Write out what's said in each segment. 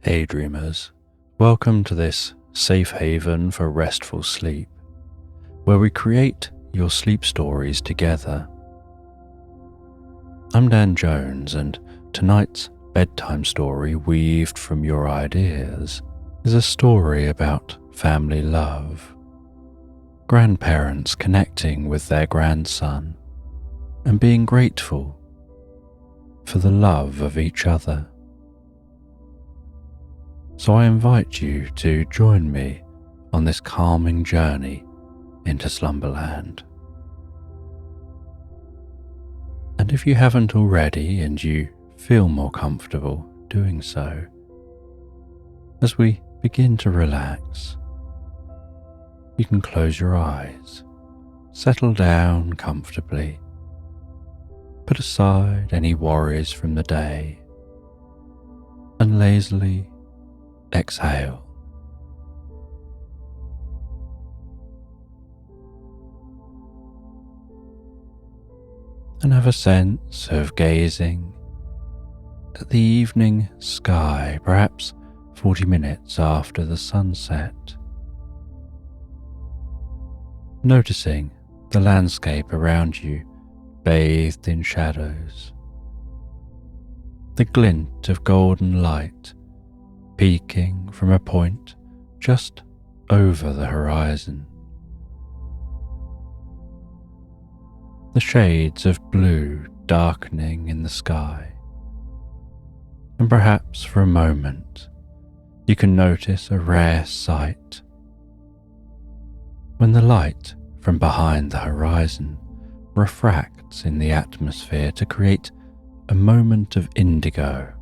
Hey dreamers, welcome to this safe haven for restful sleep, where we create your sleep stories together. I'm Dan Jones, and tonight's bedtime story weaved from your ideas is a story about family love, grandparents connecting with their grandson and being grateful for the love of each other. So I invite you to join me on this calming journey into Slumberland. And if you haven't already and you feel more comfortable doing so, as we begin to relax, you can close your eyes, settle down comfortably, put aside any worries from the day, and lazily exhale. And have a sense of gazing at the evening sky, perhaps 40 minutes after the sunset. Noticing the landscape around you bathed in shadows. The glint of golden light peeking from a point just over the horizon. The shades of blue darkening in the sky. And perhaps for a moment you can notice a rare sight. When the light from behind the horizon refracts in the atmosphere to create a moment of indigo.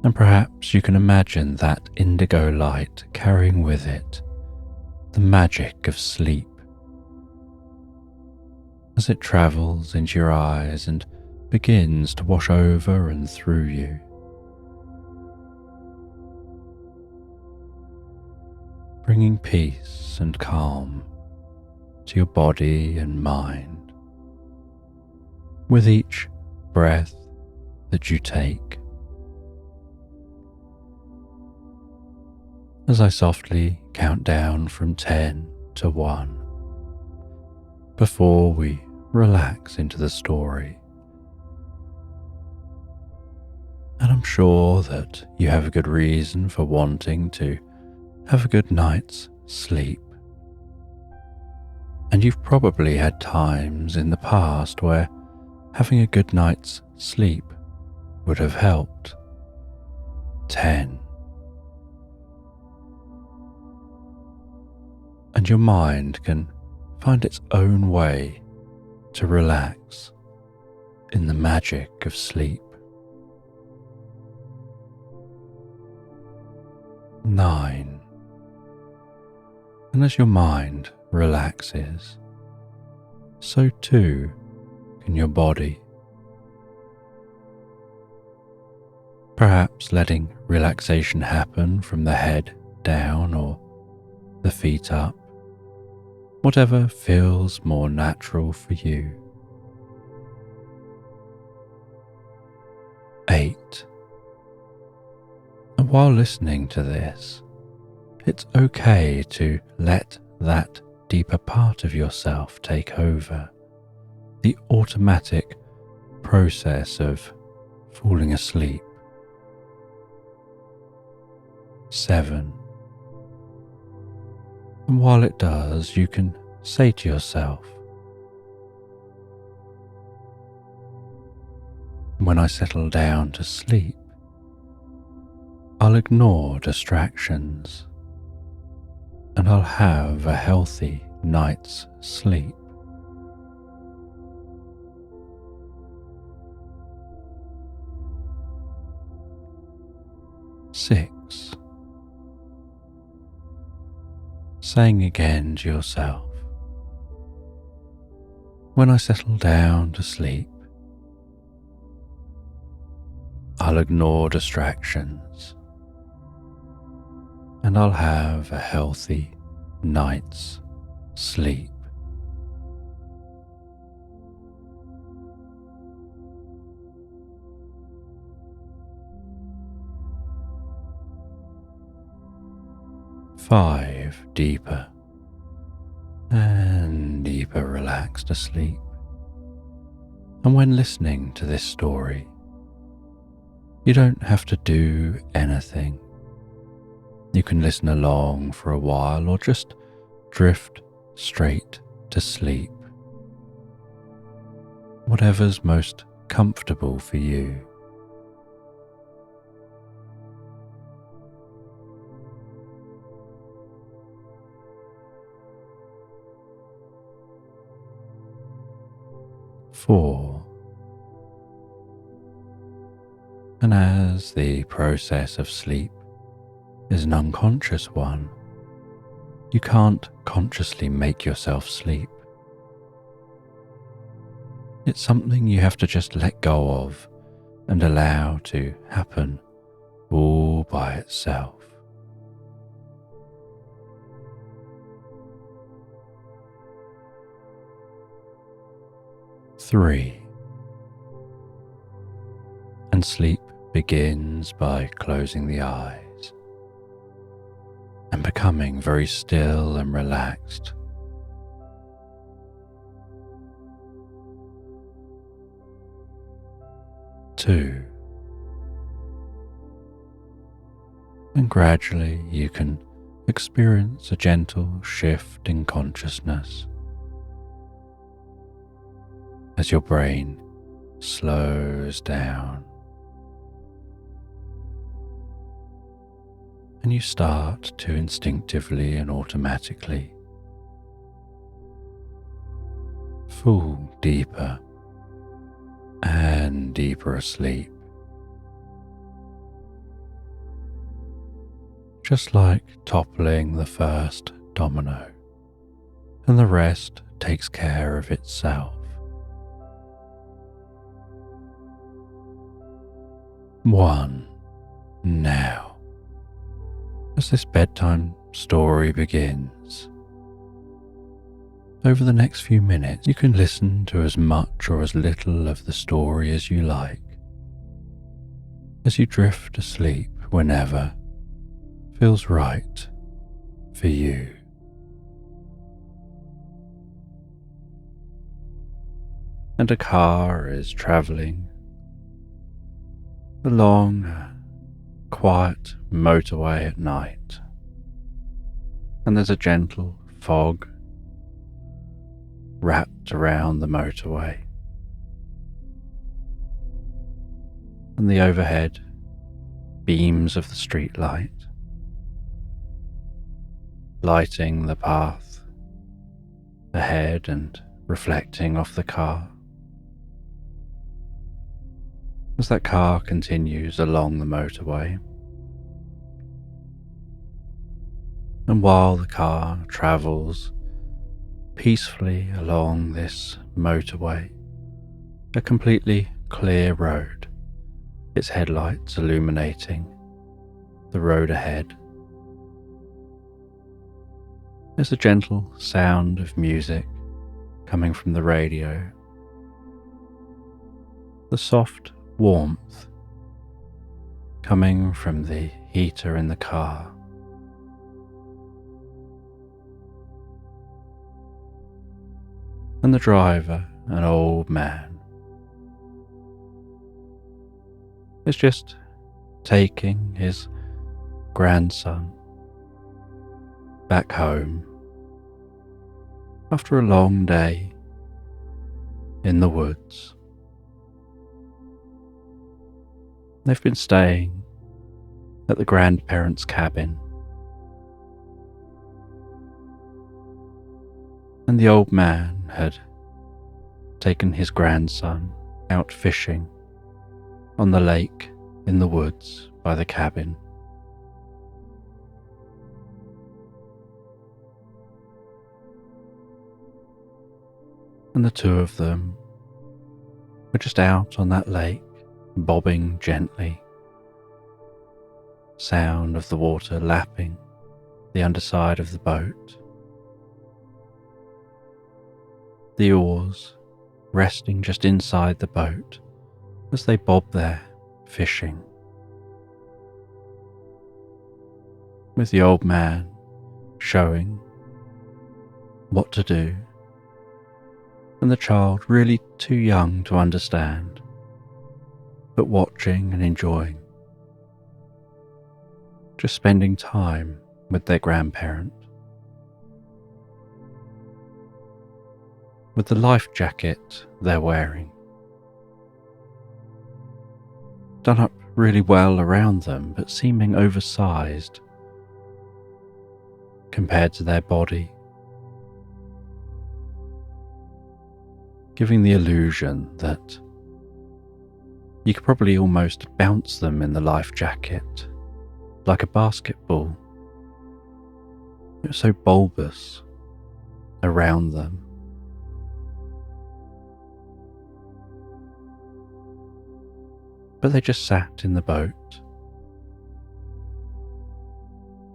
And perhaps you can imagine that indigo light carrying with it the magic of sleep as it travels into your eyes and begins to wash over and through you. Bringing peace and calm to your body and mind with each breath that you take. As I softly count down from 10 to 1, before we relax into the story. And I'm sure that you have a good reason for wanting to have a good night's sleep. And you've probably had times in the past where having a good night's sleep would have helped. 10. And your mind can find its own way to relax in the magic of sleep. 9. And as your mind relaxes, so too can your body. Perhaps letting relaxation happen from the head down or the feet up. Whatever feels more natural for you. 8. And while listening to this, it's okay to let that deeper part of yourself take over, the automatic process of falling asleep. 7. And while it does, you can say to yourself, when I settle down to sleep, I'll ignore distractions and I'll have a healthy night's sleep. 6. Saying again to yourself, when I settle down to sleep, I'll ignore distractions and I'll have a healthy night's sleep. 5 deeper and deeper relaxed asleep. And when listening to this story, you don't have to do anything. You can listen along for a while or just drift straight to sleep. Whatever's most comfortable for you. Four. And as the process of sleep is an unconscious one, you can't consciously make yourself sleep. It's something you have to just let go of and allow to happen all by itself. Three. And sleep begins by closing the eyes and becoming very still and relaxed. Two. And gradually you can experience a gentle shift in consciousness as your brain slows down and you start to instinctively and automatically fall deeper and deeper asleep, just like toppling the first domino, and the rest takes care of itself. 1. Now, as this bedtime story begins, over the next few minutes you can listen to as much or as little of the story as you like, as you drift asleep whenever feels right for you. And a car is travelling along a quiet motorway at night, and there's a gentle fog wrapped around the motorway, and the overhead beams of the street light lighting the path ahead and reflecting off the car. As that car continues along the motorway, and while the car travels peacefully along this motorway, a completely clear road, its headlights illuminating the road ahead, there's a gentle sound of music coming from the radio, the soft warmth coming from the heater in the car. And the driver, an old man, is just taking his grandson back home after a long day in the woods. They've been staying at the grandparents' cabin, and the old man had taken his grandson out fishing on the lake in the woods by the cabin. And the two of them were just out on that lake, bobbing gently, sound of the water lapping the underside of the boat, the oars resting just inside the boat as they bob there fishing, with the old man showing what to do, and the child really too young to understand, but watching and enjoying, just spending time with their grandparent. With the life jacket they're wearing, done up really well around them, but seeming oversized compared to their body, giving the illusion that you could probably almost bounce them in the life jacket like a basketball. It was so bulbous around them. But they just sat in the boat,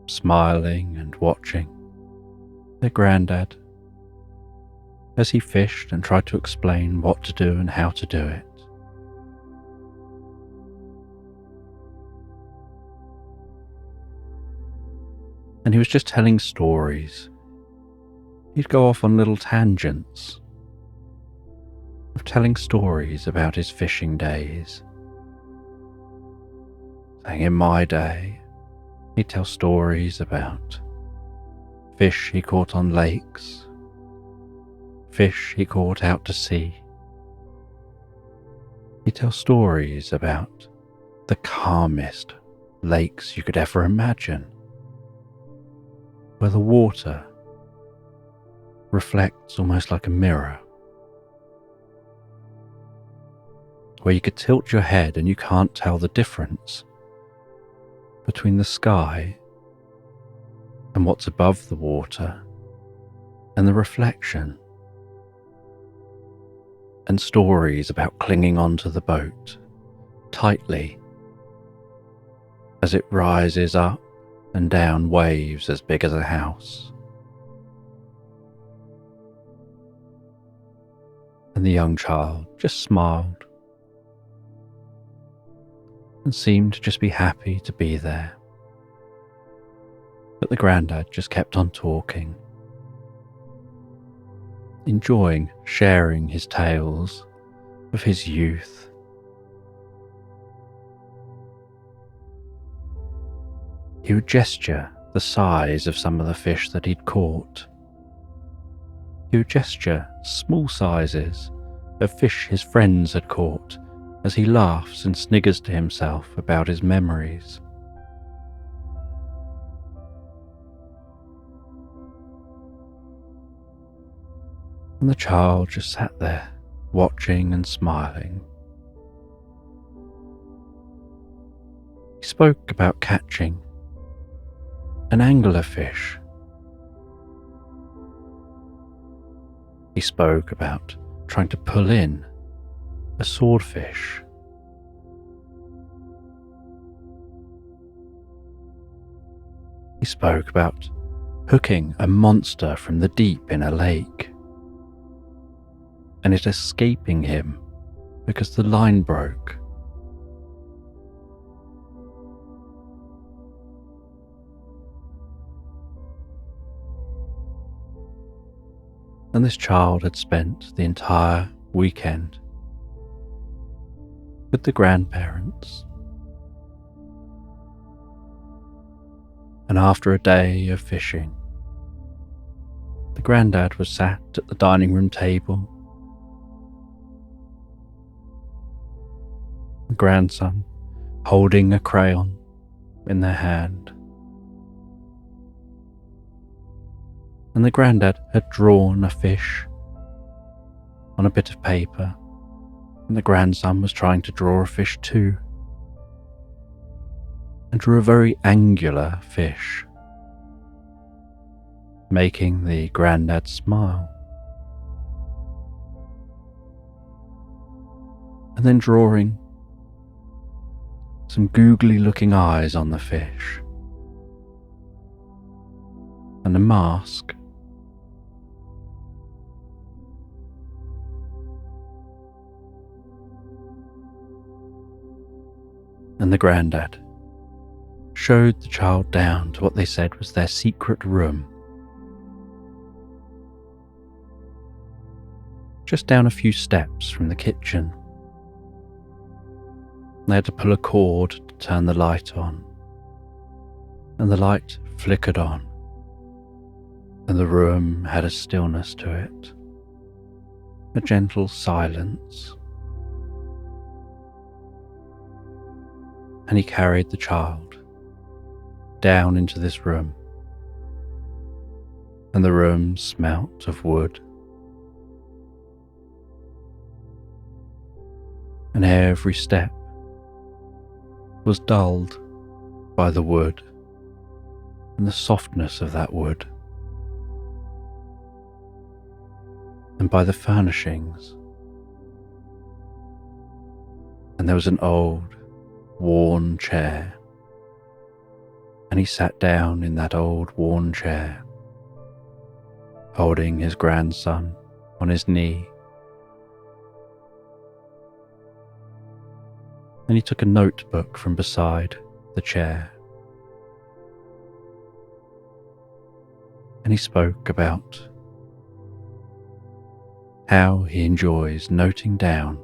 smiling and watching their granddad as he fished and tried to explain what to do and how to do it. And he was just telling stories. He'd go off on little tangents of telling stories about his fishing days. Saying, in my day, he'd tell stories about fish he caught on lakes, fish he caught out to sea. He'd tell stories about the calmest lakes you could ever imagine, where the water reflects almost like a mirror, where you could tilt your head and you can't tell the difference between the sky and what's above the water and the reflection, and stories about clinging onto the boat tightly as it rises up and down waves as big as a house. And the young child just smiled and seemed to just be happy to be there. But the granddad just kept on talking, enjoying sharing his tales of his youth. He would gesture the size of some of the fish that he'd caught. He would gesture small sizes of fish his friends had caught as he laughs and sniggers to himself about his memories. And the child just sat there, watching and smiling. He spoke about catching an anglerfish. He spoke about trying to pull in a swordfish. He spoke about hooking a monster from the deep in a lake, and it escaping him because the line broke. And this child had spent the entire weekend with the grandparents. And after a day of fishing, the granddad was sat at the dining room table. The grandson holding a crayon in their hand. And the granddad had drawn a fish on a bit of paper, and the grandson was trying to draw a fish too, and drew a very angular fish, making the granddad smile, and then drawing some googly looking eyes on the fish, and a mask. And the granddad showed the child down to what they said was their secret room just down a few steps from the kitchen. They had to pull a cord to turn the light on, and the light flickered on, and the room had a stillness to it, a gentle silence. And he carried the child down into this room, and the room smelt of wood. And every step was dulled by the wood and the softness of that wood, and by the furnishings. And there was an old, worn chair, and he sat down in that old, worn chair, holding his grandson on his knee. And he took a notebook from beside the chair, and he spoke about how he enjoys noting down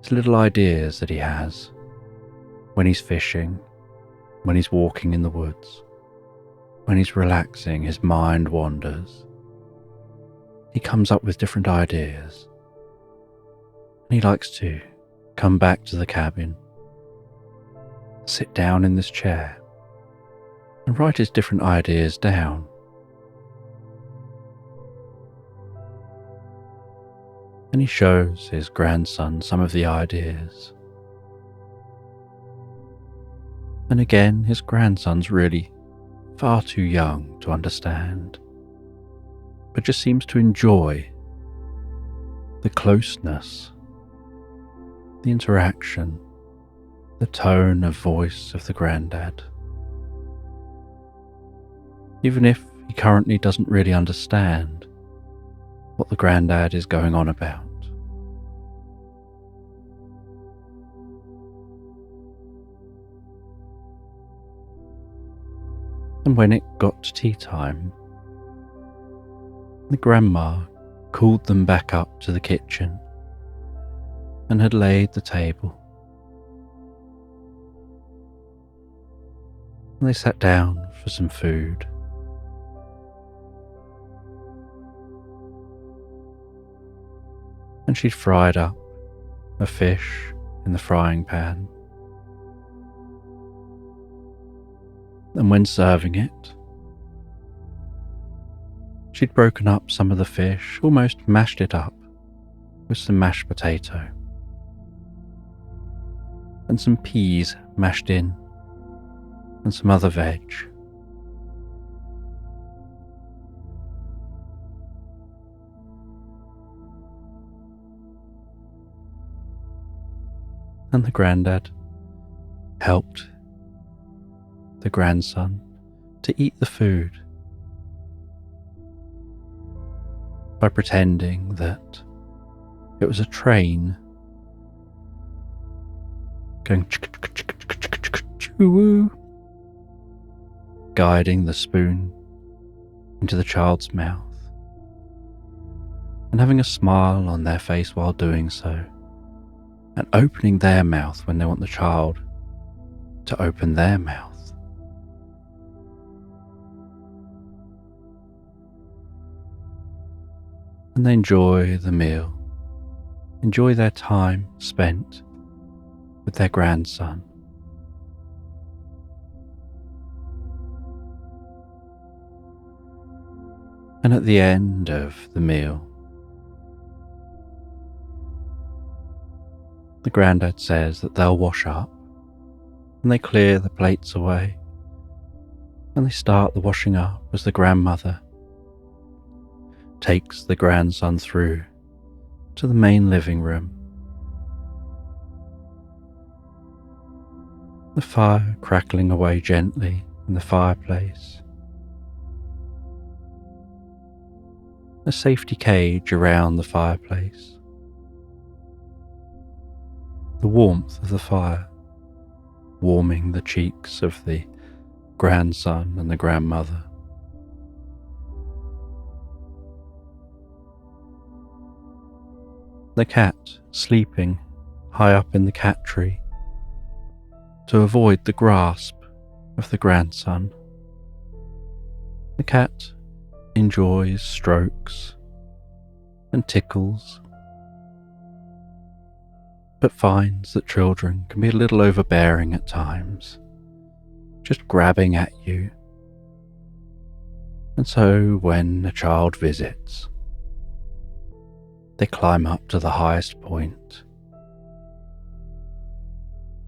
his little ideas that he has when he's fishing, when he's walking in the woods, when he's relaxing, his mind wanders. He comes up with different ideas. He likes to come back to the cabin, sit down in this chair, and write his different ideas down. And he shows his grandson some of the ideas. And again, his grandson's really far too young to understand, but just seems to enjoy the closeness, the interaction, the tone of voice of the granddad. Even if he currently doesn't really understand what the granddad is going on about. And when it got to tea time, the grandma called them back up to the kitchen and had laid the table. And they sat down for some food. And she'd fried up a fish in the frying pan. And when serving it, she'd broken up some of the fish, almost mashed it up with some mashed potato and some peas mashed in and some other veg. And the granddad helped the grandson to eat the food by pretending that it was a train going choo-woo, guiding the spoon into the child's mouth, and having a smile on their face while doing so, and opening their mouth when they want the child to open their mouth. And they enjoy the meal, enjoy their time spent with their grandson. And at the end of the meal, the granddad says that they'll wash up, and they clear the plates away, and they start the washing up as the grandmother takes the grandson through to the main living room. The fire crackling away gently in the fireplace. A safety cage around the fireplace. The warmth of the fire warming the cheeks of the grandson and the grandmother. the cat sleeping high up in the cat tree to avoid the grasp of the grandson. The cat enjoys strokes and tickles, but finds that children can be a little overbearing at times, just grabbing at you. And so when a child visits, they climb up to the highest point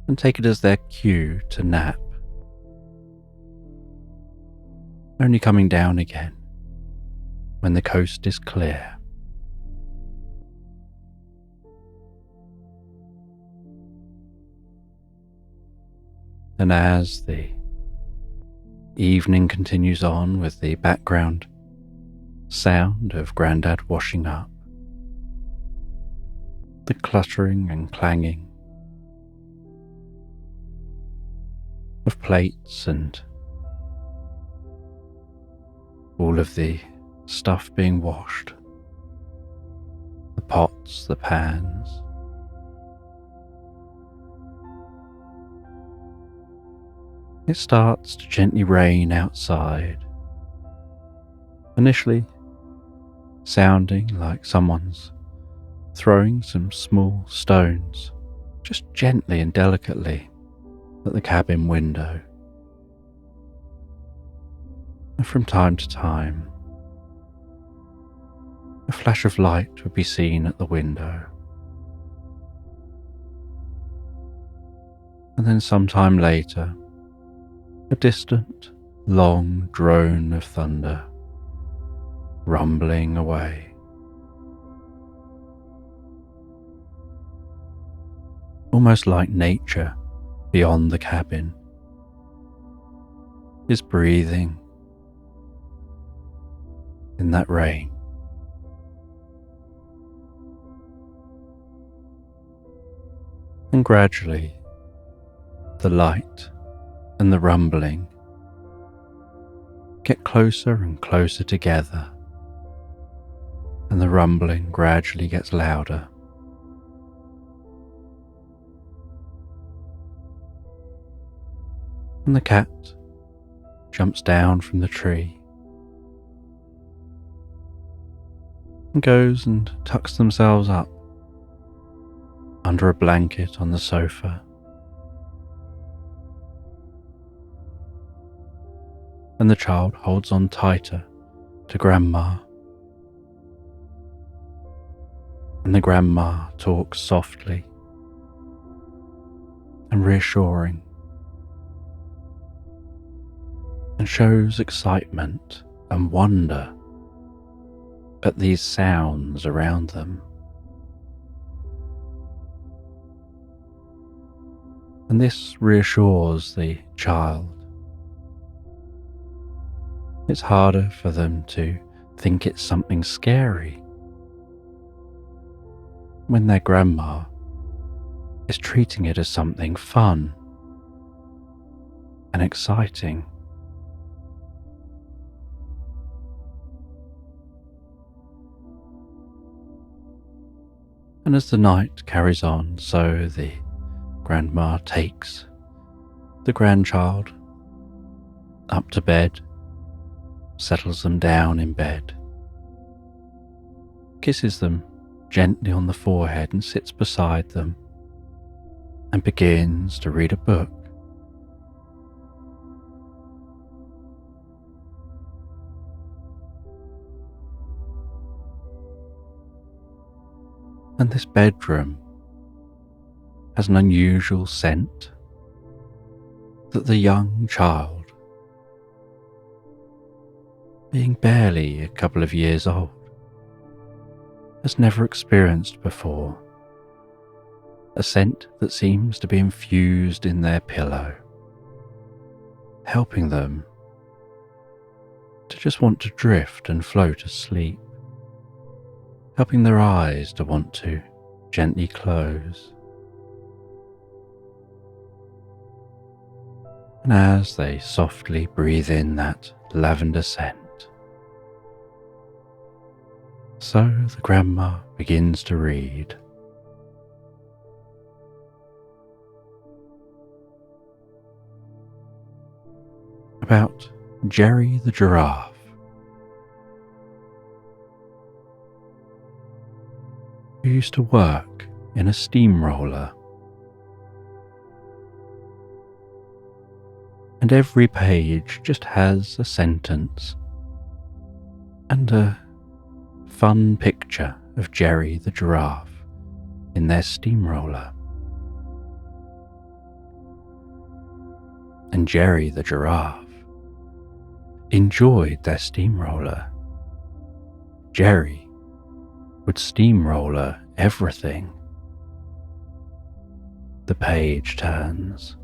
and take it as their cue to nap, only coming down again when the coast is clear. And as the evening continues on with the background sound of Grandad washing up, the cluttering and clanging of plates and all of the stuff being washed, the pots, the pans, it starts to gently rain outside, initially sounding like someone's throwing some small stones just gently and delicately at the cabin window. And from time to time, a flash of light would be seen at the window. And then sometime later, a distant, long drone of thunder rumbling away. Almost like nature beyond the cabin is breathing in that rain. And gradually, the light and the rumbling get closer and closer together, and the rumbling gradually gets louder. And the cat jumps down from the tree and goes and tucks themselves up under a blanket on the sofa. And the child holds on tighter to Grandma. And the Grandma talks softly and reassuring, and shows excitement and wonder at these sounds around them. And this reassures the child. It's harder for them to think it's something scary when their grandma is treating it as something fun and exciting. And as the night carries on, so the grandma takes the grandchild up to bed, settles them down in bed, kisses them gently on the forehead and sits beside them and begins to read a book. And this bedroom has an unusual scent that the young child, being barely a couple of years old, has never experienced before. A scent that seems to be infused in their pillow, helping them to just want to drift and float asleep, helping their eyes to want to gently close. And as they softly breathe in that lavender scent, So the grandma begins to read. About Jerry the giraffe. Who used to work in a steamroller. And every page just has a sentence and a fun picture of Jerry the giraffe in their steamroller. And Jerry the giraffe enjoyed their steamroller. Jerry would steamroller everything. The page turns.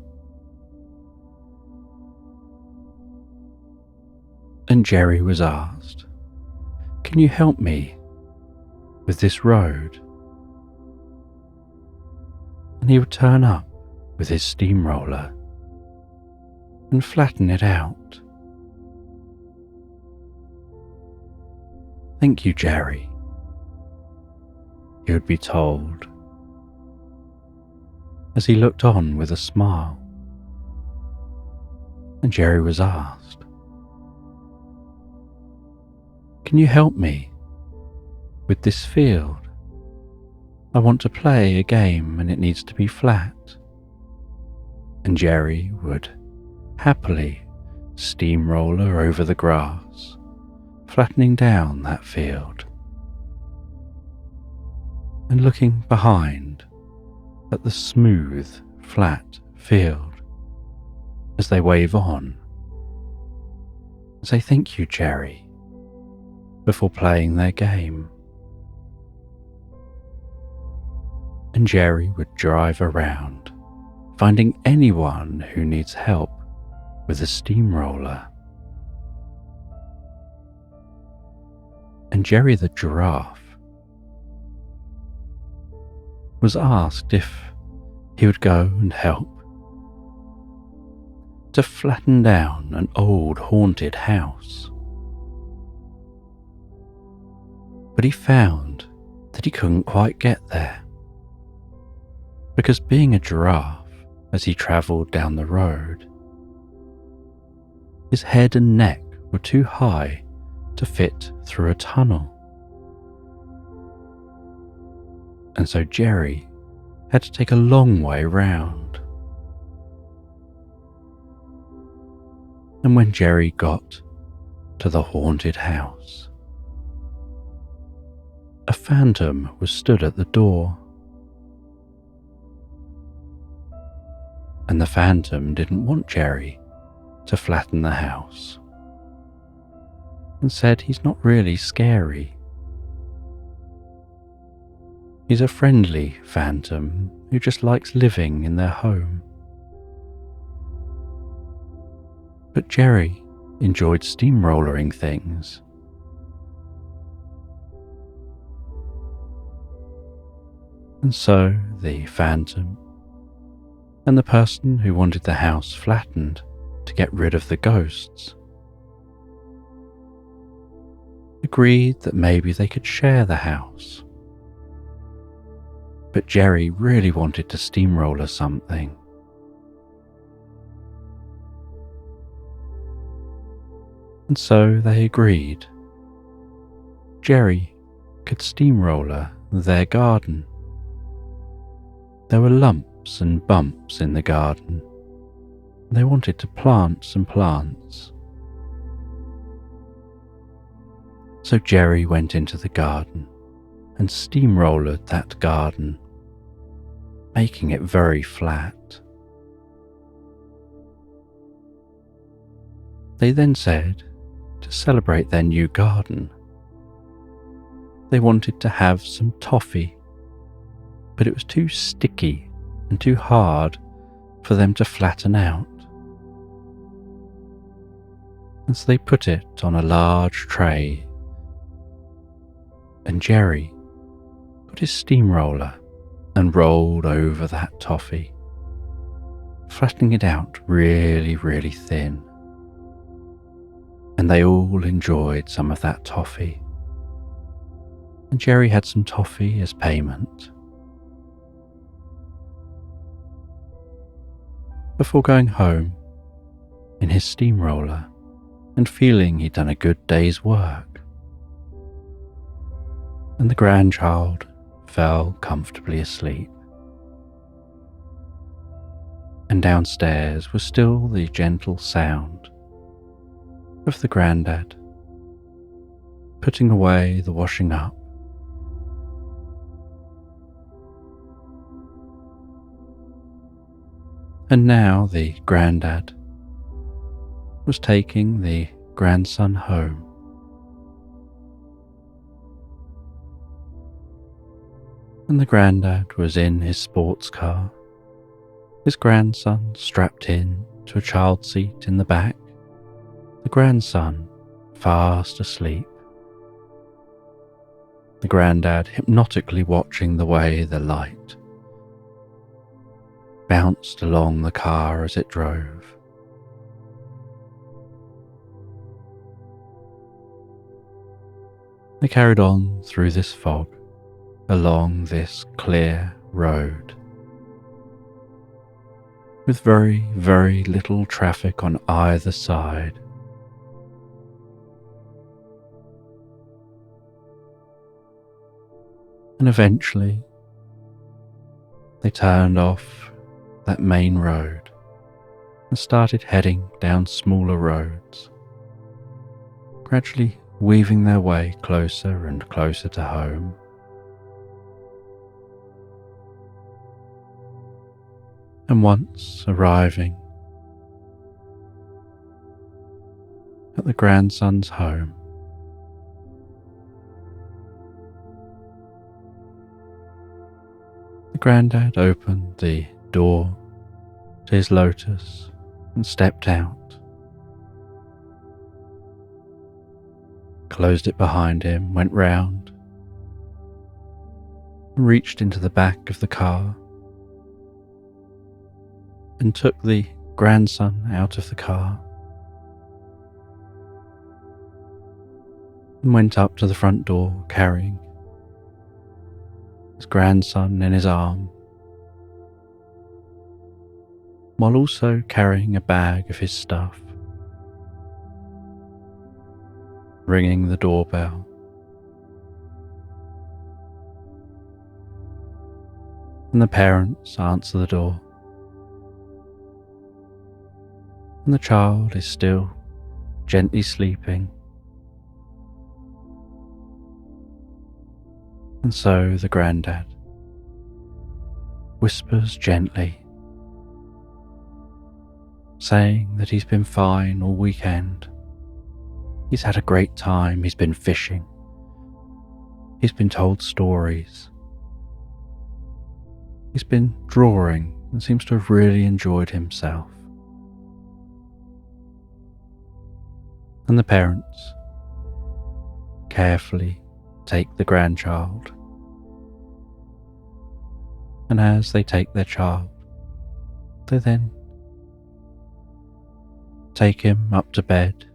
And Jerry was asked, "Can you help me with this road?" And he would turn up with his steamroller and flatten it out. "Thank you, Jerry," he would be told, as he looked on with a smile. And Jerry was asked, "Can you help me with this field? I want to play a game and it needs to be flat." And Jerry would happily steamroller over the grass, flattening down that field. And looking behind at the smooth, flat field as they wave on, say, "Thank you, Jerry," before playing their game. And Jerry would drive around, finding anyone who needs help with a steamroller. And Jerry the giraffe was asked if he would go and help to flatten down an old haunted house. But he found that he couldn't quite get there, because being a giraffe, as he travelled down the road, his head and neck were too high to fit through a tunnel. And so Jerry had to take a long way round. And when Jerry got to the haunted house, a phantom was stood at the door. And the phantom didn't want Jerry to flatten the house, and said he's not really scary. He's a friendly phantom who just likes living in their home. But Jerry enjoyed steamrollering things. And so the phantom and the person who wanted the house flattened to get rid of the ghosts agreed that maybe they could share the house. But Jerry really wanted to steamroller something. And so they agreed. Jerry could steamroller their garden. There were lumps and bumps in the garden. They wanted to plant some plants. So Jerry went into the garden and steamrollered that garden, making it very flat. They then said, to celebrate their new garden, they wanted to have some toffee, but it was too sticky and too hard for them to flatten out. And so they put it on a large tray, and Jerry put his steamroller and rolled over that toffee, flattening it out really, really thin. And they all enjoyed some of that toffee. and Jerry had some toffee as payment. Before going home in his steamroller and feeling he'd done a good day's work, and the grandchild fell comfortably asleep. And downstairs was still the gentle sound of the granddad putting away the washing up. And now the granddad was taking the grandson home. And the granddad was in his sports car, his grandson strapped in to a child seat in the back, the grandson fast asleep. The granddad hypnotically watching the way the light bounced along the car as it drove. They carried on through this fog, along this clear road, with very, very little traffic on either side. And eventually, they turned off that main road and started heading down smaller roads, gradually weaving their way closer and closer to home. And once arriving at the grandson's home, the granddad opened the door to his Lotus and stepped out, closed it behind him, went round, and reached into the back of the car and took the grandson out of the car and went up to the front door carrying his grandson in his arm, while also carrying a bag of his stuff, ringing the doorbell. And the parents answer the door, and the child is still gently sleeping. And so the granddad whispers gently, saying that he's been fine all weekend. He's had a great time, he's been fishing, he's been told stories, he's been drawing and seems to have really enjoyed himself. And the parents carefully take the grandchild, and as they take their child, they then take him up to bed,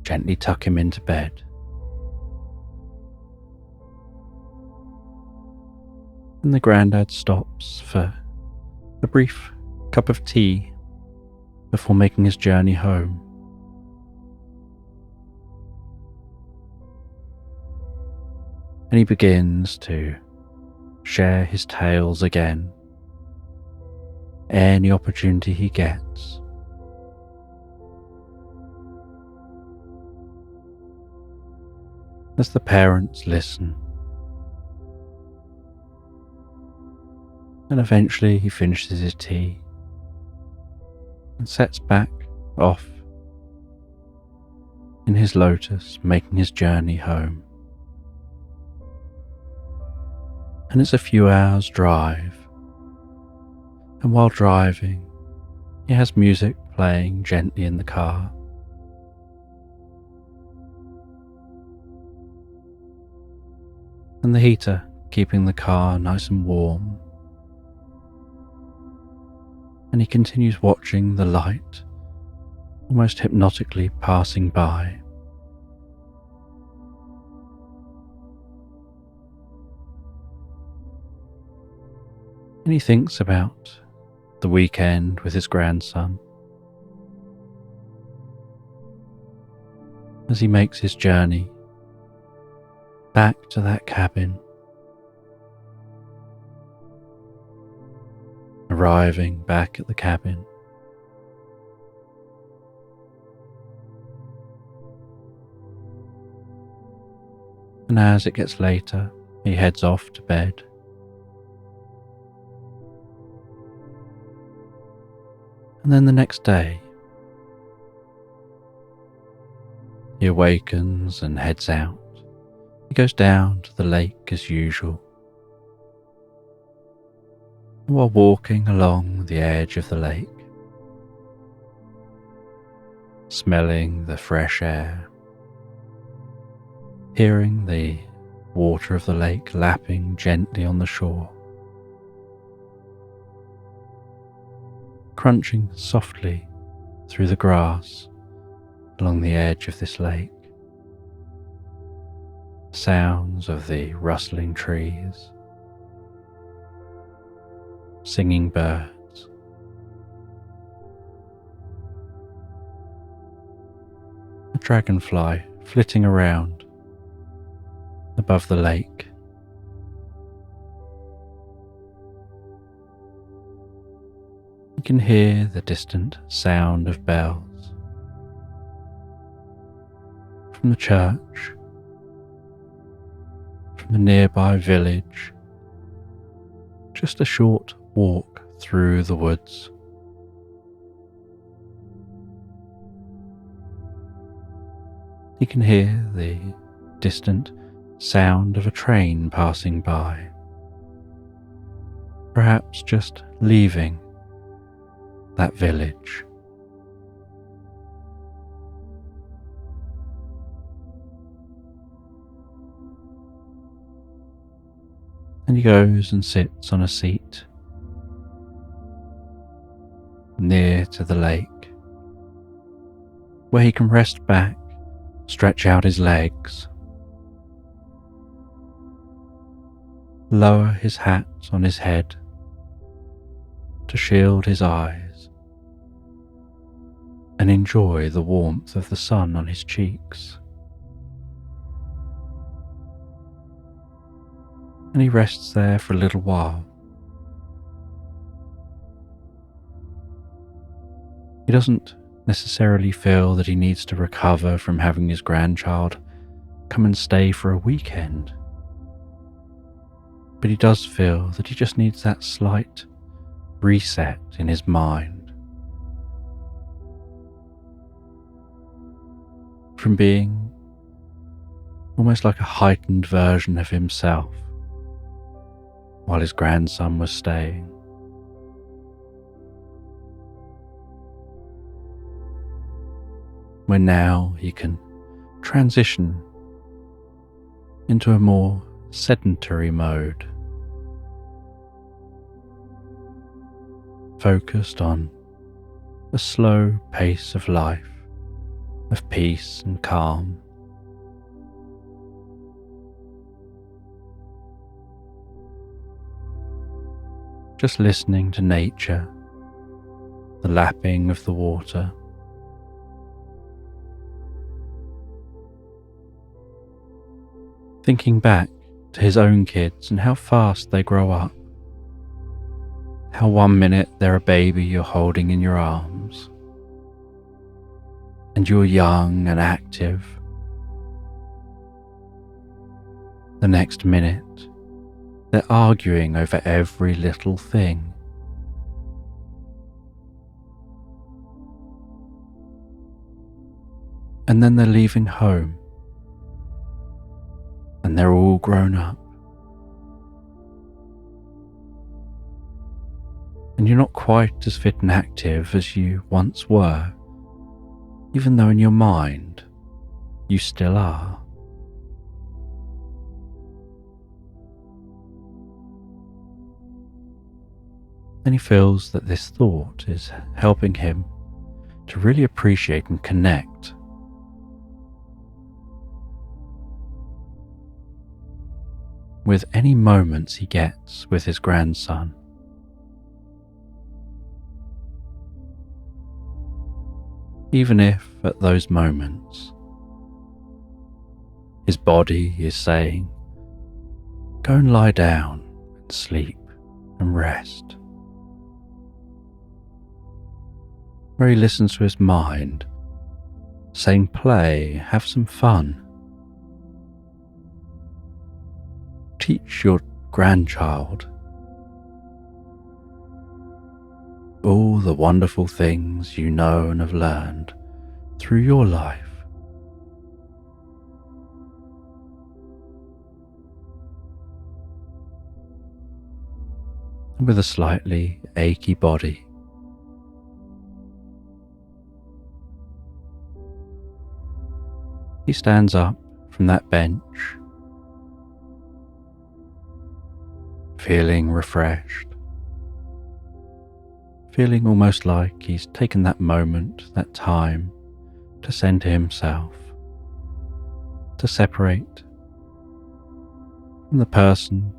gently tuck him into bed. And the granddad stops for a brief cup of tea before making his journey home. And he begins to share his tales again, any opportunity he gets. As the parents listen, and eventually he finishes his tea and sets back off in his Lotus, making his journey home. And it's a few hours drive, and while driving he has music playing gently in the car. And the heater keeping the car nice and warm. And he continues watching the light almost hypnotically passing by. And he thinks about the weekend with his grandson as he makes his journey back to that cabin, arriving back at the cabin. And as it gets later, he heads off to bed. And then the next day, he awakens and heads out. He goes down to the lake as usual. While walking along the edge of the lake, smelling the fresh air, hearing the water of the lake lapping gently on the shore, crunching softly through the grass along the edge of this lake, sounds of the rustling trees, singing birds, a dragonfly flitting around above the lake. You can hear the distant sound of bells from the church, from the nearby village, just a short walk through the woods. You can hear the distant sound of a train passing by, perhaps just leaving that village. And he goes and sits on a seat near to the lake, where he can rest back, stretch out his legs, lower his hat on his head to shield his eyes, and enjoy the warmth of the sun on his cheeks. And he rests there for a little while. He doesn't necessarily feel that he needs to recover from having his grandchild come and stay for a weekend, but he does feel that he just needs that slight reset in his mind from being almost like a heightened version of himself while his grandson was staying. Where now he can transition into a more sedentary mode, focused on a slow pace of life, of peace and calm. Just listening to nature, the lapping of the water, thinking back to his own kids and how fast they grow up. How 1 minute they're a baby you're holding in your arms, and you're young and active. The next minute, they're arguing over every little thing. And then they're leaving home, and they're all grown up. And you're not quite as fit and active as you once were, even though in your mind you still are. And he feels that this thought is helping him to really appreciate and connect with any moments he gets with his grandson even if at those moments his body is saying, "Go and lie down and sleep and rest." Where he listens to his mind saying, "Play, have some fun. Teach your grandchild all the wonderful things you know and have learned through your life." And with a slightly achy body, he stands up from that bench, feeling refreshed, feeling almost like he's taken that moment, that time, to center himself, to separate from the person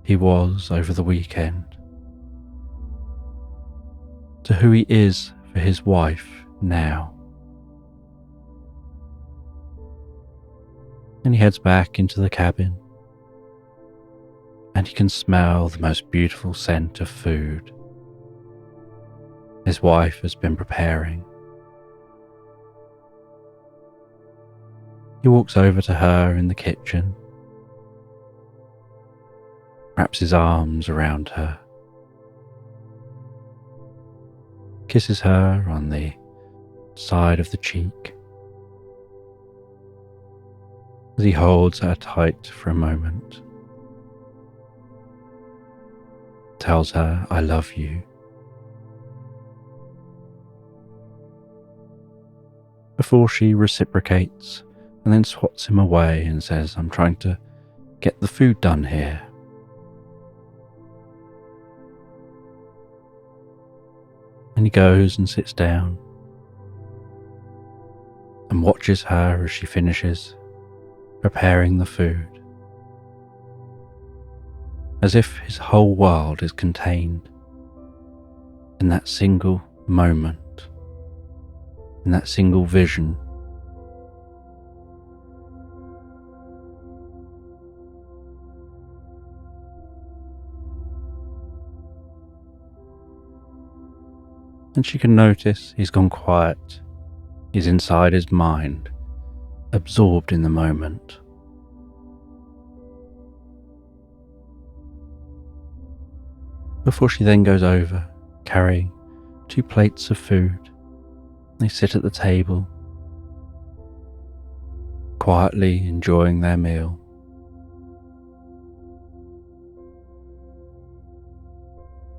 he was over the weekend, to who he is for his wife now. And he heads back into the cabin, and he can smell the most beautiful scent of food his wife has been preparing. He walks over to her in the kitchen, wraps his arms around her, kisses her on the side of the cheek as he holds her tight for a moment, tells her, "I love you." Before she reciprocates and then swats him away and says, "I'm trying to get the food done here." And he goes and sits down and watches her as she finishes preparing the food, as if his whole world is contained in that single moment, in that single vision. And she can notice he's gone quiet. He's inside his mind, absorbed in the moment. Before she then goes over, carrying 2 plates of food, they sit at the table, quietly enjoying their meal.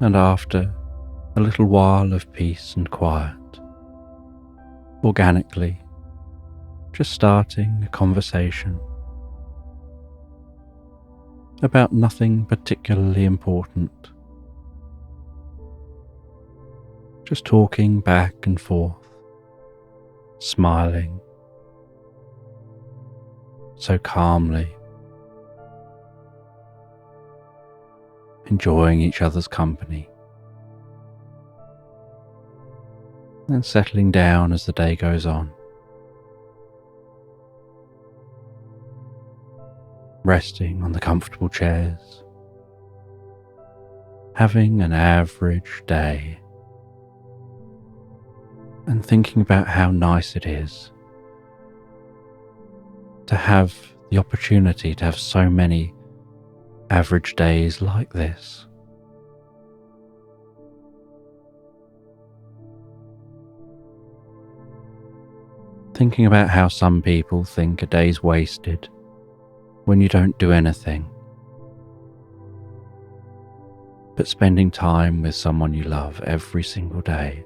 And after a little while of peace and quiet, organically, just starting a conversation about nothing particularly important, just talking back and forth, smiling so calmly, enjoying each other's company, and settling down as the day goes on, resting on the comfortable chairs, having an average day, and thinking about how nice it is to have the opportunity to have so many average days like this. Thinking about how some people think a day's wasted when you don't do anything, but spending time with someone you love every single day,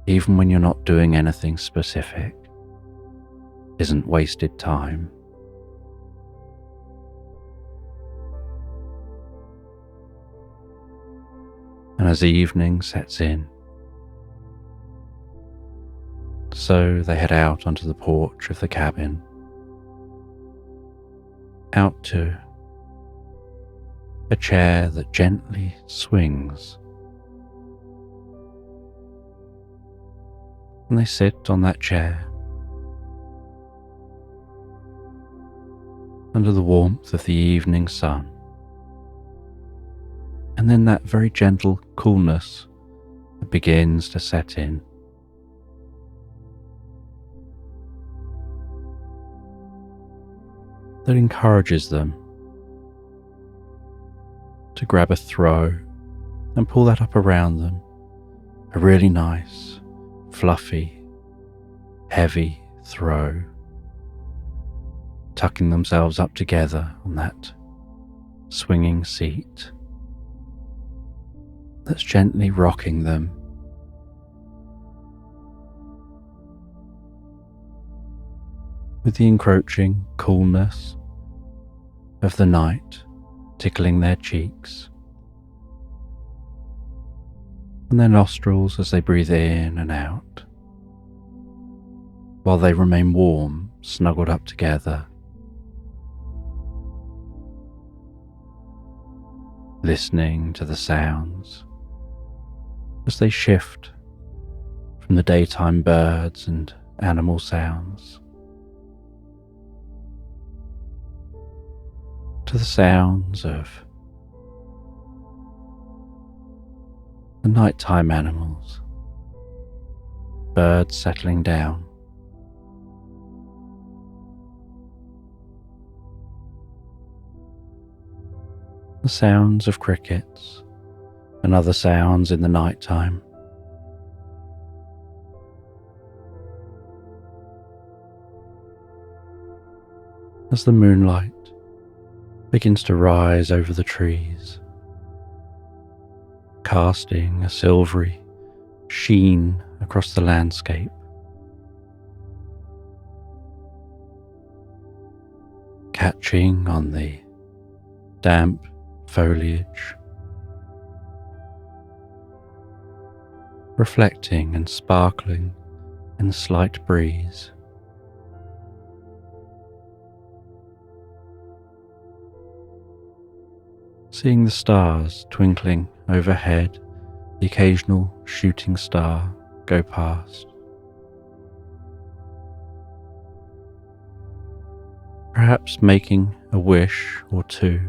even when you're not doing anything specific, isn't wasted time. And as the evening sets in, so they head out onto the porch of the cabin, out to a chair that gently swings and they sit on that chair under the warmth of the evening sun. And then that very gentle coolness that begins to set in. That encourages them to grab a throw and pull that up around them. A really nice, fluffy, heavy throw, tucking themselves up together on that swinging seat that's gently rocking them. With the encroaching coolness of the night tickling their cheeks and their nostrils as they breathe in and out, while they remain warm, snuggled up together, listening to the sounds as they shift from the daytime birds and animal sounds to the sounds of the nighttime animals, birds settling down, the sounds of crickets and other sounds in the nighttime. As the moonlight begins to rise over the trees, casting a silvery sheen across the landscape, catching on the damp foliage, reflecting and sparkling in the slight breeze. Seeing the stars twinkling overhead, the occasional shooting star go past. Perhaps making a wish or two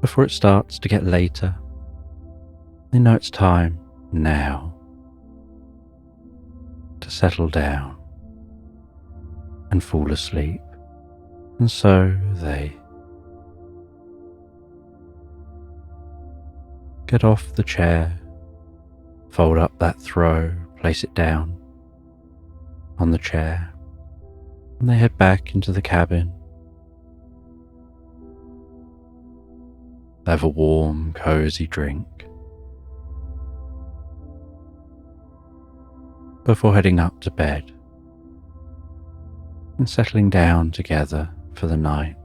before it starts to get later. They know it's time now to settle down and fall asleep, and so they get off the chair, fold up that throw, place it down on the chair, and they head back into the cabin. They have a warm, cozy drink before heading up to bed and settling down together for the night.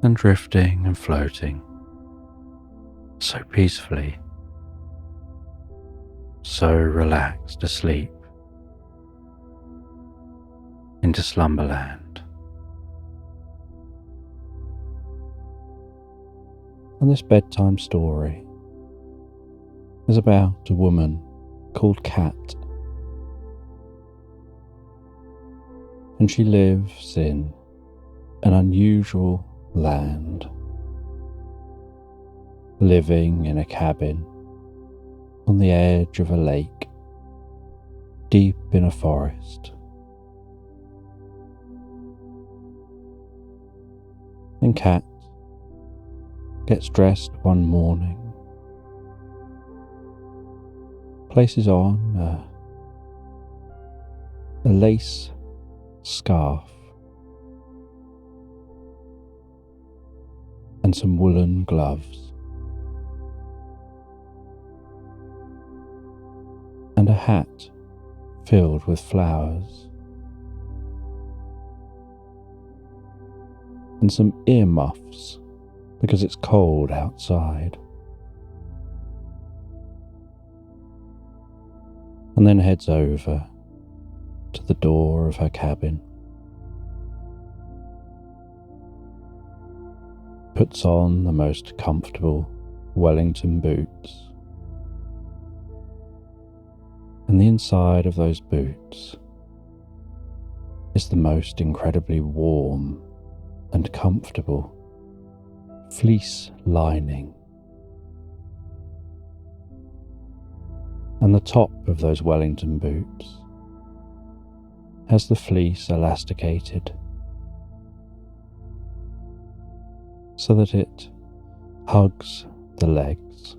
And drifting and floating so peacefully, so relaxed asleep into Slumberland. And this bedtime story is about a woman called Cat, and she lives in an unusual land, living in a cabin on the edge of a lake, deep in a forest. And Cat gets dressed one morning, places on a lace scarf and some woolen gloves, and a hat filled with flowers, and some earmuffs because it's cold outside, and then heads over to the door of her cabin puts on the most comfortable Wellington boots, and the inside of those boots is the most incredibly warm and comfortable fleece lining, and the top of those Wellington boots has the fleece elasticated so that it hugs the legs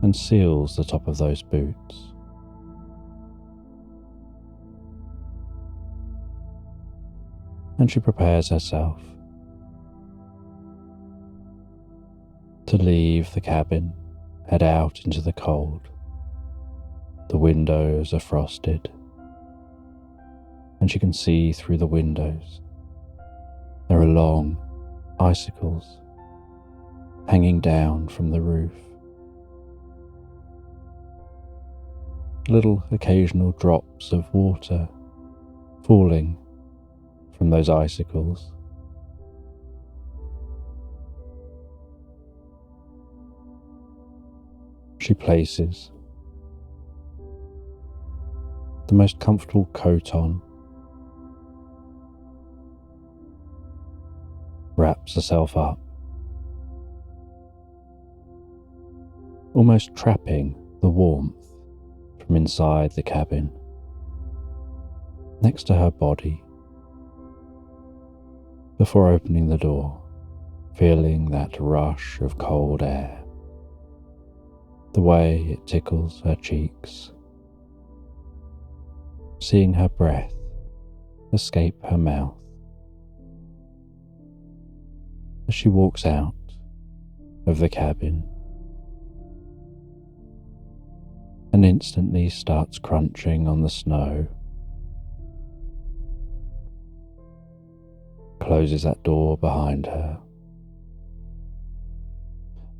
and seals the top of those boots. And she prepares herself to leave the cabin, head out into the cold. The windows are frosted, and she can see through the windows. There are long icicles hanging down from the roof. Little occasional drops of water falling from those icicles. She places the most comfortable coat on, wraps herself up, almost trapping the warmth from inside the cabin next to her body, before opening the door, feeling that rush of cold air, the way it tickles her cheeks, seeing her breath escape her mouth as she walks out of the cabin and instantly starts crunching on the snow, closes that door behind her.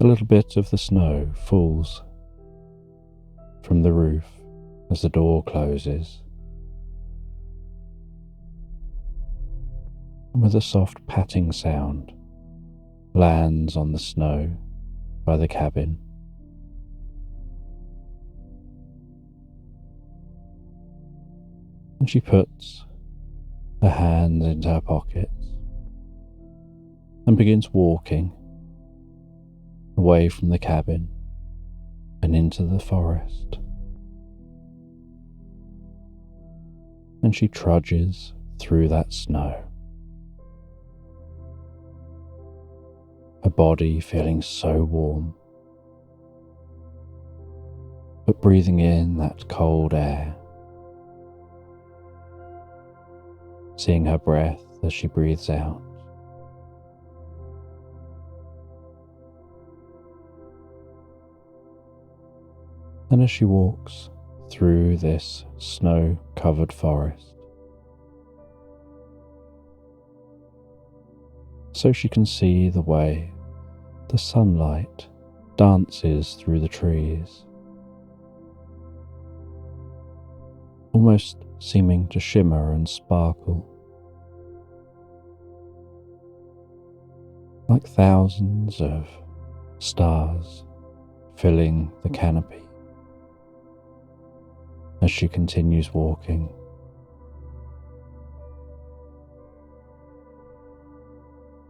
A little bit of the snow falls from the roof as the door closes, and with a soft patting sound lands on the snow by the cabin. And she puts her hands into her pockets and begins walking away from the cabin and into the forest. And she trudges through that snow, her body feeling so warm, but breathing in that cold air, seeing her breath as she breathes out. And as she walks through this snow-covered forest, so she can see the way the sunlight dances through the trees, almost seeming to shimmer and sparkle, like thousands of stars filling the canopy as she continues walking.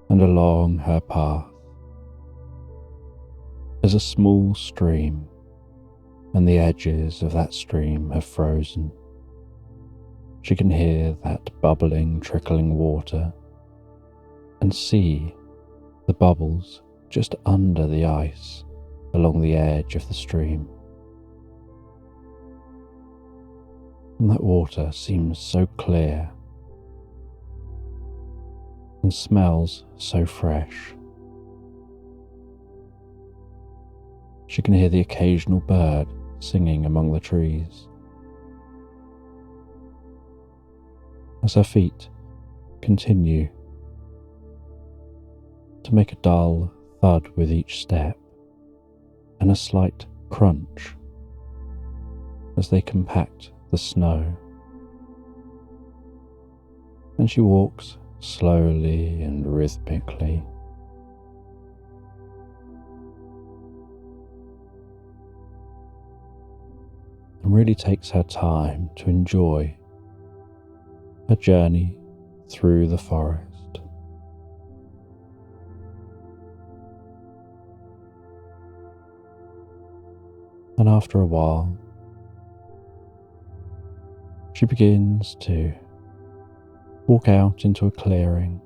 And along her path is a small stream, and the edges of that stream have frozen. She can hear that bubbling, trickling water and see the bubbles just under the ice along the edge of the stream. And that water seems so clear and smells so fresh. She can hear the occasional bird singing among the trees. As her feet continue to make a dull thud with each step and a slight crunch as they compact the snow, and she walks slowly and rhythmically. And really takes her time to enjoy her journey through the forest. And after a while, she begins to walk out into a clearing.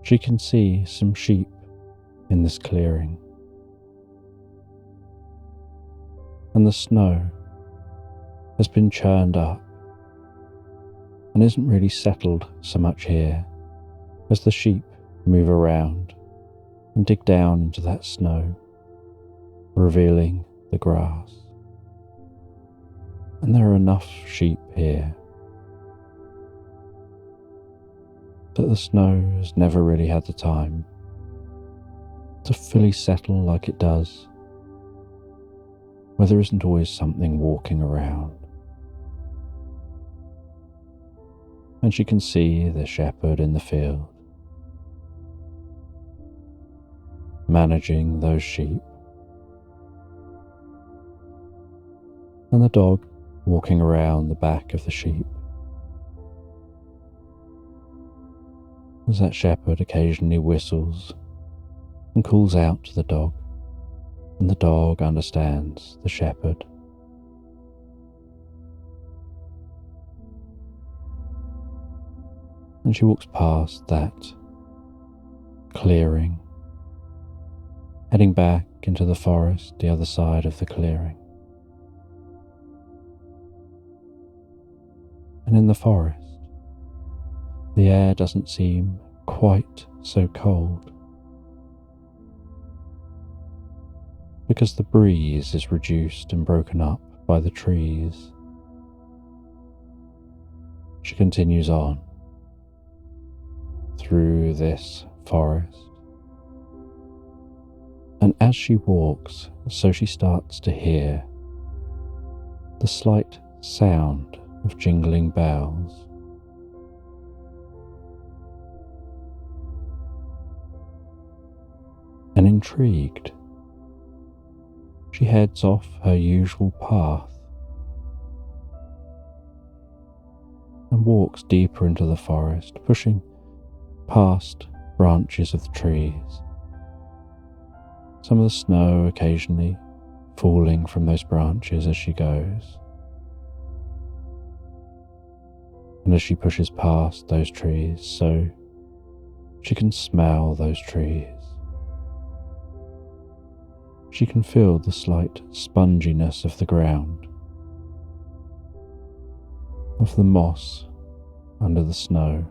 She can see some sheep in this clearing, and the snow has been churned up and isn't really settled so much here as the sheep move around and dig down into that snow, revealing the grass. And there are enough sheep here that the snow has never really had the time to fully settle like it does, where there isn't always something walking around. And she can see the shepherd in the field, managing those sheep, and the dog walking around the back of the sheep. As that shepherd occasionally whistles and calls out to the dog, and the dog understands the shepherd. And she walks past that clearing, heading back into the forest, the other side of the clearing. And in the forest, the air doesn't seem quite so cold, because the breeze is reduced and broken up by the trees. She continues on through this forest, and as she walks, so she starts to hear the slight sound of jingling bells. And intrigued, she heads off her usual path and walks deeper into the forest, pushing past branches of the trees, some of the snow occasionally falling from those branches as she goes. And as she pushes past those trees, so she can smell those trees. She can feel the slight sponginess of the ground, of the moss under the snow.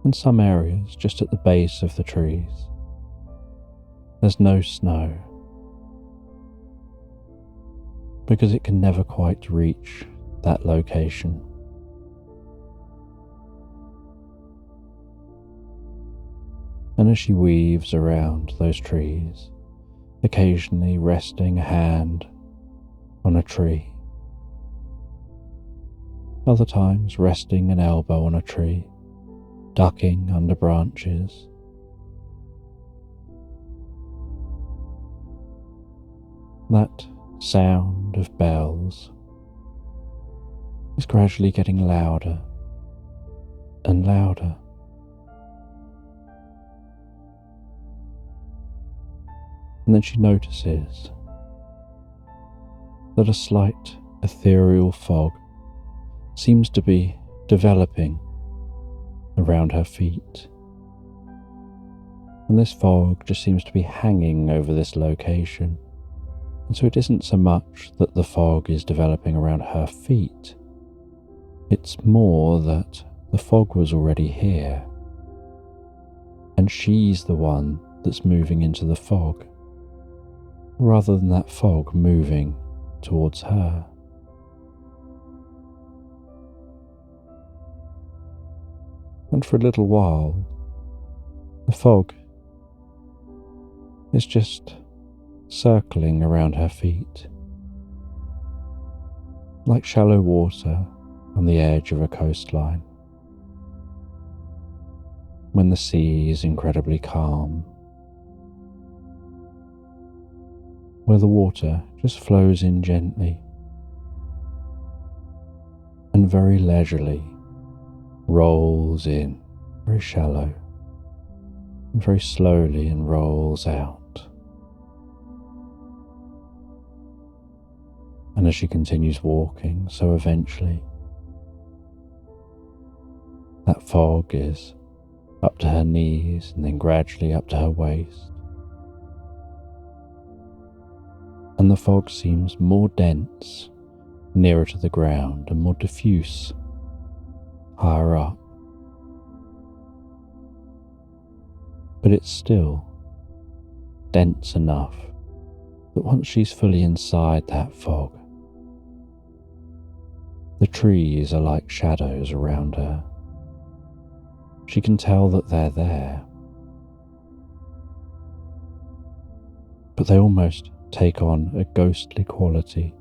And some areas just at the base of the trees, there's no snow, because it can never quite reach that location. And as she weaves around those trees, occasionally resting a hand on a tree, other times resting an elbow on a tree, ducking under branches, that sound of bells is gradually getting louder and louder. And then she notices that a slight ethereal fog seems to be developing around her feet. And this fog just seems to be hanging over this location. And so it isn't so much that the fog is developing around her feet, it's more that the fog was already here, and she's the one that's moving into the fog, rather than that fog moving towards her. And for a little while, the fog is just circling around her feet, like shallow water on the edge of a coastline. When the sea is incredibly calm, where the water just flows in gently and very leisurely rolls in very shallow and very slowly and rolls out. And as she continues walking, so eventually that fog is up to her knees and then gradually up to her waist. And the fog seems more dense nearer to the ground and more diffuse higher up. But it's still dense enough that once she's fully inside that fog, the trees are like shadows around her. She can tell that they're there, but they almost take on a ghostly quality,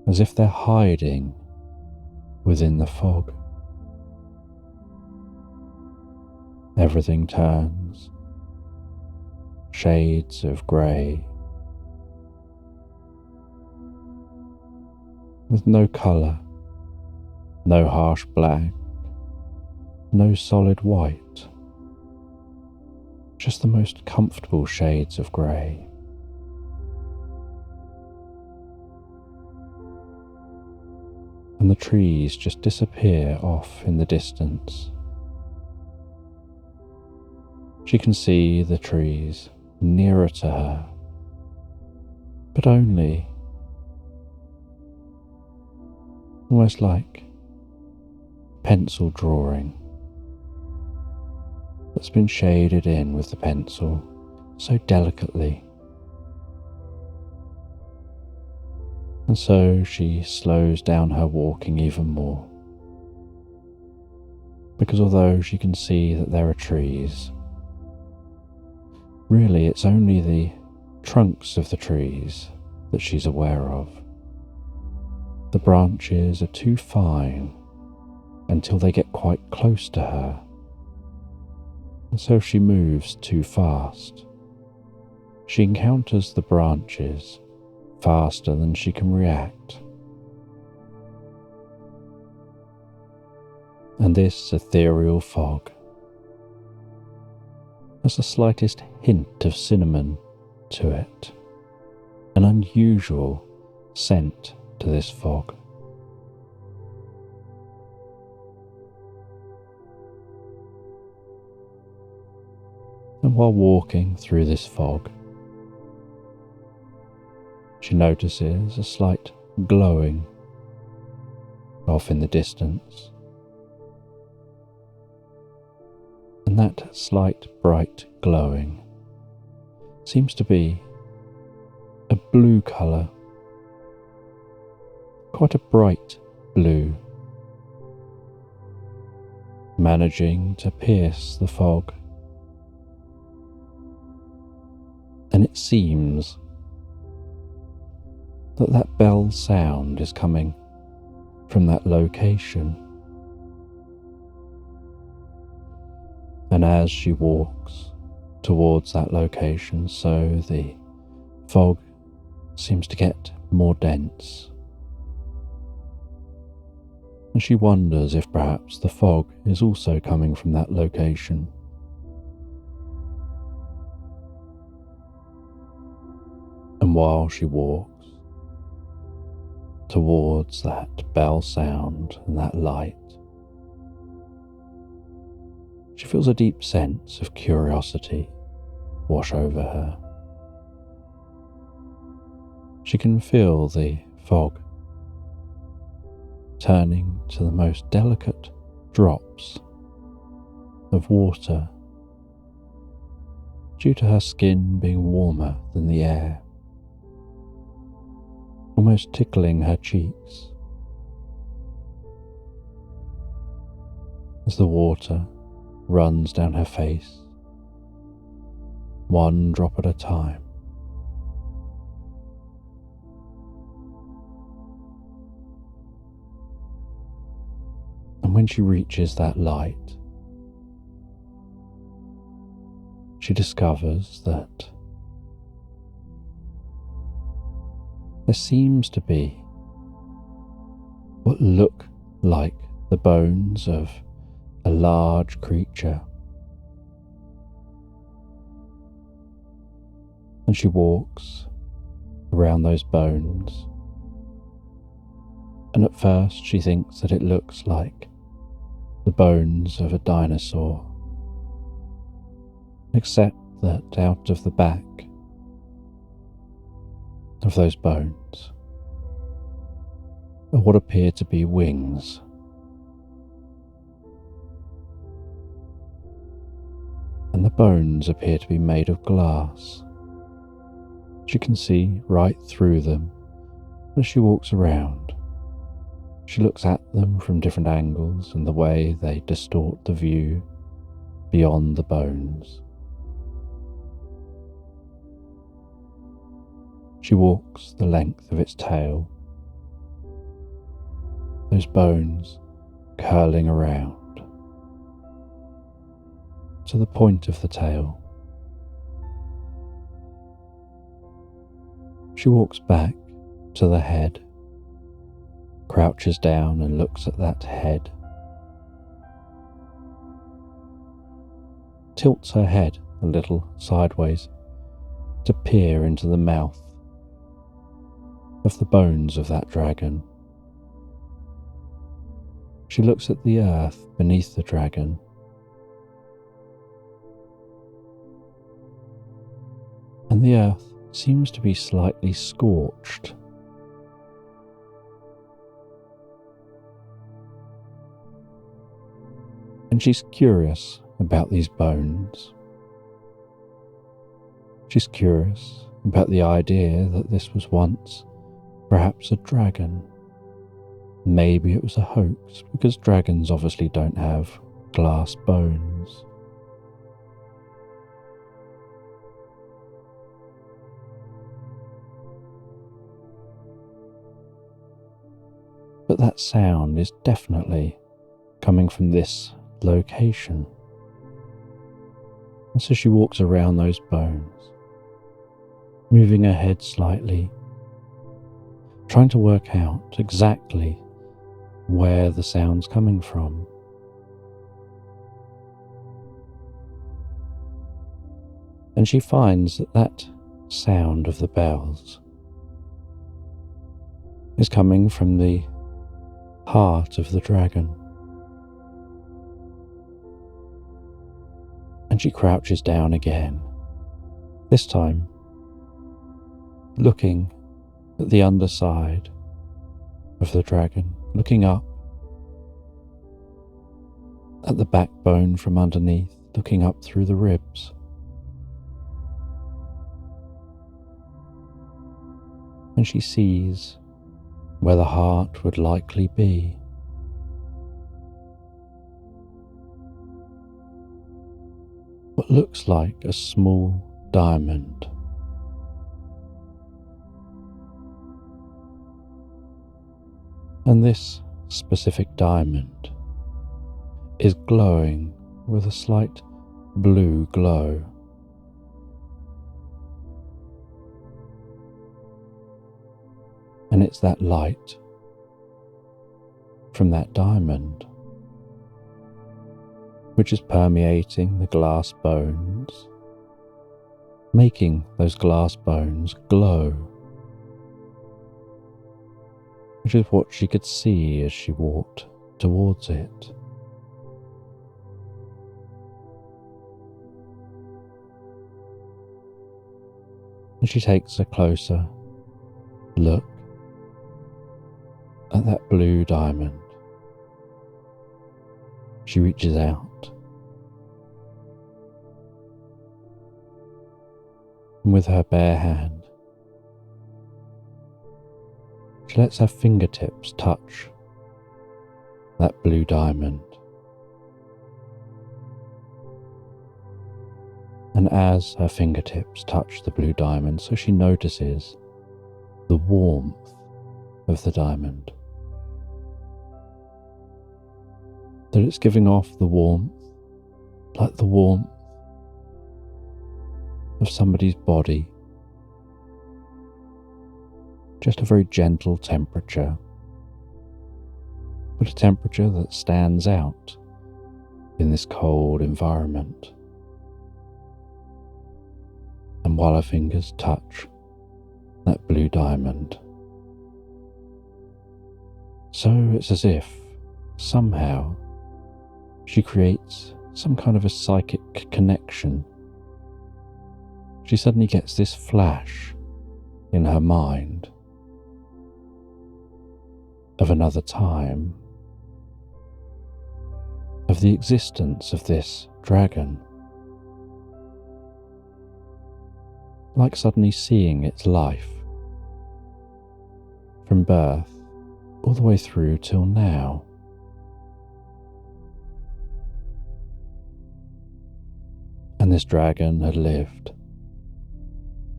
as if they're hiding within the fog. Everything turns shades of grey, with no colour, no harsh black, no solid white, just the most comfortable shades of grey. And the trees just disappear off in the distance. She can see the trees nearer to her, but only almost like pencil drawing that's been shaded in with the pencil so delicately. And so she slows down her walking even more, because although she can see that there are trees, really it's only the trunks of the trees that she's aware of. The branches are too fine until they get quite close to her, and so she moves too fast. She encounters the branches faster than she can react. And this ethereal fog has the slightest hint of cinnamon to it, an unusual scent to this fog. And while walking through this fog, she notices a slight glowing off in the distance. And that slight bright glowing seems to be a blue colour, quite a bright blue, managing to pierce the fog. And it seems that bell sound is coming from that location. And as she walks towards that location, so the fog seems to get more dense. And she wonders if perhaps the fog is also coming from that location. And while she walks towards that bell sound and that light, she feels a deep sense of curiosity wash over her. She can feel the fog turning to the most delicate drops of water due to her skin being warmer than the air, almost tickling her cheeks as the water runs down her face, one drop at a time. when she reaches that light, she discovers that there seems to be what look like the bones of a large creature. And she walks around those bones, and at first she thinks that it looks like the bones of a dinosaur, except that out of the back of those bones are what appear to be wings. And the bones appear to be made of glass. She can see right through them as she walks around. She looks at them from different angles and the way they distort the view beyond the bones. She walks the length of its tail, those bones curling around to the point of the tail. She walks back to the head, crouches down and looks at that head, tilts her head a little sideways to peer into the mouth of the bones of that dragon. She looks at the earth beneath the dragon, and the earth seems to be slightly scorched. And she's curious about these bones. She's curious about the idea that this was once perhaps a dragon. Maybe it was a hoax, because dragons obviously don't have glass bones. But that sound is definitely coming from this location. And so she walks around those bones, moving her head slightly, trying to work out exactly where the sound's coming from. And she finds that that sound of the bells is coming from the heart of the dragon. And she crouches down again, this time looking at the underside of the dragon, looking up at the backbone from underneath, looking up through the ribs. And she sees where the heart would likely be. What looks like a small diamond. And this specific diamond is glowing with a slight blue glow. And it's that light from that diamond which is permeating the glass bones, making those glass bones glow, which is what she could see as she walked towards it. And she takes a closer look at that blue diamond. She reaches out, and with her bare hand, she lets her fingertips touch that blue diamond. And as her fingertips touch the blue diamond, so she notices the warmth of the diamond. that it's giving off the warmth, like the warmth of somebody's body. Just a very gentle temperature, but a temperature that stands out in this cold environment. And while her fingers touch that blue diamond, so it's as if somehow she creates some kind of a psychic connection. She suddenly gets this flash in her mind of another time, of the existence of this dragon, like suddenly seeing its life from birth all the way through till now. And this dragon had lived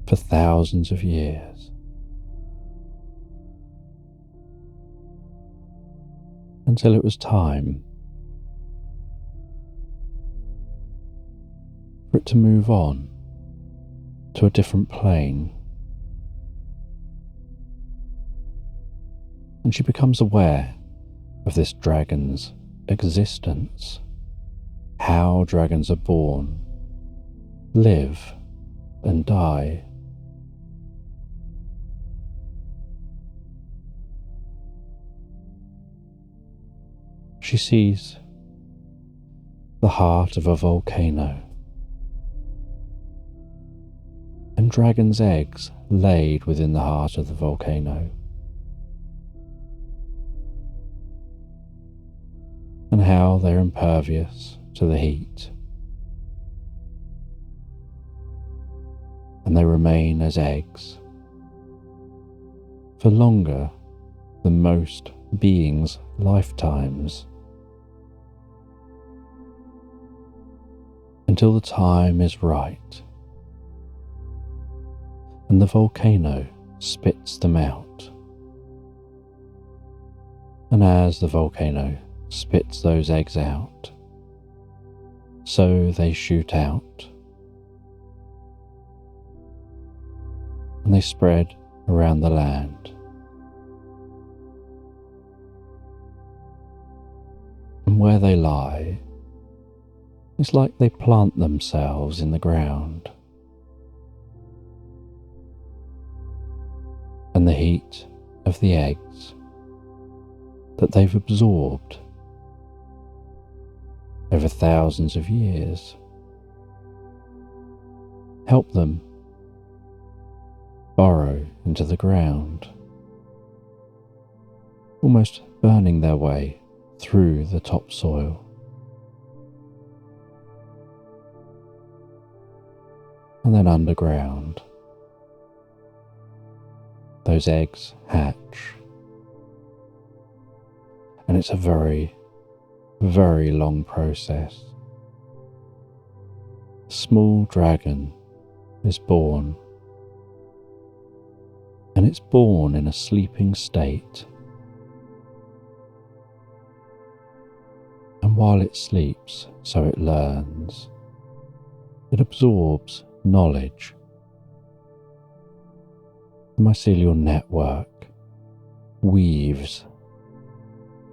for thousands of years, until it was time for it to move on to a different plane. And she becomes aware of this dragon's existence, how dragons are born, live, and die. She sees the heart of a volcano and dragon's eggs laid within the heart of the volcano, and how they're impervious to the heat, and they remain as eggs for longer than most beings' lifetimes, until the time is right and the volcano spits them out. And as the volcano spits those eggs out, so they shoot out, and they spread around the land. And where they lie, it's like they plant themselves in the ground. And the heat of the eggs that they've absorbed over thousands of years help them burrow into the ground, almost burning their way through the topsoil. And then underground, those eggs hatch, and it's a very, very long process. A small dragon is born, and it's born in a sleeping state. And while it sleeps, so it learns, it absorbs knowledge. The mycelial network weaves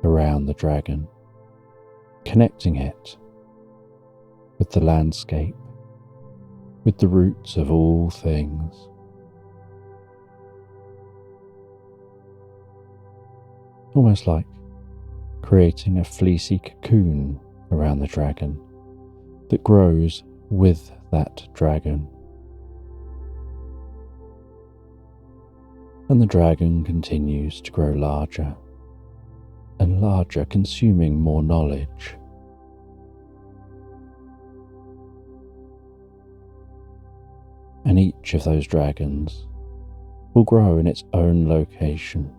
around the dragon, connecting it with the landscape, with the roots of all things. Almost like creating a fleecy cocoon around the dragon that grows with that dragon. And the dragon continues to grow larger and larger, consuming more knowledge. And each of those dragons will grow in its own location.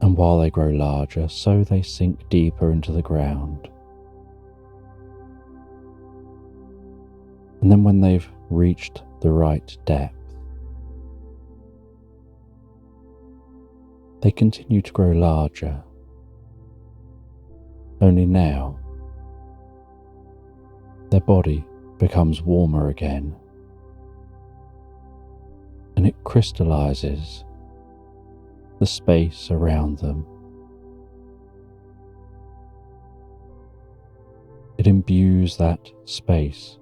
And while they grow larger, so they sink deeper into the ground. And then when they've reached the right depth, they continue to grow larger Only now, their body becomes warmer again, and it crystallizes the space around them. It imbues that space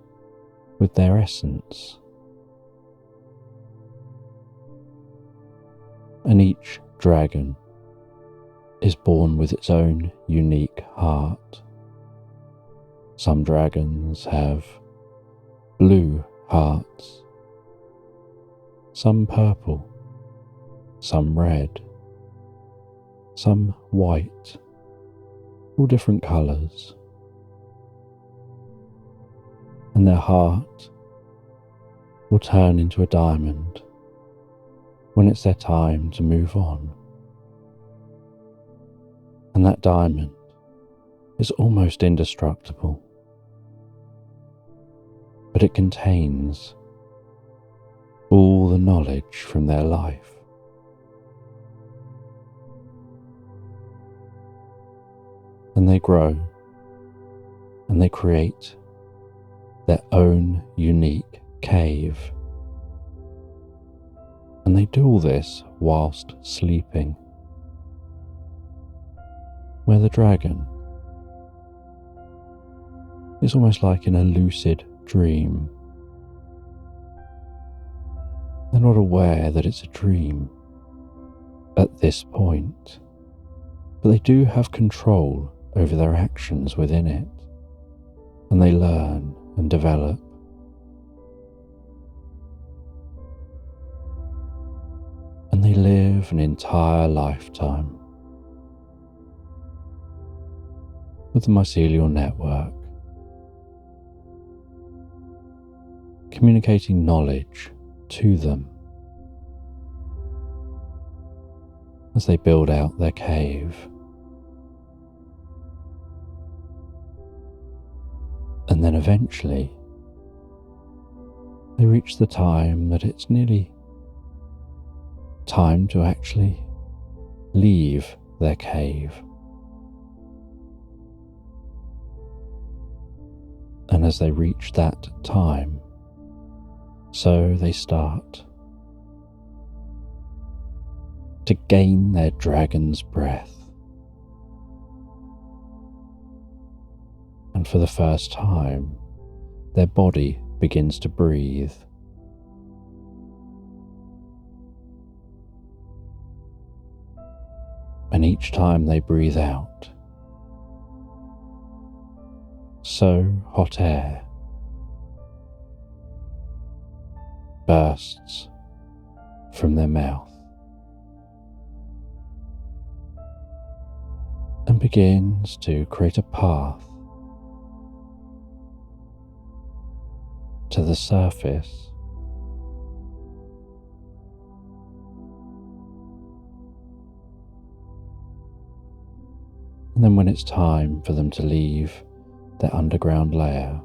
with their essence, and each dragon is born with its own unique heart. Some dragons have blue hearts, some purple, some red, some white, all different colours. And their heart will turn into a diamond when it's their time to move on. And that diamond is almost indestructible, but it contains all the knowledge from their life. And they grow and they create their own unique cave. And they do all this whilst sleeping, where the dragon is almost like in a lucid dream. They're not aware that it's a dream at this point, but they do have control over their actions within it, and they learn and develop. And they live an entire lifetime with the mycelial network, communicating knowledge to them as they build out their cave. And then eventually they reach the time that it's nearly time to actually leave their cave. And as they reach that time, so they start to gain their dragon's breath. And for the first time, their body begins to breathe. And each time they breathe out, so hot air bursts from their mouth and begins to create a path to the surface. And then when it's time for them to leave their underground lair,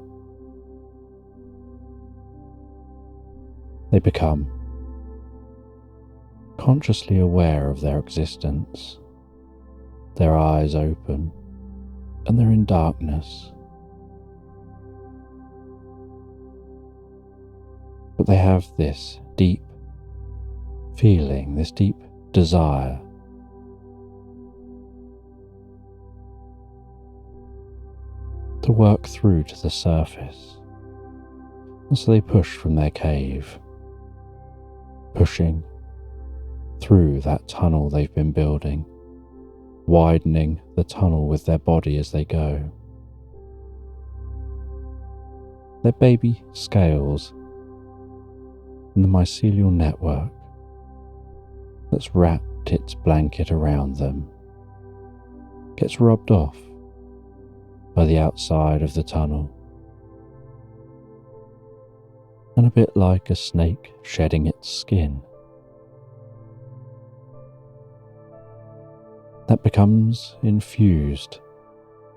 they become consciously aware of their existence. Their eyes open and they're in darkness. But they have this deep feeling, this deep desire to work through to the surface. And so they push from their cave, pushing through that tunnel they've been building, widening the tunnel with their body as they go. Their baby scales and the mycelial network that's wrapped its blanket around them gets rubbed off by the outside of the tunnel. And a bit like a snake shedding its skin, that becomes infused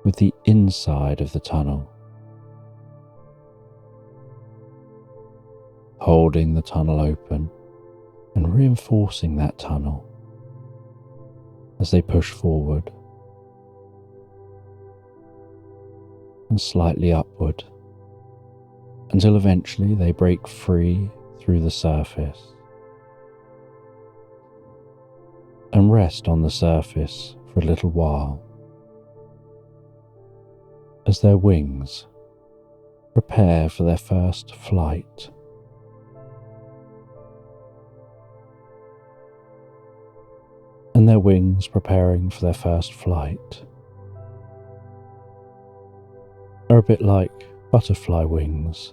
with the inside of the tunnel, holding the tunnel open and reinforcing that tunnel as they push forward. and slightly upward, until eventually they break free through the surface and rest on the surface for a little while as their wings prepare for their first flight. And their wings preparing for their first flight are a bit like butterfly wings.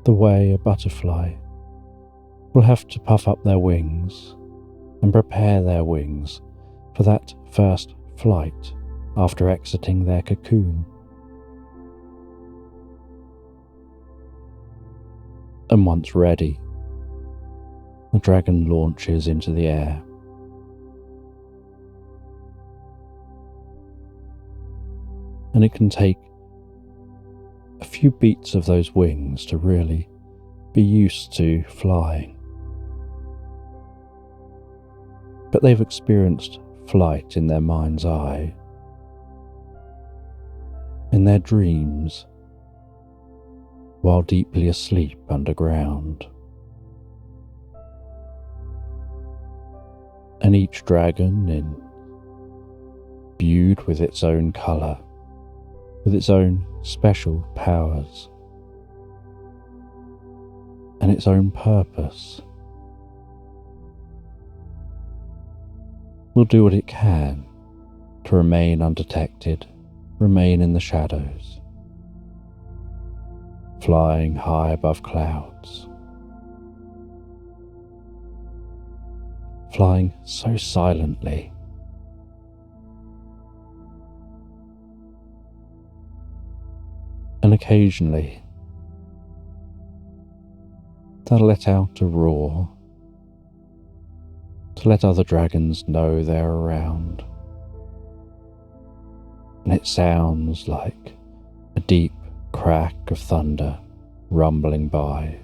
The way a butterfly will have to puff up their wings and prepare their wings for that first flight after exiting their cocoon. And once ready, the dragon launches into the air. And it can take a few beats of those wings to really be used to flying. But they've experienced flight in their mind's eye, in their dreams, while deeply asleep underground. And each dragon, imbued with its own colour, with its own special powers, and its own purpose, will do what it can to remain undetected, remain in the shadows, flying high above clouds, flying so silently. And occasionally, they'll let out a roar to let other dragons know they're around. And it sounds like a deep crack of thunder rumbling by.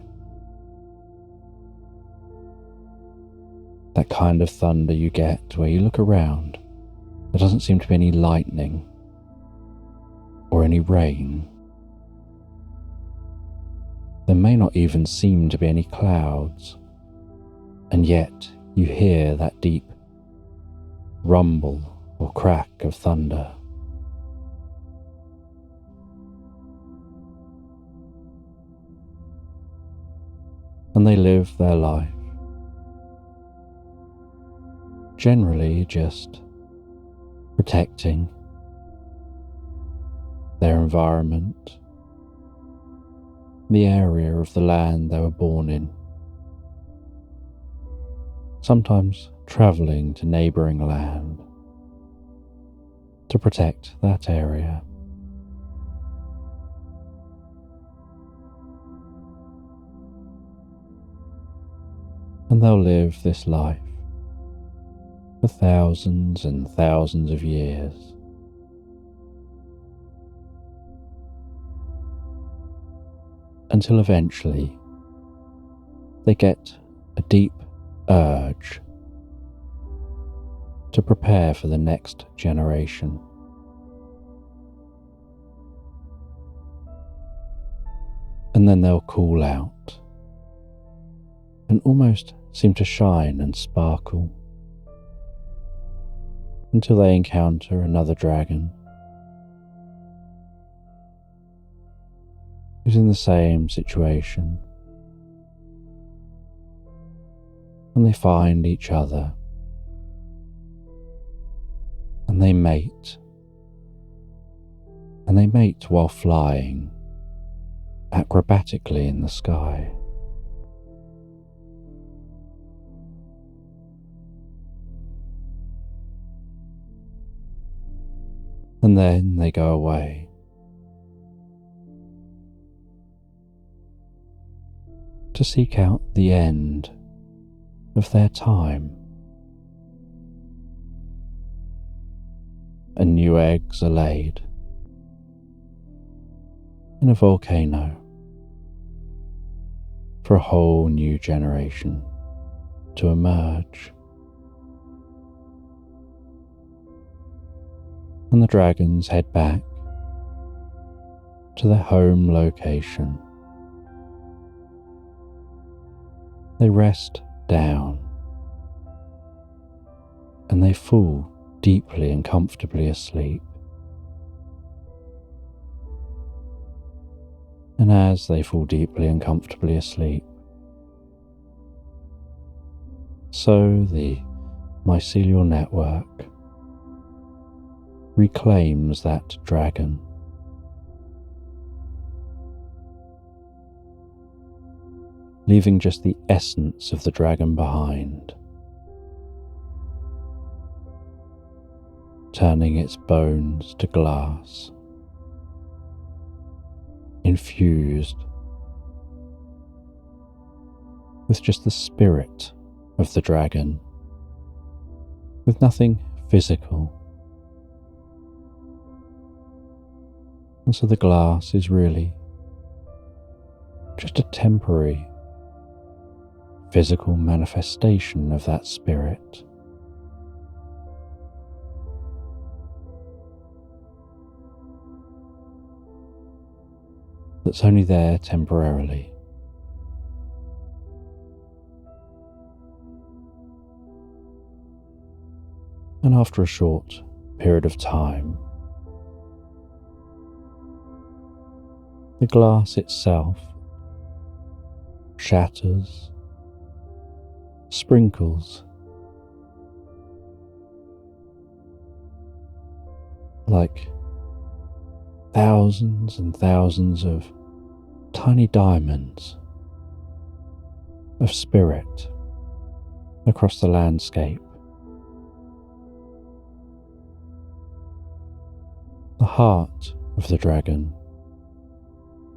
That kind of thunder you get where you look around, there doesn't seem to be any lightning or any rain. There may not even seem to be any clouds, and yet you hear that deep rumble or crack of thunder. And they live their life, generally just protecting their environment, the area of the land they were born in, sometimes travelling to neighbouring land to protect that area. And they'll live this life for thousands and thousands of years. Until eventually they get a deep urge to prepare for the next generation. And then they'll call out and almost seem to shine and sparkle until they encounter another dragon who's in the same situation, and they find each other and they mate, while flying acrobatically in the sky. And then they go away. To seek out the end of their time. And new eggs are laid in a volcano for a whole new generation to emerge. and the dragons head back to their home location. They rest down and they fall deeply and comfortably asleep. And as they fall deeply and comfortably asleep, so the mycelial network reclaims that dragon. Leaving just the essence of the dragon behind, turning its bones to glass, infused with just the spirit of the dragon, with nothing physical. And so the glass is really just a temporary physical manifestation of that spirit. That's only there temporarily. And after a short period of time, the glass itself shatters, sprinkles, like thousands and thousands of tiny diamonds of spirit across the landscape. The heart of the dragon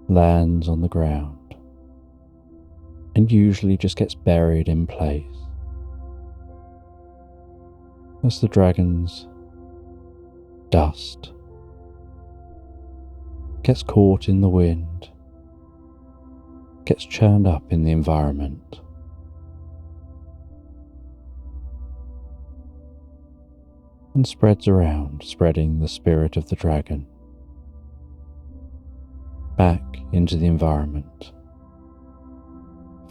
lands on the ground and usually just gets buried in place as the dragon's dust gets caught in the wind, gets churned up in the environment. And spreads around, spreading the spirit of the dragon back into the environment,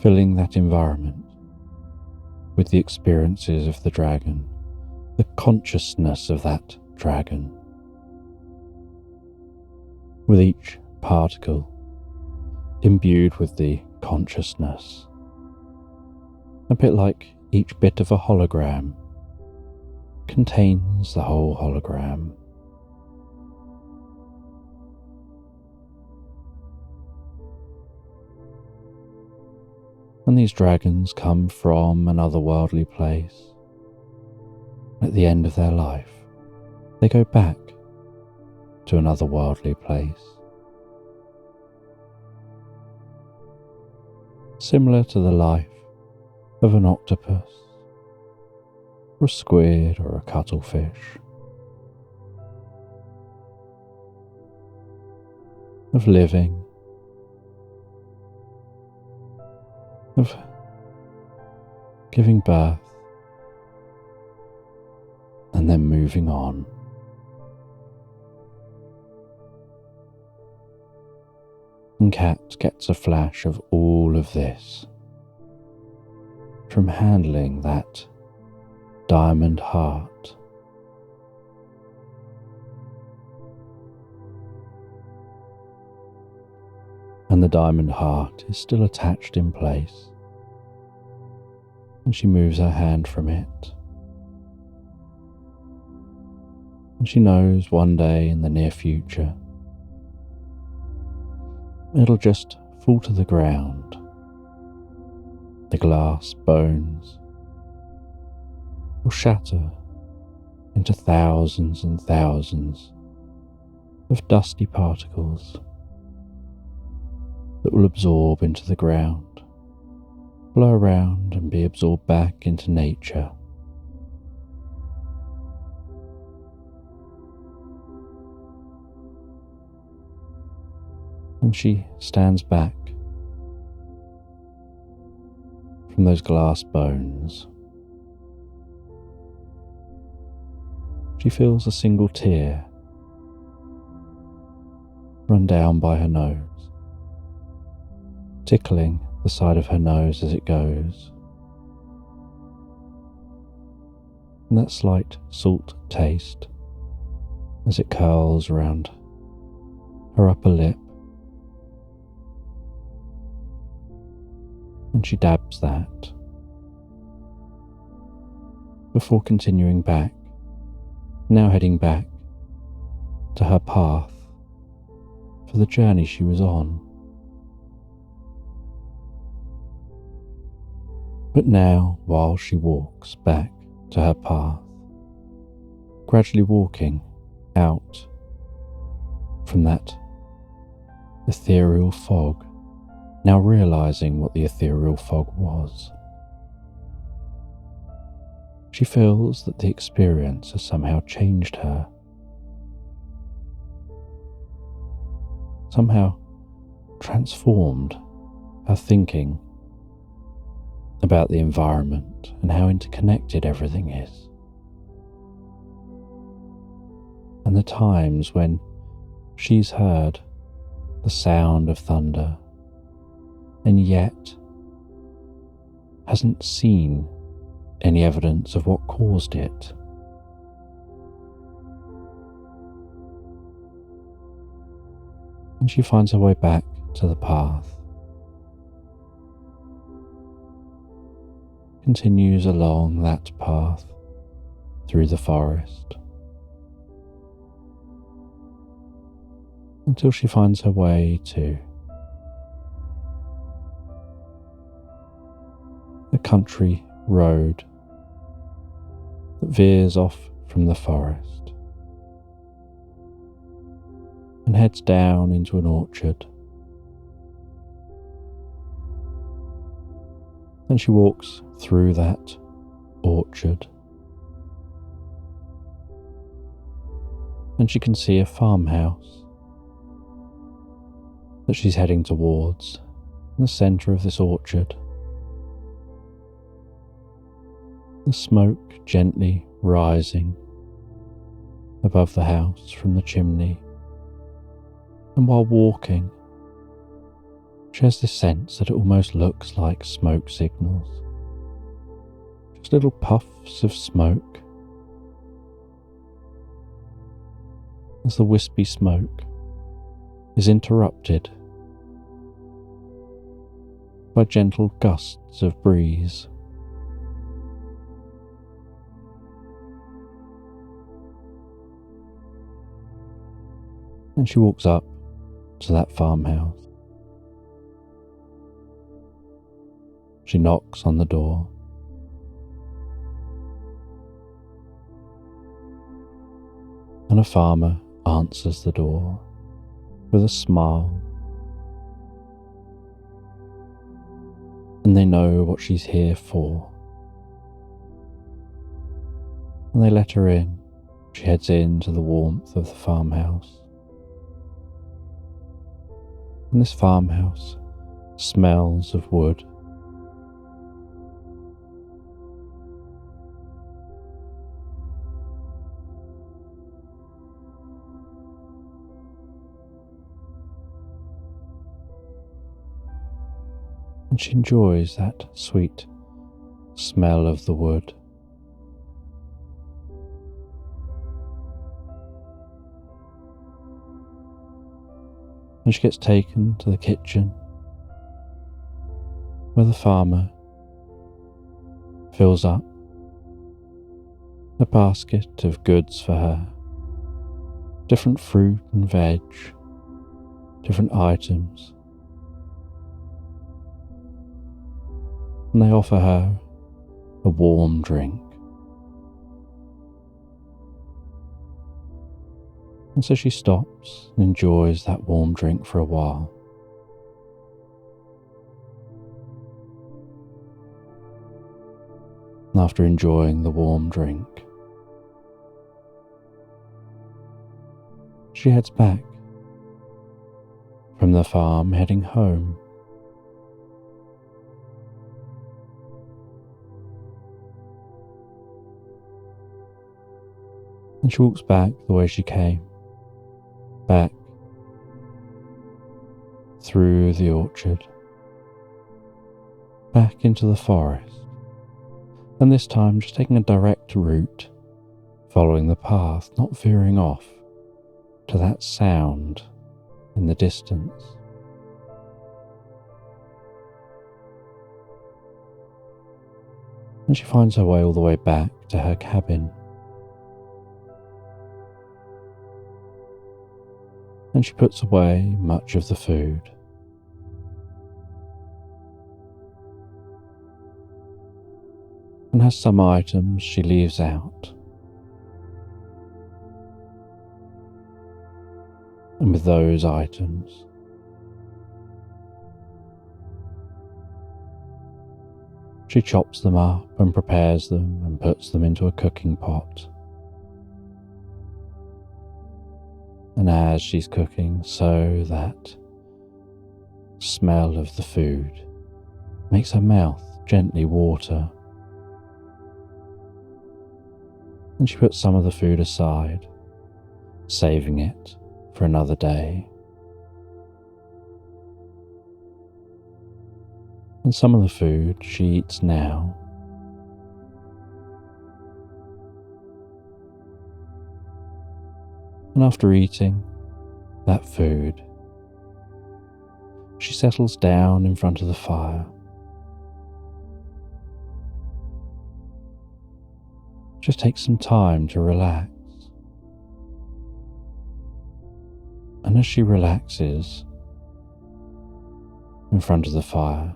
filling that environment with the experiences of the dragon, the consciousness of that dragon. With each particle imbued with the consciousness, a bit like each bit of a hologram contains the whole hologram. And these dragons come from an otherworldly place. At the end of their life, they go back to an otherworldly place, similar to the life of an octopus, or a squid, or a cuttlefish, of living, of giving birth, and then moving on. And Cat gets a flash of all of this from handling that diamond heart. And the diamond heart is still attached in place, and she moves her hand from it. And she knows one day in the near future it'll just fall to the ground. The glass bones will shatter into thousands and thousands of dusty particles that will absorb into the ground, blow around and be absorbed back into nature. And she stands back from those glass bones. She feels a single tear run down by her nose, tickling the side of her nose as it goes. And that slight salt taste as it curls around her upper lip. And she dabs that before continuing back, now heading back to her path for the journey she was on. But now, while she walks back to her path, gradually walking out from that ethereal fog, now realizing what the ethereal fog was, she feels that the experience has somehow changed her, somehow transformed her thinking about the environment and how interconnected everything is. And the times when she's heard the sound of thunder and yet hasn't seen any evidence of what caused it. And she finds her way back to the path, continues along that path through the forest until she finds her way to a country road that veers off from the forest and heads down into an orchard. Then she walks through that orchard and she can see a farmhouse that she's heading towards in the centre of this orchard. The smoke gently rising above the house from the chimney, and while walking, she has this sense that it almost looks like smoke signals, just little puffs of smoke. As the wispy smoke is interrupted by gentle gusts of breeze. And she walks up to that farmhouse. She knocks on the door. And a farmer answers the door with a smile. And they know what she's here for. And they let her in. She heads into the warmth of the farmhouse. And this farmhouse smells of wood. And she enjoys that sweet smell of the wood. And she gets taken to the kitchen, where the farmer fills up a basket of goods for her, different fruit and veg, different items. And they offer her a warm drink. And so she stops and enjoys that warm drink for a while. And after enjoying the warm drink, she heads back from the farm, heading home. And she walks back the way she came, back through the orchard, back into the forest, and this time just taking a direct route, following the path, not veering off to that sound in the distance. And she finds her way all the way back to her cabin. And she puts away much of the food. And has some items she leaves out. And with those items, she chops them up and prepares them and puts them into a cooking pot. And as she's cooking, so that smell of the food makes her mouth gently water. And she puts some of the food aside, saving it for another day. And some of the food she eats now. And after eating that food, she settles down in front of the fire. Just take some time to relax. And as she relaxes in front of the fire,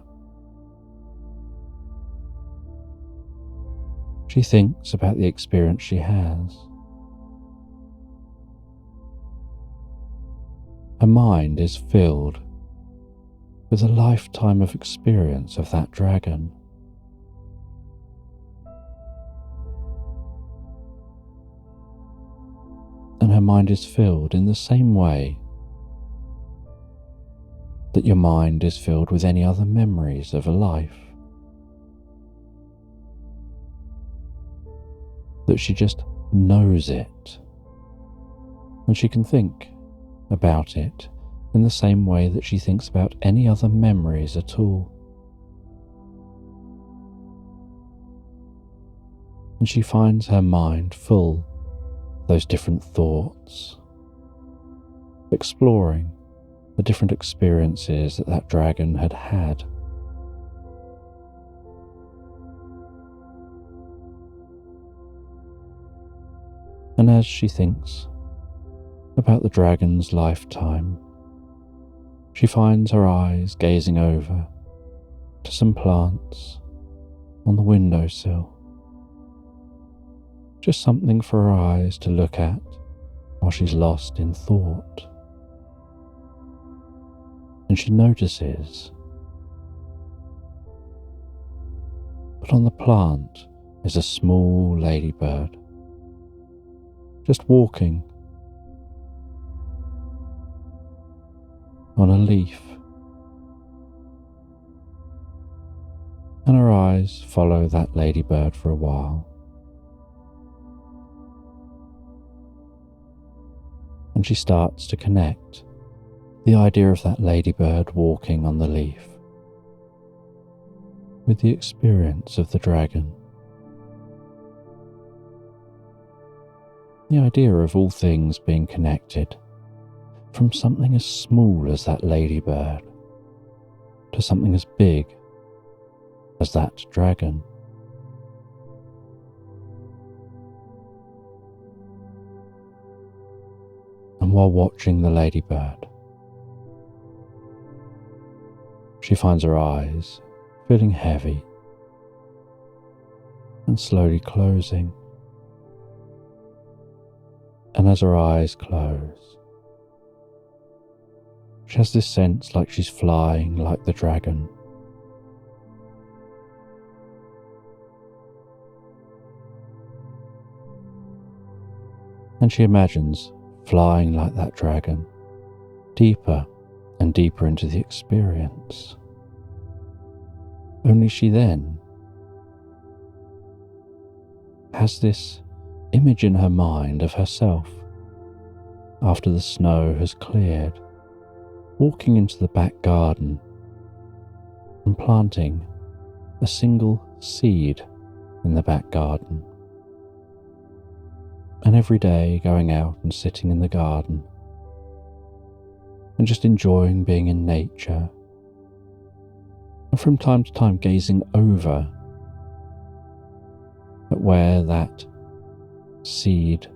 she thinks about the experience she has. Her mind is filled with a lifetime of experience of that dragon. And her mind is filled in the same way that your mind is filled with any other memories of a life. That she just knows it, and she can think about it in the same way that she thinks about any other memories at all. And she finds her mind full of those different thoughts, exploring the different experiences that that dragon had had. And as she thinks about the dragon's lifetime, she finds her eyes gazing over to some plants on the windowsill. Just something for her eyes to look at while she's lost in thought. And she notices that on the plant is a small ladybird, just walking on a leaf, and her eyes follow that ladybird for a while. And she starts to connect the idea of that ladybird walking on the leaf with the experience of the dragon. The idea of all things being connected, from something as small as that ladybird to something as big as that dragon. And while watching the ladybird, she finds her eyes feeling heavy and slowly closing. And as her eyes close, she has this sense like she's flying like the dragon. And she imagines flying like that dragon, deeper and deeper into the experience. Only she then has this image in her mind of herself after the snow has cleared, walking into the back garden and planting a single seed in the back garden. And every day going out and sitting in the garden and just enjoying being in nature, and from time to time gazing over at where that seed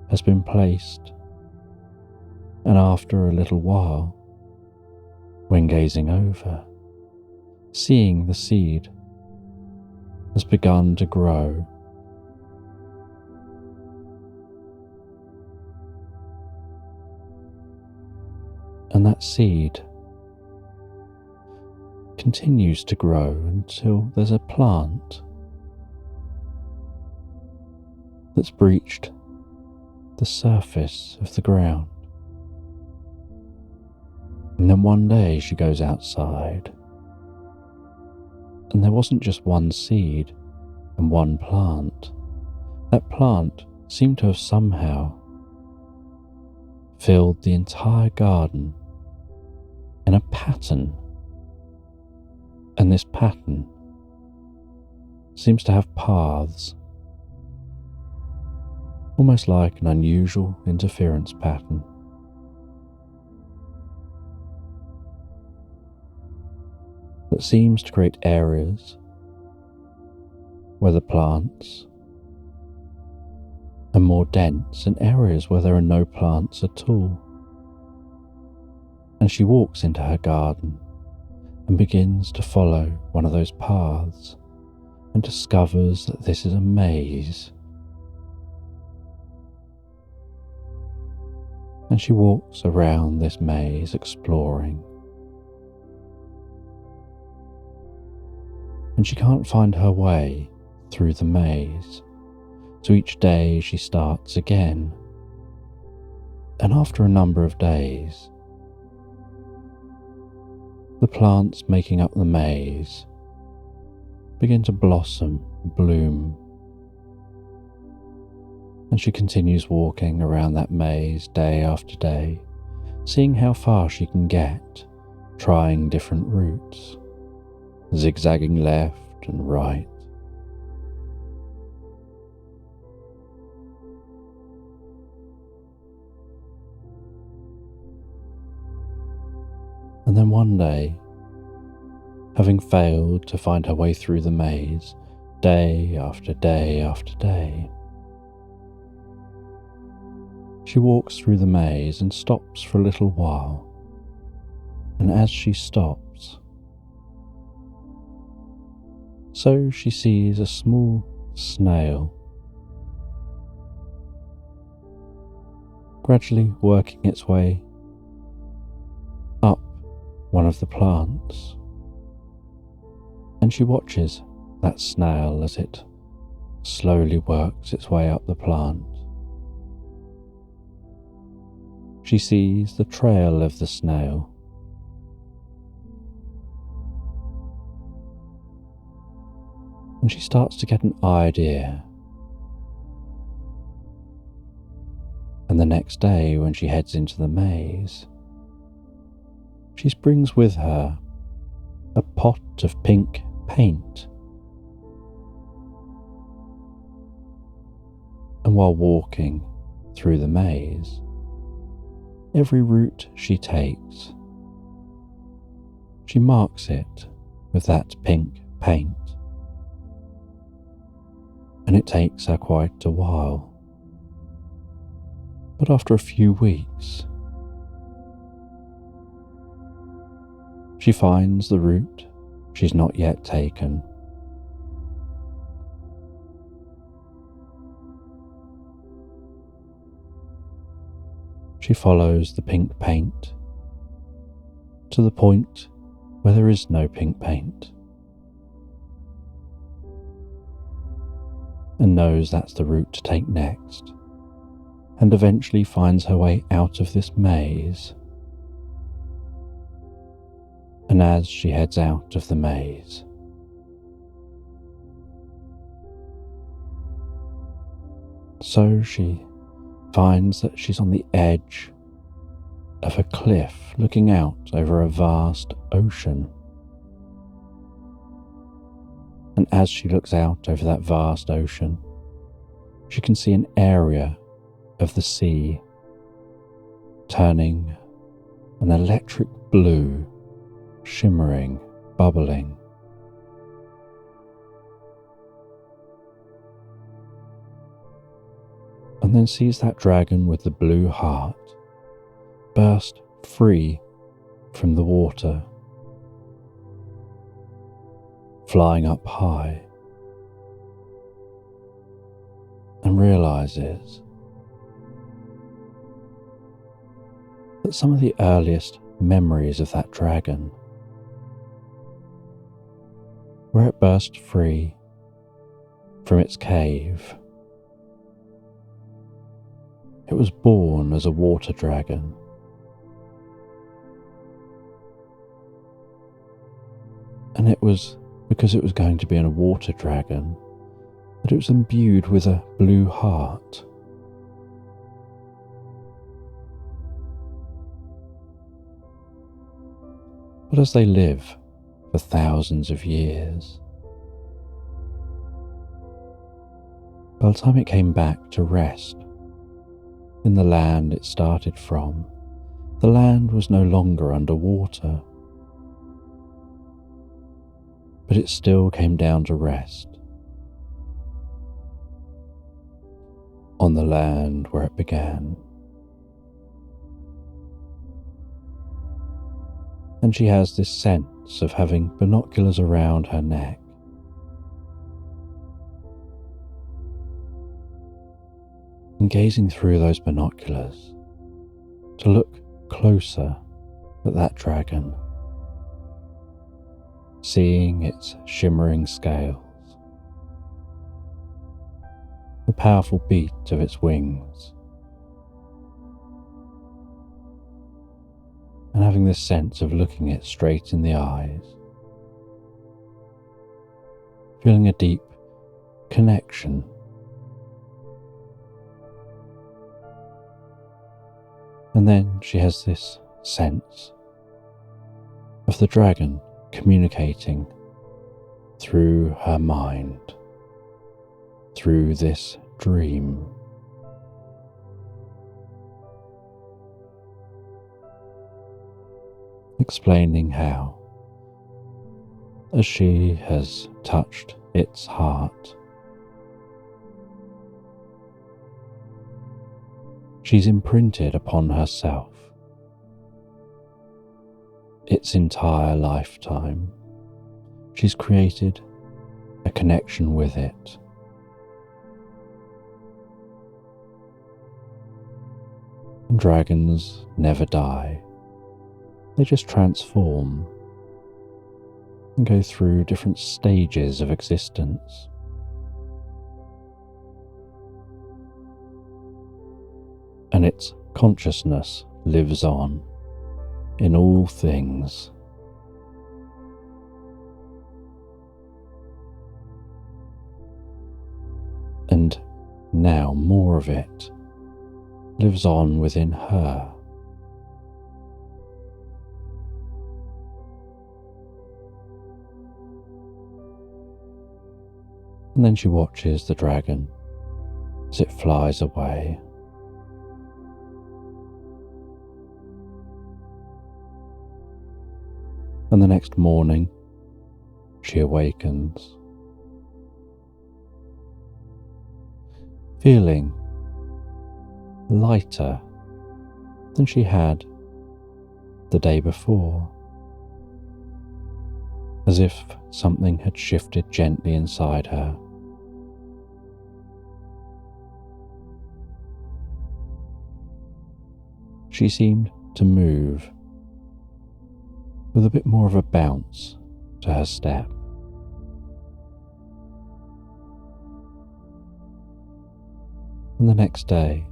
has been placed. And after a little while, when gazing over, seeing the seed has begun to grow. And that seed continues to grow until there's a plant that's breached the surface of the ground. And then one day she goes outside, and there wasn't just one seed and one plant. That plant seemed to have somehow filled the entire garden in a pattern, and this pattern seems to have paths, almost like an unusual interference pattern. That seems to create areas where the plants are more dense and areas where there are no plants at all. And she walks into her garden and begins to follow one of those paths and discovers that this is a maze. And she walks around this maze exploring. And she can't find her way through the maze, so each day she starts again. And after a number of days, the plants making up the maze begin to blossom, bloom, and she continues walking around that maze day after day, seeing how far she can get, trying different routes, zigzagging left and right. And then one day, having failed to find her way through the maze, day after day after day, she walks through the maze and stops for a little while. And as she stops, so she sees a small snail gradually working its way up one of the plants, and she watches that snail as it slowly works its way up the plant. She sees the trail of the snail, and she starts to get an idea. And the next day, when she heads into the maze, she brings with her a pot of pink paint. And while walking through the maze, every route she takes, she marks it with that pink paint. And it takes her quite a while. But after a few weeks, she finds the route she's not yet taken. She follows the pink paint to the point where there is no pink paint, and knows that's the route to take next, and eventually finds her way out of this maze. And as she heads out of the maze, so she finds that she's on the edge of a cliff looking out over a vast ocean. And as she looks out over that vast ocean, she can see an area of the sea turning an electric blue, shimmering, bubbling. And then sees that dragon with the blue heart burst free from the water, flying up high, and realizes that some of the earliest memories of that dragon, where it burst free from its cave, it was born as a water dragon. And it was because it was going to be a water dragon that it was imbued with a blue heart. But as they live for thousands of years, by the time it came back to rest in the land it started from, the land was no longer underwater. But it still came down to rest on the land where it began. And she has this sense of having binoculars around her neck, and gazing through those binoculars to look closer at that dragon, seeing its shimmering scales, the powerful beat of its wings, and having this sense of looking it straight in the eyes, feeling a deep connection. And then she has this sense of the dragon communicating through her mind, through this dream. Explaining how, as she has touched its heart, she's imprinted upon herself its entire lifetime. She's created a connection with it. And dragons never die. They just transform and go through different stages of existence. And its consciousness lives on in all things. And now more of it lives on within her. And then she watches the dragon as it flies away. And the next morning, she awakens, feeling lighter than she had the day before, as if something had shifted gently inside her. She seemed to move with a bit more of a bounce to her step. And the next day,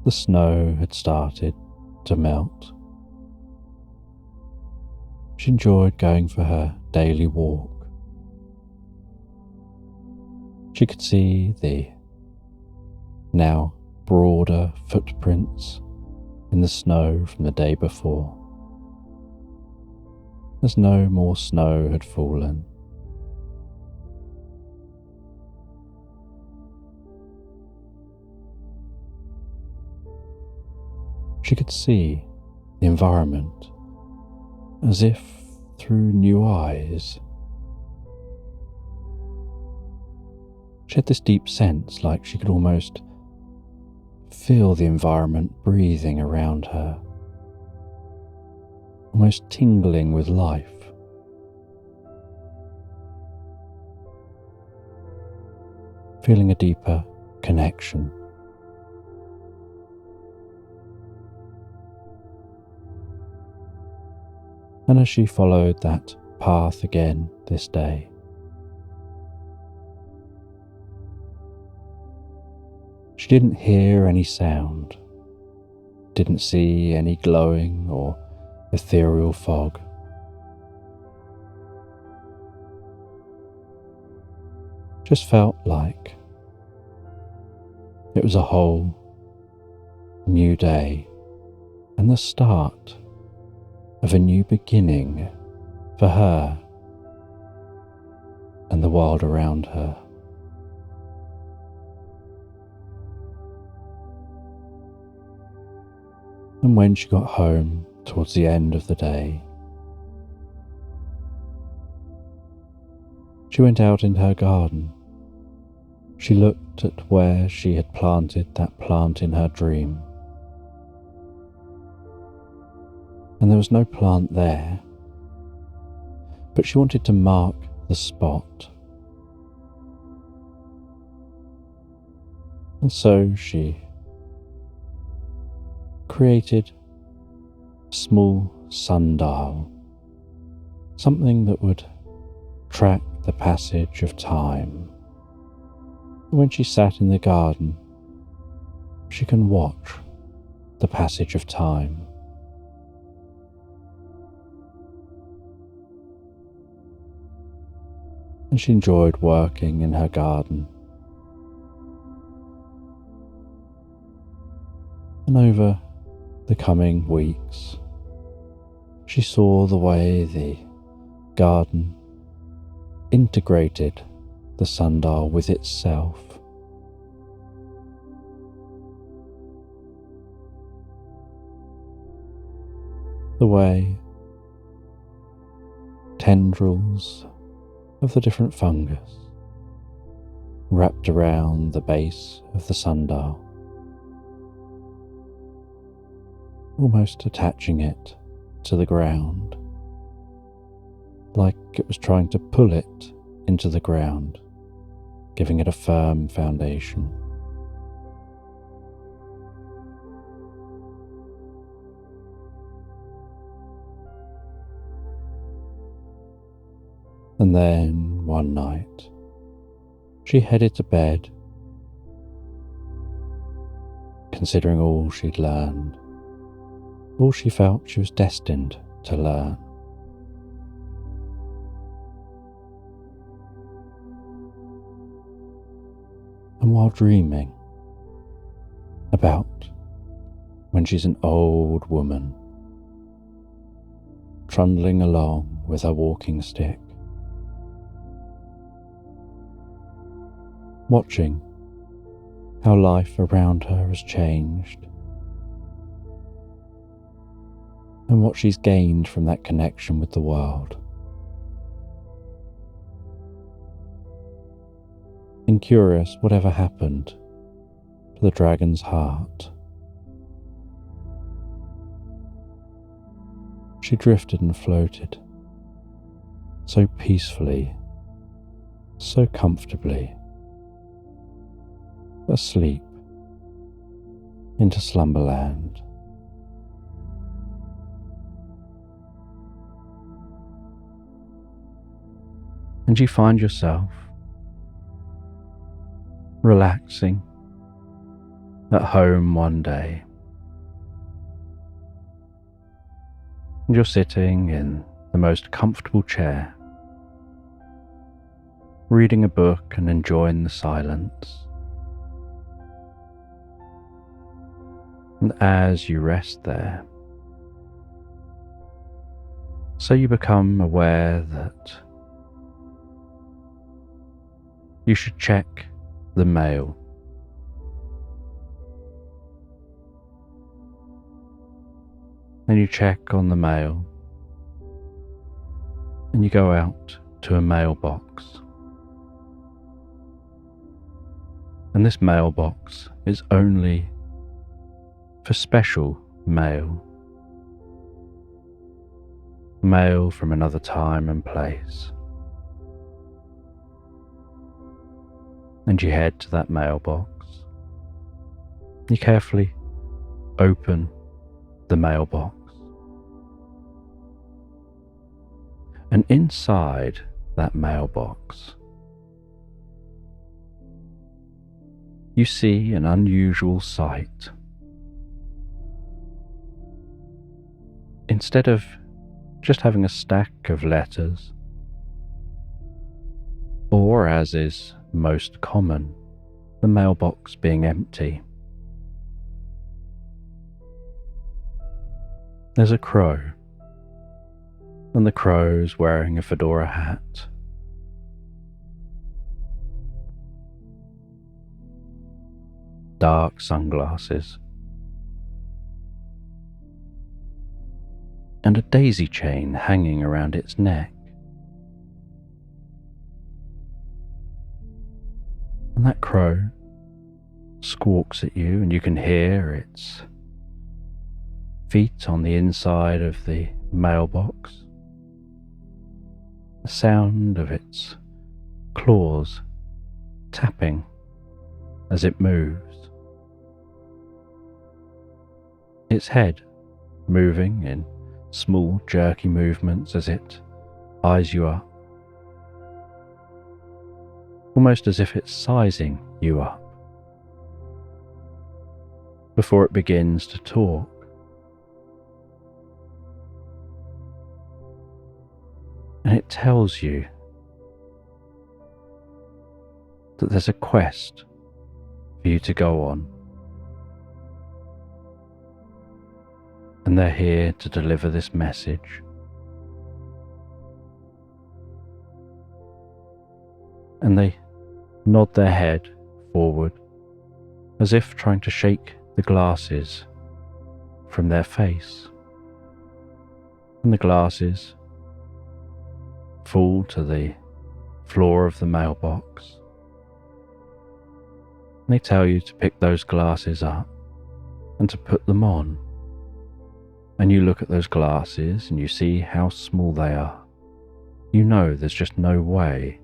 the snow had started to melt. She enjoyed going for her daily walk. She could see the now broader footprints in the snow from the day before, as no more snow had fallen. She could see the environment as if through new eyes. She had this deep sense like she could almost feel the environment breathing around her, almost tingling with life. Feeling a deeper connection. And as she followed that path again this day, she didn't hear any sound, didn't see any glowing or ethereal fog. Just felt like it was a whole new day and the start of a new beginning for her and the world around her. And when she got home towards the end of the day, she went out into her garden. She looked at where she had planted that plant in her dream. And there was no plant there, but she wanted to mark the spot. And so she created a small sundial, something that would track the passage of time. When she sat in the garden, she can watch the passage of time. And she enjoyed working in her garden. And over the coming weeks, she saw the way the garden integrated the sundial with itself. The way tendrils of the different fungus wrapped around the base of the sundial, almost attaching it to the ground, like it was trying to pull it into the ground, giving it a firm foundation. And then one night, she headed to bed, considering all she'd learned, all she felt she was destined to learn. And while dreaming about when she's an old woman, trundling along with her walking stick, watching how life around her has changed and what she's gained from that connection with the world. And curious whatever happened to the dragon's heart. She drifted and floated so peacefully, so comfortably, asleep into Slumberland. And you find yourself relaxing at home one day. And you're sitting in the most comfortable chair, reading a book and enjoying the silence. And as you rest there, so you become aware that you should check the mail. And you check on the mail, and you go out to a mailbox. And this mailbox is only for special mail. Mail from another time and place. And you head to that mailbox. You carefully open the mailbox. And inside that mailbox, you see an unusual sight. Instead of just having a stack of letters, or as is most common, the mailbox being empty, there's a crow, and the crow's wearing a fedora hat. Dark sunglasses, and a daisy chain hanging around its neck. And that crow squawks at you, and you can hear its feet on the inside of the mailbox, the sound of its claws tapping as it moves, its head moving in small jerky movements as it eyes you up, almost as if it's sizing you up before it begins to talk. And it tells you that there's a quest for you to go on, and they're here to deliver this message. And they nod their head forward as if trying to shake the glasses from their face, and the glasses fall to the floor of the mailbox. And they tell you to pick those glasses up and to put them on. And you look at those glasses and you see how small they are. You know there's just no way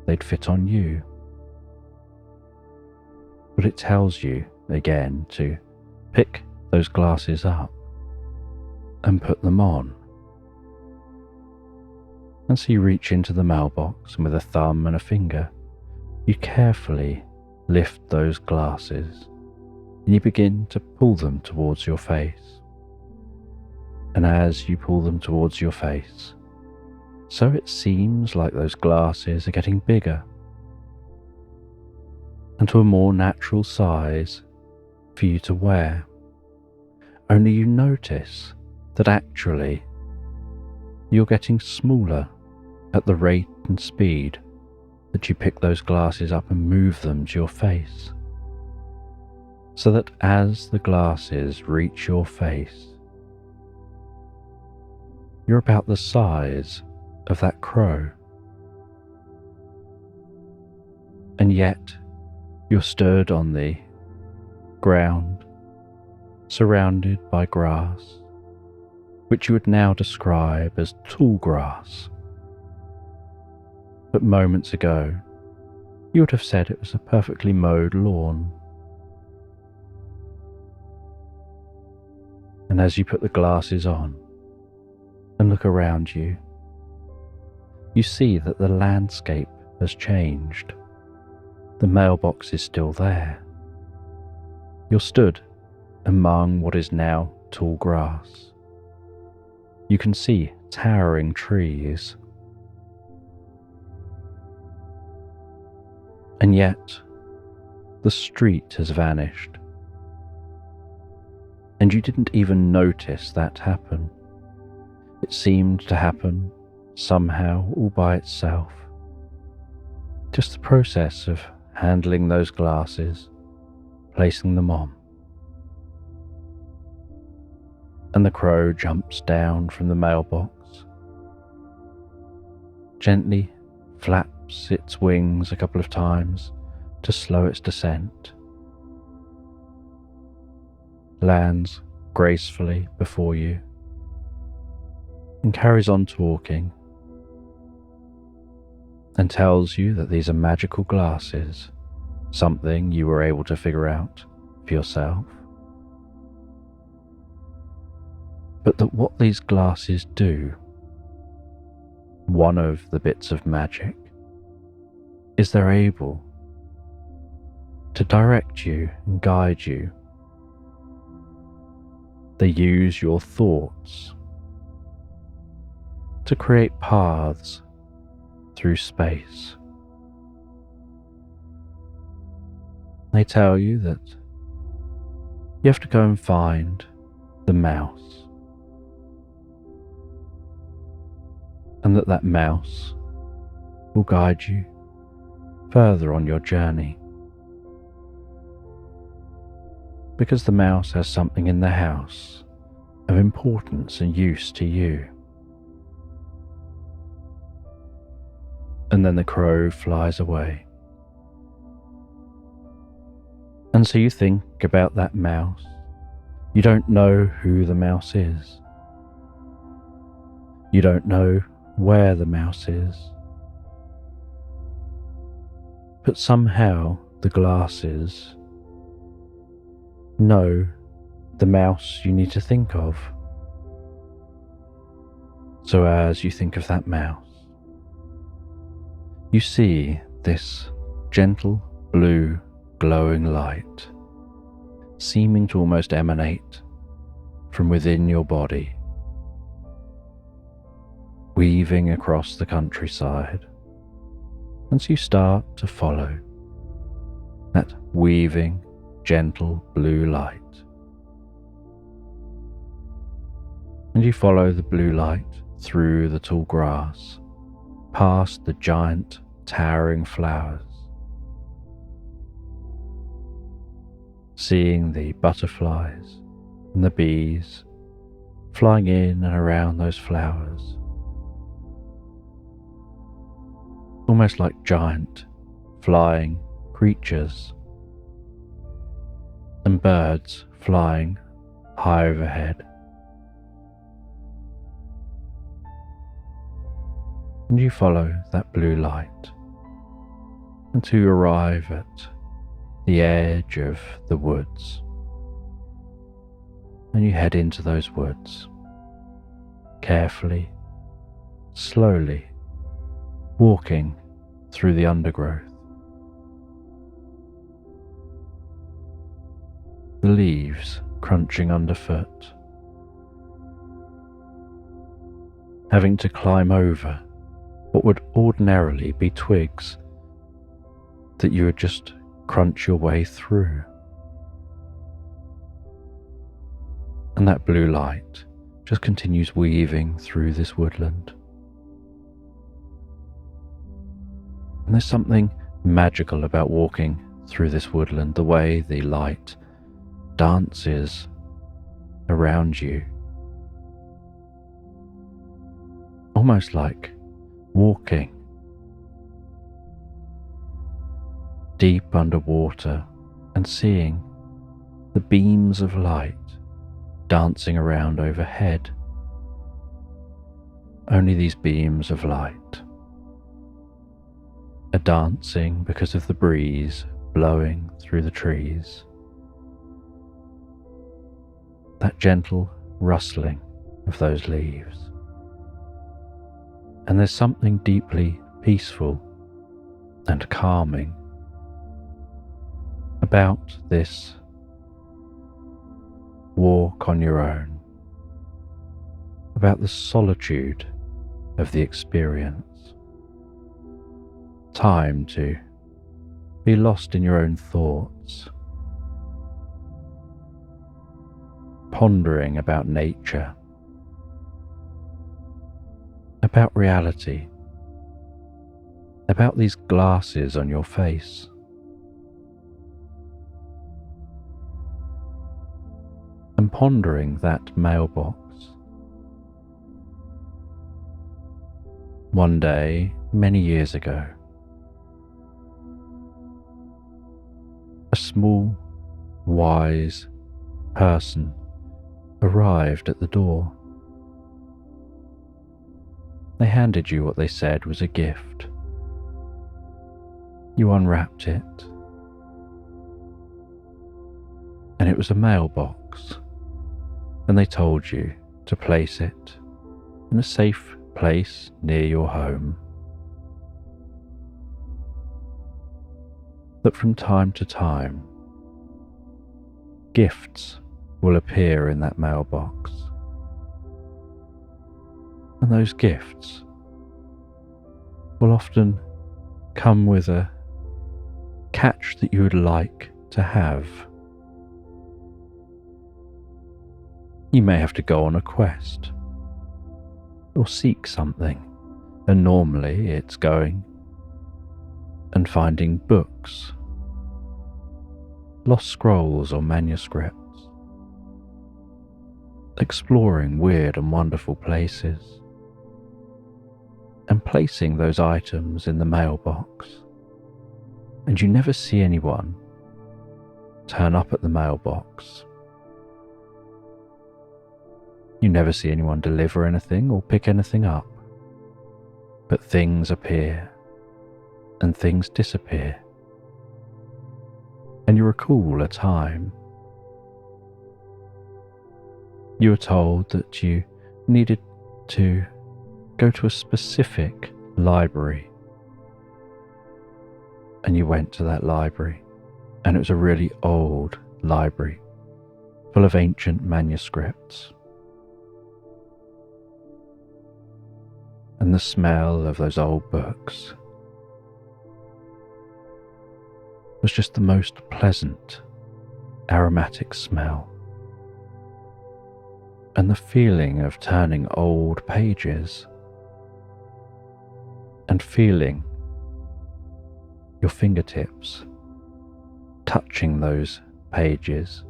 they'd fit on you. But it tells you again to pick those glasses up and put them on. And so you reach into the mailbox, and with a thumb and a finger, you carefully lift those glasses, and you begin to pull them towards your face. And as you pull them towards your face, so it seems like those glasses are getting bigger and to a more natural size for you to wear. Only you notice that actually you're getting smaller at the rate and speed that you pick those glasses up and move them to your face, so that as the glasses reach your face, you're about the size of that crow. And yet you're stood on the ground, surrounded by grass, which you would now describe as tall grass. But moments ago, you would have said it was a perfectly mowed lawn. And as you put the glasses on and look around you, you see that the landscape has changed. The mailbox is still there. You're stood among what is now tall grass. You can see towering trees. And yet, the street has vanished. and you didn't even notice that happen. It seemed to happen somehow all by itself. Just the process of handling those glasses, placing them on. And the crow jumps down from the mailbox, gently flaps its wings a couple of times to slow its descent, lands gracefully before you, and carries on talking, and tells you that these are magical glasses, something you were able to figure out for yourself. But that what these glasses do, one of the bits of magic, is they're able to direct you and guide you. They use your thoughts to create paths through space. They tell you that you have to go and find the mouse, and that mouse will guide you further on your journey. Because the mouse has something in the house of importance and use to you. And then the crow flies away. And so you think about that mouse. You don't know who the mouse is. You don't know where the mouse is. But somehow the glasses know the mouse you need to think of. So as you think of that mouse, you see this gentle blue glowing light seeming to almost emanate from within your body, weaving across the countryside. And so you start to follow that weaving, gentle blue light. And you follow the blue light through the tall grass, past the giant towering flowers, seeing the butterflies and the bees flying in and around those flowers, almost like giant flying creatures, and birds flying high overhead. And you follow that blue light until you arrive at the edge of the woods, and you head into those woods, carefully, slowly, walking through the undergrowth. The leaves crunching underfoot, having to climb over what would ordinarily be twigs that you would just crunch your way through. And that blue light just continues weaving through this woodland. And there's something magical about walking through this woodland, the way the light dances around you, almost like walking deep underwater and seeing the beams of light dancing around overhead. Only these beams of light are dancing because of the breeze blowing through the trees, that gentle rustling of those leaves. And there's something deeply peaceful and calming about this walk on your own, about the solitude of the experience, time to be lost in your own thoughts, pondering about nature, about reality, about these glasses on your face. And pondering that mailbox. One day, many years ago, a small, wise person arrived at the door. They handed you what they said was a gift. You unwrapped it, and it was a mailbox, and they told you to place it in a safe place near your home. That from time to time, gifts will appear in that mailbox. And those gifts will often come with a catch that you would like to have. You may have to go on a quest or seek something, and normally it's going and finding books, lost scrolls or manuscripts, exploring weird and wonderful places, and placing those items in the mailbox. And you never see anyone turn up at the mailbox. You never see anyone deliver anything or pick anything up. But things appear and things disappear. And you recall a time you were told that you needed to go to a specific library. And you went to that library, and it was a really old library full of ancient manuscripts. And the smell of those old books was just the most pleasant, aromatic smell. And the feeling of turning old pages and feeling your fingertips touching those pages,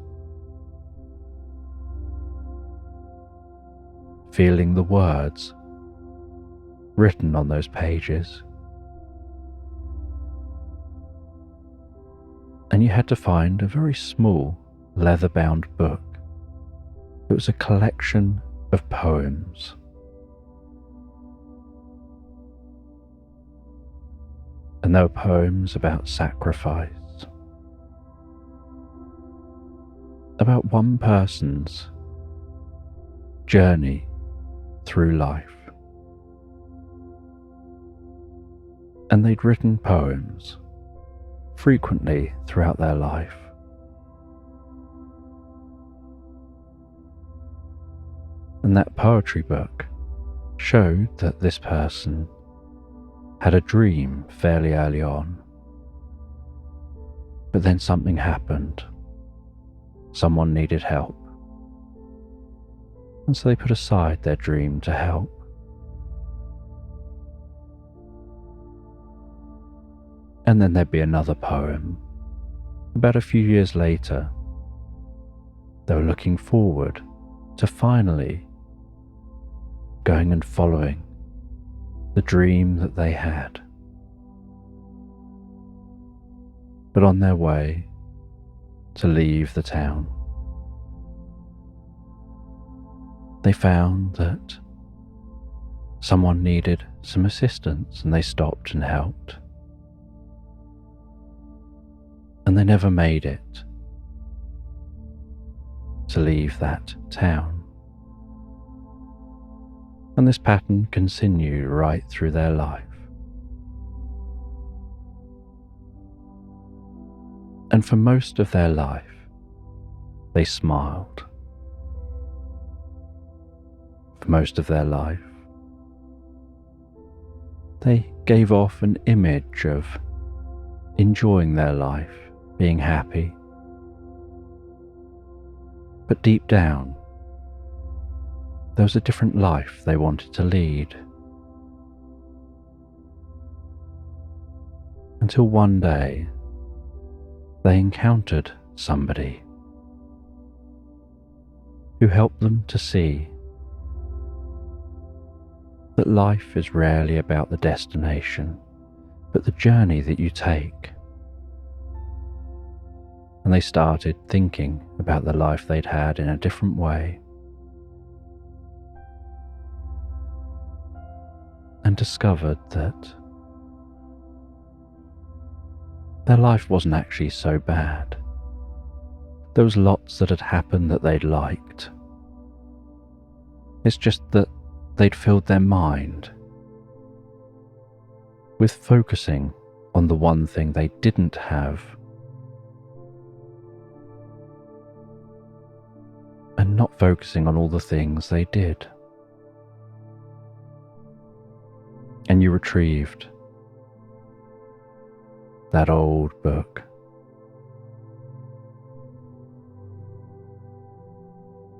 feeling the words written on those pages. And you had to find a very small leather-bound book. It was a collection of poems. And there were poems about sacrifice, about one person's journey through life. And they'd written poems frequently throughout their life. And that poetry book showed that this person had a dream fairly early on. But then something happened. Someone needed help. And so they put aside their dream to help. And then there'd be another poem. About a few years later, they were looking forward to finally going and following the dream that they had. But on their way to leave the town, they found that someone needed some assistance, and they stopped and helped. And they never made it to leave that town. And this pattern continued right through their life. And for most of their life, they smiled. For most of their life, they gave off an image of enjoying their life, being happy. But deep down, there was a different life they wanted to lead. Until one day, they encountered somebody who helped them to see that life is rarely about the destination, but the journey that you take. And they started thinking about the life they'd had in a different way, and discovered that their life wasn't actually so bad. There was lots that had happened that they'd liked. It's just that they'd filled their mind with focusing on the one thing they didn't have, and not focusing on all the things they did. And you retrieved that old book.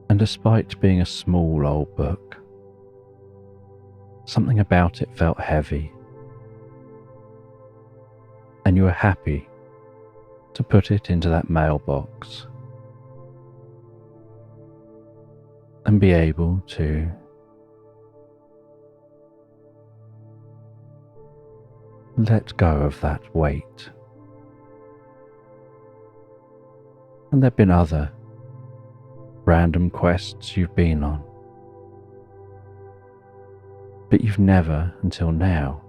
And despite being a small old book, something about it felt heavy, and you were happy to put it into that mailbox and be able to let go of that weight. And there've been other random quests you've been on, but you've never, until now,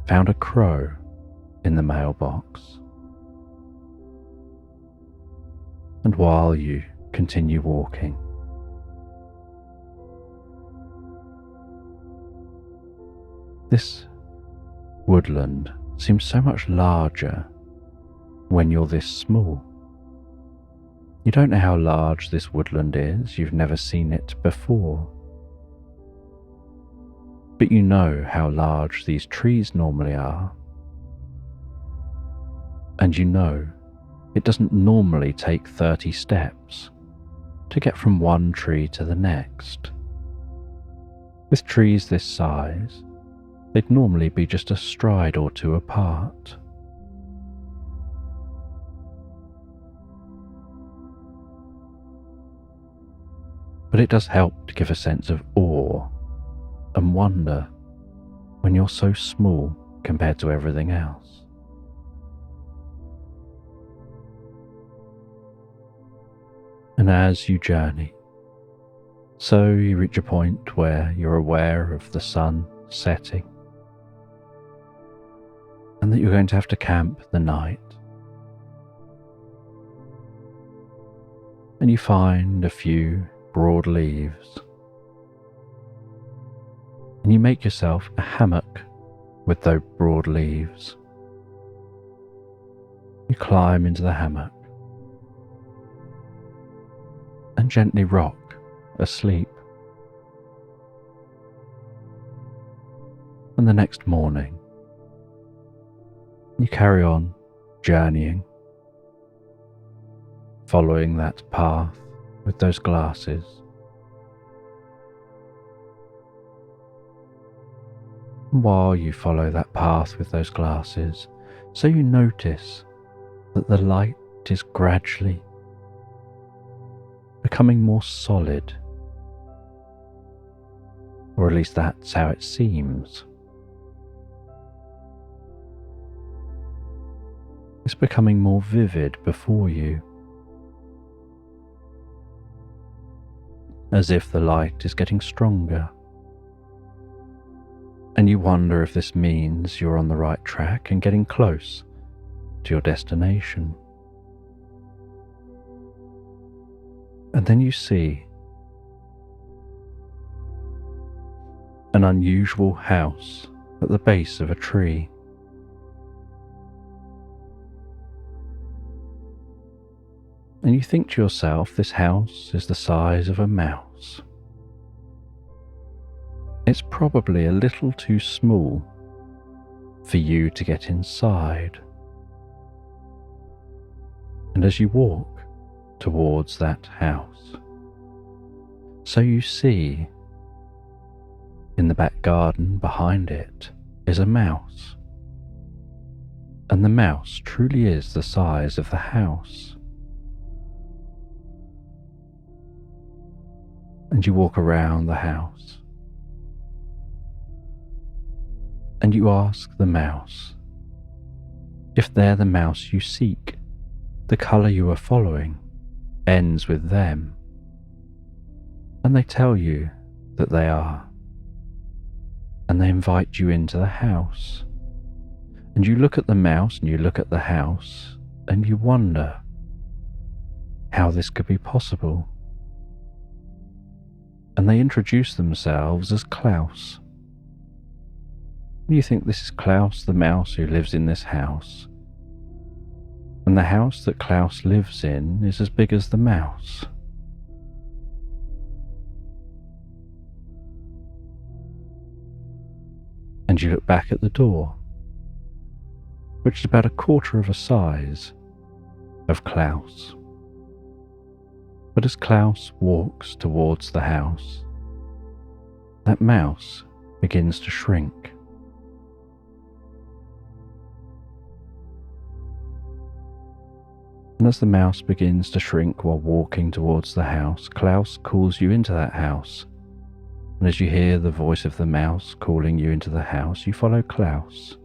found a crow in the mailbox. And while you continue walking, this woodland seems so much larger when you're this small. You don't know how large this woodland is, you've never seen it before. But you know how large these trees normally are. And you know it doesn't normally take 30 steps to get from one tree to the next. With trees this size, they'd normally be just a stride or two apart. But it does help to give a sense of awe and wonder when you're so small compared to everything else. And as you journey, so you reach a point where you're aware of the sun setting, and that you're going to have to camp the night. And you find a few broad leaves, and you make yourself a hammock with those broad leaves. You climb into the hammock and gently rock asleep. And the next morning, you carry on journeying, following that path with those glasses. And while you follow that path with those glasses, so you notice that the light is gradually becoming more solid, or at least that's how it seems. It's becoming more vivid before you, as if the light is getting stronger, and you wonder if this means you're on the right track and getting close to your destination. And then you see an unusual house at the base of a tree. And you think to yourself, this house is the size of a mouse. It's probably a little too small for you to get inside. And as you walk, towards that house. So you see, in the back garden behind it is a mouse. And the mouse truly is the size of the house. And you walk around the house. And you ask the mouse if they're the mouse you seek. The colour you are following ends with them. And they tell you that they are. And they invite you into the house. And you look at the mouse and you look at the house and you wonder how this could be possible. And they introduce themselves as Klaus. You think this is Klaus the mouse who lives in this house. And the house that Klaus lives in is as big as the mouse. And you look back at the door, which is about a quarter of a size of Klaus. But as Klaus walks towards the house, that mouse begins to shrink. And as the mouse begins to shrink while walking towards the house, Klaus calls you into that house. And as you hear the voice of the mouse calling you into the house, you follow Klaus.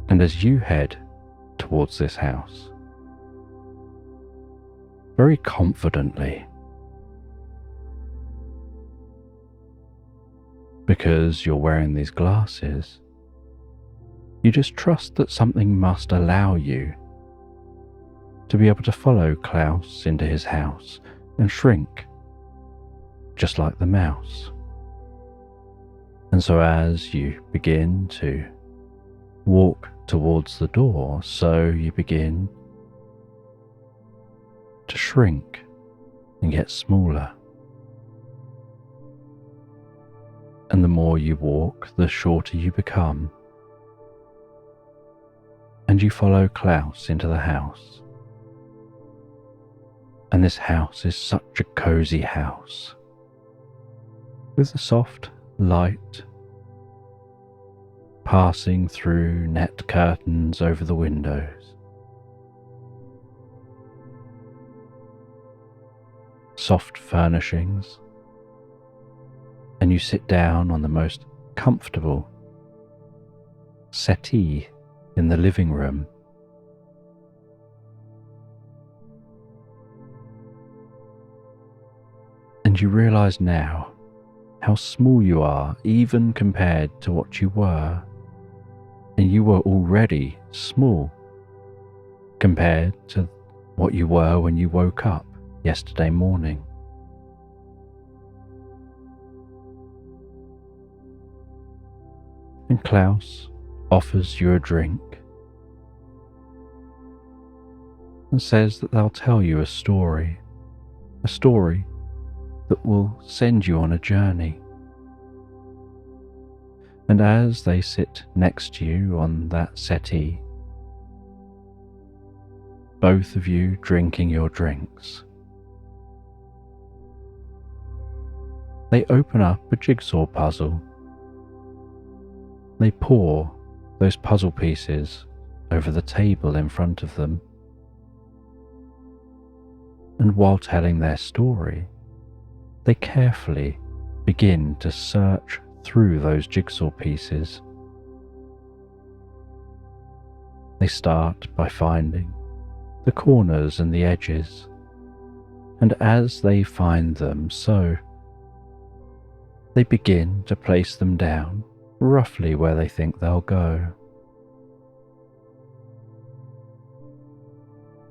And as you head towards this house, very confidently, because you're wearing these glasses, you just trust that something must allow you to be able to follow Klaus into his house and shrink, just like the mouse. And so as you begin to walk towards the door, so you begin to shrink and get smaller. And the more you walk, the shorter you become. And you follow Klaus into the house. And this house is such a cosy house, with a soft light passing through net curtains over the windows. Soft furnishings, and you sit down on the most comfortable settee in the living room. And you realize now how small you are, even compared to what you were. And you were already small compared to what you were when you woke up yesterday morning. And Klaus offers you a drink and says that they'll tell you a story that will send you on a journey. And as they sit next to you on that settee, both of you drinking your drinks, they open up a jigsaw puzzle. They pour those puzzle pieces over the table in front of them. And while telling their story, they carefully begin to search through those jigsaw pieces. They start by finding the corners and the edges, and as they find them, so they begin to place them down roughly where they think they'll go.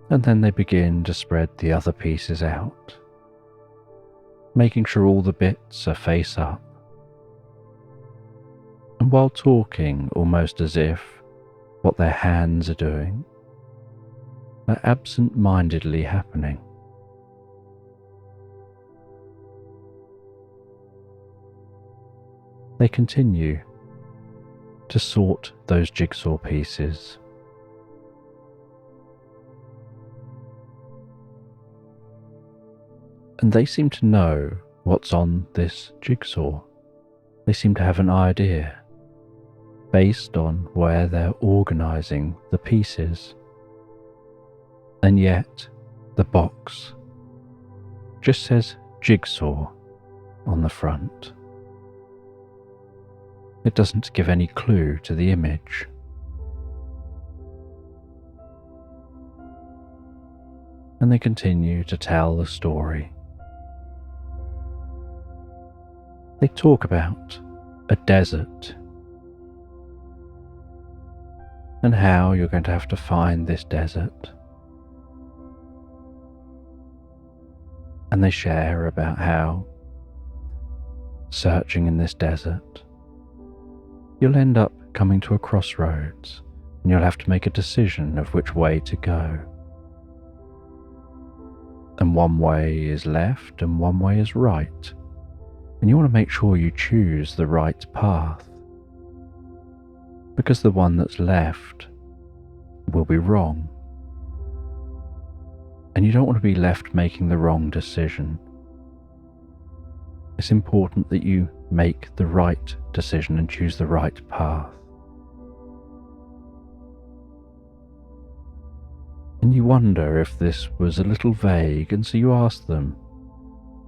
And then they begin to spread the other pieces out, making sure all the bits are face up. And while talking, almost as if what their hands are doing are absent-mindedly happening. They continue to sort those jigsaw pieces, And they seem to know what's on this jigsaw. They seem to have an idea based on where they're organising the pieces. And yet, the box just says jigsaw on the front. It doesn't give any clue to the image. And they continue to tell the story. They talk about a desert and how you're going to have to find this desert. And they share about how, searching in this desert, you'll end up coming to a crossroads and you'll have to make a decision of which way to go. And one way is left and one way is right. And you want to make sure you choose the right path, because the one that's left will be wrong. And you don't want to be left making the wrong decision. It's important that you make the right decision and choose the right path. And you wonder if this was a little vague, and so you ask them,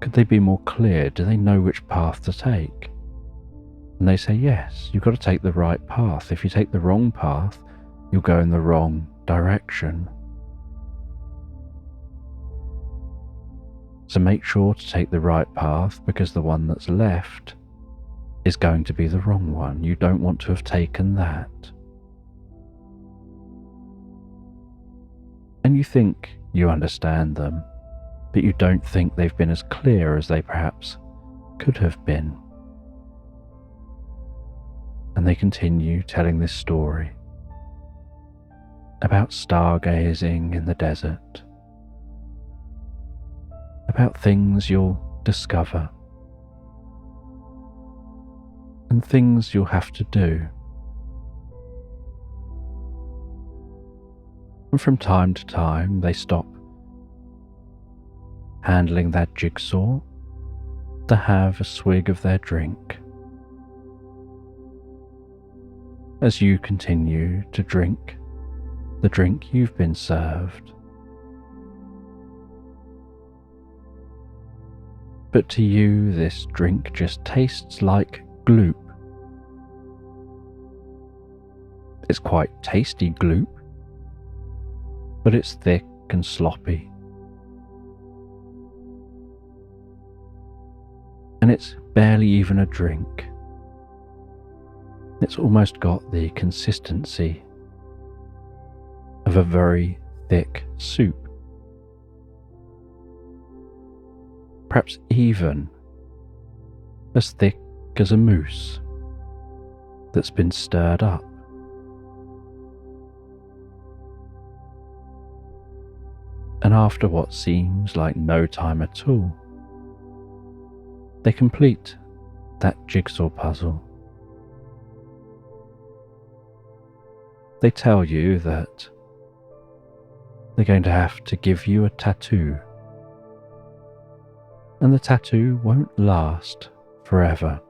could they be more clear? Do they know which path to take? And they say, yes, you've got to take the right path. If you take the wrong path, you'll go in the wrong direction. So make sure to take the right path, because the one that's left is going to be the wrong one. You don't want to have taken that. And you think you understand them, but you don't think they've been as clear as they perhaps could have been. And they continue telling this story about stargazing in the desert, about things you'll discover, and things you'll have to do. And from time to time they stop handling that jigsaw to have a swig of their drink. As you continue to drink the drink you've been served. But to you, this drink just tastes like gloop. It's quite tasty gloop, but it's thick and sloppy. And it's barely even a drink. It's almost got the consistency of a very thick soup. Perhaps even as thick as a mousse that's been stirred up. And after what seems like no time at all, they complete that jigsaw puzzle. They tell you that they're going to have to give you a tattoo, and the tattoo won't last forever,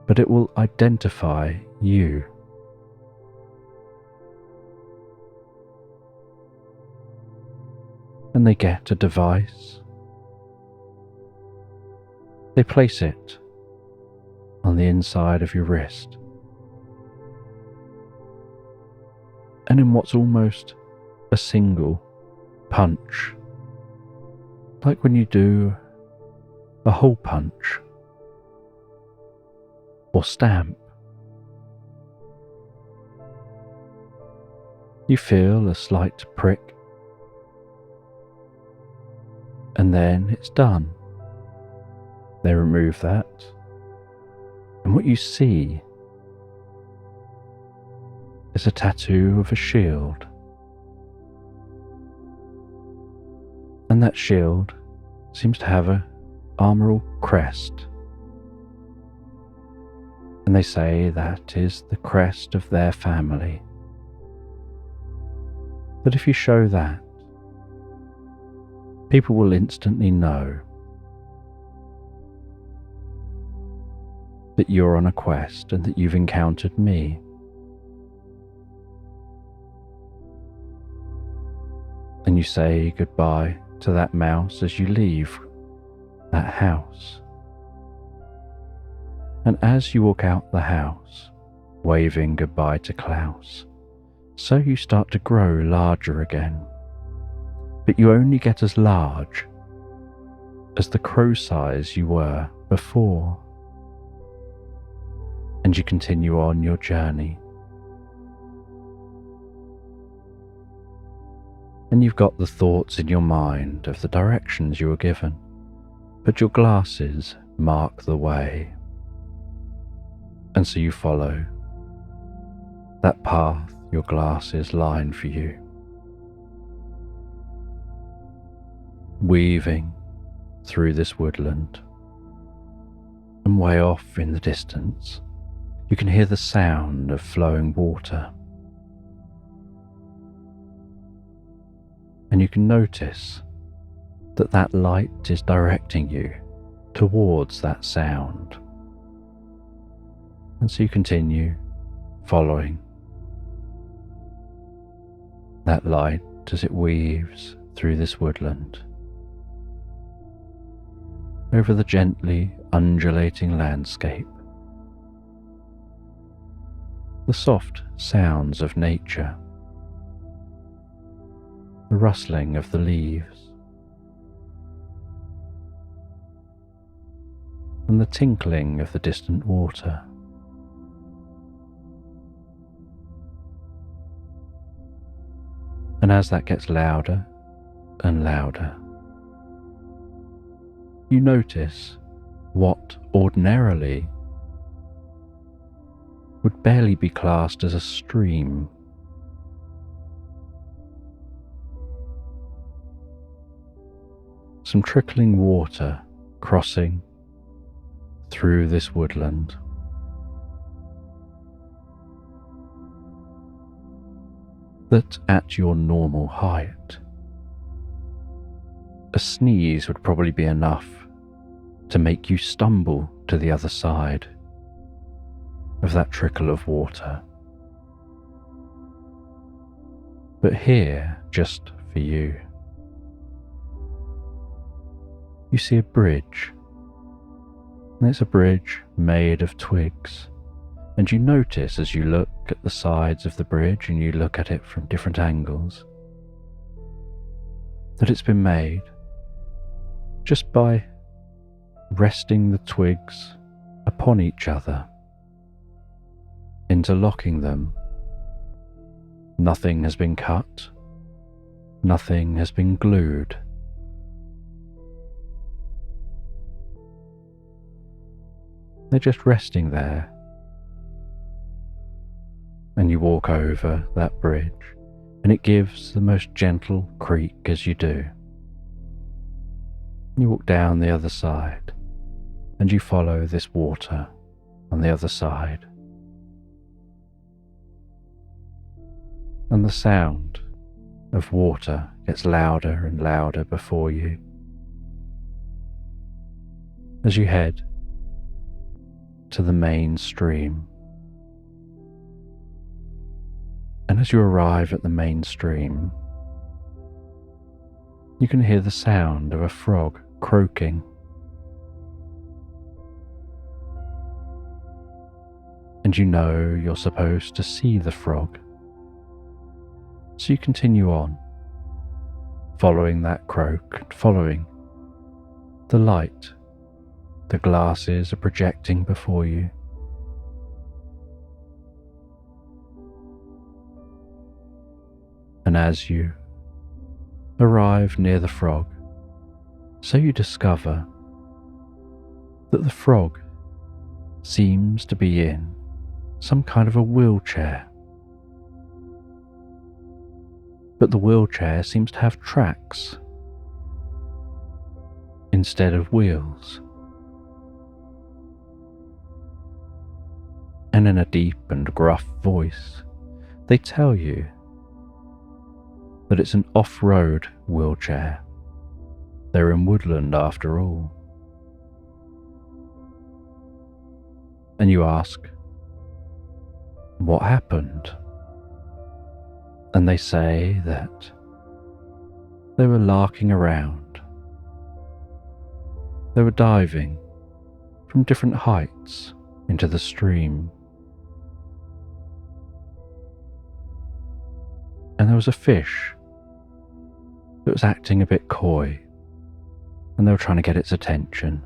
but it will identify you. And they get a device. They place it on the inside of your wrist, and in what's almost a single punch, like when you do a hole punch or stamp, you feel a slight prick, and then it's done. They remove that, and what you see is a tattoo of a shield. And that shield seems to have an armorial crest. And they say that is the crest of their family. But if you show that, people will instantly know that you're on a quest and that you've encountered me. And you say goodbye to that mouse as you leave that house. And as you walk out the house, waving goodbye to Klaus, so you start to grow larger again. But you only get as large as the crow size you were before. And you continue on your journey. And you've got the thoughts in your mind of the directions you were given, but your glasses mark the way. And so you follow that path your glasses line for you, weaving through this woodland. And way off in the distance, you can hear the sound of flowing water. And you can notice that that light is directing you towards that sound. And so you continue following that light as it weaves through this woodland, over the gently undulating landscape, the soft sounds of nature, the rustling of the leaves, and the tinkling of the distant water. And as that gets louder and louder, you notice what ordinarily would barely be classed as a stream. Some trickling water crossing through this woodland. That at your normal height, a sneeze would probably be enough to make you stumble to the other side of that trickle of water. But here, just for you, you see a bridge, and it's a bridge made of twigs. And you notice as you look at the sides of the bridge and you look at it from different angles that it's been made just by resting the twigs upon each other, interlocking them. Nothing has been cut, nothing has been glued. They're just resting there. And you walk over that bridge, and it gives the most gentle creak as you do. You walk down the other side, and you follow this water on the other side. And the sound of water gets louder and louder before you as you head to the main stream. And as you arrive at the main stream, you can hear the sound of a frog croaking. And you know you're supposed to see the frog. So you continue on, following that croak and following the light the glasses are projecting before you. And as you arrive near the frog, so you discover that the frog seems to be in some kind of a wheelchair. But the wheelchair seems to have tracks instead of wheels. And in a deep and gruff voice, they tell you that it's an off-road wheelchair They're in Woodland after all. And you ask, what happened? And they say that they were larking around. They were diving from different heights into the stream. And there was a fish that was acting a bit coy, and they were trying to get its attention.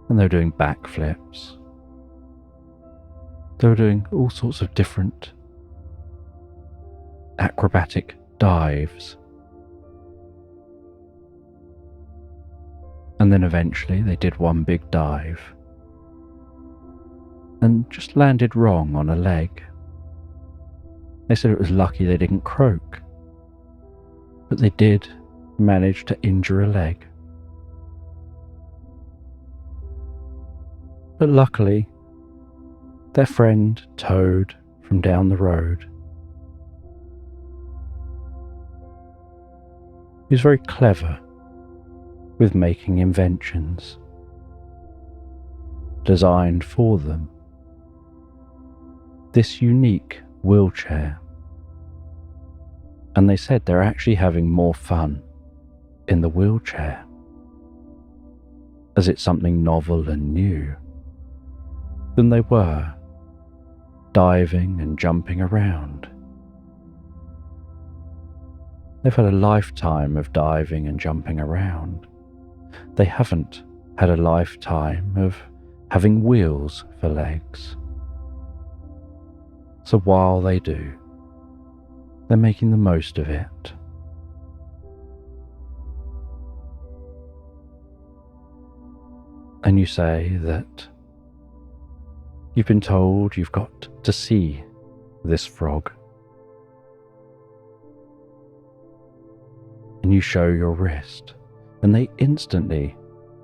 And they were doing backflips. They were doing all sorts of different acrobatic dives. And then eventually they did one big dive and just landed wrong on a leg. They said it was lucky they didn't croak, but they did manage to injure a leg. But luckily, their friend Toad from down the road, he was very clever with making inventions designed for them. This unique wheelchair. And they said they're actually having more fun in the wheelchair, as it's something novel and new, than they were diving and jumping around. They've had a lifetime of diving and jumping around. They haven't had a lifetime of having wheels for legs. So while they do, they're making the most of it. And you say that you've been told you've got to see this frog. And you show your wrist, and they instantly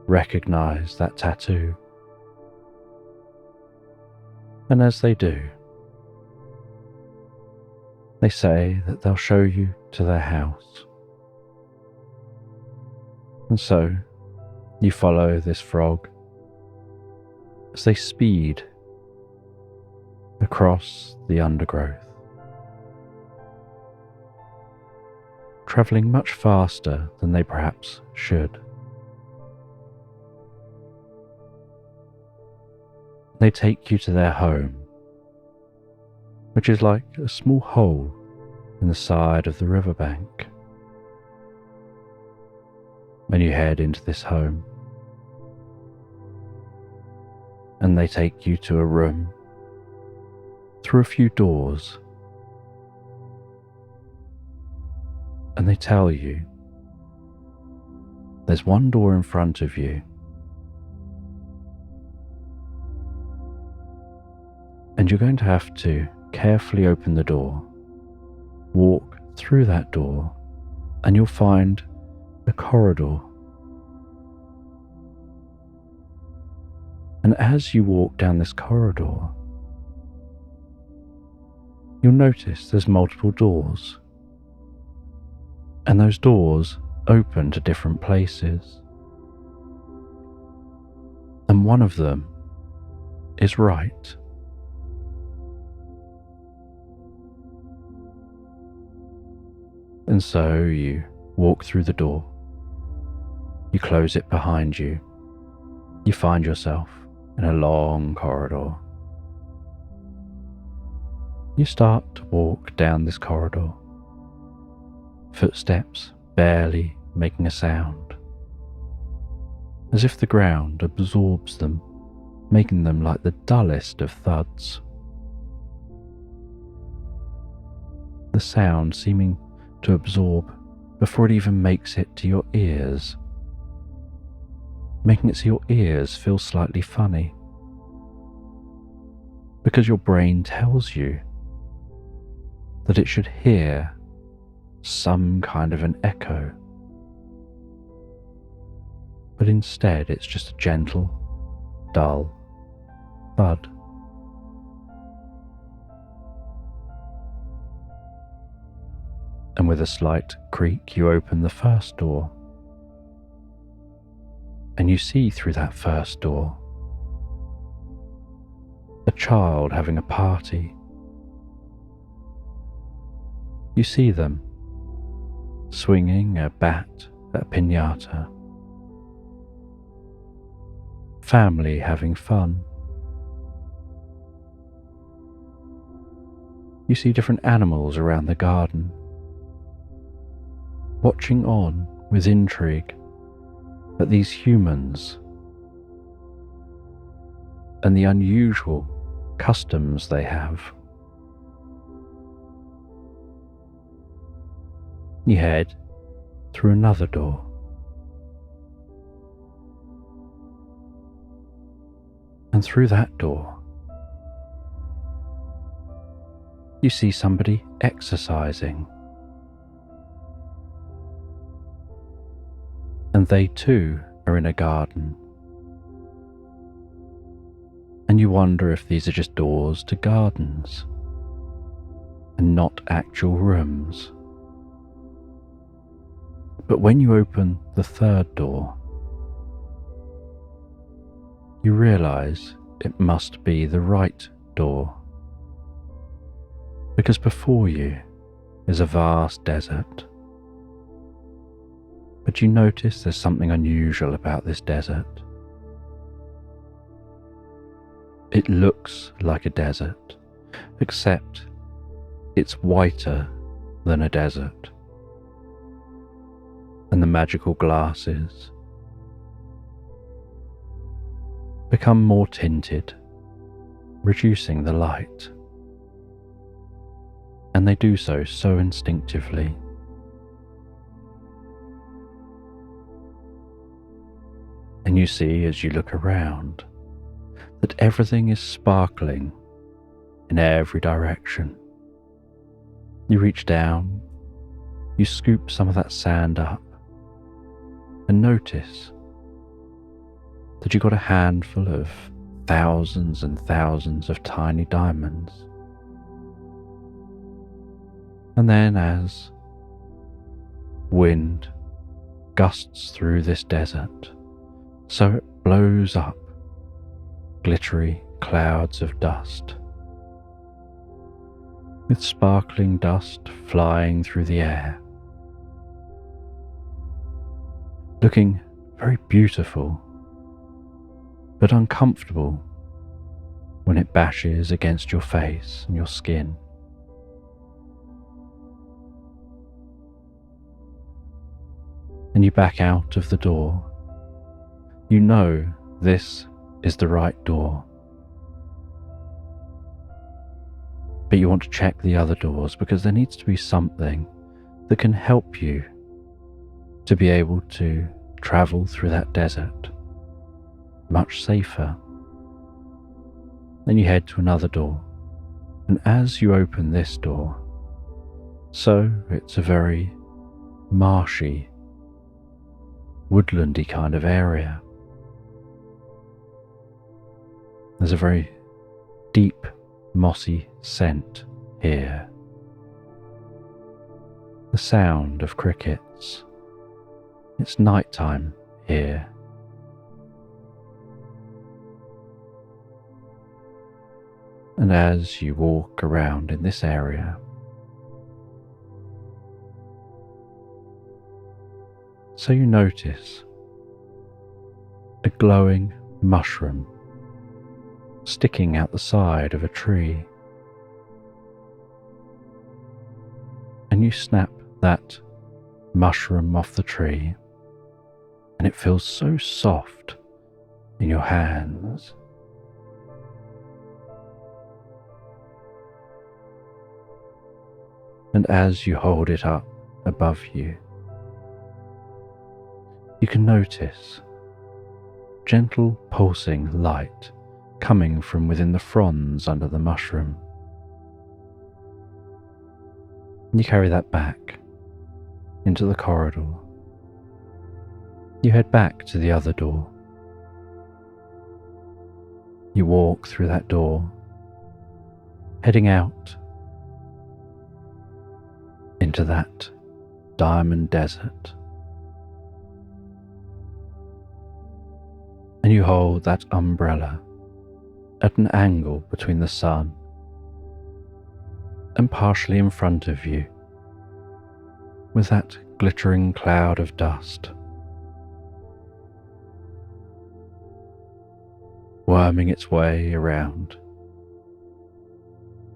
recognize that tattoo. And as they do, they say that they'll show you to their house. And so you follow this frog as they speed across the undergrowth, travelling much faster than they perhaps should. They take you to their home, which is like a small hole in the side of the riverbank. And you head into this home, and they take you to a room through a few doors, and they tell you there's one door in front of you, and you're going to have to carefully open the door, walk through that door, and you'll find a corridor. And as you walk down this corridor, you'll notice there's multiple doors, and those doors open to different places. And one of them is right. And so you walk through the door, you close it behind you, you find yourself in a long corridor. You start to walk down this corridor, footsteps barely making a sound, as if the ground absorbs them, making them like the dullest of thuds. The sound seeming to absorb before it even makes it to your ears, making it so your ears feel slightly funny, because your brain tells you that it should hear some kind of an echo, but instead it's just a gentle, dull thud. and with a slight creak you open the first door, and you see through that first door a child having a party. You see them swinging a bat at a piñata, family having fun. You see different animals around the garden, watching on with intrigue at these humans and the unusual customs they have. You head through another door, and through that door you see somebody exercising, and they too are in a garden, and you wonder if these are just doors to gardens and not actual rooms. But when you open the third door, you realize it must be the right door, because before you is a vast desert. But you notice there's something unusual about this desert. It looks like a desert, except it's whiter than a desert, and the magical glasses become more tinted, reducing the light, and they do so instinctively. And you see as you look around that everything is sparkling in every direction. You reach down, you scoop some of that sand up, and notice that you've got a handful of thousands and thousands of tiny diamonds. And then as wind gusts through this desert, so it blows up glittery clouds of dust, with sparkling dust flying through the air, looking very beautiful but uncomfortable when it bashes against your face and your skin. And you back out of the door. You know this is the right door, but you want to check the other doors because there needs to be something that can help you to be able to travel through that desert much safer. Then you head to another door, and as you open this door, so it's a very marshy, woodlandy kind of area. There's a very deep, mossy scent here. The sound of crickets. It's nighttime here. And as you walk around in this area, so you notice a glowing mushroom sticking out the side of a tree, and you snap that mushroom off the tree, and it feels so soft in your hands. And as you hold it up above you, you can notice gentle pulsing light coming from within the fronds under the mushroom. And you carry that back into the corridor. You head back to the other door. You walk through that door, heading out into that diamond desert. And you hold that umbrella at an angle between the sun and partially in front of you, with that glittering cloud of dust worming its way around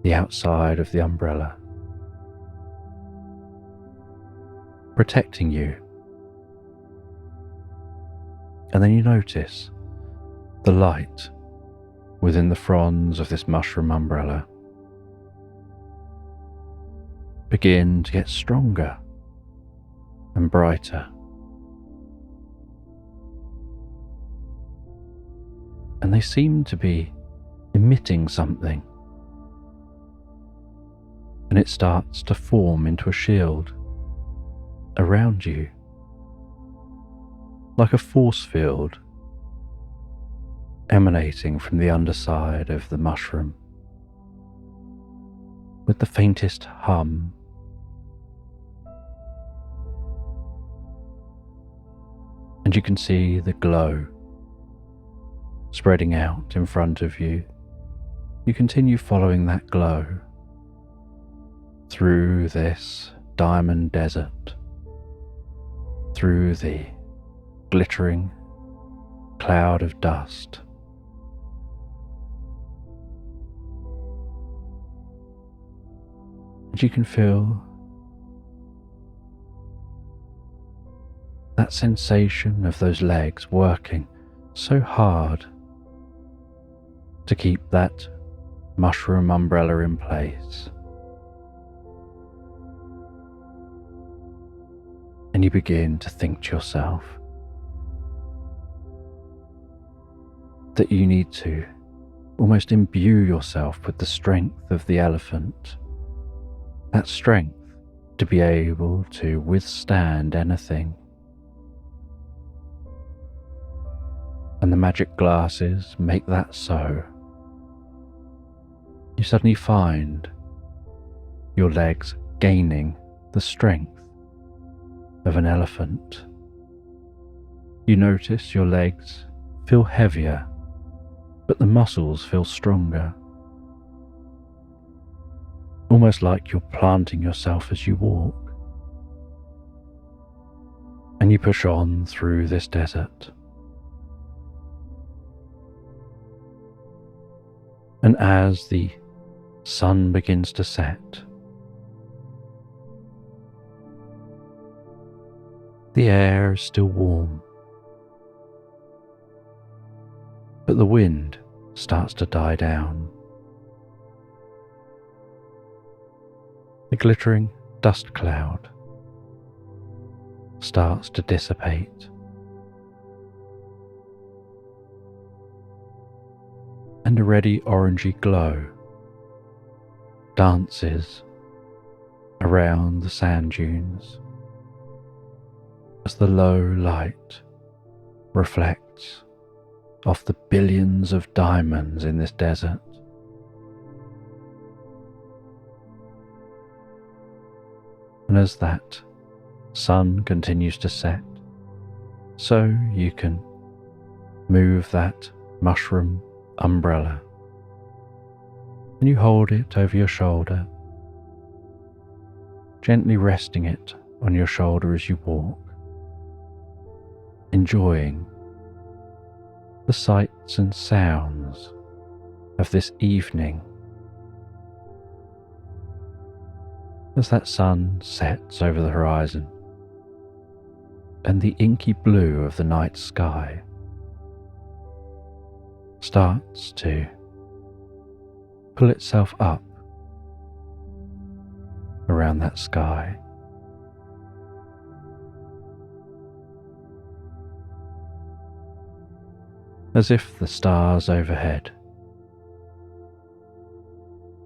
the outside of the umbrella, protecting you. And then you notice the light within the fronds of this mushroom umbrella begin to get stronger and brighter. And they seem to be emitting something. And it starts to form into a shield around you, like a force field emanating from the underside of the mushroom, with the faintest hum. And you can see the glow spreading out in front of you. You continue following that glow through this diamond desert, through the glittering cloud of dust. And you can feel that sensation of those legs working so hard to keep that mushroom umbrella in place. And you begin to think to yourself that you need to almost imbue yourself with the strength of the elephant, that strength to be able to withstand anything. And the magic glasses make that so. You suddenly find your legs gaining the strength of an elephant. You notice your legs feel heavier, but the muscles feel stronger. Almost like you're planting yourself as you walk. And you push on through this desert. And as the sun begins to set, the air is still warm, but the wind starts to die down. The glittering dust cloud starts to dissipate, and a reddy orangey glow dances around the sand dunes as the low light reflects off the billions of diamonds in this desert. And as that sun continues to set, so you can move that mushroom umbrella and you hold it over your shoulder, gently resting it on your shoulder as you walk, enjoying the sights and sounds of this evening as that sun sets over the horizon and the inky blue of the night sky starts to pull itself up around that sky. As if the stars overhead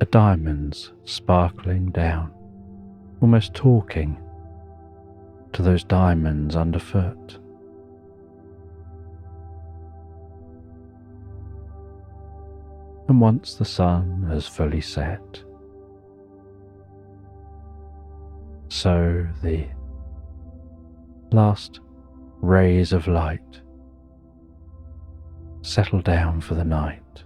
are diamonds sparkling down, almost talking to those diamonds underfoot. And once the sun has fully set, so the last rays of light settle down for the night.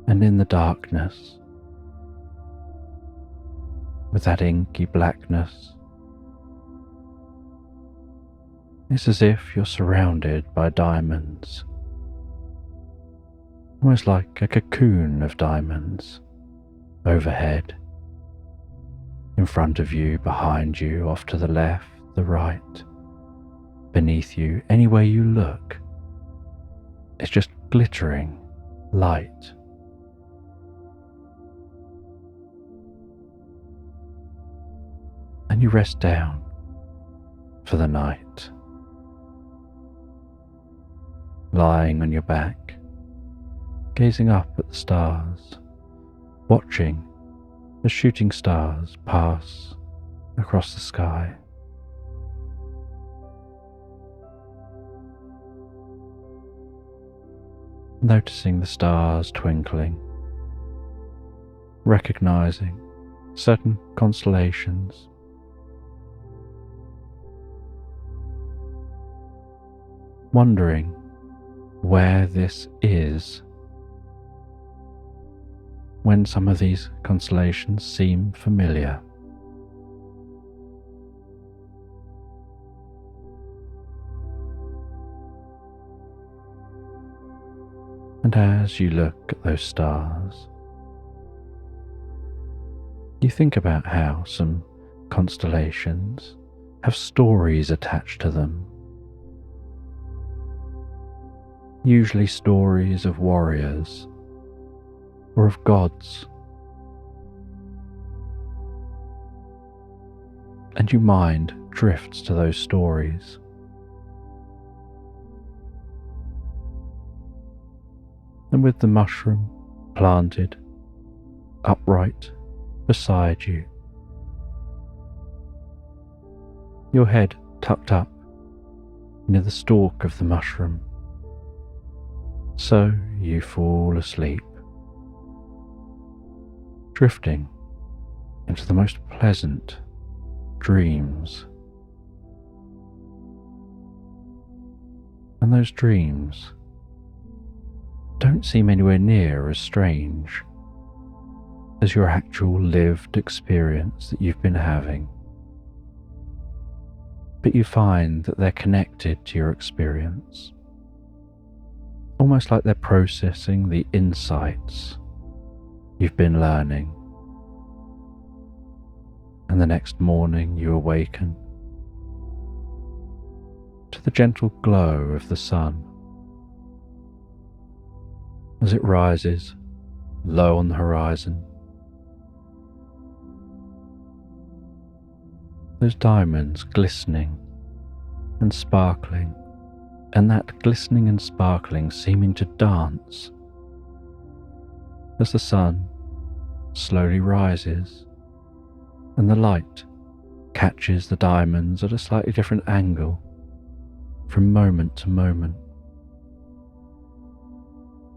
And in the darkness, with that inky blackness, it's as if you're surrounded by diamonds, almost like a cocoon of diamonds overhead, in front of you, behind you, off to the left, the right, beneath you, anywhere you look. It's just glittering light. And you rest down for the night, lying on your back, gazing up at the stars, watching the shooting stars pass across the sky. Noticing the stars twinkling, recognizing certain constellations, wondering where this is when some of these constellations seem familiar. And as you look at those stars, you think about how some constellations have stories attached to them. Usually stories of warriors or of gods. And your mind drifts to those stories. And with the mushroom planted upright beside you, your head tucked up near the stalk of the mushroom, so you fall asleep, drifting into the most pleasant dreams. And those dreams don't seem anywhere near as strange as your actual lived experience that you've been having. But you find that they're connected to your experience, almost like they're processing the insights you've been learning. And the next morning you awaken to the gentle glow of the sun as it rises low on the horizon. Those diamonds glistening and sparkling, and that glistening and sparkling seeming to dance as the sun slowly rises and the light catches the diamonds at a slightly different angle from moment to moment.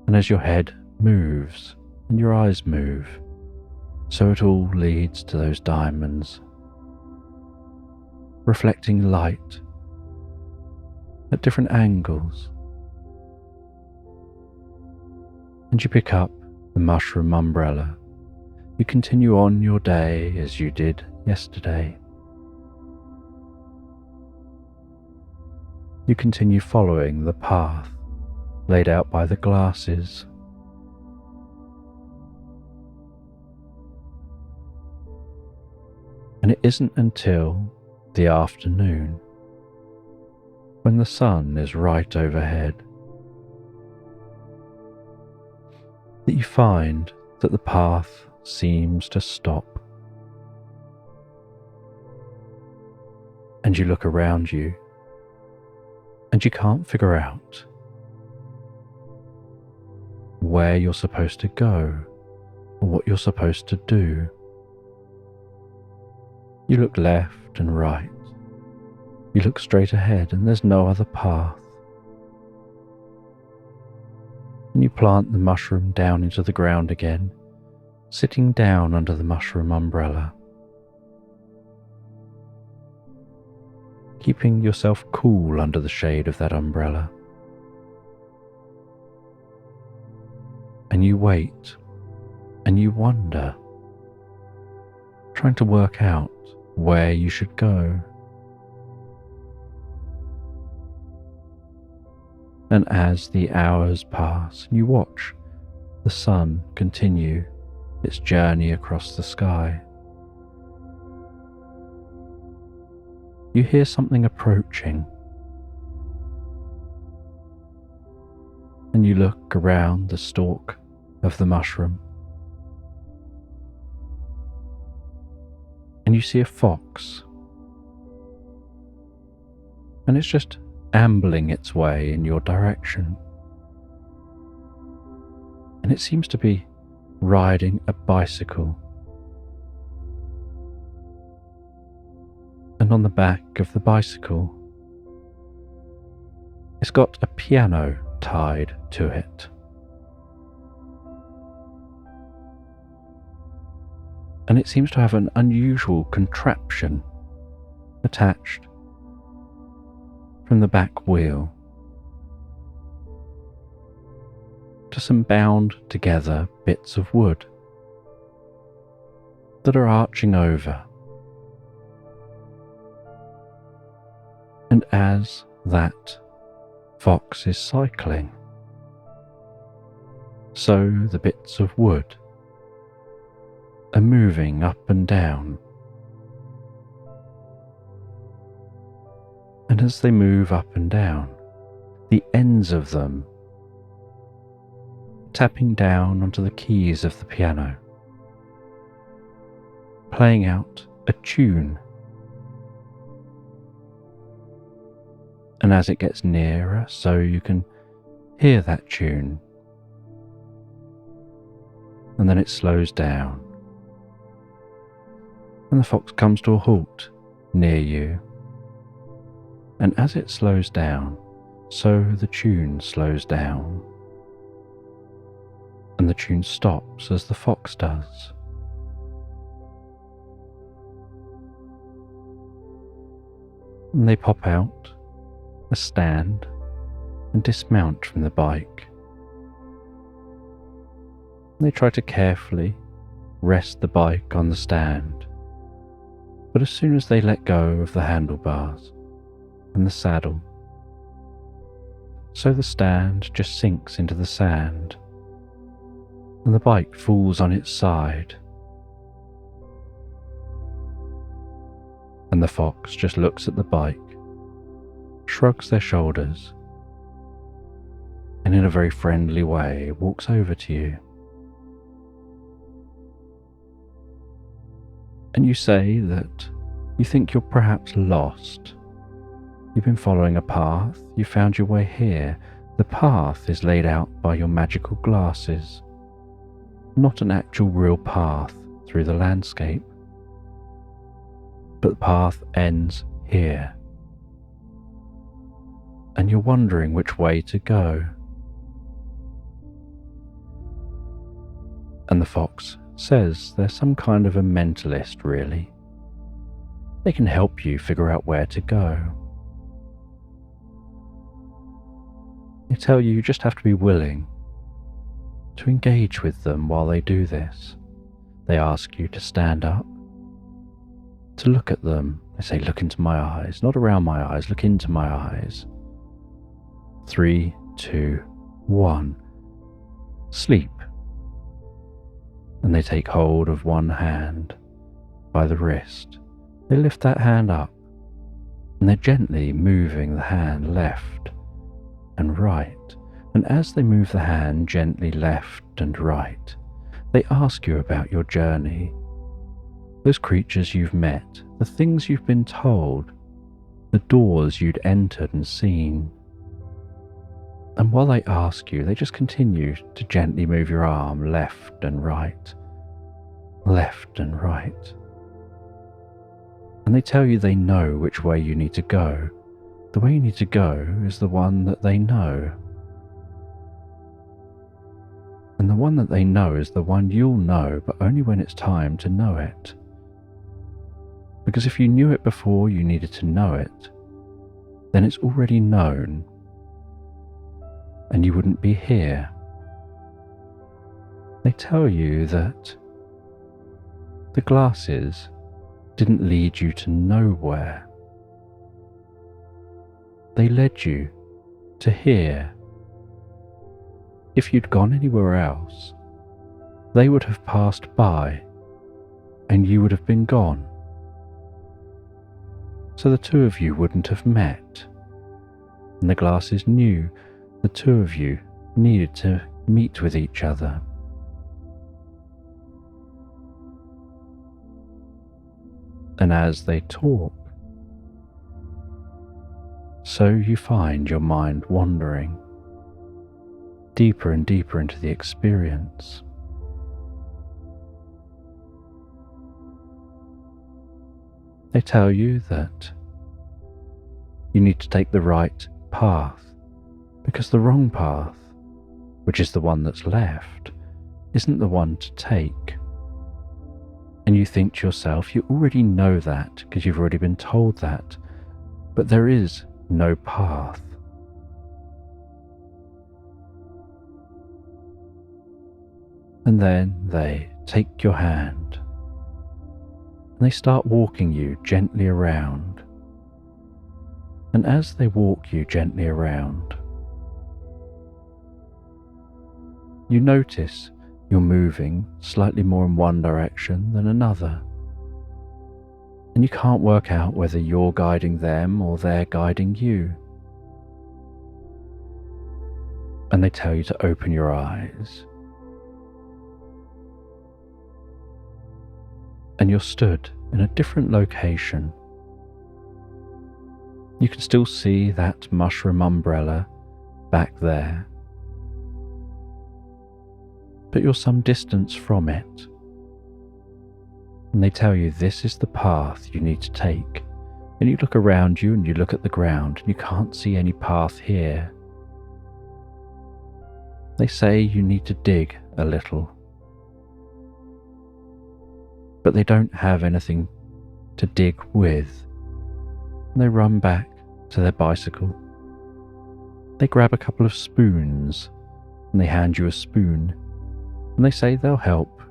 And as your head moves and your eyes move, so it all leads to those diamonds, reflecting light at different angles. And you pick up the mushroom umbrella. You continue on your day as you did yesterday. You continue following the path laid out by the glasses. And it isn't until the afternoon, when the sun is right overhead, that you find that the path seems to stop. And you look around you, and you can't figure out where you're supposed to go or what you're supposed to do. You look left and right. You look straight ahead and there's no other path. And you plant the mushroom down into the ground again, sitting down under the mushroom umbrella. keeping yourself cool under the shade of that umbrella. And you wait, and you wonder, trying to work out where you should go. And as the hours pass, you watch the sun continue its journey across the sky. You hear something approaching, and you look around the stalk of the mushroom, and you see a fox, and it's just ambling its way in your direction, and it seems to be riding a bicycle. And on the back of the bicycle, it's got a piano tied to it. And it seems to have an unusual contraption attached from the back wheel to some bound together bits of wood that are arching over. And as that fox is cycling, so the bits of wood are moving up and down. And as they move up and down, the ends of them tapping down onto the keys of the piano, playing out a tune. And as it gets nearer, so you can hear that tune. And then it slows down, and the fox comes to a halt near you. And as it slows down, so the tune slows down. And the tune stops as the fox does. And they pop out a stand and dismount from the bike. They try to carefully rest the bike on the stand, but as soon as they let go of the handlebars and the saddle, so the stand just sinks into the sand and the bike falls on its side. And the fox just looks at the bike, shrugs their shoulders, and in a very friendly way walks over to you. And you say that you think you're perhaps lost. You've been following a path, you found your way here. The path is laid out by your magical glasses, not an actual real path through the landscape. But the path ends here, and you're wondering which way to go. And the fox says they're some kind of a mentalist, really. They can help you figure out where to go. They tell you just have to be willing to engage with them while they do this. They ask you to stand up, to look at them. They say, look into my eyes, not around my eyes, look into my eyes. 3, 2, 1. Sleep. And they take hold of one hand by the wrist. They lift that hand up, and they're gently moving the hand left and right. And as they move the hand gently left and right, they ask you about your journey, those creatures you've met, the things you've been told, the doors you'd entered and seen. And while they ask you, they just continue to gently move your arm left and right, left and right. And they tell you they know which way you need to go. The way you need to go is the one that they know. And the one that they know is the one you'll know, but only when it's time to know it. Because if you knew it before you needed to know it, then it's already known and you wouldn't be here. They tell you that the glasses didn't lead you to nowhere. They led you to here. If you'd gone anywhere else, they would have passed by and you would have been gone. So the two of you wouldn't have met, and the glasses knew the two of you needed to meet with each other. And as they talk, so you find your mind wandering deeper and deeper into the experience. They tell you that you need to take the right path, because the wrong path, which is the one that's left, isn't the one to take. And you think to yourself, you already know that because you've already been told that, but there is no path. And then they take your hand and they start walking you gently around. And as they walk you gently around, you notice you're moving slightly more in one direction than another. And you can't work out whether you're guiding them or they're guiding you. And they tell you to open your eyes. And you're stood in a different location. You can still see that mushroom umbrella back there, but you're some distance from it. And they tell you this is the path you need to take. And you look around you and you look at the ground and you can't see any path here. They say you need to dig a little, but they don't have anything to dig with. And they run back to their bicycle. They grab a couple of spoons and they hand you a spoon, and they say they'll help.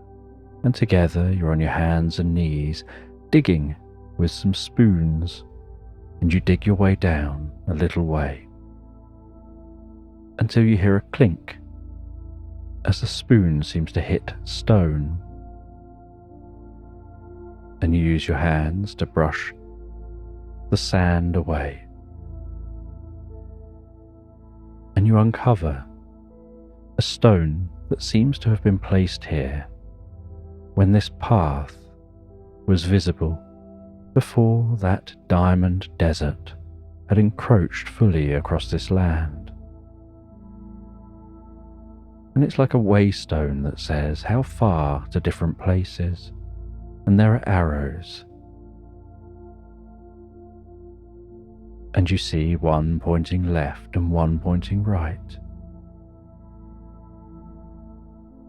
And together you're on your hands and knees digging with some spoons, and you dig your way down a little way until you hear a clink as the spoon seems to hit stone. And you use your hands to brush the sand away. And you uncover a stone that seems to have been placed here when this path was visible before that diamond desert had encroached fully across this land. And it's like a waystone that says how far to different places, and there are arrows. And you see one pointing left and one pointing right.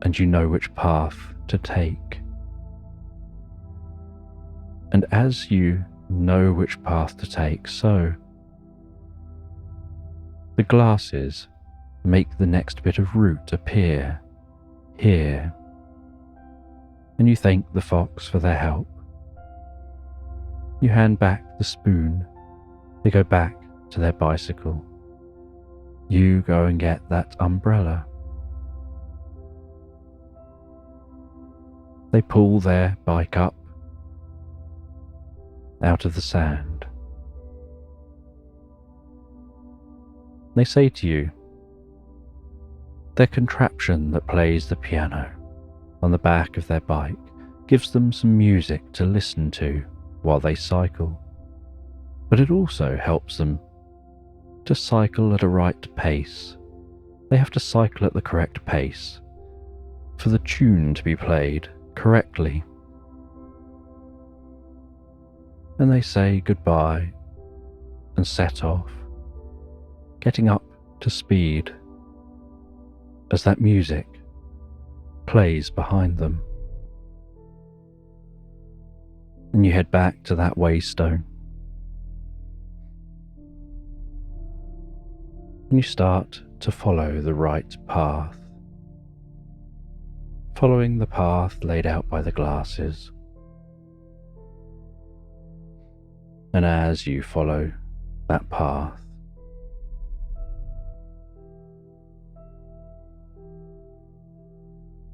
And you know which path to take. And as you know which path to take, so the glasses make the next bit of route appear here. And you thank the fox for their help. You hand back the spoon. They go back to their bicycle. You go and get that umbrella. They pull their bike up out of the sand. They say to you, their contraption that plays the piano on the back of their bike gives them some music to listen to while they cycle, but it also helps them to cycle at a right pace. They have to cycle at the correct pace for the tune to be played correctly. And they say goodbye and set off, getting up to speed as that music plays behind them. And you head back to that waystone. and you start to follow the right path, following the path laid out by the glasses. And as you follow that path,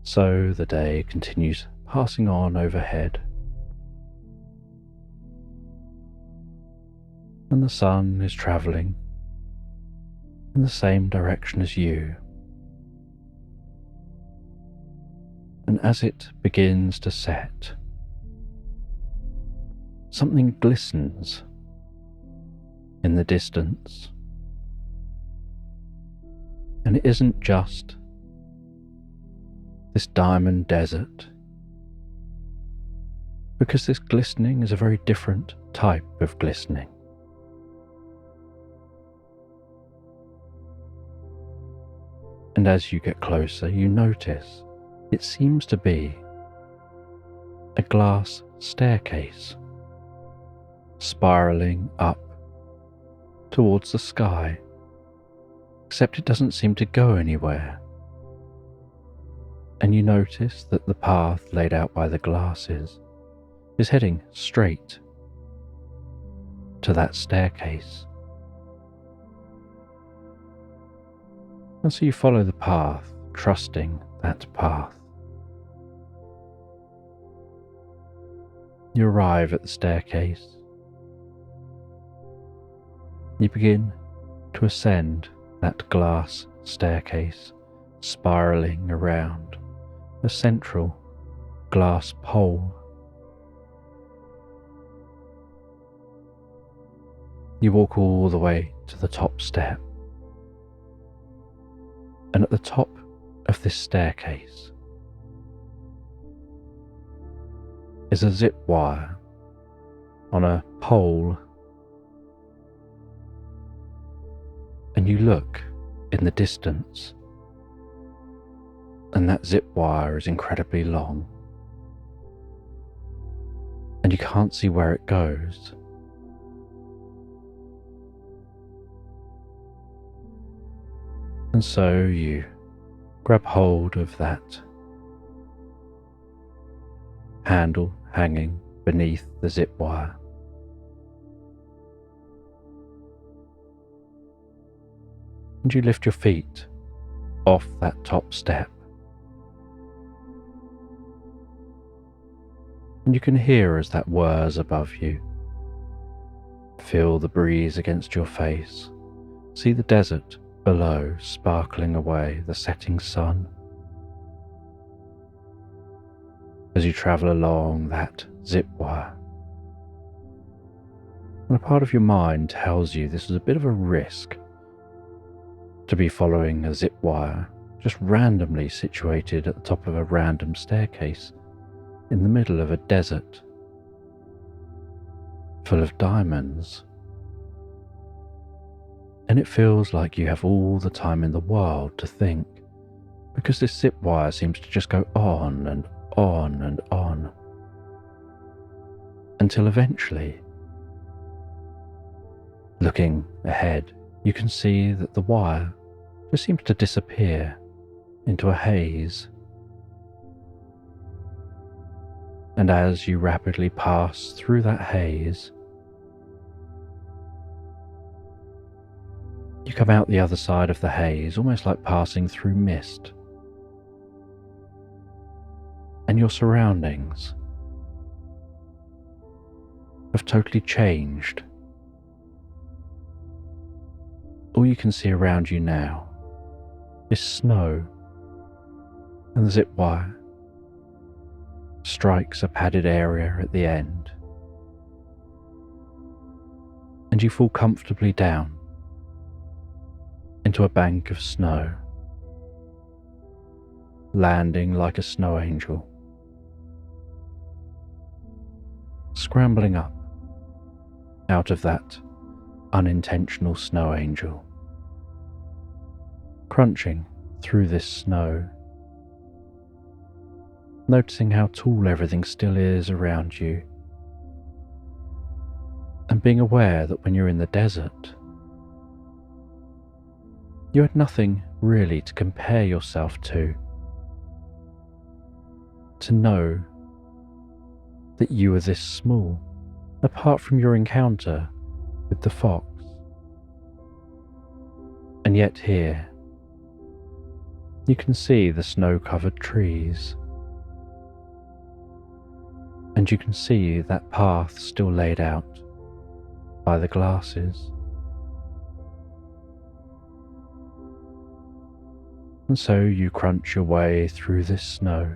so the day continues passing on overhead, and the sun is travelling in the same direction as you. And as it begins to set, something glistens in the distance. And it isn't just this diamond desert, because this glistening is a very different type of glistening. And as you get closer, you notice it seems to be a glass staircase spiraling up towards the sky, except it doesn't seem to go anywhere. And you notice that the path laid out by the glasses is heading straight to that staircase. And so you follow the path, trusting that path. You arrive at the staircase. You begin to ascend that glass staircase, spiraling around a central glass pole. You walk all the way to the top step, and at the top of this staircase is a zip wire on a pole, and you look in the distance, and that zip wire is incredibly long, and you can't see where it goes. And so you grab hold of that handle hanging beneath the zip wire, and you lift your feet off that top step, and you can hear as that whirs above you. Feel the breeze against your face, see the desert below sparkling away the setting sun. As you travel along that zip wire, and a part of your mind tells you this is a bit of a risk to be following a zip wire just randomly situated at the top of a random staircase in the middle of a desert full of diamonds. And it feels like you have all the time in the world to think, because this zip wire seems to just go on and on and on, until eventually, looking ahead, you can see that the wire just seems to disappear into a haze. And as you rapidly pass through that haze, you come out the other side of the haze, almost like passing through mist. And your surroundings have totally changed. All you can see around you now is snow, and the zip wire strikes a padded area at the end, and you fall comfortably down into a bank of snow, landing like a snow angel, scrambling up out of that unintentional snow angel, crunching through this snow, noticing how tall everything still is around you, and being aware that when you're in the desert, You had nothing really to compare yourself to know that you were this small, apart from your encounter with the fox. And yet here, you can see the snow-covered trees, and you can see that path still laid out by the glasses. And so you crunch your way through this snow.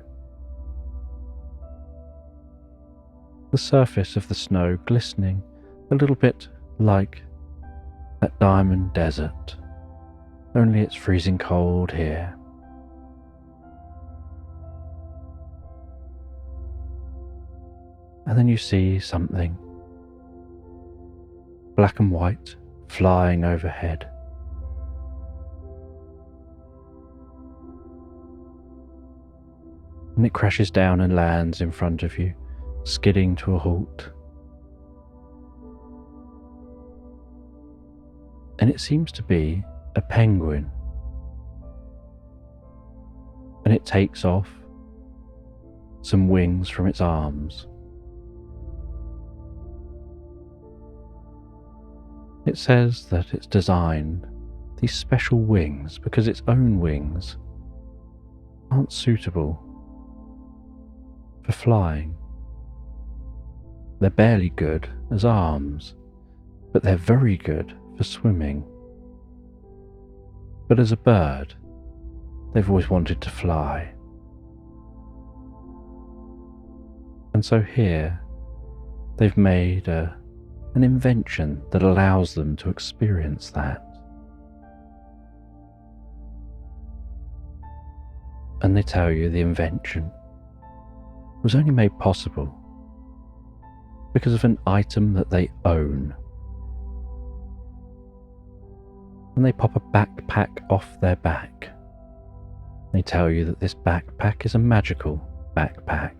The surface of the snow glistening a little bit like that diamond desert, only it's freezing cold here. And then you see something black and white flying overhead. And it crashes down and lands in front of you, skidding to a halt. And it seems to be a penguin. And it takes off some wings from its arms. It says that it's designed these special wings because its own wings aren't suitable for flying. They're barely good as arms, but they're very good for swimming. But as a bird, they've always wanted to fly. And so here, they've made an invention that allows them to experience that. And they tell you the invention was only made possible because of an item that they own. And they pop a backpack off their back. They tell you that this backpack is a magical backpack.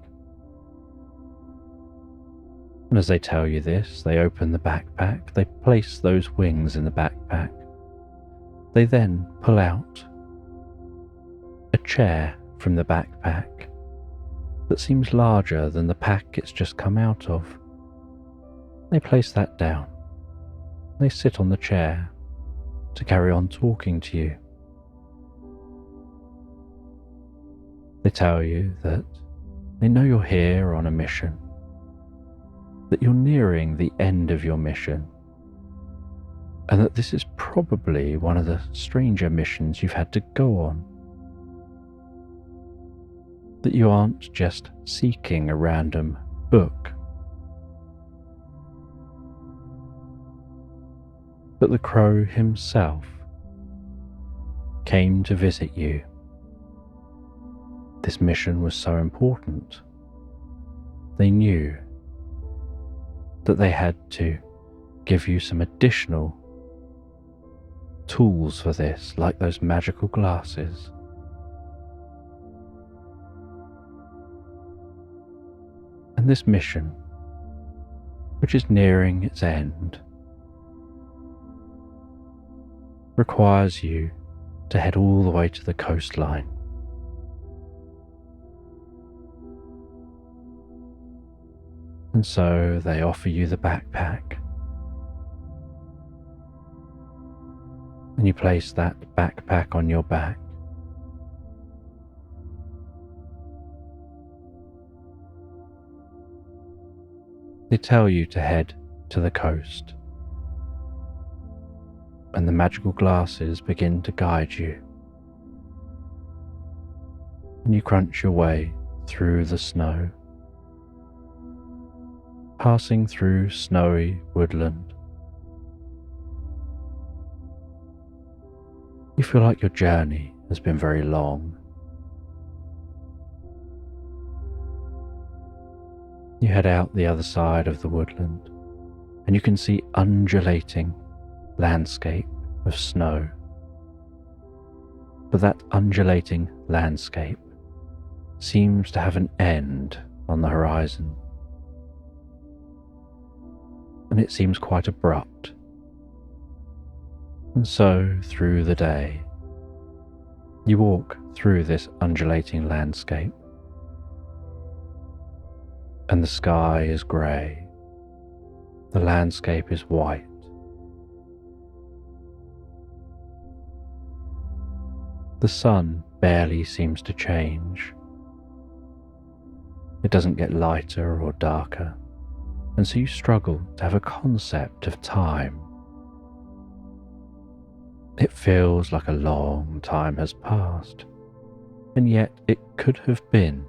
And as they tell you this, they open the backpack, they place those wings in the backpack. They then pull out a chair from the backpack that seems larger than the pack it's just come out of. They place that down. They sit on the chair to carry on talking to you. They tell you that they know you're here on a mission, that you're nearing the end of your mission, and that this is probably one of the stranger missions you've had to go on. That you aren't just seeking a random book, but the crow himself came to visit you. This mission was so important. They knew that they had to give you some additional tools for this, like those magical glasses. And this mission, which is nearing its end, requires you to head all the way to the coastline. And so they offer you the backpack. And you place that backpack on your back. They tell you to head to the coast. And the magical glasses begin to guide you. And you crunch your way through the snow, passing through snowy woodland. You feel like your journey has been very long. You head out the other side of the woodland, and you can see undulating landscape of snow. But that undulating landscape seems to have an end on the horizon. And it seems quite abrupt. And so, through the day, you walk through this undulating landscape, and the sky is grey, the landscape is white. The sun barely seems to change. It doesn't get lighter or darker, and so you struggle to have a concept of time. It feels like a long time has passed, and yet it could have been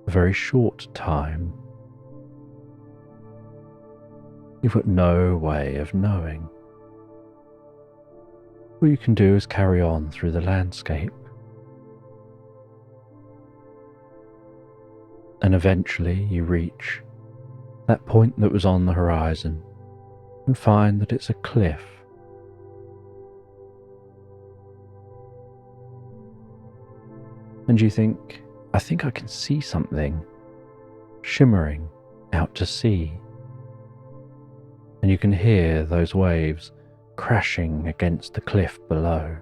a very short time. You've got no way of knowing. All you can do is carry on through the landscape. And eventually you reach that point that was on the horizon and find that it's a cliff. And you think, I think I can see something shimmering out to sea. And you can hear those waves crashing against the cliff below.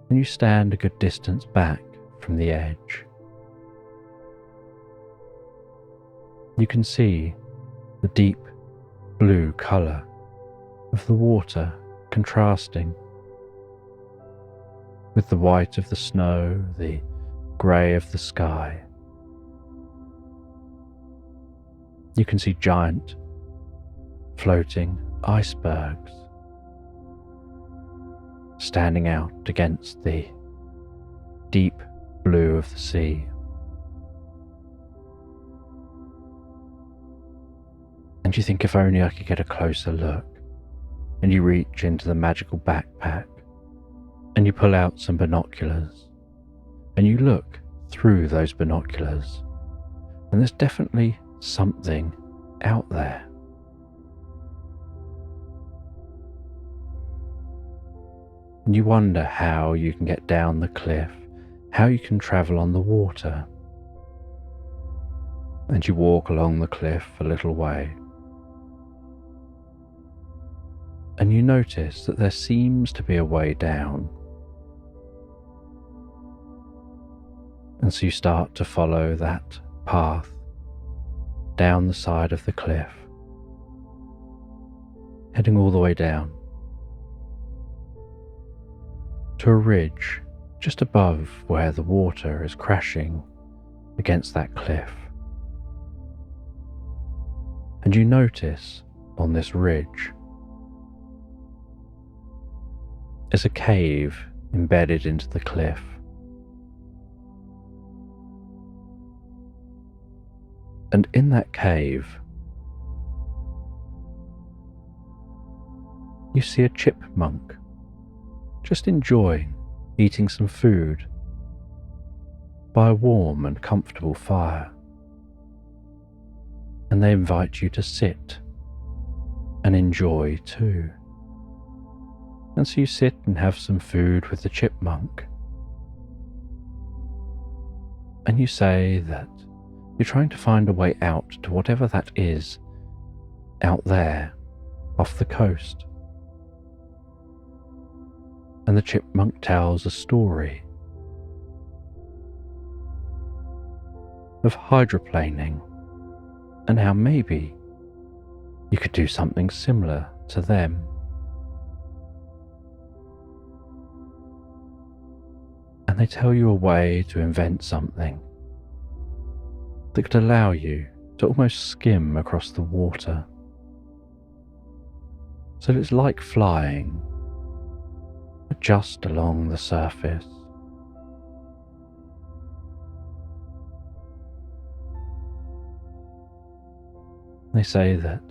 And you stand a good distance back from the edge. You can see the deep blue colour of the water contrasting with the white of the snow, the grey of the sky. You can see giant floating icebergs standing out against the deep blue of the sea. And you think, if only I could get a closer look. And you reach into the magical backpack and you pull out some binoculars and you look through those binoculars, and there's definitely something out there. And you wonder how you can get down the cliff, how you can travel on the water. And you walk along the cliff a little way, and you notice that there seems to be a way down. And so you start to follow that path down the side of the cliff, heading all the way down to a ridge just above where the water is crashing against that cliff. And you notice on this ridge is a cave embedded into the cliff. And in that cave, you see a chipmunk just enjoying eating some food by a warm and comfortable fire. And they invite you to sit and enjoy too. And so you sit and have some food with the chipmunk. And you say that you're trying to find a way out to whatever that is out there off the coast. And the chipmunk tells a story of hydroplaning and how maybe you could do something similar to them. And they tell you a way to invent something that could allow you to almost skim across the water. So it's like flying, but just along the surface. They say that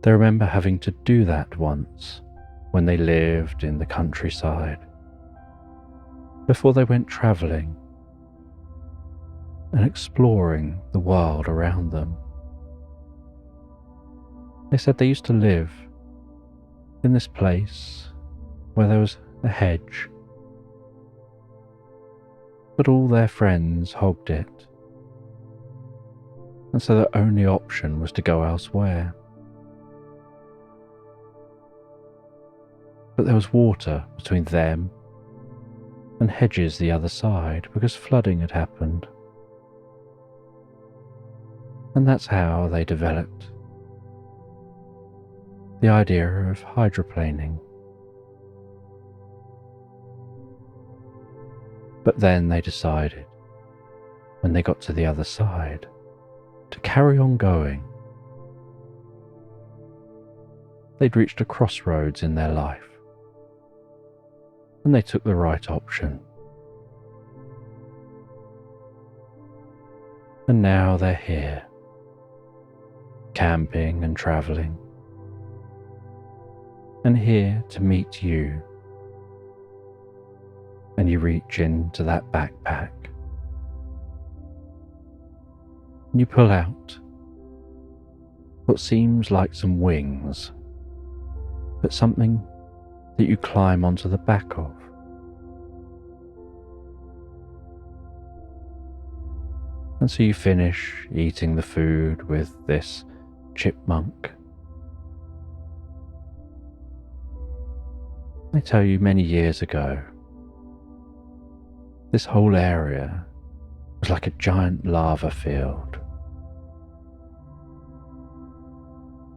they remember having to do that once when they lived in the countryside, before they went travelling and exploring the world around them. They said they used to live in this place where there was a hedge, but all their friends hogged it, and so their only option was to go elsewhere. but there was water between them and hedges the other side because flooding had happened. And that's how they developed the idea of hydroplaning. But then they decided, when they got to the other side, to carry on going. They'd reached a crossroads in their life, and they took the right option. And now they're here, camping and travelling, and here to meet you. And you reach into that backpack, and you pull out what seems like some wings, but something that you climb onto the back of. And so you finish eating the food with this chipmunk. I tell you, many years ago, this whole area was like a giant lava field.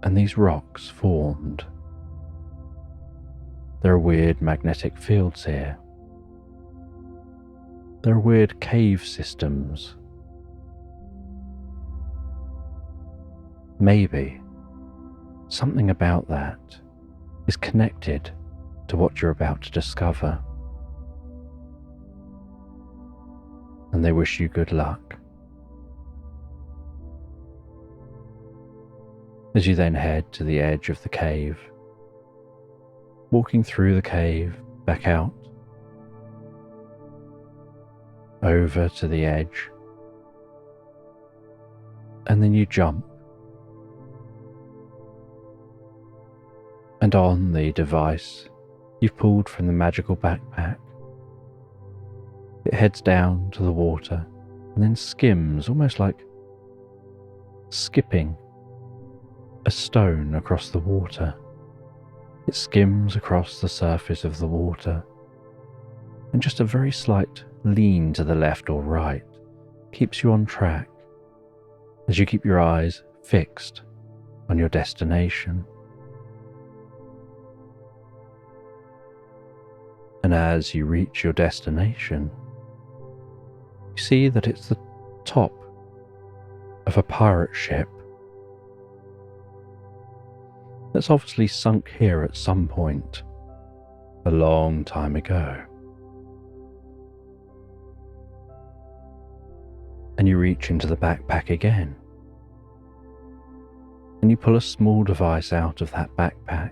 And these rocks formed. There are weird magnetic fields here. There are weird cave systems. Maybe something about that is connected to what you're about to discover. And they wish you good luck. As you then head to the edge of the cave, walking through the cave, back out, over to the edge, and then you jump, and on the device you've pulled from the magical backpack, it heads down to the water and then skims, almost like skipping a stone across the water. It skims across the surface of the water, and just a very slight lean to the left or right keeps you on track as you keep your eyes fixed on your destination. And as you reach your destination, you see that it's the top of a pirate ship that's obviously sunk here at some point a long time ago. And you reach into the backpack again, and you pull a small device out of that backpack,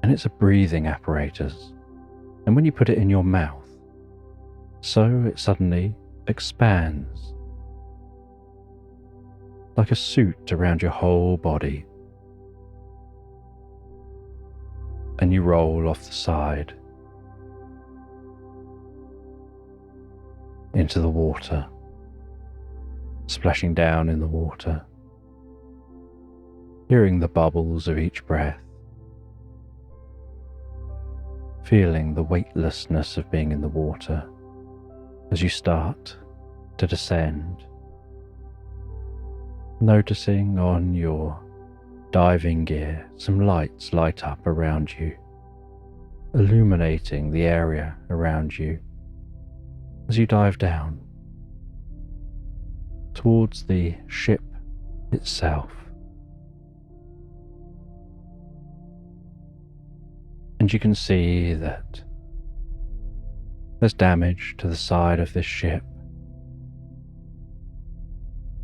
and it's a breathing apparatus. And when you put it in your mouth, so it suddenly expands like a suit around your whole body, and you roll off the side into the water, splashing down in the water, hearing the bubbles of each breath, feeling the weightlessness of being in the water as you start to descend, noticing on your diving gear some lights light up around you, illuminating the area around you as you dive down towards the ship itself. And you can see that there's damage to the side of this ship,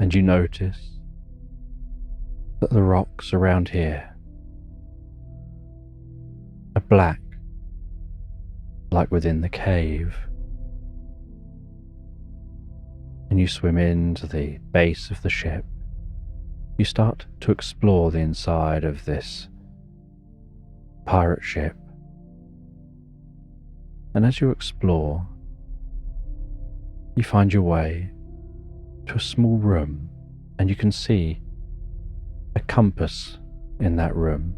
and you notice that the rocks around here are black, like within the cave. And you swim into the base of the ship. You start to explore the inside of this pirate ship. And as you explore, you find your way to a small room, and you can see a compass in that room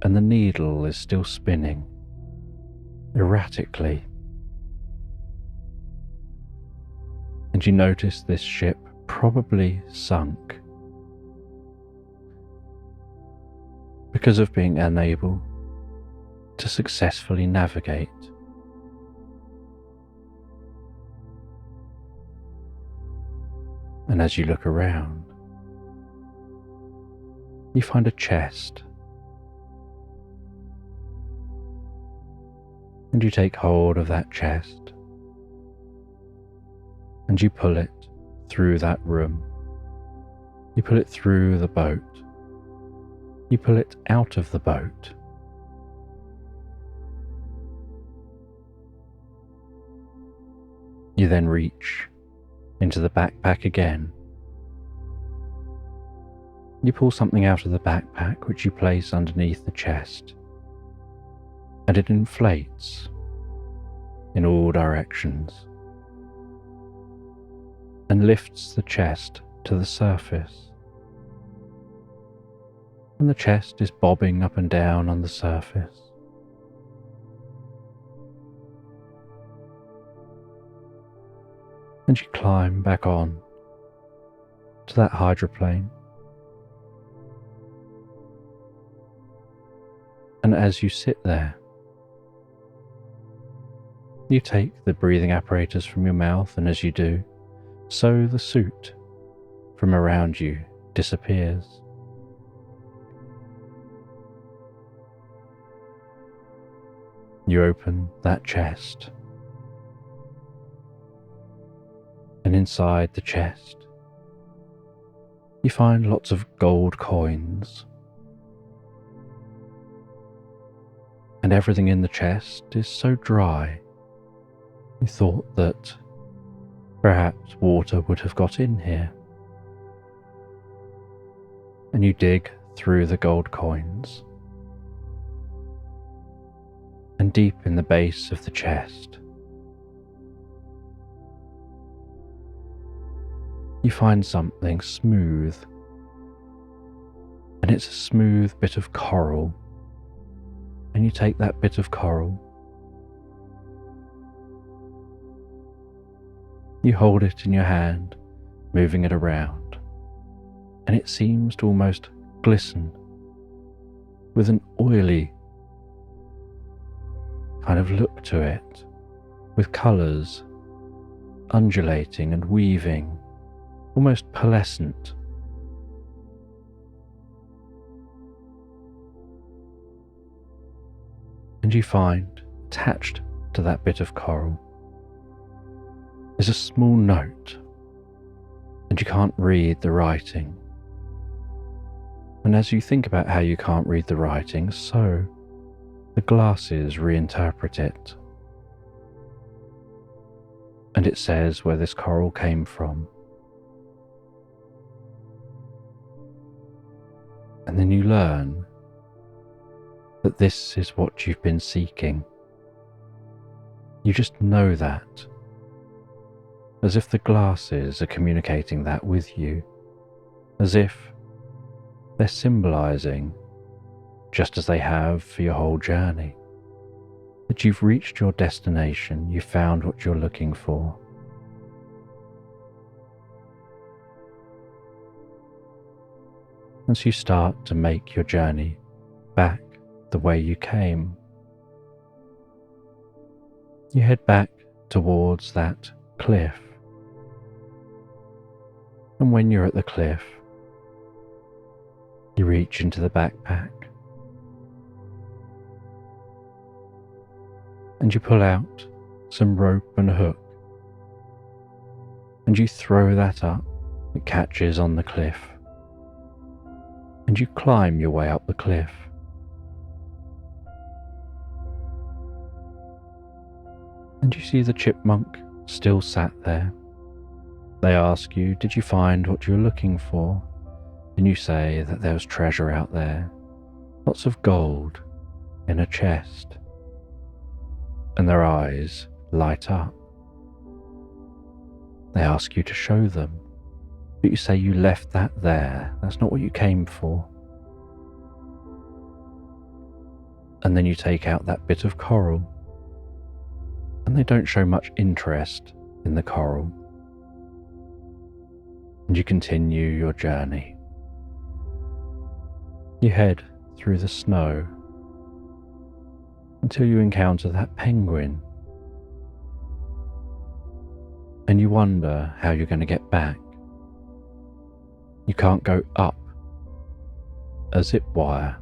and the needle is still spinning erratically. And you notice this ship probably sunk because of being unable to successfully navigate. And as you look around, you find a chest, and you take hold of that chest and you pull it through that room. You pull it through the boat. You pull it out of the boat. You then reach into the backpack again. You pull something out of the backpack which you place underneath the chest, and it inflates in all directions and lifts the chest to the surface. And the chest is bobbing up and down on the surface. And you climb back on to that hydroplane. And as you sit there, you take the breathing apparatus from your mouth, and as you do, so the suit from around you disappears. You open that chest, and inside the chest, you find lots of gold coins. And everything in the chest is so dry, you thought that perhaps water would have got in here. And you dig through the gold coins, and deep in the base of the chest, you find something smooth, and it's a smooth bit of coral. And you take that bit of coral, you hold it in your hand, moving it around, and it seems to almost glisten with an oily kind of look to it, with colours undulating and weaving, almost pearlescent. And you find, attached to that bit of coral, is a small note, and you can't read the writing. And as you think about how you can't read the writing, so the glasses reinterpret it. And it says where this coral came from. And then you learn that this is what you've been seeking. You just know that, as if the glasses are communicating that with you, as if they're symbolizing, just as they have for your whole journey, that you've reached your destination, you've found what you're looking for. As you start to make your journey back the way you came, you head back towards that cliff. And when you're at the cliff, you reach into the backpack and you pull out some rope and a hook, and you throw that up. It catches on the cliff, and you climb your way up the cliff. And you see the chipmunk still sat there. They ask you, did you find what you were looking for? And you say that there was treasure out there, lots of gold in a chest. And their eyes light up. They ask you to show them, but you say you left that there. That's not what you came for. And then you take out that bit of coral, and they don't show much interest in the coral. And you continue your journey. You head through the snow until you encounter that penguin. And you wonder how you're going to get back. You can't go up a zip wire.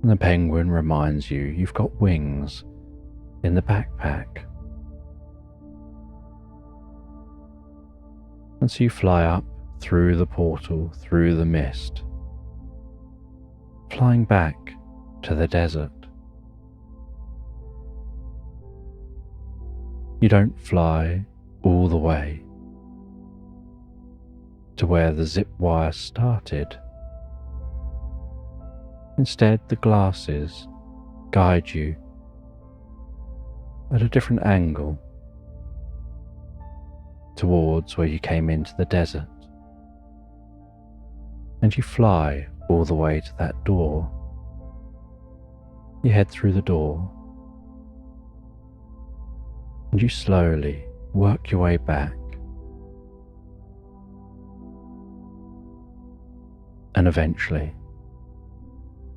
And the penguin reminds you you've got wings in the backpack. And so you fly up through the portal, through the mist, flying back to the desert. You don't fly all the way to where the zip wire started. Instead, the glasses guide you at a different angle towards where you came into the desert. And you fly all the way to that door. You head through the door, and you slowly work your way back. And eventually,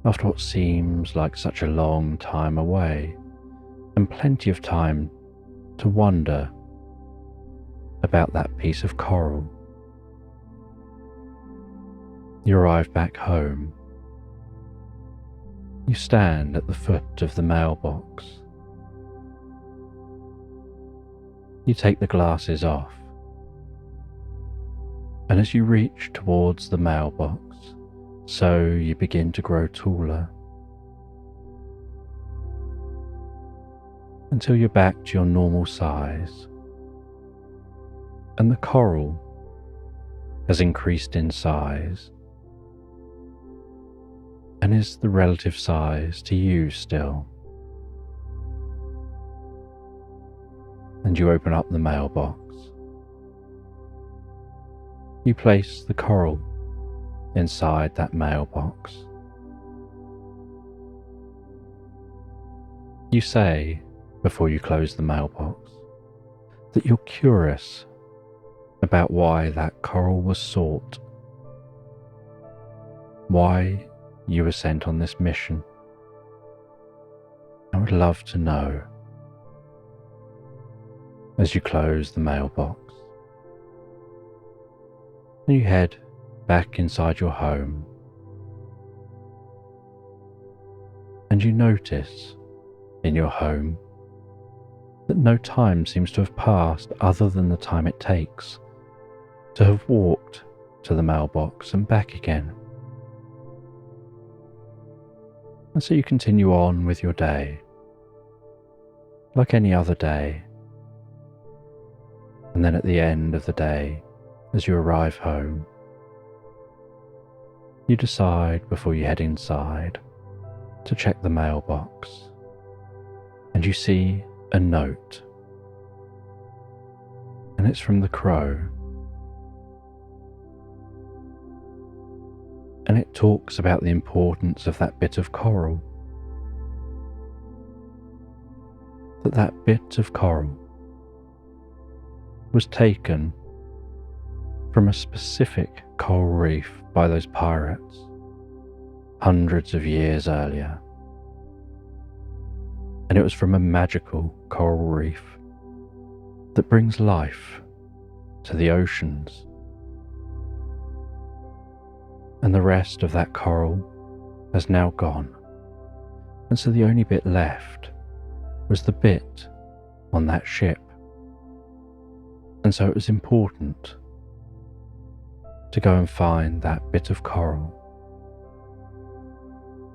after what seems like such a long time away, and plenty of time to wonder about that piece of coral, you arrive back home. You stand at the foot of the mailbox. You take the glasses off, and as you reach towards the mailbox, so you begin to grow taller until you're back to your normal size, and the coral has increased in size and is the relative size to you still. And you open up the mailbox. You place the coral inside that mailbox. You say, before you close the mailbox, that you're curious about why that coral was sought, why you were sent on this mission. I would love to know. As you close the mailbox, and you head back inside your home, and you notice in your home that no time seems to have passed other than the time it takes to have walked to the mailbox and back again. And so you continue on with your day, like any other day. And then at the end of the day, as you arrive home, you decide before you head inside to check the mailbox, and you see a note, and it's from the crow, and it talks about the importance of that bit of coral, that bit of coral was taken from a specific coral reef by those pirates hundreds of years earlier. And it was from a magical coral reef that brings life to the oceans. And the rest of that coral has now gone. And so the only bit left was the bit on that ship. And so it was important to go and find that bit of coral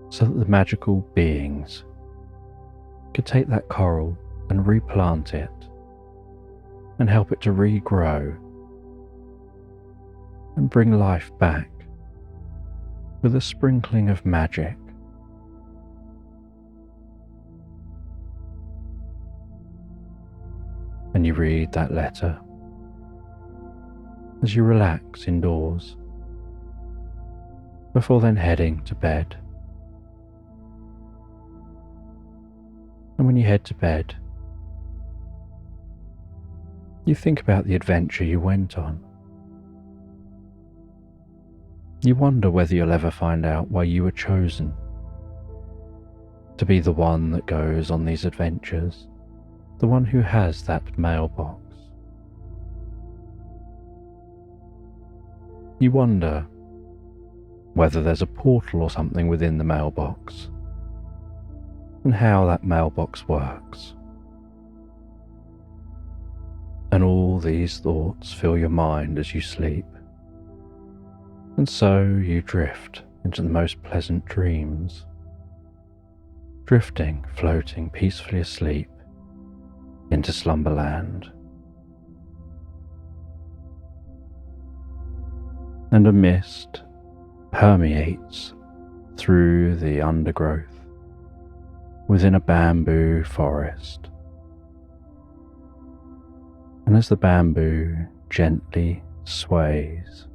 so that the magical beings could take that coral and replant it and help it to regrow and bring life back with a sprinkling of magic. And you read that letter as you relax indoors, before then heading to bed. And when you head to bed, you think about the adventure you went on. You wonder whether you'll ever find out why you were chosen to be the one that goes on these adventures, the one who has that mailbox. You wonder whether there's a portal or something within the mailbox, and how that mailbox works. And all these thoughts fill your mind as you sleep, and so you drift into the most pleasant dreams, drifting, floating peacefully asleep into Slumberland. And a mist permeates through the undergrowth within a bamboo forest. And as the bamboo gently sways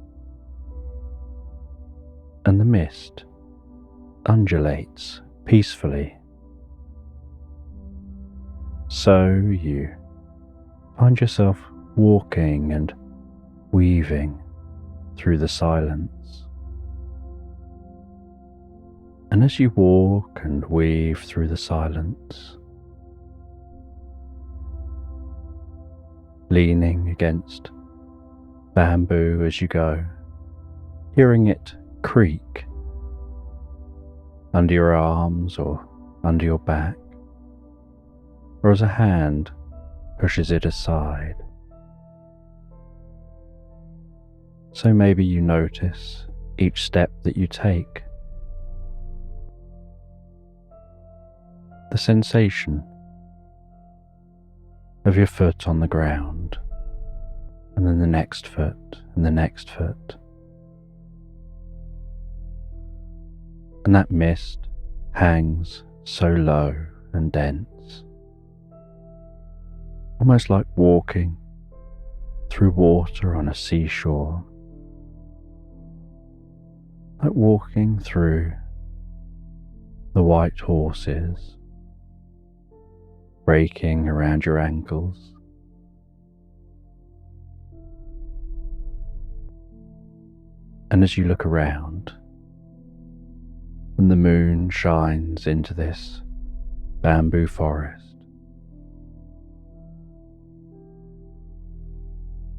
and the mist undulates peacefully, so you find yourself walking and weaving through the silence. And as you walk and weave through the silence, leaning against bamboo as you go, hearing it creak under your arms or under your back, or as a hand pushes it aside. So maybe you notice each step that you take, the sensation of your foot on the ground, and then the next foot and the next foot. And that mist hangs so low and dense, almost like walking through water on a seashore, like walking through the white horses breaking around your ankles. And as you look around, and the moon shines into this bamboo forest,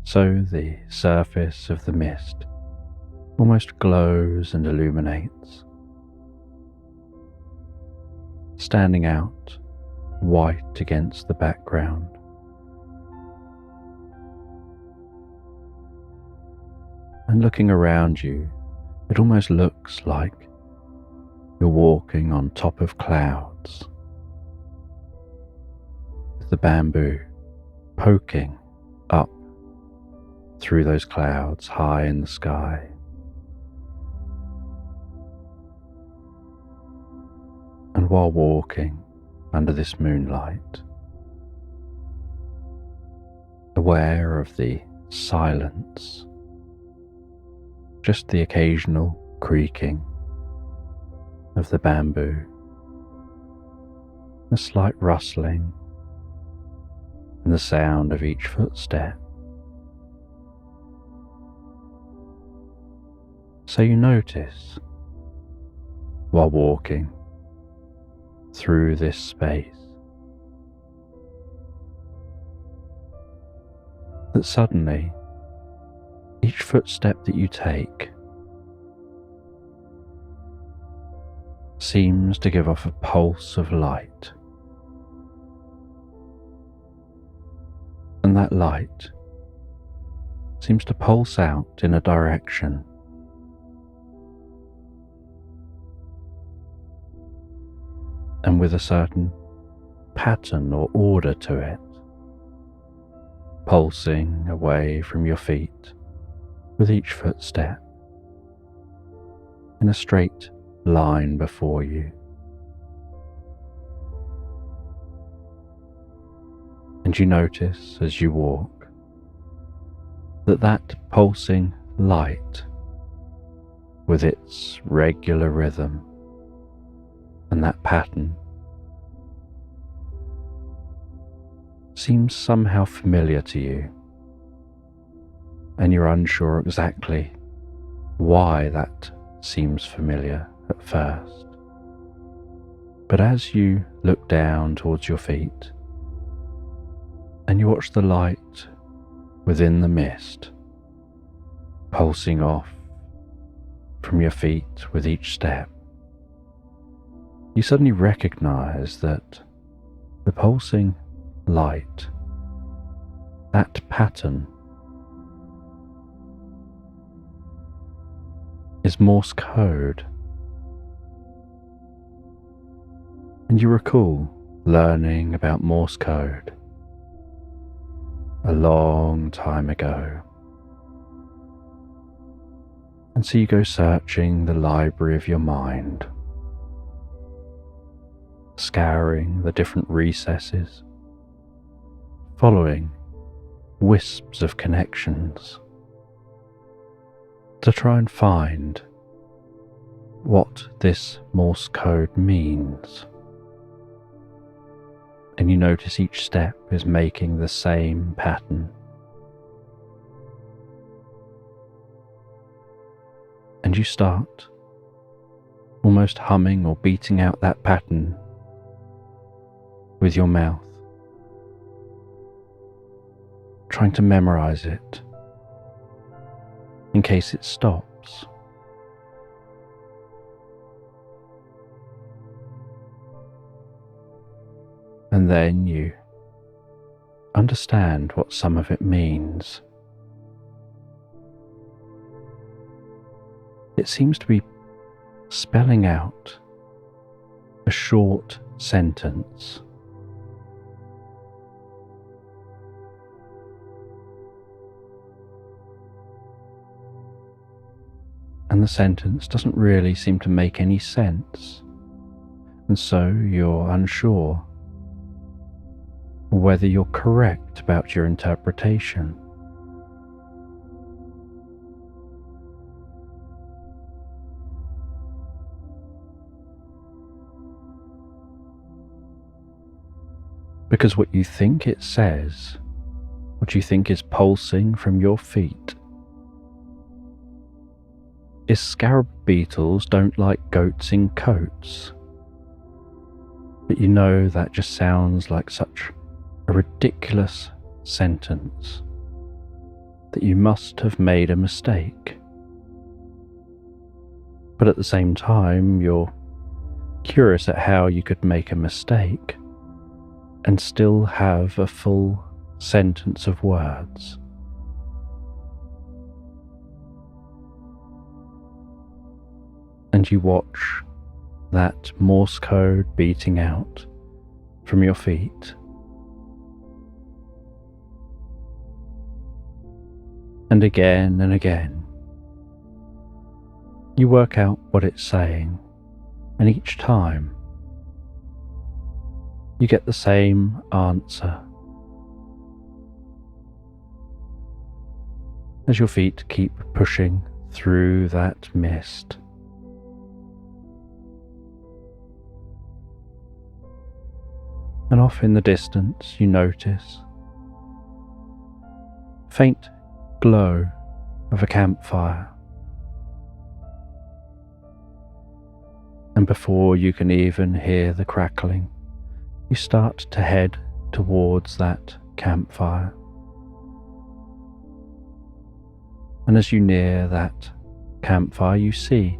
so the surface of the mist almost glows and illuminates, standing out white against the background. And looking around you, it almost looks like you're walking on top of clouds, with the bamboo poking up through those clouds high in the sky. And while walking under this moonlight, aware of the silence, just the occasional creaking of the bamboo, a slight rustling, and the sound of each footstep. So you notice, while walking through this space, that suddenly each footstep that you take seems to give off a pulse of light, and that light seems to pulse out in a direction and with a certain pattern or order to it, pulsing away from your feet with each footstep in a straight line before you. And you notice as you walk that that pulsing light with its regular rhythm and that pattern seems somehow familiar to you, and you're unsure exactly why that seems familiar at first. But as you look down towards your feet and you watch the light within the mist pulsing off from your feet with each step, you suddenly recognize that the pulsing light, that pattern, is Morse code. And you recall learning about Morse code a long time ago. And so you go searching the library of your mind, scouring the different recesses, following wisps of connections to try and find what this Morse code means. And you notice each step is making the same pattern. And you start almost humming or beating out that pattern with your mouth, trying to memorize it in case it stops. And then you understand what some of it means. It seems to be spelling out a short sentence. And the sentence doesn't really seem to make any sense, and so you're unsure whether you're correct about your interpretation. Because what you think it says, what you think is pulsing from your feet, is scarab beetles don't like goats in coats. But you know that just sounds like such a ridiculous sentence that you must have made a mistake. But at the same time, you're curious at how you could make a mistake and still have a full sentence of words. And you watch that Morse code beating out from your feet. And again, you work out what it's saying, and each time you get the same answer. As your feet keep pushing through that mist. And off in the distance you notice a faint glow of a campfire. And before you can even hear the crackling, you start to head towards that campfire. And as you near that campfire, you see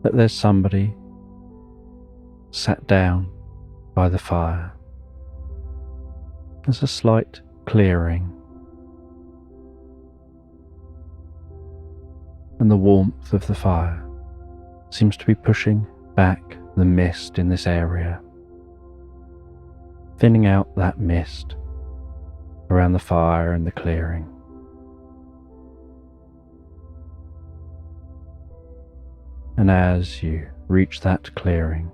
that there's somebody sat down by the fire. There's a slight clearing, and the warmth of the fire seems to be pushing back the mist in this area, thinning out that mist around the fire and the clearing. And as you reach that clearing,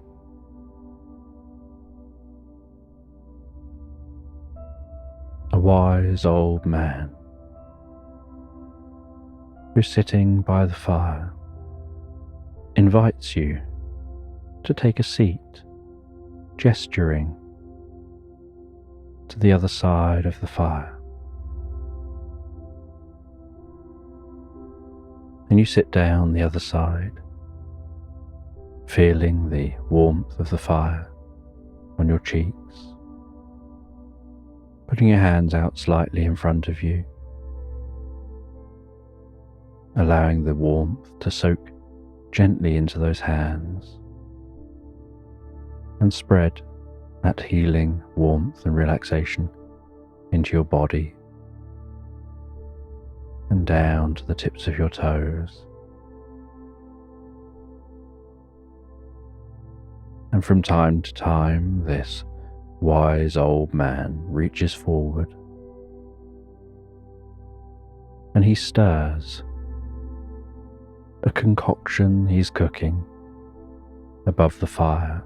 a wise old man who's sitting by the fire, invites you to take a seat, gesturing to the other side of the fire. And you sit down the other side, feeling the warmth of the fire on your cheeks, putting your hands out slightly in front of you, allowing the warmth to soak gently into those hands and spread that healing warmth and relaxation into your body and down to the tips of your toes. And from time to time, this wise old man reaches forward and he stirs a concoction he's cooking above the fire,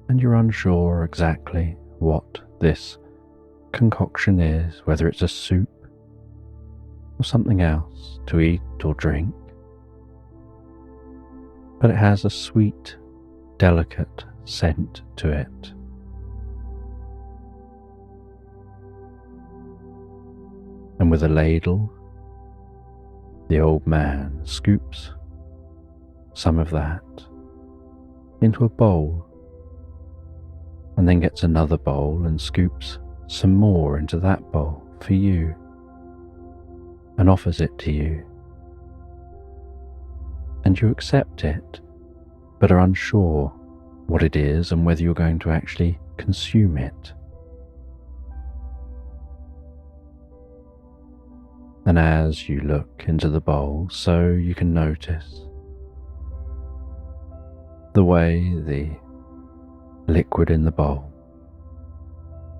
and you're unsure exactly what this concoction is, whether it's a soup or something else to eat or drink, but it has a sweet, delicate scent to it. And with a ladle, the old man scoops some of that into a bowl, and then gets another bowl and scoops some more into that bowl for you, and offers it to you. And you accept it, but are unsure what it is and whether you're going to actually consume it. And as you look into the bowl, so you can notice the way the liquid in the bowl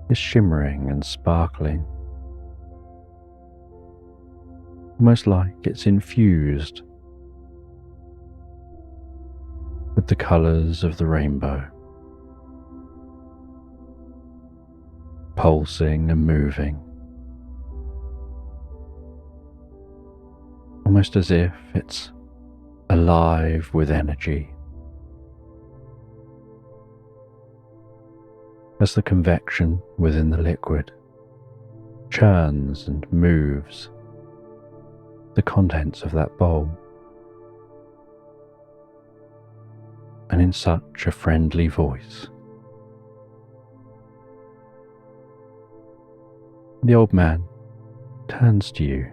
is shimmering and sparkling, almost like it's infused with the colours of the rainbow, pulsing and moving, almost as if it's alive with energy. As the convection within the liquid churns and moves the contents of that bowl, and in such a friendly voice, the old man turns to you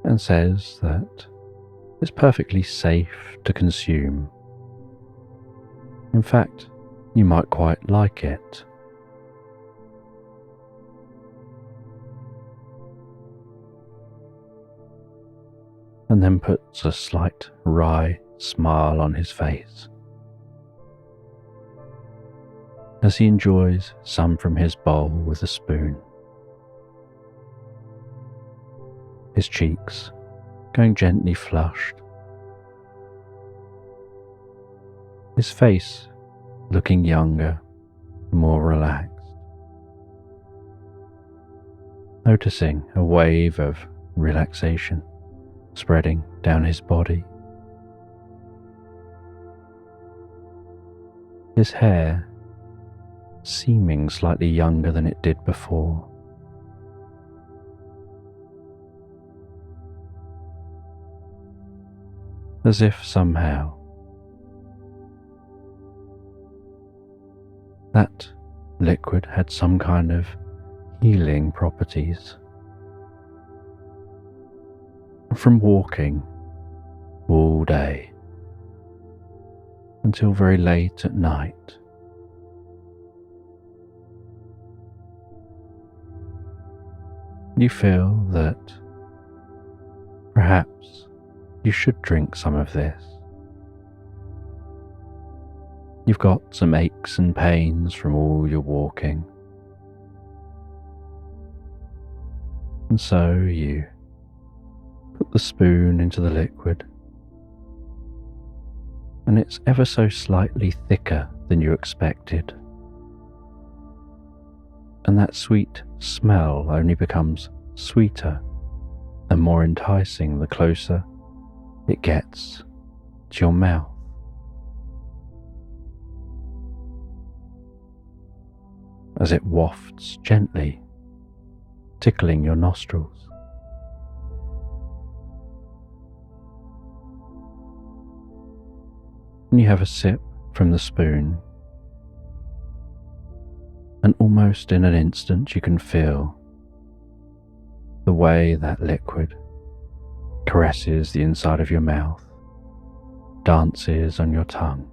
and says that it's perfectly safe to consume. In fact, you might quite like it. And then puts a slight wry smile on his face as he enjoys some from his bowl with a spoon, his cheeks going gently flushed, his face looking younger, more relaxed, noticing a wave of relaxation spreading down his body. His hair seeming slightly younger than it did before. As if somehow that liquid had some kind of healing properties. From walking all day until very late at night, you feel that perhaps you should drink some of this. You've got some aches and pains from all your walking, and so you put the spoon into the liquid, and it's ever so slightly thicker than you expected, and that sweet smell only becomes sweeter and more enticing the closer it gets to your mouth. As it wafts gently, tickling your nostrils. And you have a sip from the spoon, and almost in an instant you can feel the way that liquid caresses the inside of your mouth, dances on your tongue,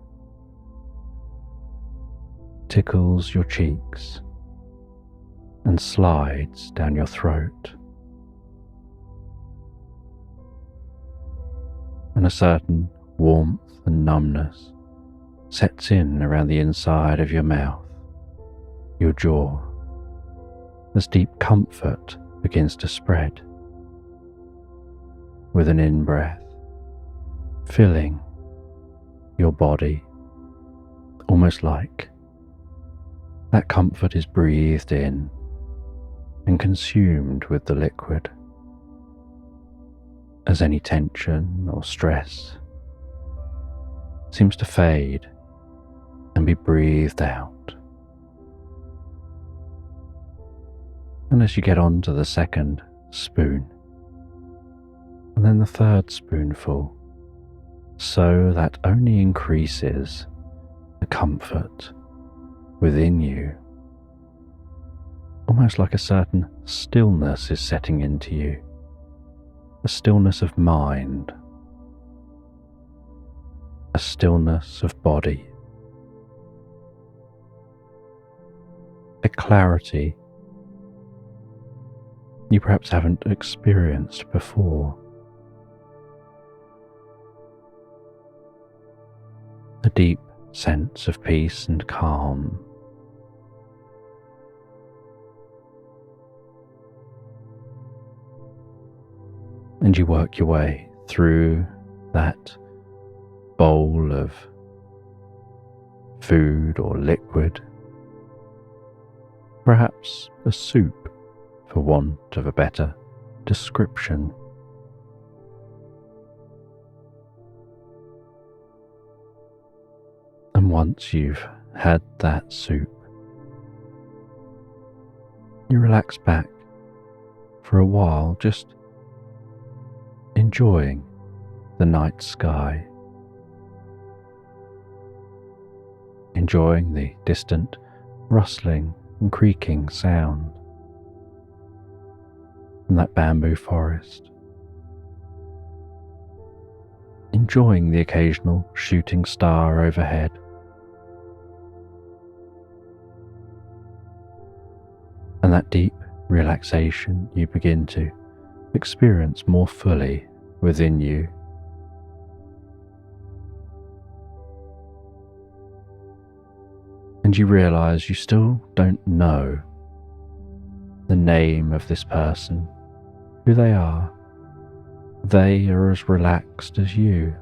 tickles your cheeks, and slides down your throat. And a certain warmth and numbness sets in around the inside of your mouth, your jaw, as deep comfort begins to spread with an in-breath, filling your body, almost like that comfort is breathed in and consumed with the liquid, as any tension or stress seems to fade and be breathed out. And as you get on to the second spoon, and then the third spoonful, so that only increases the comfort within you, almost like a certain stillness is setting into you, a stillness of mind, a stillness of body, a clarity you perhaps haven't experienced before. A deep sense of peace and calm. And you work your way through that bowl of food or liquid, perhaps a soup for want of a better description. And once you've had that soup, you relax back for a while, just enjoying the night sky, enjoying the distant rustling and creaking sound from that bamboo forest, enjoying the occasional shooting star overhead, and that deep relaxation you begin to experience more fully within you. And you realize you still don't know the name of this person, who they are. They are as relaxed as you.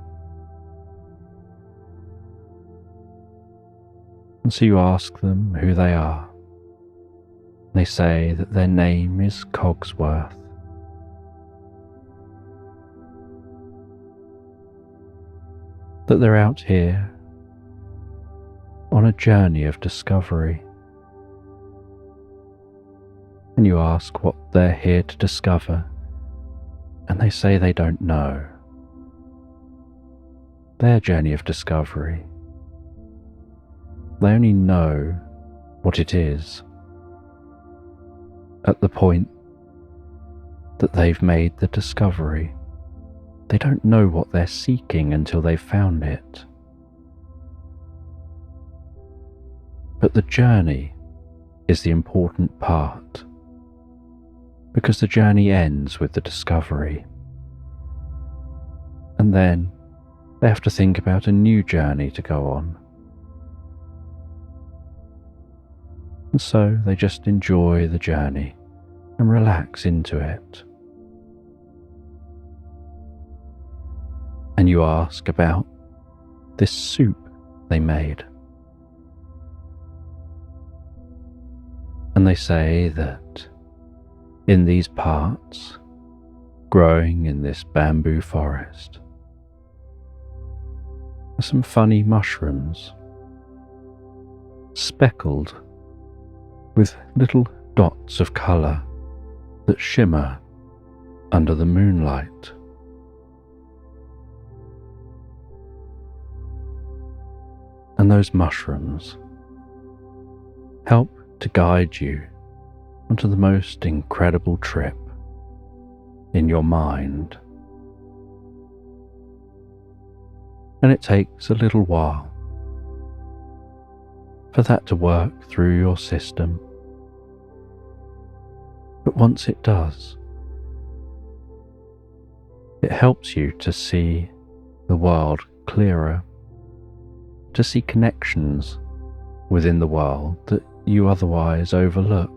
And so you ask them who they are. They say that their name is Cogsworth. That they're out here on a journey of discovery. And you ask what they're here to discover, and they say they don't know. Their journey of discovery, they only know what it is at the point that they've made the discovery. They don't know what they're seeking until they've found it. But the journey is the important part, because the journey ends with the discovery. And then they have to think about a new journey to go on. And so they just enjoy the journey and relax into it. And you ask about this soup they made. And they say that In these parts, growing in this bamboo forest, are some funny mushrooms, speckled with little dots of colour that shimmer under the moonlight. And those mushrooms help to guide you onto the most incredible trip in your mind. And it takes a little while for that to work through your system. But once it does, it helps you to see the world clearer, to see connections within the world that you otherwise overlook.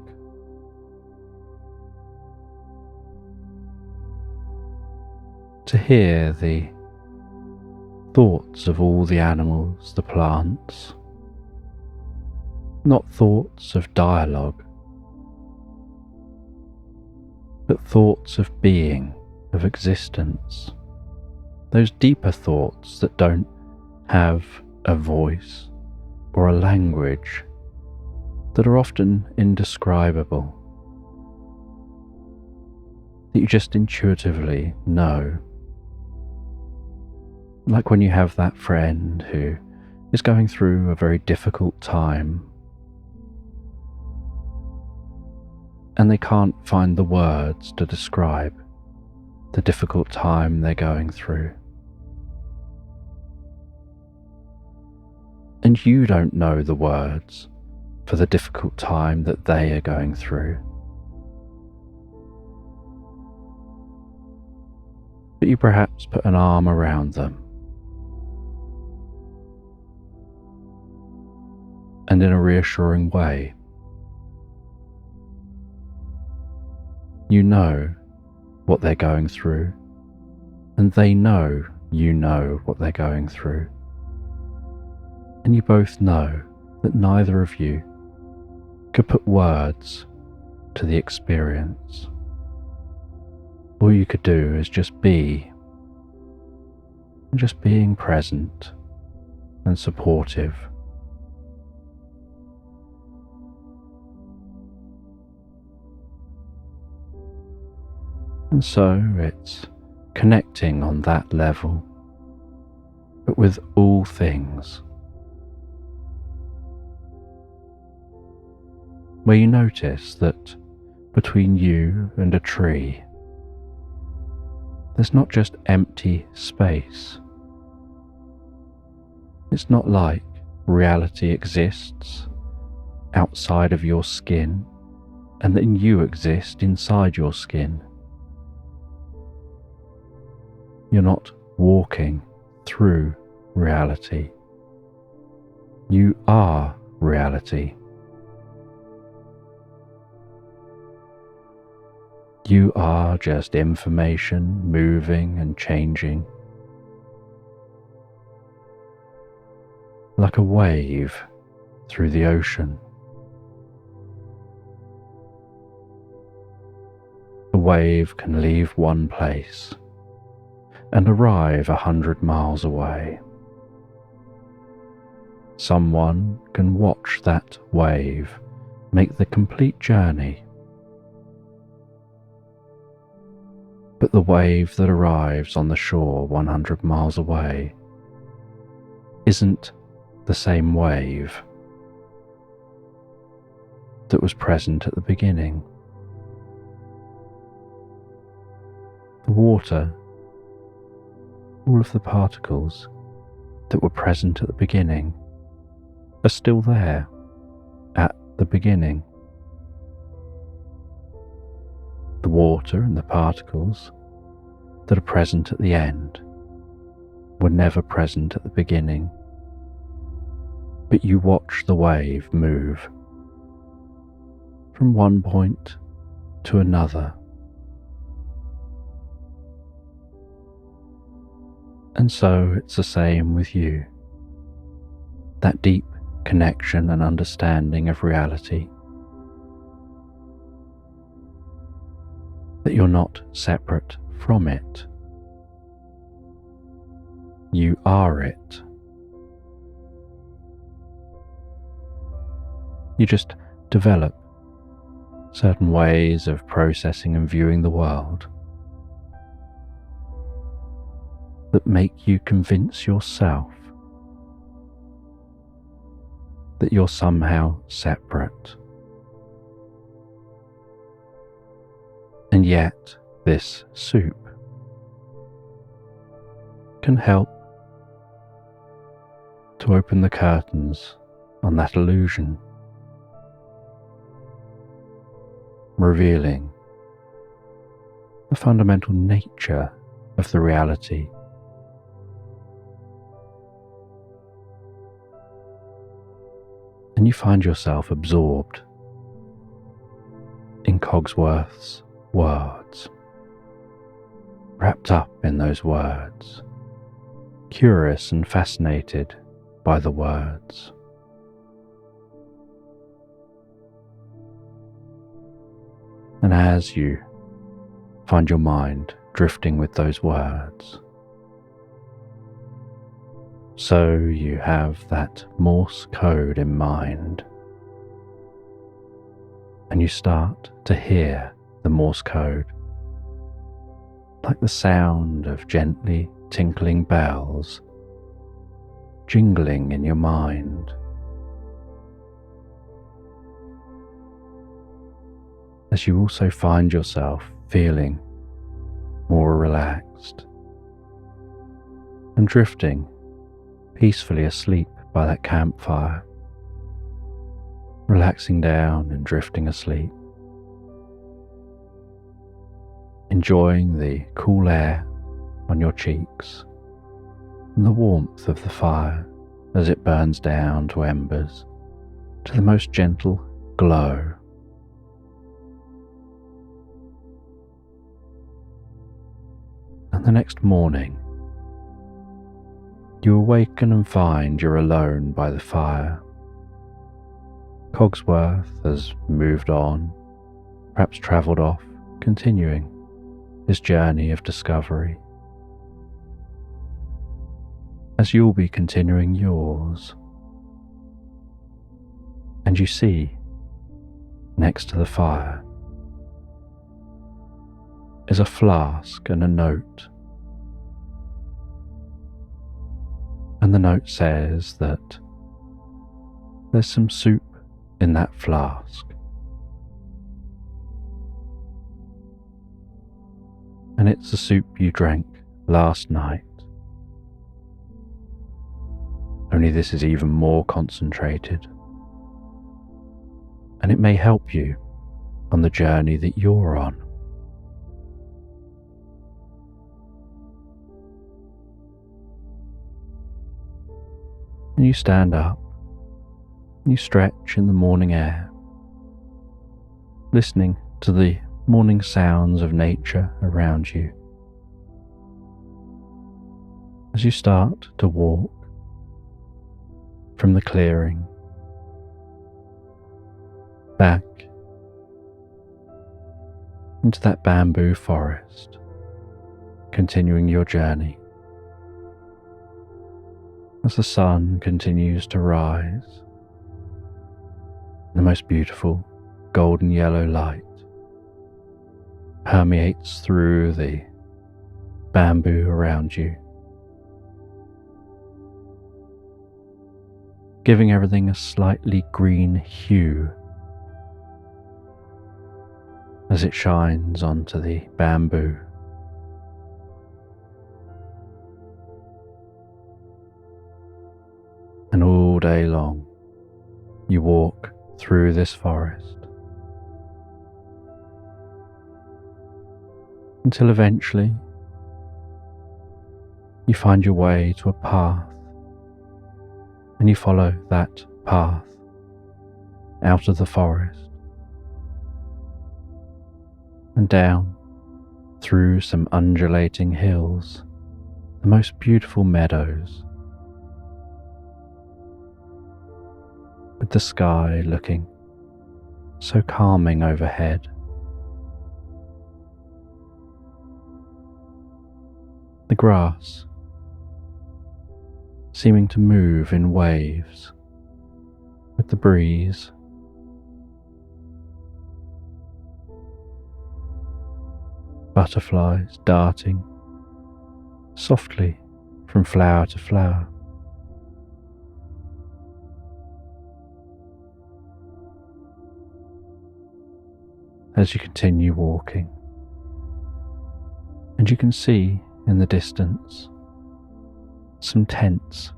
To hear the thoughts of all the animals, the plants, not thoughts of dialogue, but thoughts of being, of existence, those deeper thoughts that don't have a voice or a language, that are often indescribable, that you just intuitively know. Like when you have that friend who is going through a very difficult time and they can't find the words to describe the difficult time they're going through. And you don't know the words for the difficult time that they are going through. But you perhaps put an arm around them, and in a reassuring way, you know what they're going through, and they know you know what they're going through. And you both know that neither of you could put words to the experience. All you could do is just be, and just being present and supportive. And so it's connecting on that level, but with all things, where you notice that between you and a tree, there's not just empty space. It's not like reality exists outside of your skin and then you exist inside your skin. You're not walking through reality. You are reality. You are just information moving and changing, like a wave through the ocean. A wave can leave one place and arrive 100 miles away. Someone can watch that wave make the complete journey. But the wave that arrives on the shore 100 miles away isn't the same wave that was present at the beginning. The water, all of the particles that were present at the beginning are still there at the beginning. The water and the particles that are present at the end were never present at the beginning, but you watch the wave move from one point to another. And so it's the same with you. That deep connection and understanding of reality that you're not separate from it. You are it. You just develop certain ways of processing and viewing the world that make you convince yourself that you're somehow separate. And yet, this soup can help to open the curtains on that illusion, revealing the fundamental nature of the reality. And you find yourself absorbed in Cogsworth's words, wrapped up in those words, curious and fascinated by the words. And as you find your mind drifting with those words, so you have that Morse code in mind, and you start to hear the Morse code like the sound of gently tinkling bells jingling in your mind. As you also find yourself feeling more relaxed and drifting peacefully asleep by that campfire, relaxing down and drifting asleep, enjoying the cool air on your cheeks and the warmth of the fire as it burns down to embers, to the most gentle glow. And the next morning, you awaken and find you're alone by the fire. Cogsworth has moved on, perhaps travelled off, continuing his journey of discovery, as you'll be continuing yours. And you see, next to the fire, is a flask and a note. And the note says that there's some soup in that flask, and it's the soup you drank last night, only this is even more concentrated, and it may help you on the journey that you're on. And you stand up, and you stretch in the morning air, listening to the morning sounds of nature around you. As you start to walk from the clearing back into that bamboo forest, continuing your journey, as the sun continues to rise, the most beautiful golden yellow light permeates through the bamboo around you, giving everything a slightly green hue as it shines onto the bamboo. And all day long, you walk through this forest until eventually you find your way to a path, and you follow that path out of the forest and down through some undulating hills, the most beautiful meadows, with the sky looking so calming overhead, the grass seeming to move in waves with the breeze. Butterflies darting softly from flower to flower. As you continue walking, and you can see in the distance some tents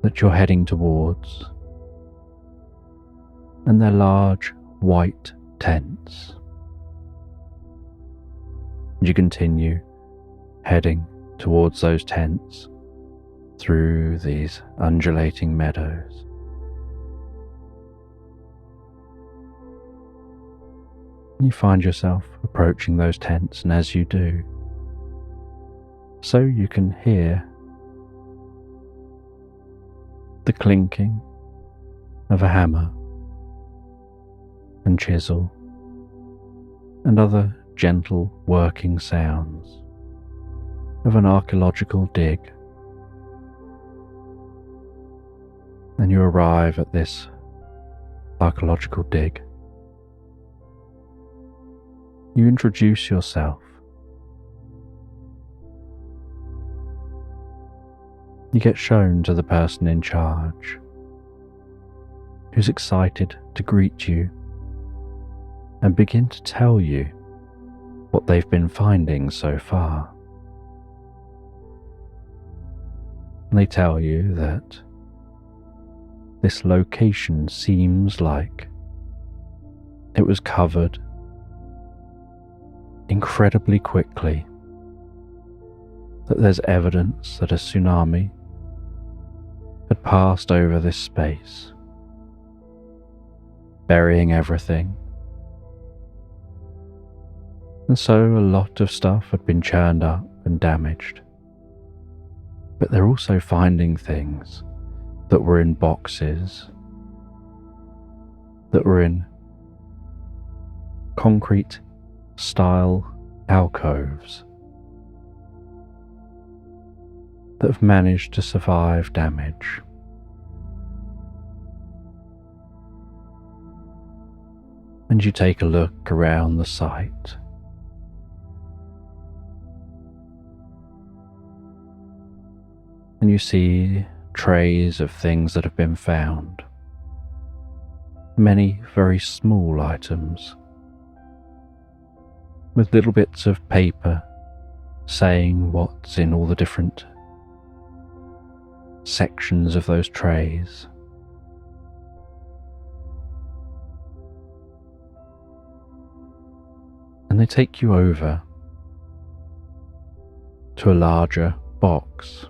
that you're heading towards, and they're large white tents. And you continue heading towards those tents through these undulating meadows. You find yourself approaching those tents, and as you do, so you can hear the clinking of a hammer and chisel and other gentle working sounds of an archaeological dig. And you arrive at this archaeological dig. You introduce yourself. You get shown to the person in charge, who's excited to greet you and begin to tell you what they've been finding so far. And they tell you that this location seems like it was covered incredibly quickly, that there's evidence that a tsunami had passed over this space, burying everything. And so a lot of stuff had been churned up and damaged. But they're also finding things that were in boxes, that were in concrete style alcoves, that have managed to survive damage. And you take a look around the site. And you see trays of things that have been found. Many very small items, with little bits of paper saying what's in all the different sections of those trays. And they take you over to a larger box.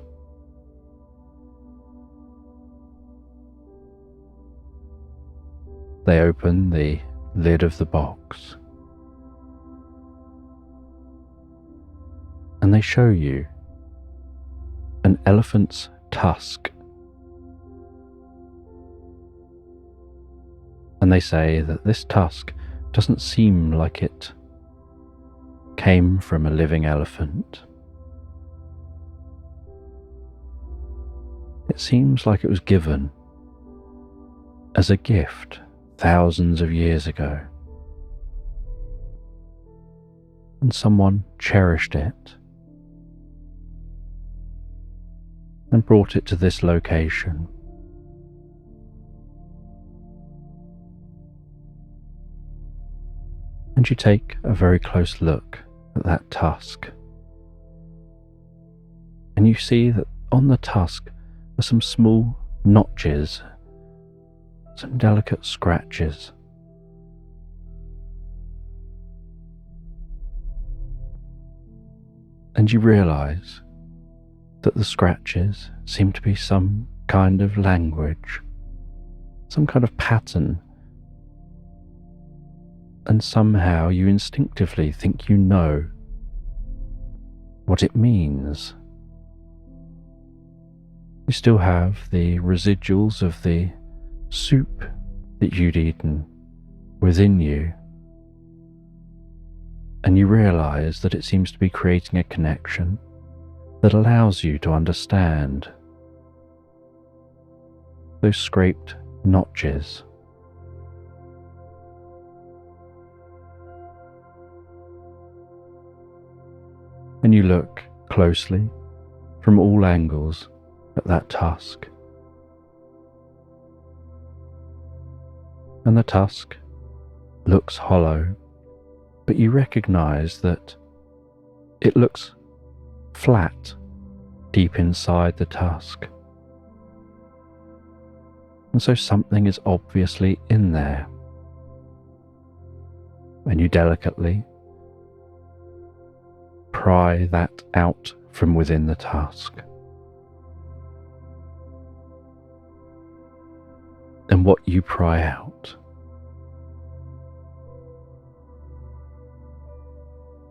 They open the lid of the box and they show you an elephant's tusk. And they say that this tusk doesn't seem like it came from a living elephant. It seems like it was given as a gift thousands of years ago, and someone cherished it and brought it to this location. And you take a very close look at that tusk, and you see that on the tusk are some small notches, some delicate scratches. And you realize that the scratches seem to be some kind of language, some kind of pattern, and somehow you instinctively think you know what it means. You still have the residuals of the soup that you'd eaten within you, and you realise that it seems to be creating a connection that allows you to understand those scraped notches. And you look closely from all angles at that tusk. And the tusk looks hollow, but you recognise that it looks flat deep inside the tusk. And so something is obviously in there. And you delicately pry that out from within the tusk. And what you pry out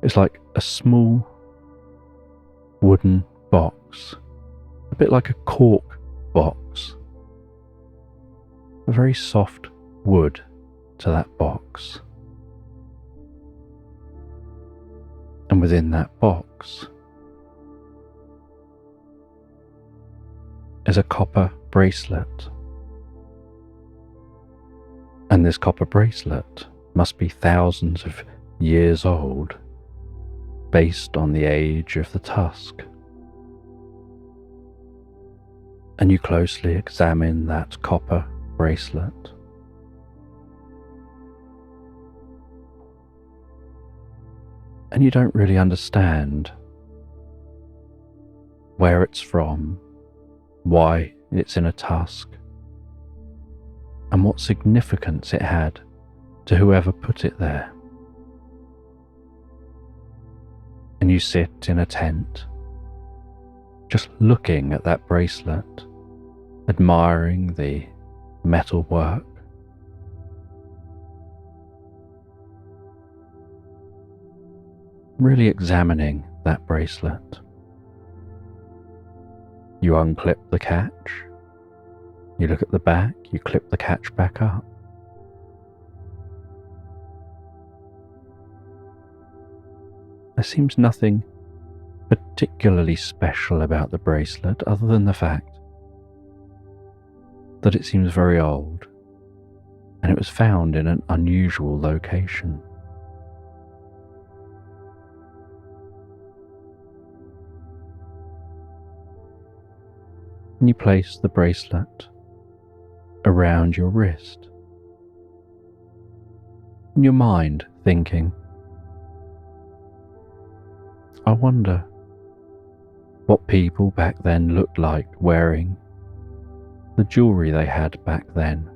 is like a small wooden box, a bit like a cork box, a very soft wood to that box. And within that box is a copper bracelet. And this copper bracelet must be thousands of years old, based on the age of the tusk. And you closely examine that copper bracelet. And you don't really understand where it's from, why it's in a tusk, and what significance it had to whoever put it there. And you sit in a tent, just looking at that bracelet, admiring the metal work. Really examining that bracelet. You unclip the catch, you look at the back, you clip the catch back up. There seems nothing particularly special about the bracelet other than the fact that it seems very old and it was found in an unusual location. And you place the bracelet around your wrist, in your mind thinking, I wonder what people back then looked like wearing the jewellery they had back then.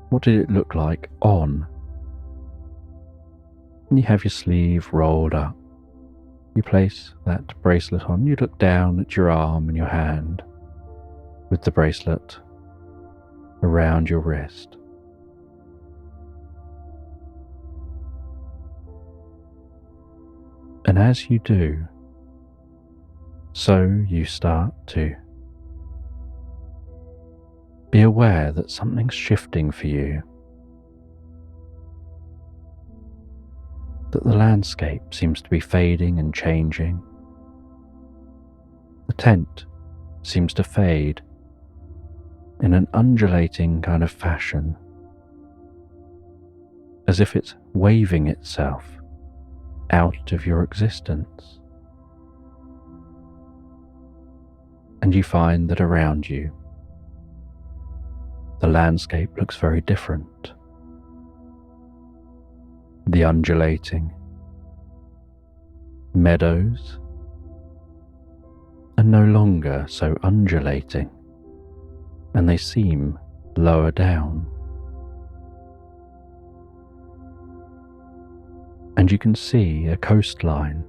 What did it look like on? And you have your sleeve rolled up. You place that bracelet on. You look down at your arm and your hand with the bracelet around your wrist. And as you do, so you start to be aware that something's shifting for you, that the landscape seems to be fading and changing. The tent seems to fade in an undulating kind of fashion, as if it's waving itself out of your existence. And you find that around you, the landscape looks very different. The undulating meadows are no longer so undulating, and they seem lower down. And you can see a coastline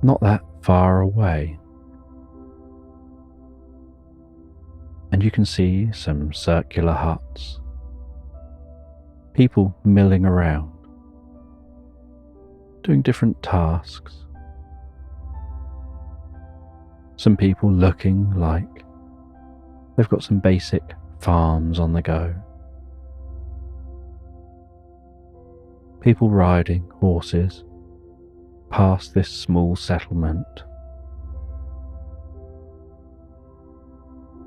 not that far away. And you can see some circular huts, people milling around, doing different tasks. Some people looking like they've got some basic farms on the go. people riding horses past this small settlement,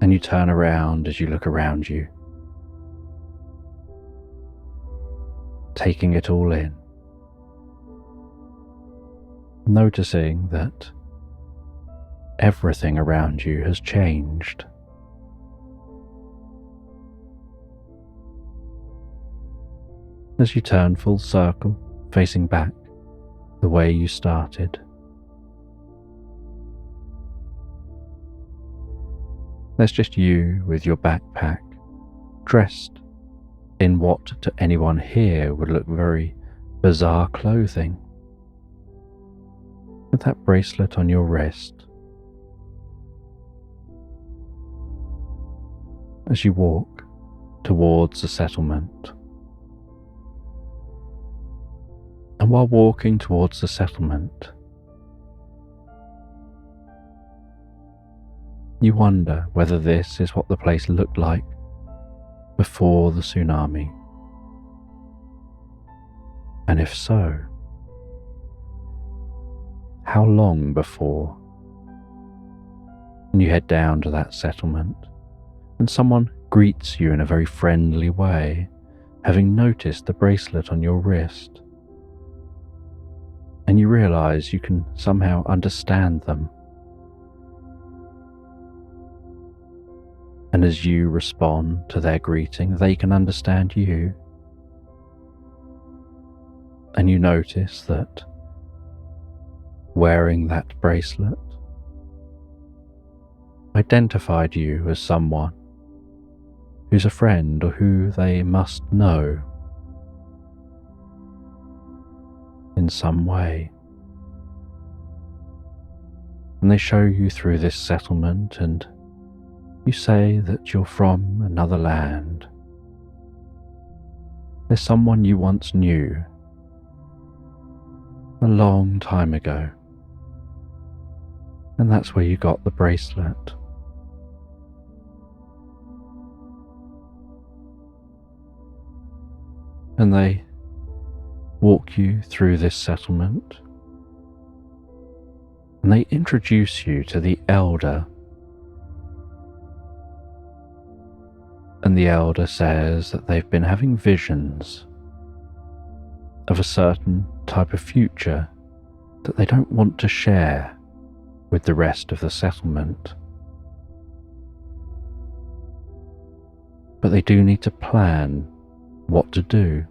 and you turn around as you look around you, taking it all in, noticing that everything around you has changed. As you turn full circle, facing back the way you started, there's just you with your backpack, dressed in what to anyone here would look very bizarre clothing, with that bracelet on your wrist. As you walk towards the settlement, and while walking towards the settlement, you wonder whether this is what the place looked like before the tsunami, and if so, how long before? And you head down to that settlement, and someone greets you in a very friendly way, having noticed the bracelet on your wrist. And you realize you can somehow understand them. And as you respond to their greeting, they can understand you. And you notice that wearing that bracelet identified you as someone who's a friend or who they must know in some way. And they show you through this settlement, and you say that you're from another land. There's someone you once knew a long time ago, and that's where you got the bracelet. And they walk you through this settlement, and they introduce you to the elder. And the elder says that they've been having visions of a certain type of future that they don't want to share with the rest of the settlement. But they do need to plan what to do.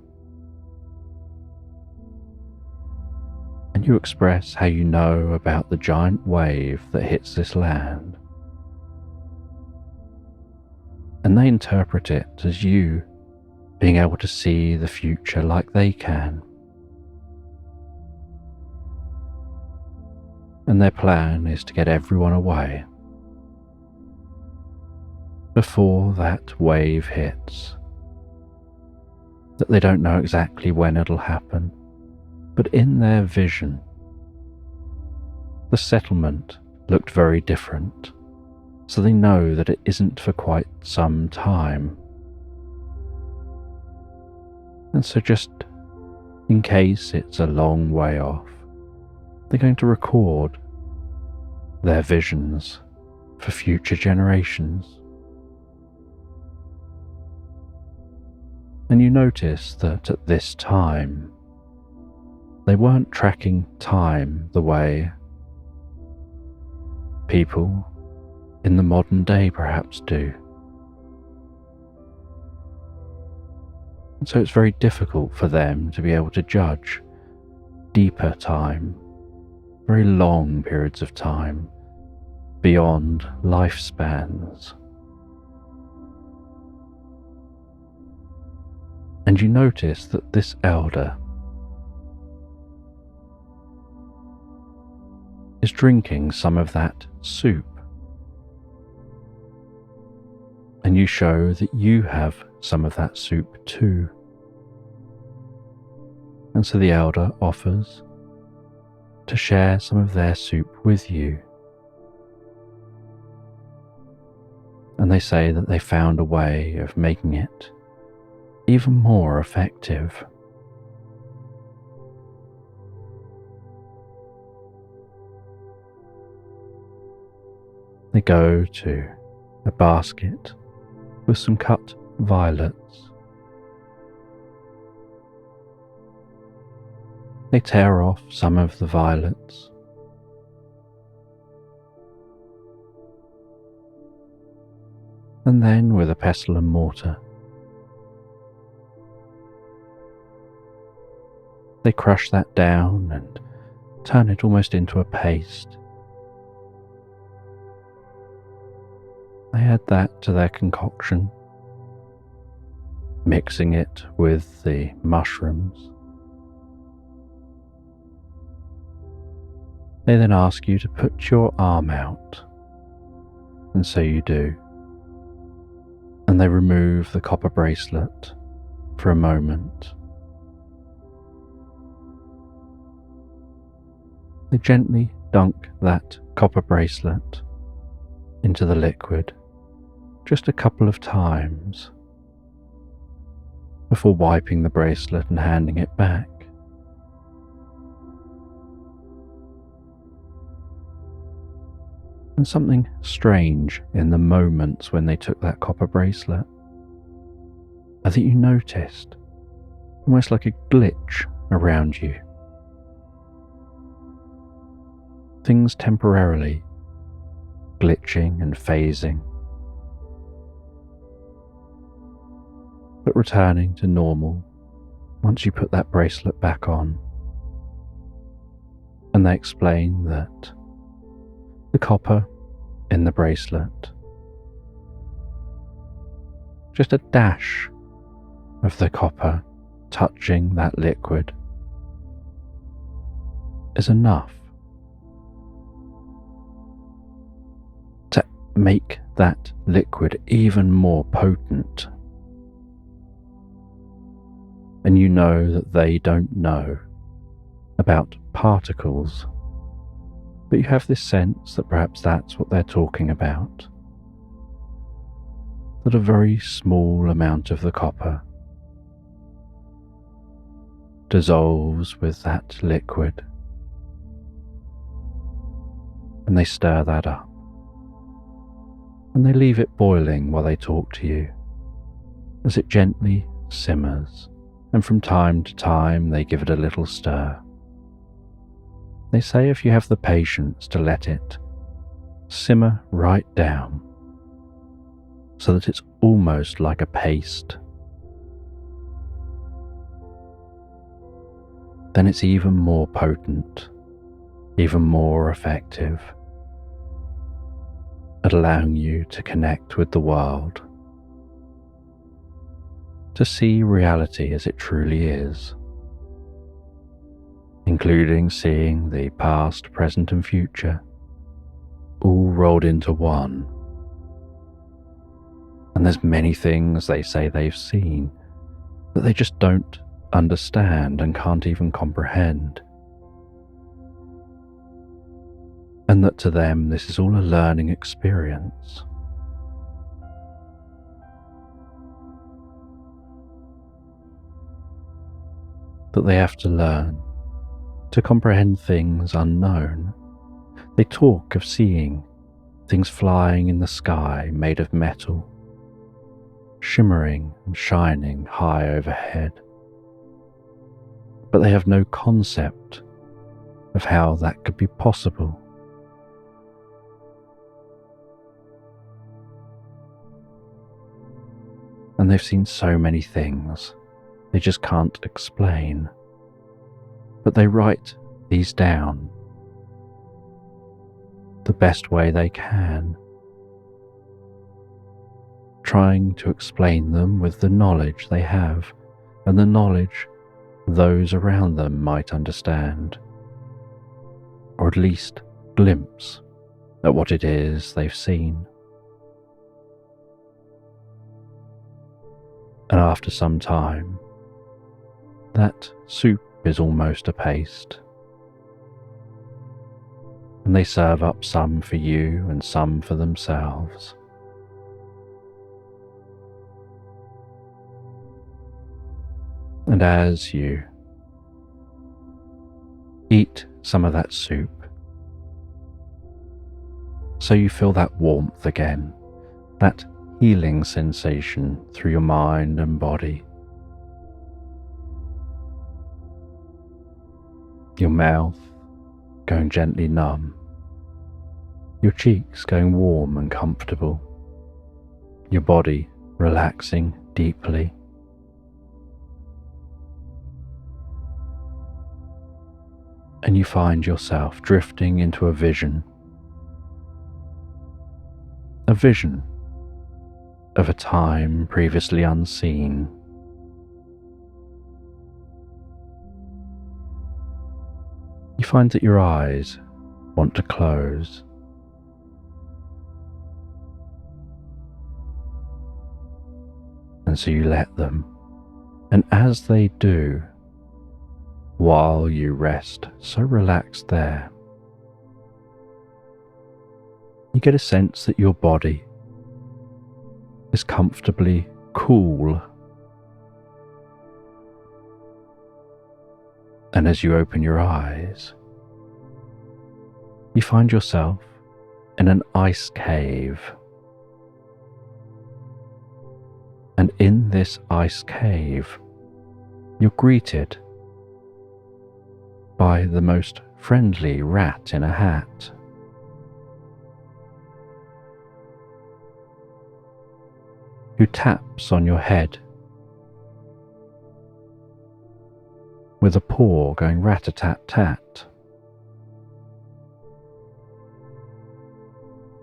And you express how you know about the giant wave that hits this land. And they interpret it as you being able to see the future like they can. And their plan is to get everyone away before that wave hits. That they don't know exactly when it'll happen, but in their vision, the settlement looked very different, so they know that it isn't for quite some time. And so just in case it's a long way off, they're going to record their visions for future generations. And you notice that at this time, they weren't tracking time the way people in the modern day perhaps do. And so it's very difficult for them to be able to judge deeper time, very long periods of time, beyond lifespans. And you notice that this elder is drinking some of that soup. And you show that you have some of that soup too. And so the elder offers to share some of their soup with you. And they say that they found a way of making it even more effective. They go to a basket with some cut violets. They tear off some of the violets. And then with a pestle and mortar, they crush that down and turn it almost into a paste. They add that to their concoction, mixing it with the mushrooms. They then ask you to put your arm out, and so you do, and they remove the copper bracelet for a moment. They gently dunk that copper bracelet into the liquid just a couple of times before wiping the bracelet and handing it back. And something strange in the moments when they took that copper bracelet, I think you noticed almost like a glitch around you. Things temporarily glitching and phasing, but returning to normal once you put that bracelet back on. And they explain that the copper in the bracelet, just a dash of the copper touching that liquid, is enough to make that liquid even more potent. And you know that they don't know about particles, but you have this sense that perhaps that's what they're talking about. That a very small amount of the copper dissolves with that liquid, and they stir that up, and they leave it boiling while they talk to you as it gently simmers, and from time to time they give it a little stir. They say if you have the patience to let it simmer right down so that it's almost like a paste, then it's even more potent, even more effective at allowing you to connect with the world, to see reality as it truly is, including seeing the past, present and future all rolled into one. And there's many things they say they've seen that they just don't understand and can't even comprehend. And that to them this is all a learning experience. But they have to learn to comprehend things unknown. They talk of seeing things flying in the sky made of metal, shimmering and shining high overhead. But they have no concept of how that could be possible. And they've seen so many things they just can't explain. But they write these down the best way they can, trying to explain them with the knowledge they have and the knowledge those around them might understand, or at least glimpse at what it is they've seen. And after some time, that soup is almost a paste, and they serve up some for you and some for themselves. And as you eat some of that soup, so you feel that warmth again, that healing sensation through your mind and body. Your mouth going gently numb, your cheeks going warm and comfortable, your body relaxing deeply. And you find yourself drifting into a vision of a time previously unseen. You find that your eyes want to close, and so you let them, and as they do, while you rest so relaxed there, you get a sense that your body is comfortably cool. And as you open your eyes, you find yourself in an ice cave. And in this ice cave, you're greeted by the most friendly rat in a hat. Who taps on your head with a paw going rat-a-tat-tat,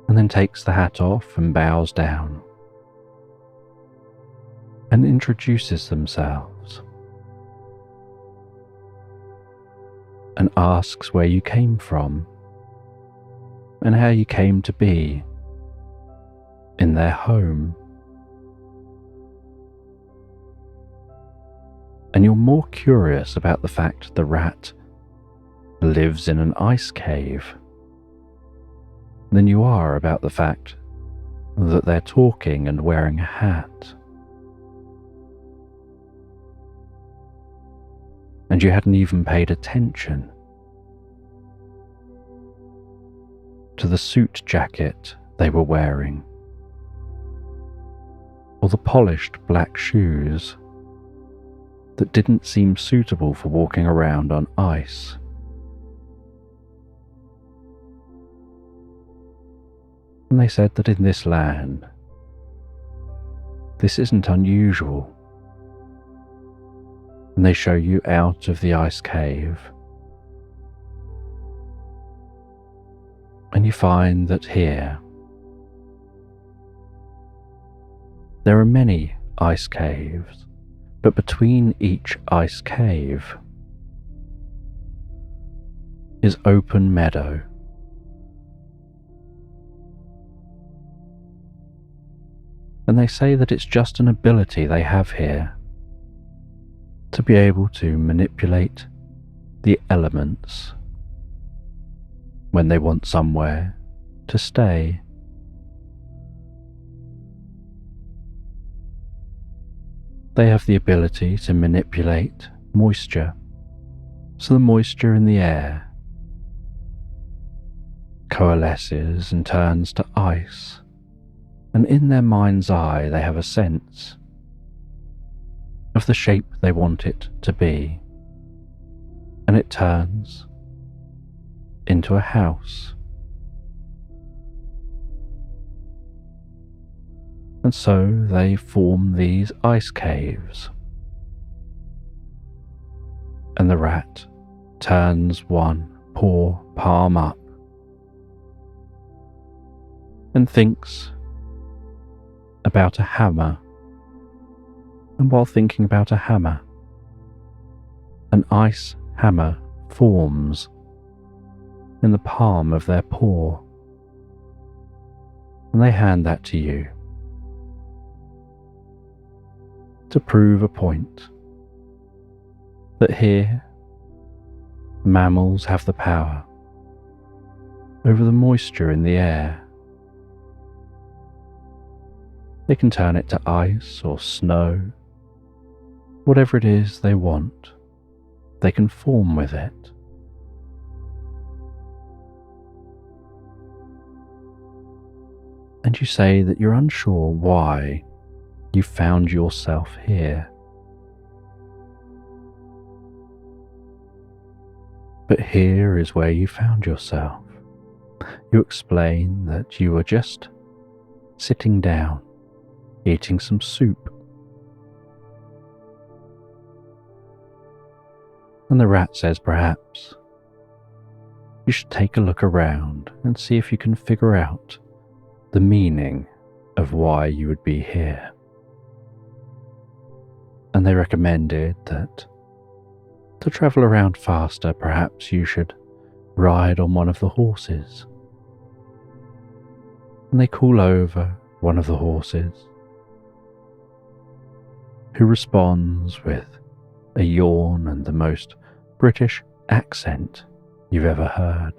and then takes the hat off and bows down and introduces themselves and asks where you came from and how you came to be in their home. And you're more curious about the fact the rat lives in an ice cave than you are about the fact that they're talking and wearing a hat. And you hadn't even paid attention to the suit jacket they were wearing, or the polished black shoes that didn't seem suitable for walking around on ice. And they said that in this land, this isn't unusual. And they show you out of the ice cave, and you find that here there are many ice caves, but between each ice cave is open meadow. And they say that it's just an ability they have here to be able to manipulate the elements when they want somewhere to stay. They have the ability to manipulate moisture, so the moisture in the air coalesces and turns to ice, and in their mind's eye they have a sense of the shape they want it to be, and it turns into a house. And so they form these ice caves, and the rat turns one poor palm up and thinks about a hammer, and while thinking about a hammer, an ice hammer forms in the palm of their paw, and they hand that to you to prove a point that here mammals have the power over the moisture in the air. They can turn it to ice or snow, whatever it is they want, they can form with it. and you say that you're unsure why you found yourself here. But here is where you found yourself. You explain that you were just sitting down, eating some soup. And the rat says perhaps you should take a look around and see if you can figure out the meaning of why you would be here. And they recommended that to travel around faster, perhaps you should ride on one of the horses. And they call over one of the horses, who responds with a yawn and the most British accent you've ever heard.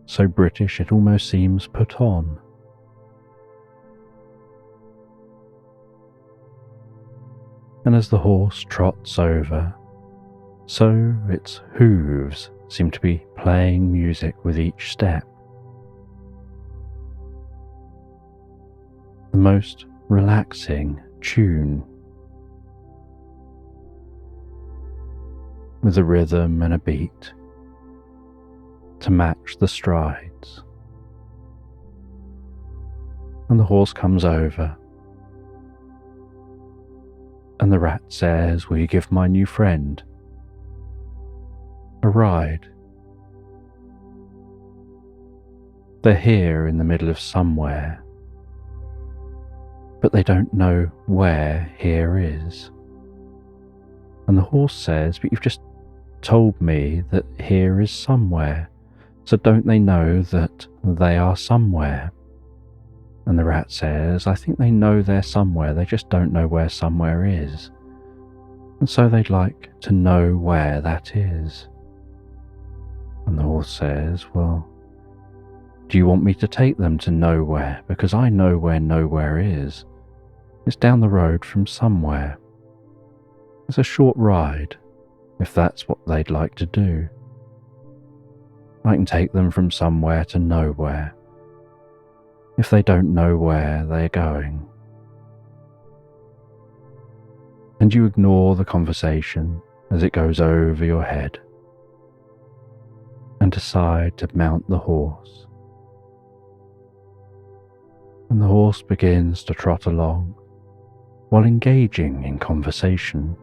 So British it almost seems put on. And as the horse trots over, so its hooves seem to be playing music with each step. The most relaxing tune, with a rhythm and a beat to match the strides. And the horse comes over, and the rat says, "Will you give my new friend a ride?" They're here in the middle of somewhere, but they don't know where here is. And the horse says, "But you've just told me that here is somewhere, so don't they know that they are somewhere?" And the rat says, "I think they know they're somewhere, they just don't know where somewhere is. And so they'd like to know where that is." And the horse says, "Well, do you want me to take them to nowhere? Because I know where nowhere is. It's down the road from somewhere. It's a short ride, if that's what they'd like to do. I can take them from somewhere to nowhere, if they don't know where they're going." And you ignore the conversation as it goes over your head and decide to mount the horse. And the horse begins to trot along while engaging in conversation.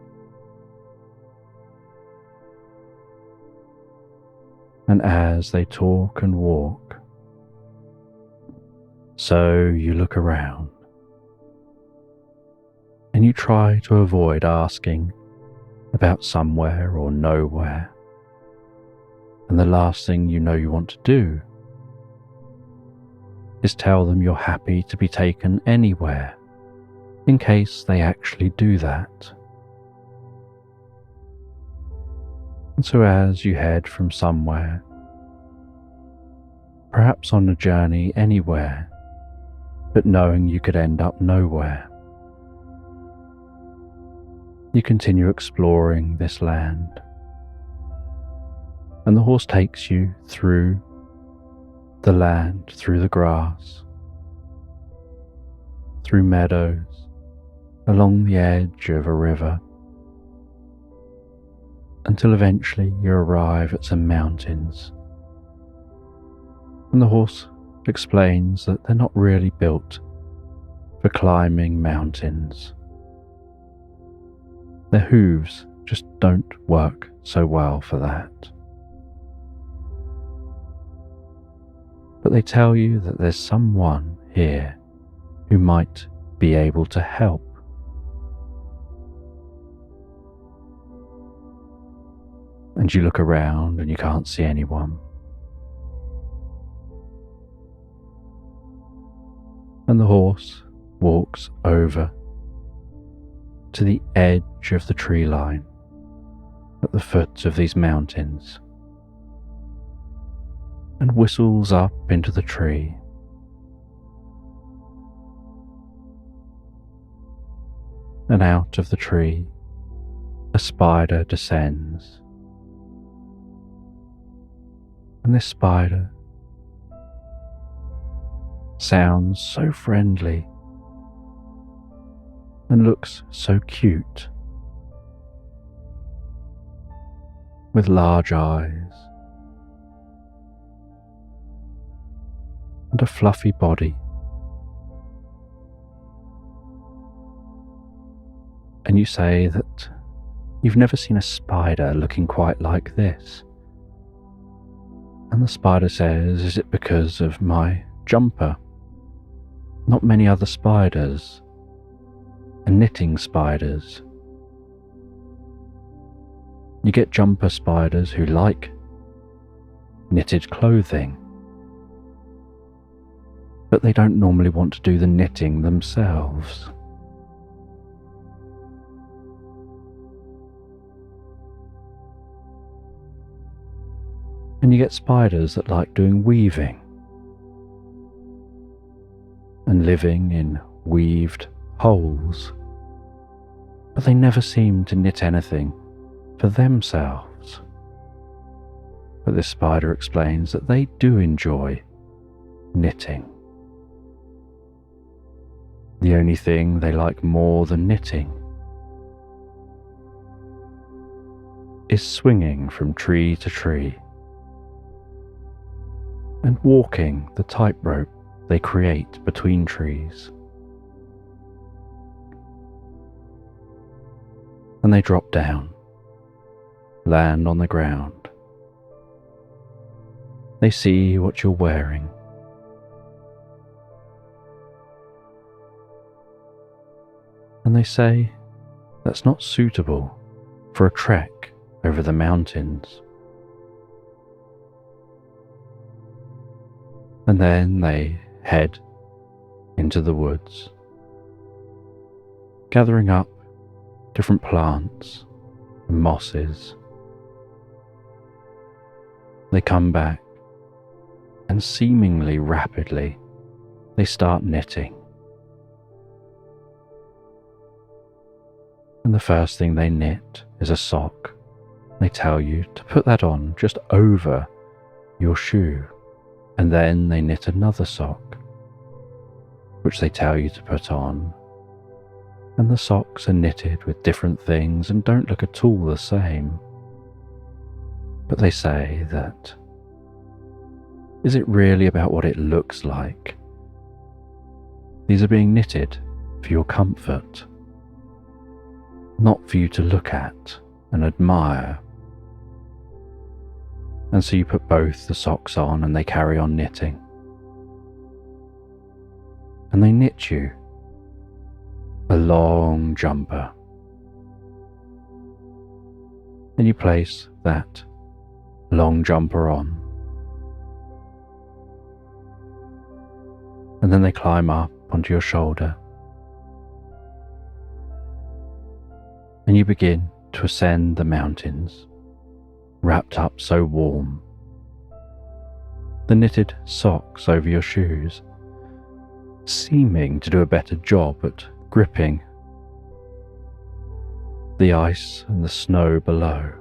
And as they talk and walk, so you look around and you try to avoid asking about somewhere or nowhere. And the last thing you know you want to do is tell them you're happy to be taken anywhere, in case they actually do that. And so as you head from somewhere, perhaps on a journey anywhere, but knowing you could end up nowhere, you continue exploring this land. And the horse takes you through the land, through the grass, through meadows, along the edge of a river, until eventually you arrive at some mountains. And the horse explains that they're not really built for climbing mountains. Their hooves just don't work so well for that. But they tell you that there's someone here who might be able to help. And you look around and you can't see anyone. And the horse walks over to the edge of the tree line at the foot of these mountains and whistles up into the tree. And out of the tree, a spider descends. And this spider sounds so friendly and looks so cute, with large eyes and a fluffy body. And you say that you've never seen a spider looking quite like this. And the spider says, "Is it because of my jumper? Not many other spiders are knitting spiders. You get jumper spiders who like knitted clothing, but they don't normally want to do the knitting themselves." And you get spiders that like doing weaving and living in weaved holes, but they never seem to knit anything for themselves. But this spider explains that they do enjoy knitting. The only thing they like more than knitting is swinging from tree to tree and walking the tightrope they create between trees. And they drop down, land on the ground. They see what you're wearing. And they say that's not suitable for a trek over the mountains. And then they head into the woods, gathering up different plants and mosses. They come back, and seemingly rapidly they start knitting. And the first thing they knit is a sock. They tell you to put that on just over your shoe. And then they knit another sock, which they tell you to put on. And the socks are knitted with different things and don't look at all the same. But they say that, is it really about what it looks like? These are being knitted for your comfort, not for you to look at and admire. And so you put both the socks on and they carry on knitting. And they knit you a long jumper. And you place that long jumper on. And then they climb up onto your shoulder. And you begin to ascend the mountains, wrapped up so warm. The knitted socks over your shoes, seeming to do a better job at gripping the ice and the snow below.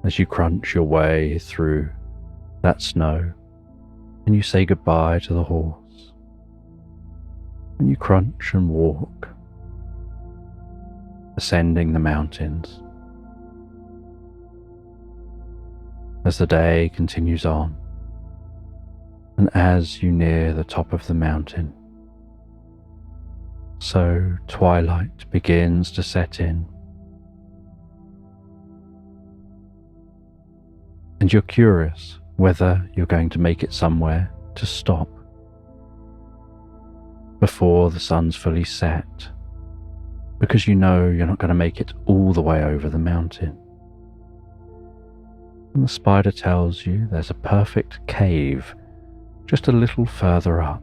As you crunch your way through that snow, and you say goodbye to the horse, and you crunch and walk, ascending the mountains. As the day continues on, and as you near the top of the mountain, so twilight begins to set in, and you're curious whether you're going to make it somewhere to stop before the sun's fully set, because you know you're not going to make it all the way over the mountain. And the spider tells you there's a perfect cave just a little further up,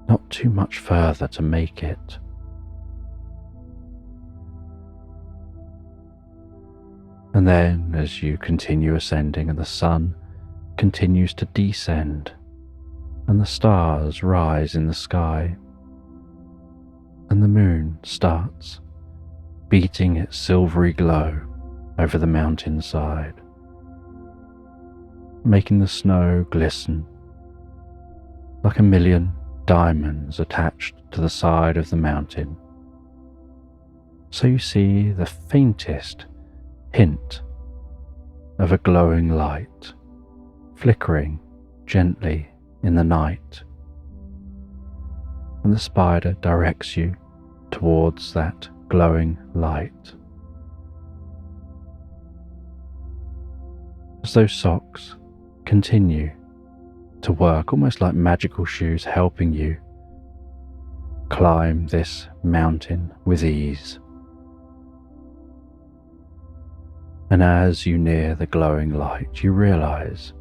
not too much further to make it. And then as you continue ascending and the sun continues to descend and the stars rise in the sky and the moon starts beating its silvery glow over the mountainside, making the snow glisten like a million diamonds attached to the side of the mountain. So you see the faintest hint of a glowing light flickering gently in the night, and the spider directs you towards that glowing light. As those socks continue to work almost like magical shoes, helping you climb this mountain with ease. And as you near the glowing light, you realize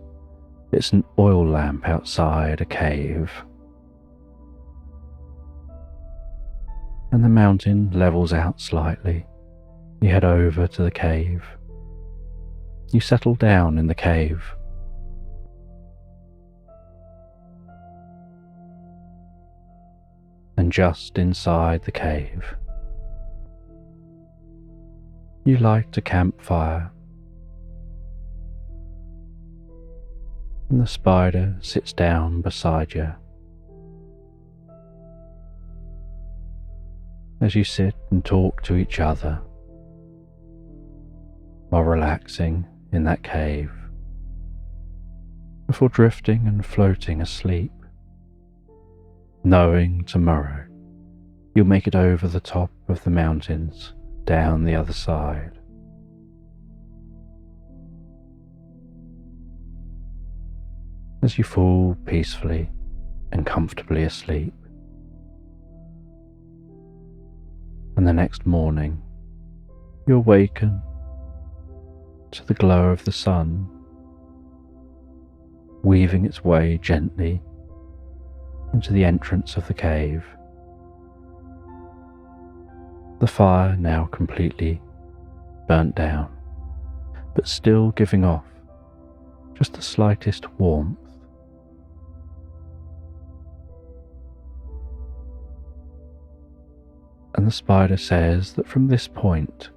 it's an oil lamp outside a cave. And the mountain levels out slightly. You head over to the cave. You settle down in the cave. And just inside the cave, you light a campfire, and the spider sits down beside you. As you sit and talk to each other while relaxing in that cave, before drifting and floating asleep, knowing tomorrow you'll make it over the top of the mountains, down the other side. As you fall peacefully and comfortably asleep, and the next morning you awaken to the glow of the sun, weaving its way gently into the entrance of the cave. The fire now completely burnt down, but still giving off just the slightest warmth. And the spider says that from this point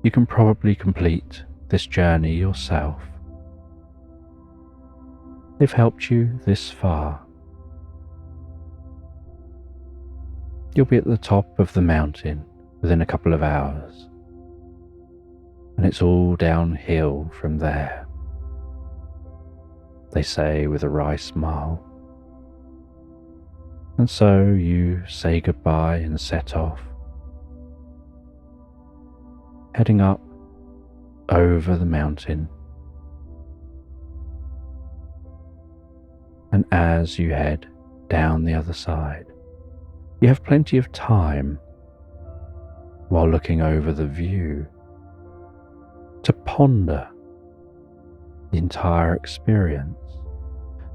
you can probably complete this journey yourself. They've helped you this far. You'll be at the top of the mountain within a couple of hours, and it's all downhill from there, they say with a wry smile. And so you say goodbye and set off, heading up over the mountain. And as you head down the other side, you have plenty of time, while looking over the view, to ponder the entire experience,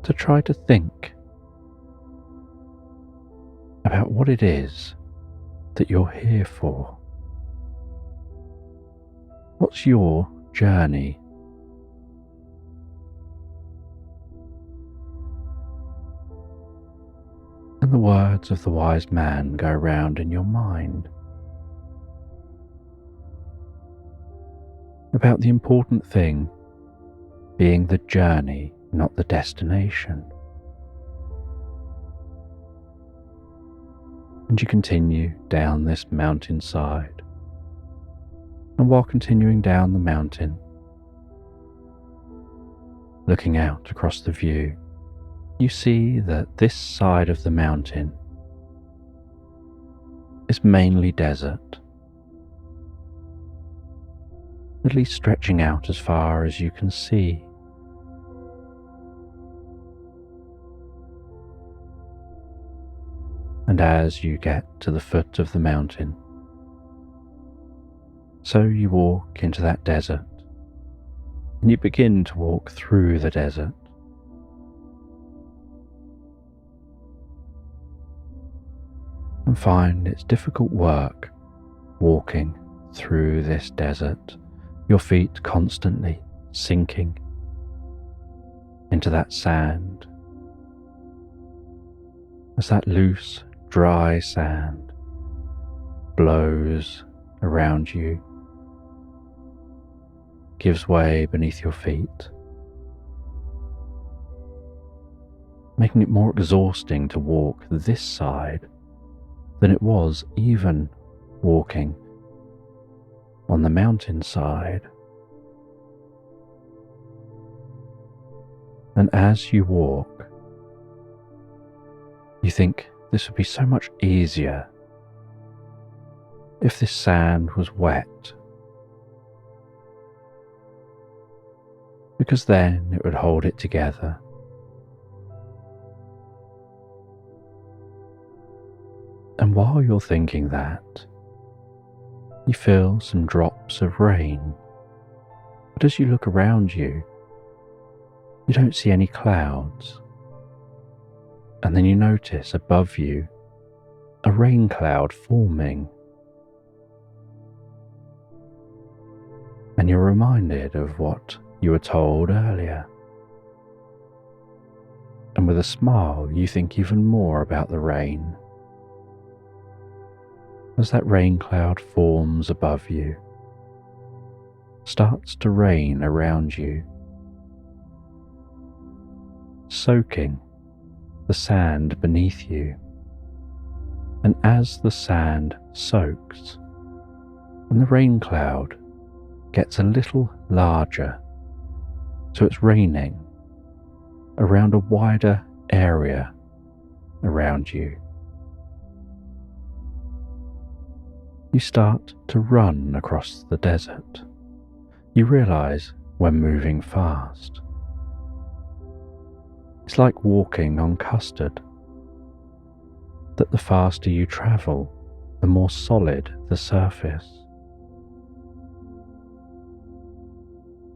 to try to think about what it is that you're here for. What's your journey? And the words of the wise man go around in your mind about the important thing being the journey, not the destination. And you continue down this mountainside, and while continuing down the mountain, looking out across the view, you see that this side of the mountain is mainly desert, at least stretching out as far as you can see. And as you get to the foot of the mountain, so you walk into that desert, and you begin to walk through the desert. And find it's difficult work walking through this desert, your feet constantly sinking into that sand, as that loose, dry sand blows around you, gives way beneath your feet, making it more exhausting to walk this side than it was even walking on the mountainside. And as you walk, you think this would be so much easier if this sand was wet, because then it would hold it together. And while you're thinking that, you feel some drops of rain, but as you look around you, you don't see any clouds. And then you notice above you a rain cloud forming. And you're reminded of what you were told earlier. And with a smile, you think even more about the rain. As that rain cloud forms above you, starts to rain around you, soaking the sand beneath you. And as the sand soaks and the rain cloud gets a little larger, so it's raining around a wider area around you, you start to run across the desert. You realize when moving fast. It's like walking on custard, that the faster you travel, the more solid the surface.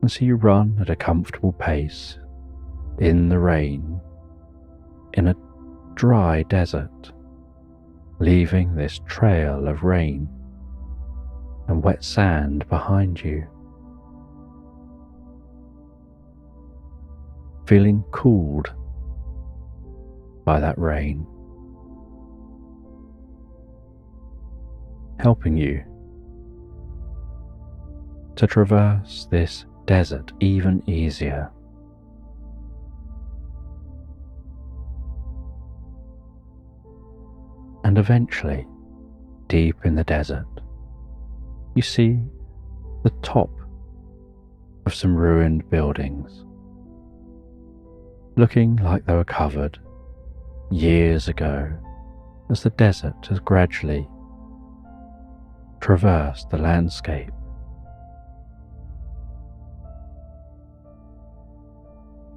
And so you run at a comfortable pace in the rain, in a dry desert, leaving this trail of rain and wet sand behind you, feeling cooled by that rain, helping you to traverse this desert even easier. And eventually, deep in the desert, you see the top of some ruined buildings, looking like they were covered years ago as the desert has gradually traversed the landscape.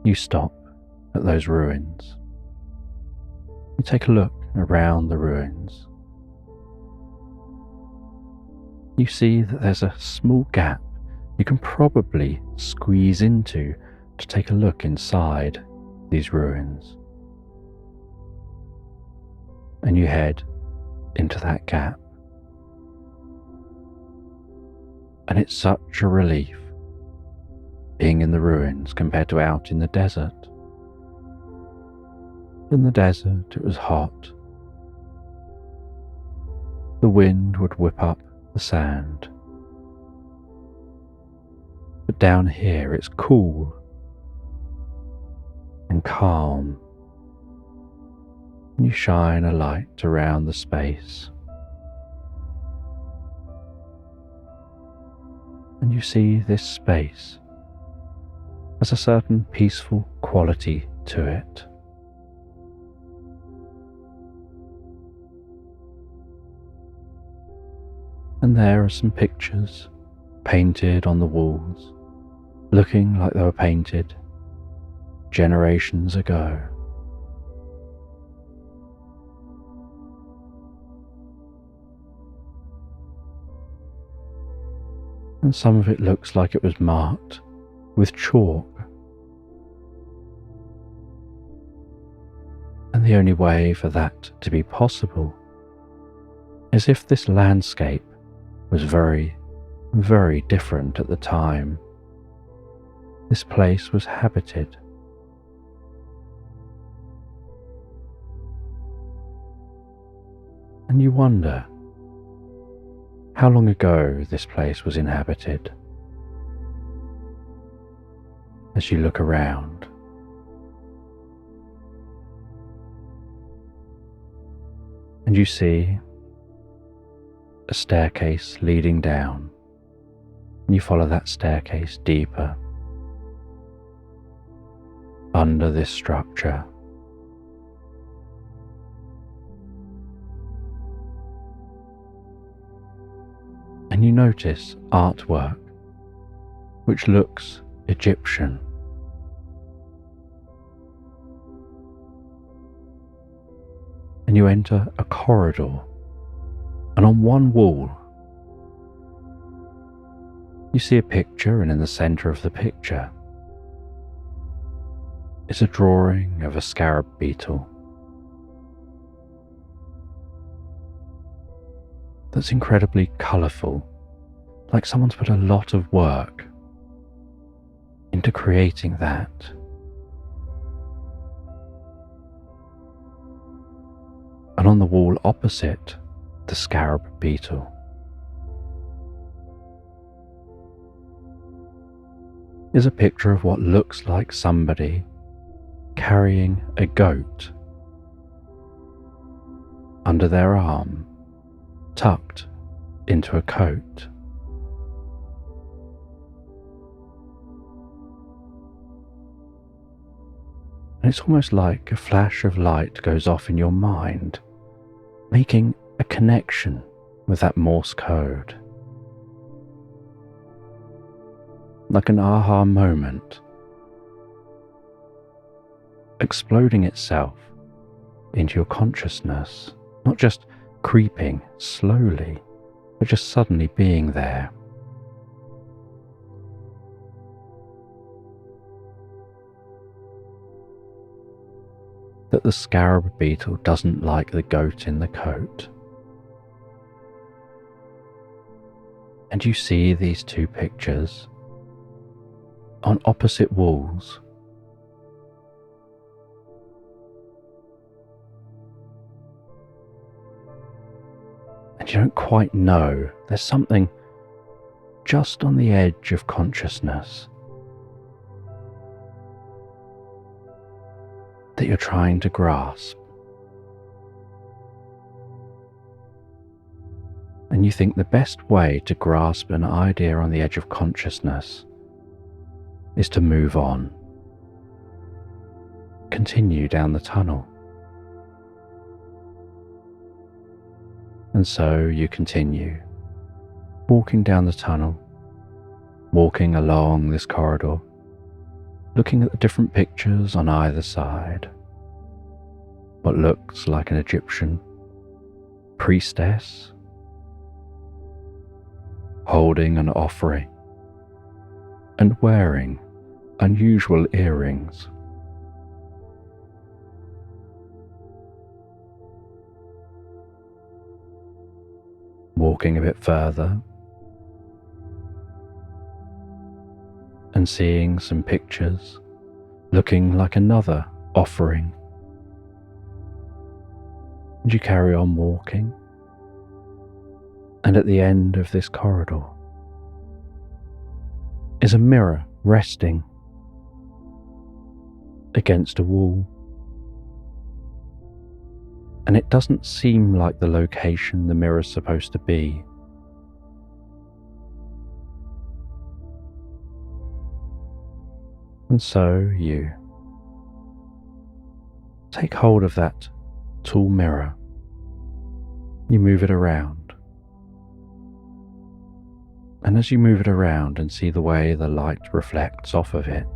You stop at those ruins. You take a look around the ruins. You see that there's a small gap you can probably squeeze into to take a look inside these ruins. And you head into that gap. And it's such a relief being in the ruins compared to out in the desert. In the desert it was hot. The wind would whip up the sand. But down here it's cool and calm, and you shine a light around the space. And you see this space has a certain peaceful quality to it. And there are some pictures painted on the walls, looking like they were painted generations ago. And some of it looks like it was marked with chalk. And the only way for that to be possible is if this landscape was very, very different at the time this place was habited. And you wonder how long ago this place was inhabited. As you look around, and you see a staircase leading down, and you follow that staircase deeper under this structure. And you notice artwork which looks Egyptian. And you enter a corridor, and on one wall you see a picture, and in the centre of the picture is a drawing of a scarab beetle that's incredibly colourful, like someone's put a lot of work into creating that. And on the wall opposite the scarab beetle is a picture of what looks like somebody carrying a goat under their arm, tucked into a coat. And it's almost like a flash of light goes off in your mind, making a connection with that Morse code. Like an aha moment, exploding itself into your consciousness, not just creeping slowly, but just suddenly being there. That the scarab beetle doesn't like the goat in the coat. And you see these two pictures on opposite walls. And you don't quite know, there's something just on the edge of consciousness that you're trying to grasp. And you think the best way to grasp an idea on the edge of consciousness is to move on. Continue down the tunnel. And so you continue, walking down the tunnel, walking along this corridor, looking at the different pictures on either side. What looks like an Egyptian priestess holding an offering and wearing unusual earrings. Walking a bit further and seeing some pictures looking like another offering. And you carry on walking, and at the end of this corridor is a mirror resting against a wall. And it doesn't seem like the location the mirror's supposed to be. And so you take hold of that tall mirror. You move it around. And as you move it around and see the way the light reflects off of it,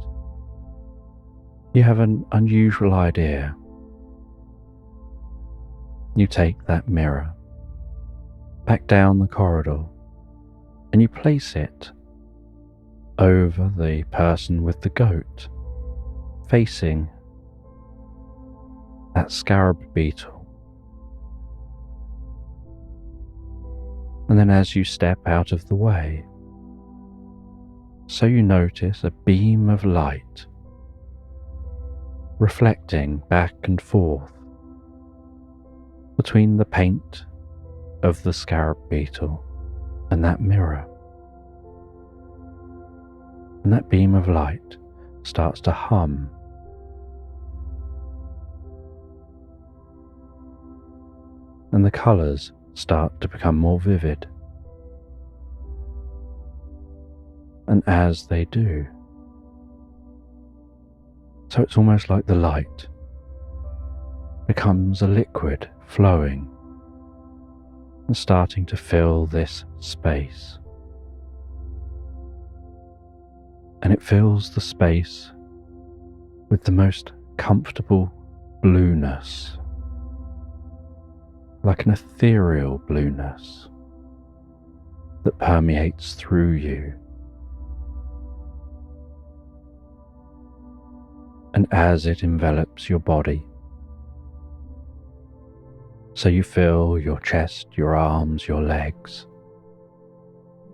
you have an unusual idea. You take that mirror back down the corridor and you place it over the person with the goat, facing that scarab beetle. And then as you step out of the way, so you notice a beam of light reflecting back and forth between the paint of the scarab beetle and that mirror. And that beam of light starts to hum. and the colours start to become more vivid. And as they do, so it's almost like the light becomes a liquid flowing and starting to fill this space. And it fills the space with the most comfortable blueness, like an ethereal blueness that permeates through you. And as it envelops your body, so you feel your chest, your arms, your legs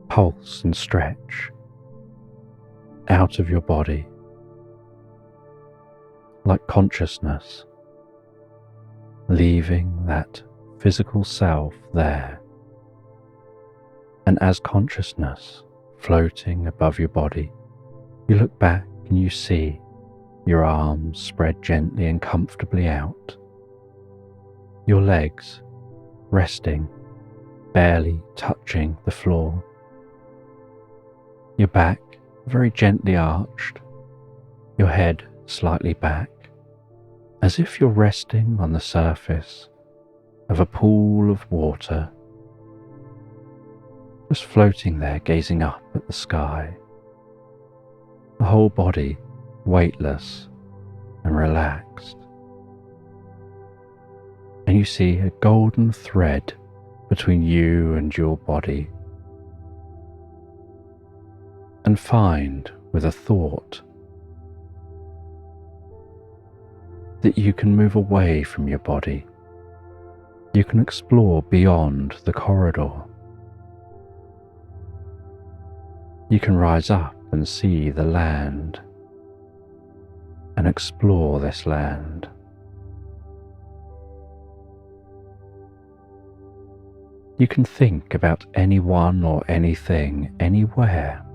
pulse and stretch out of your body, like consciousness leaving that physical self there, and as consciousness floating above your body, you look back and you see your arms spread gently and comfortably out, your legs resting, barely touching the floor, your back very gently arched, your head slightly back, as if you're resting on the surface of a pool of water, just floating there gazing up at the sky, the whole body weightless and relaxed. And you see a golden thread between you and your body, and find with a thought that you can move away from your body. You can explore beyond the corridor. You can rise up and see the land and explore this land. You can think about anyone or anything, anywhere.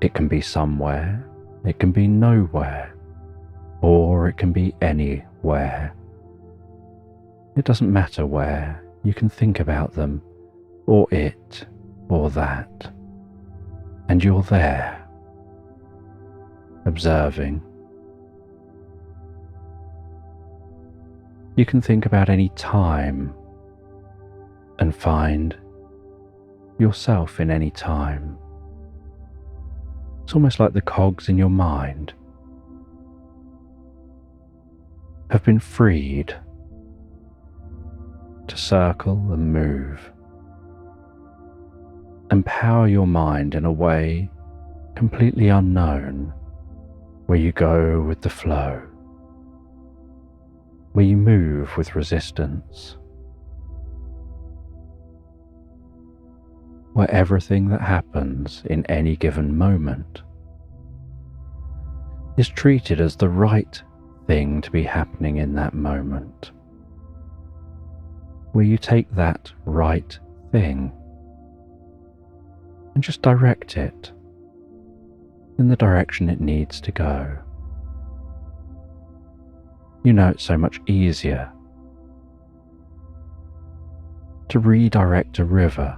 It can be somewhere, it can be nowhere, or it can be anywhere. It doesn't matter where, you can think about them, or it, or that, and you're there, observing. You can think about any time and find yourself in any time. It's almost like the cogs in your mind have been freed to circle and move, empower your mind in a way completely unknown, where you go with the flow, where you move with resistance, where everything that happens in any given moment is treated as the right thing to be happening in that moment, where you take that right thing and just direct it in the direction it needs to go. You know it's so much easier to redirect a river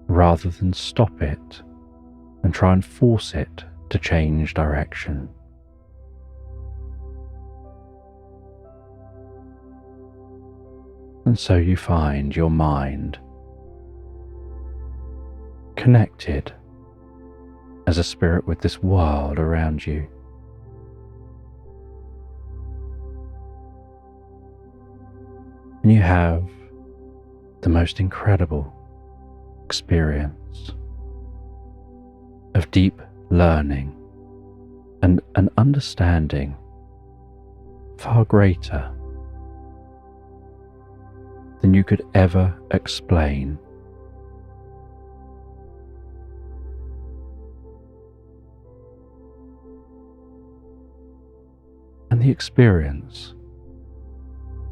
rather than stop it and try and force it to change direction. And so you find your mind connected as a spirit with this world around you. And you have the most incredible experience of deep learning and an understanding far greater than you could ever explain. And the experience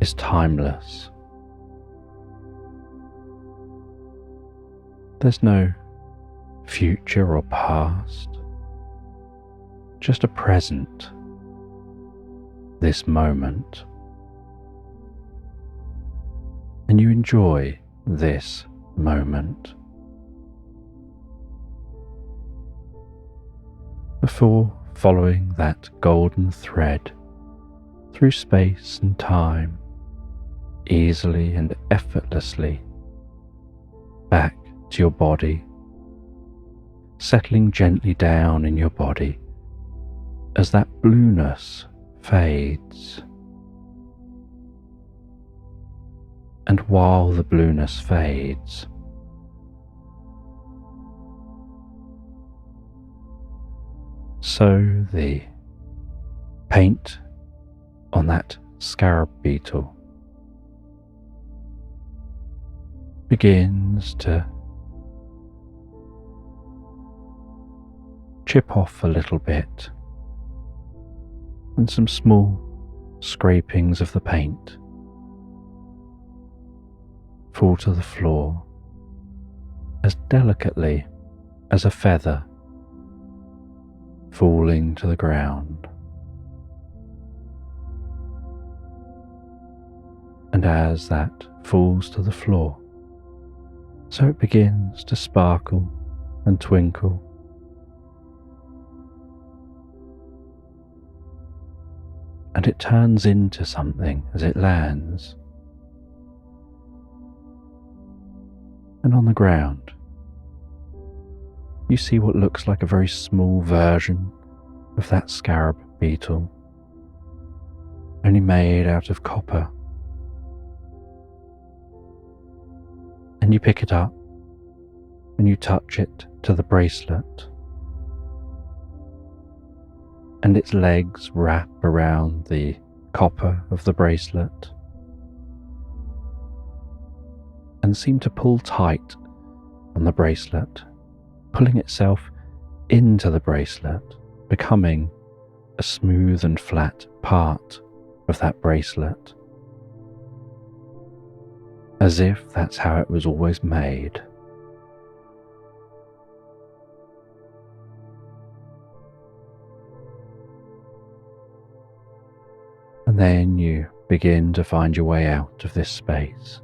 is timeless. There's no future or past, just a present, this moment. enjoy this moment. Before following that golden thread through space and time, easily and effortlessly back to your body, settling gently down in your body as that blueness fades. And while the blueness fades, so the paint on that scarab beetle begins to chip off a little bit, and some small scrapings of the paint fall to the floor as delicately as a feather falling to the ground. And as that falls to the floor, so it begins to sparkle and twinkle. And it turns into something as it lands. And on the ground, you see what looks like a very small version of that scarab beetle, only made out of copper. And you pick it up and you touch it to the bracelet, and its legs wrap around the copper of the bracelet and seem to pull tight on the bracelet, pulling itself into the bracelet, becoming a smooth and flat part of that bracelet, as if that's how it was always made. And then you begin to find your way out of this space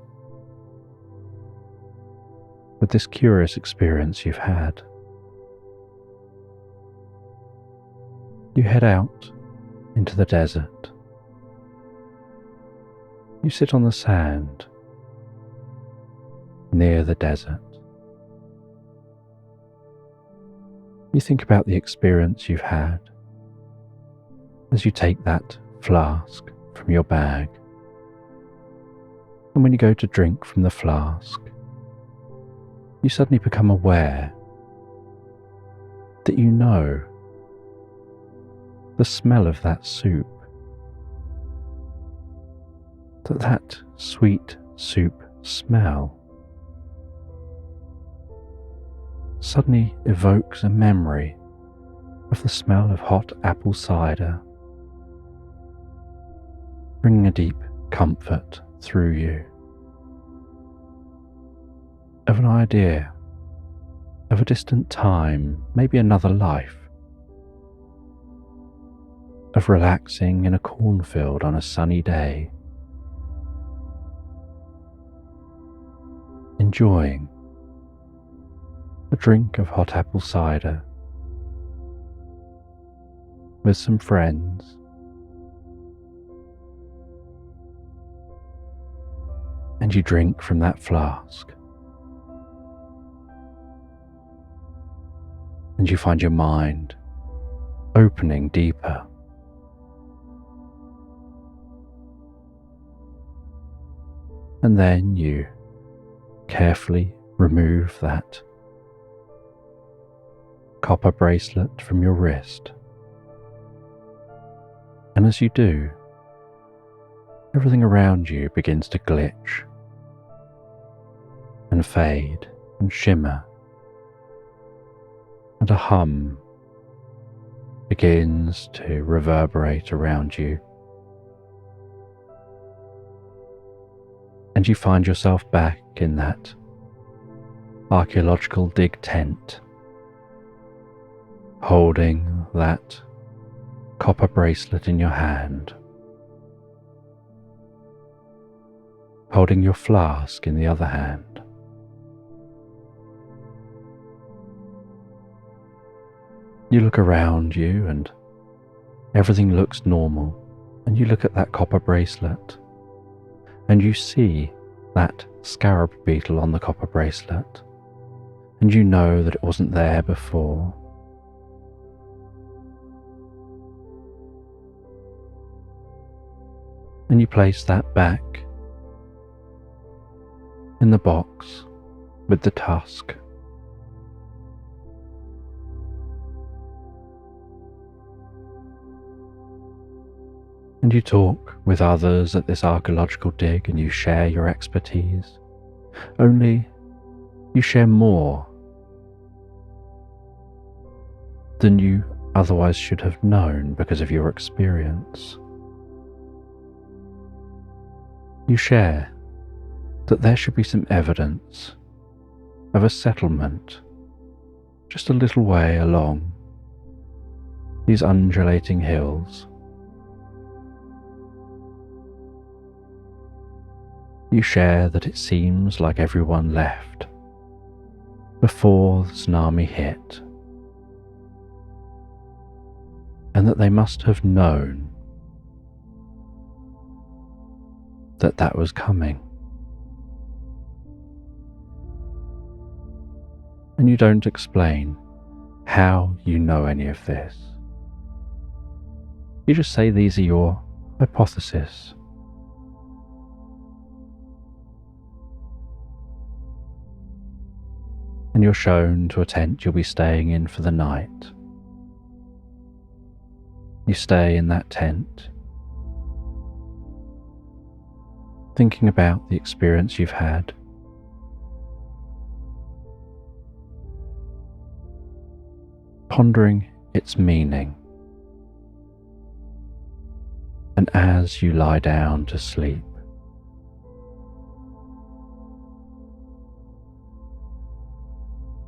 with this curious experience you've had. You head out into the desert. You sit on the sand near the desert. You think about the experience you've had as you take that flask from your bag, and when you go to drink from the flask, you suddenly become aware that you know the smell of that soup, that sweet soup smell suddenly evokes a memory of the smell of hot apple cider, bringing a deep comfort through you, of an idea of a distant time, maybe another life, of relaxing in a cornfield on a sunny day, enjoying a drink of hot apple cider with some friends, and you drink from that flask, and you find your mind opening deeper. And then you carefully remove that copper bracelet from your wrist. And as you do, everything around you begins to glitch and fade and shimmer, and a hum begins to reverberate around you. And you find yourself back in that archaeological dig tent, holding that copper bracelet in your hand. holding your flask in the other hand. You look around you and everything looks normal, and you look at that copper bracelet and you see that scarab beetle on the copper bracelet, and you know that it wasn't there before. And you place that back in the box with the tusk. And you talk with others at this archaeological dig and you share your expertise, only you share more than you otherwise should have known because of your experience. You share that there should be some evidence of a settlement just a little way along these undulating hills. You share that it seems like everyone left before the tsunami hit, and that they must have known that that was coming. And you don't explain how you know any of this. You just say these are your hypotheses. And you're shown to a tent you'll be staying in for the night. You stay in that tent, thinking about the experience you've had, pondering its meaning. And as you lie down to sleep,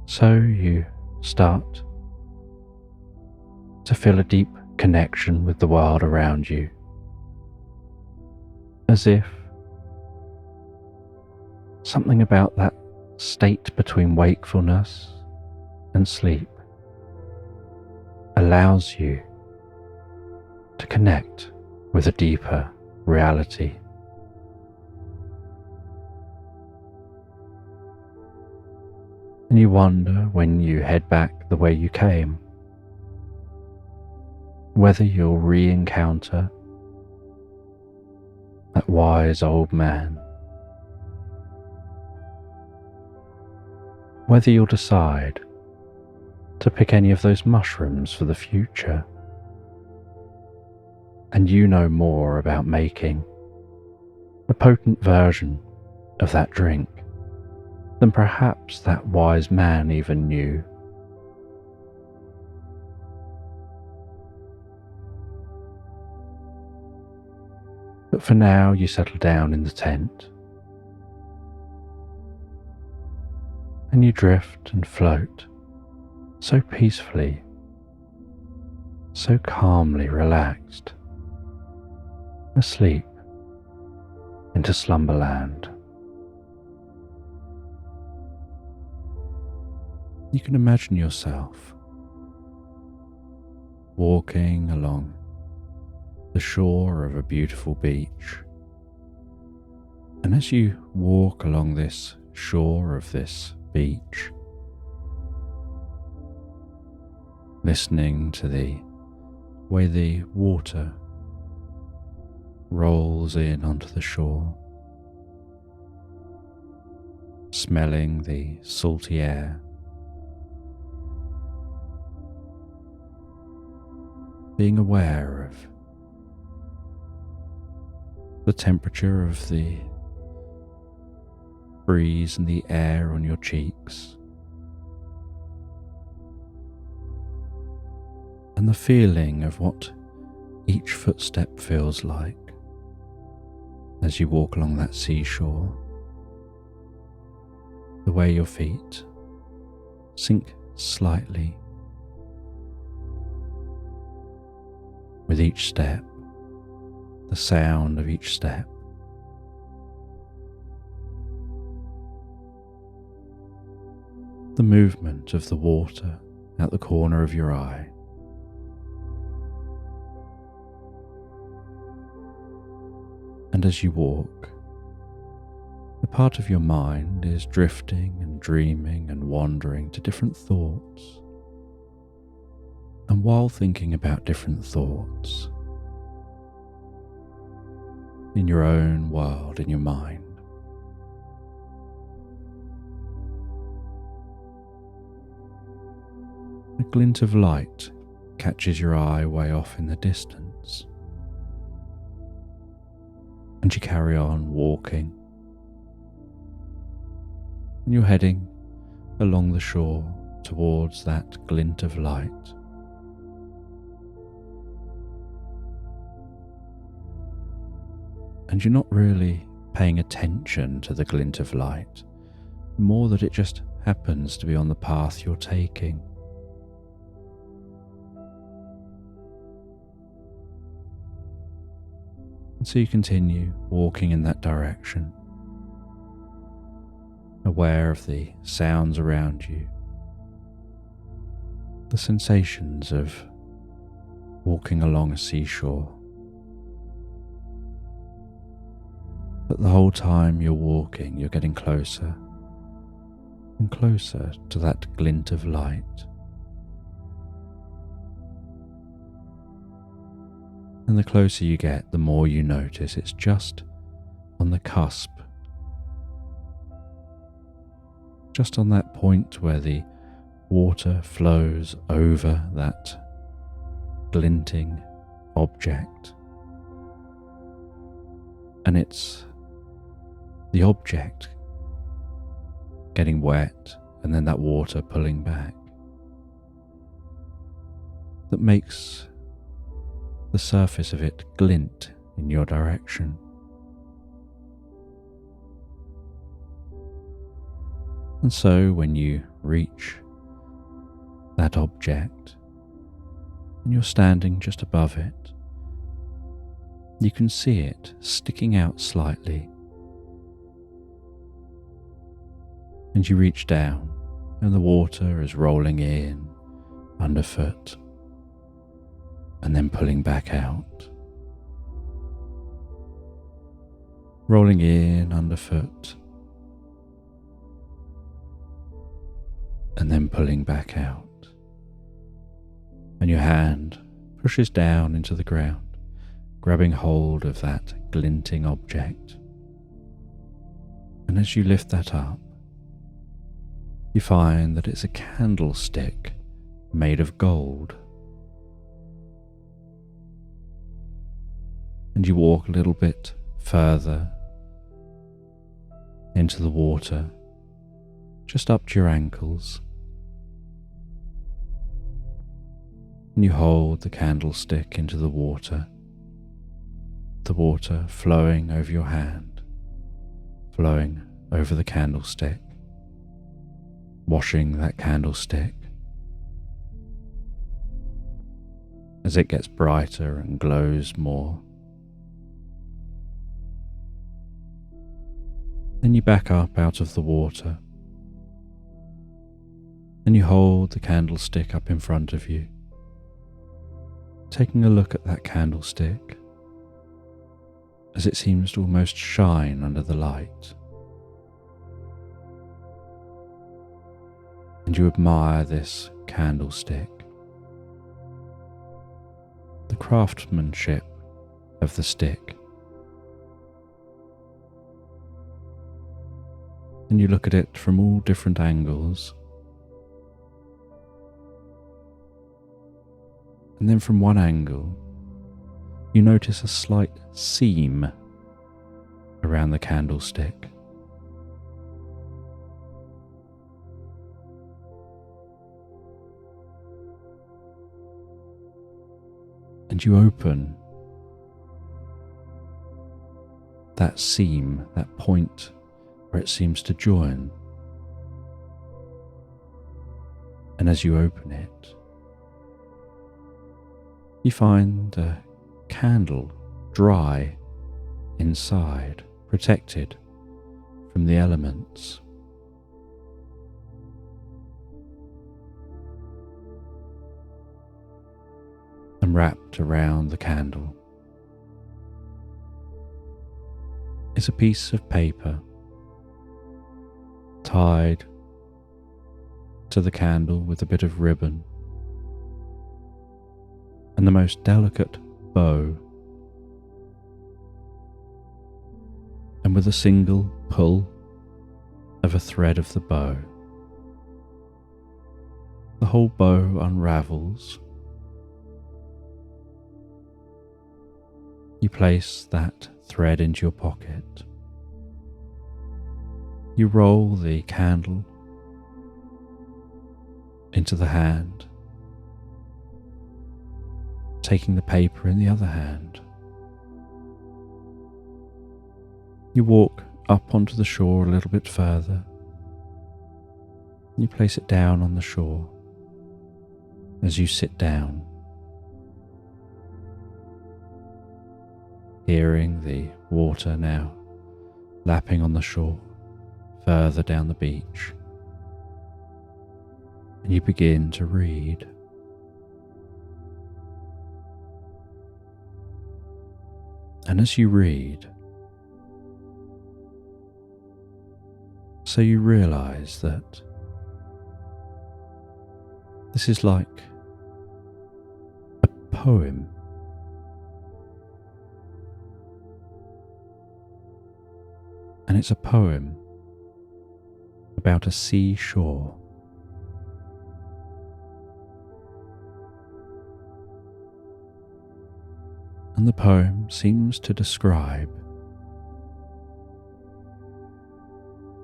so you start to feel a deep connection with the world around you, as if something about that state between wakefulness and sleep allows you to connect with a deeper reality. And you wonder when you head back the way you came, whether you'll re-encounter that wise old man, whether you'll decide to pick any of those mushrooms for the future, and you know more about making a potent version of that drink than perhaps that wise man even knew. But for now you settle down in the tent and you drift and float so peacefully, so calmly relaxed, asleep into Slumberland. You can imagine yourself walking along the shore of a beautiful beach, and as you walk along this shore of this beach, listening to the way the water rolls in onto the shore, smelling the salty air, being aware of the temperature of the breeze and the air on your cheeks, and the feeling of what each footstep feels like as you walk along that seashore, the way your feet sink slightly with each step, the sound of each step, the movement of the water at the corner of your eye. And as you walk, a part of your mind is drifting and dreaming and wandering to different thoughts. And while thinking about different thoughts, in your own world, in your mind, a glint of light catches your eye way off in the distance, and you carry on walking, and you're heading along the shore towards that glint of light. And you're not really paying attention to the glint of light, more that it just happens to be on the path you're taking. And so you continue walking in that direction, aware of the sounds around you, the sensations of walking along a seashore. But the whole time you're walking, you're getting closer and closer to that glint of light. And the closer you get, the more you notice it's just on the cusp, just on that point where the water flows over that glinting object. And it's the object getting wet and then that water pulling back that makes the surface of it glint in your direction. And so when you reach that object and you're standing just above it, you can see it sticking out slightly. And you reach down and the water is rolling in underfoot and then pulling back out. Rolling in underfoot and then pulling back out. And your hand pushes down into the ground, grabbing hold of that glinting object. And as you lift that up, you find that it's a candlestick made of gold. And you walk a little bit further into the water, just up to your ankles. And you hold the candlestick into the water flowing over your hand, flowing over the candlestick, washing that candlestick as it gets brighter and glows more. Then you back up out of the water and you hold the candlestick up in front of you, taking a look at that candlestick as it seems to almost shine under the light. And you admire this candlestick, the craftsmanship of the stick. And you look at it from all different angles. And then from one angle, you notice a slight seam around the candlestick. And you open that seam, that point where it seems to join. And as you open it, you find a candle dry inside, protected from the elements. wrapped around the candle is a piece of paper tied to the candle with a bit of ribbon and the most delicate bow, and with a single pull of a thread of the bow, the whole bow unravels. You place that thread into your pocket. You roll the candle into the hand, taking the paper in the other hand. You walk up onto the shore a little bit further. You place it down on the shore as you sit down, hearing the water now lapping on the shore further down the beach. And you begin to read. And as you read, so you realize that this is like a poem. And it's a poem about a seashore. And the poem seems to describe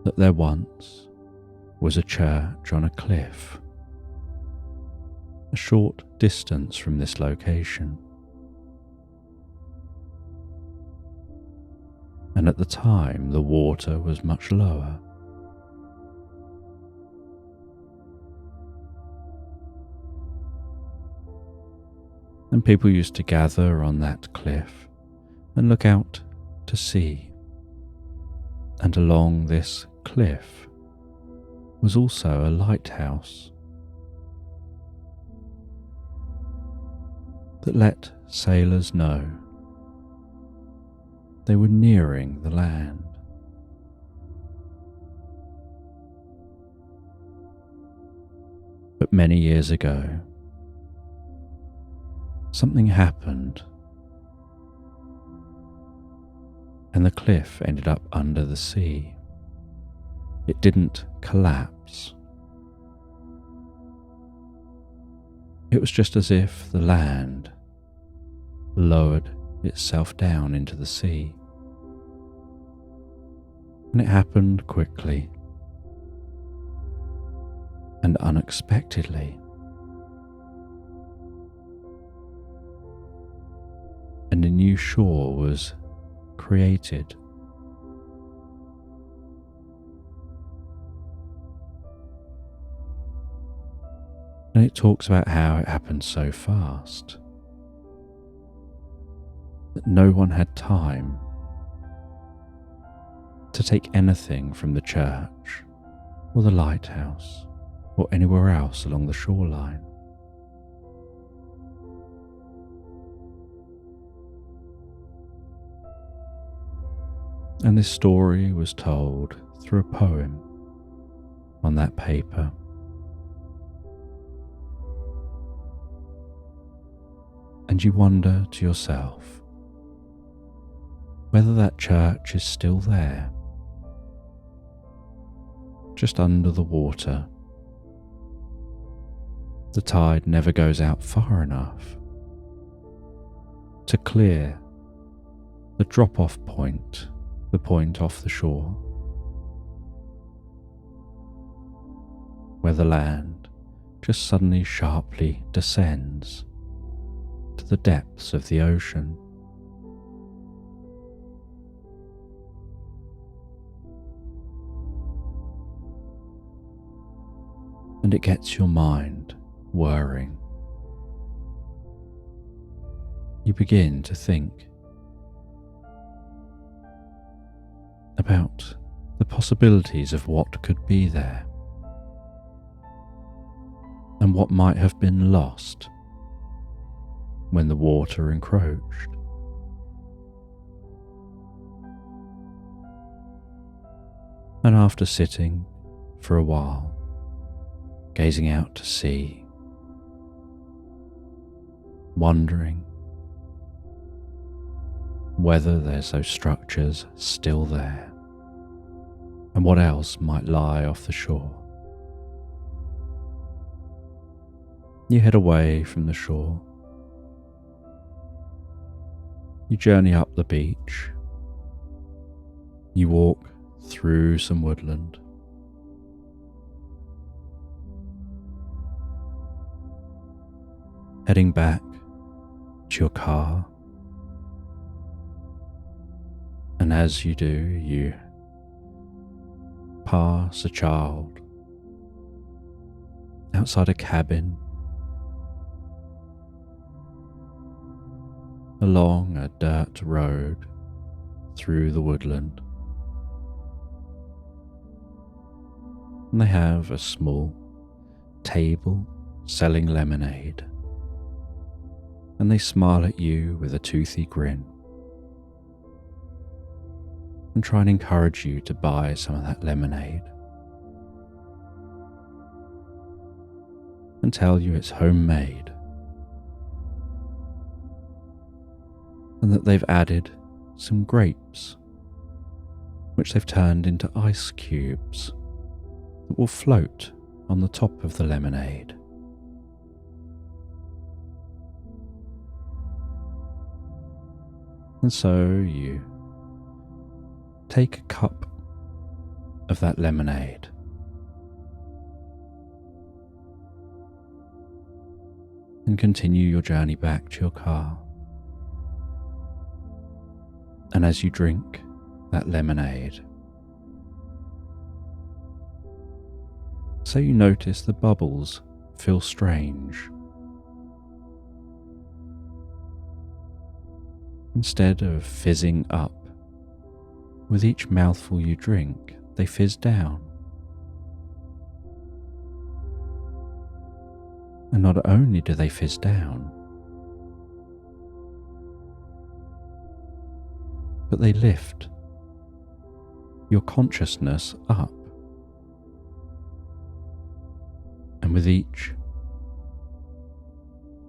that there once was a church on a cliff, a short distance from this location. And at the time, the water was much lower. And people used to gather on that cliff and look out to sea. And along this cliff was also a lighthouse that let sailors know they were nearing the land. But many years ago, something happened, and the cliff ended up under the sea. It didn't collapse. It was just as if the land lowered itself down into the sea. And it happened quickly and unexpectedly. And a new shore was created. And it talks about how it happened so fast that no one had time to take anything from the church or the lighthouse or anywhere else along the shoreline. And this story was told through a poem on that paper. And you wonder to yourself whether that church is still there, just under the water. The tide never goes out far enough to clear the drop-off point, the point off the shore, where the land just suddenly sharply descends to the depths of the ocean. And it gets your mind whirring. You begin to think about the possibilities of what could be there and what might have been lost when the water encroached. And after sitting for a while, gazing out to sea, wondering whether there's those structures still there and what else might lie off the shore, you head away from the shore. You journey up the beach. You walk through some woodland. Heading back to your car. And as you do, you pass a child outside a cabin, along a dirt road through the woodland. And they have a small table selling lemonade, and they smile at you with a toothy grin and try and encourage you to buy some of that lemonade and tell you it's homemade and that they've added some grapes which they've turned into ice cubes that will float on the top of the lemonade. And so you take a cup of that lemonade and continue your journey back to your car. And as you drink that lemonade, so you notice the bubbles feel strange. Instead of fizzing up, with each mouthful you drink, they fizz down. And not only do they fizz down, but they lift your consciousness up. And with each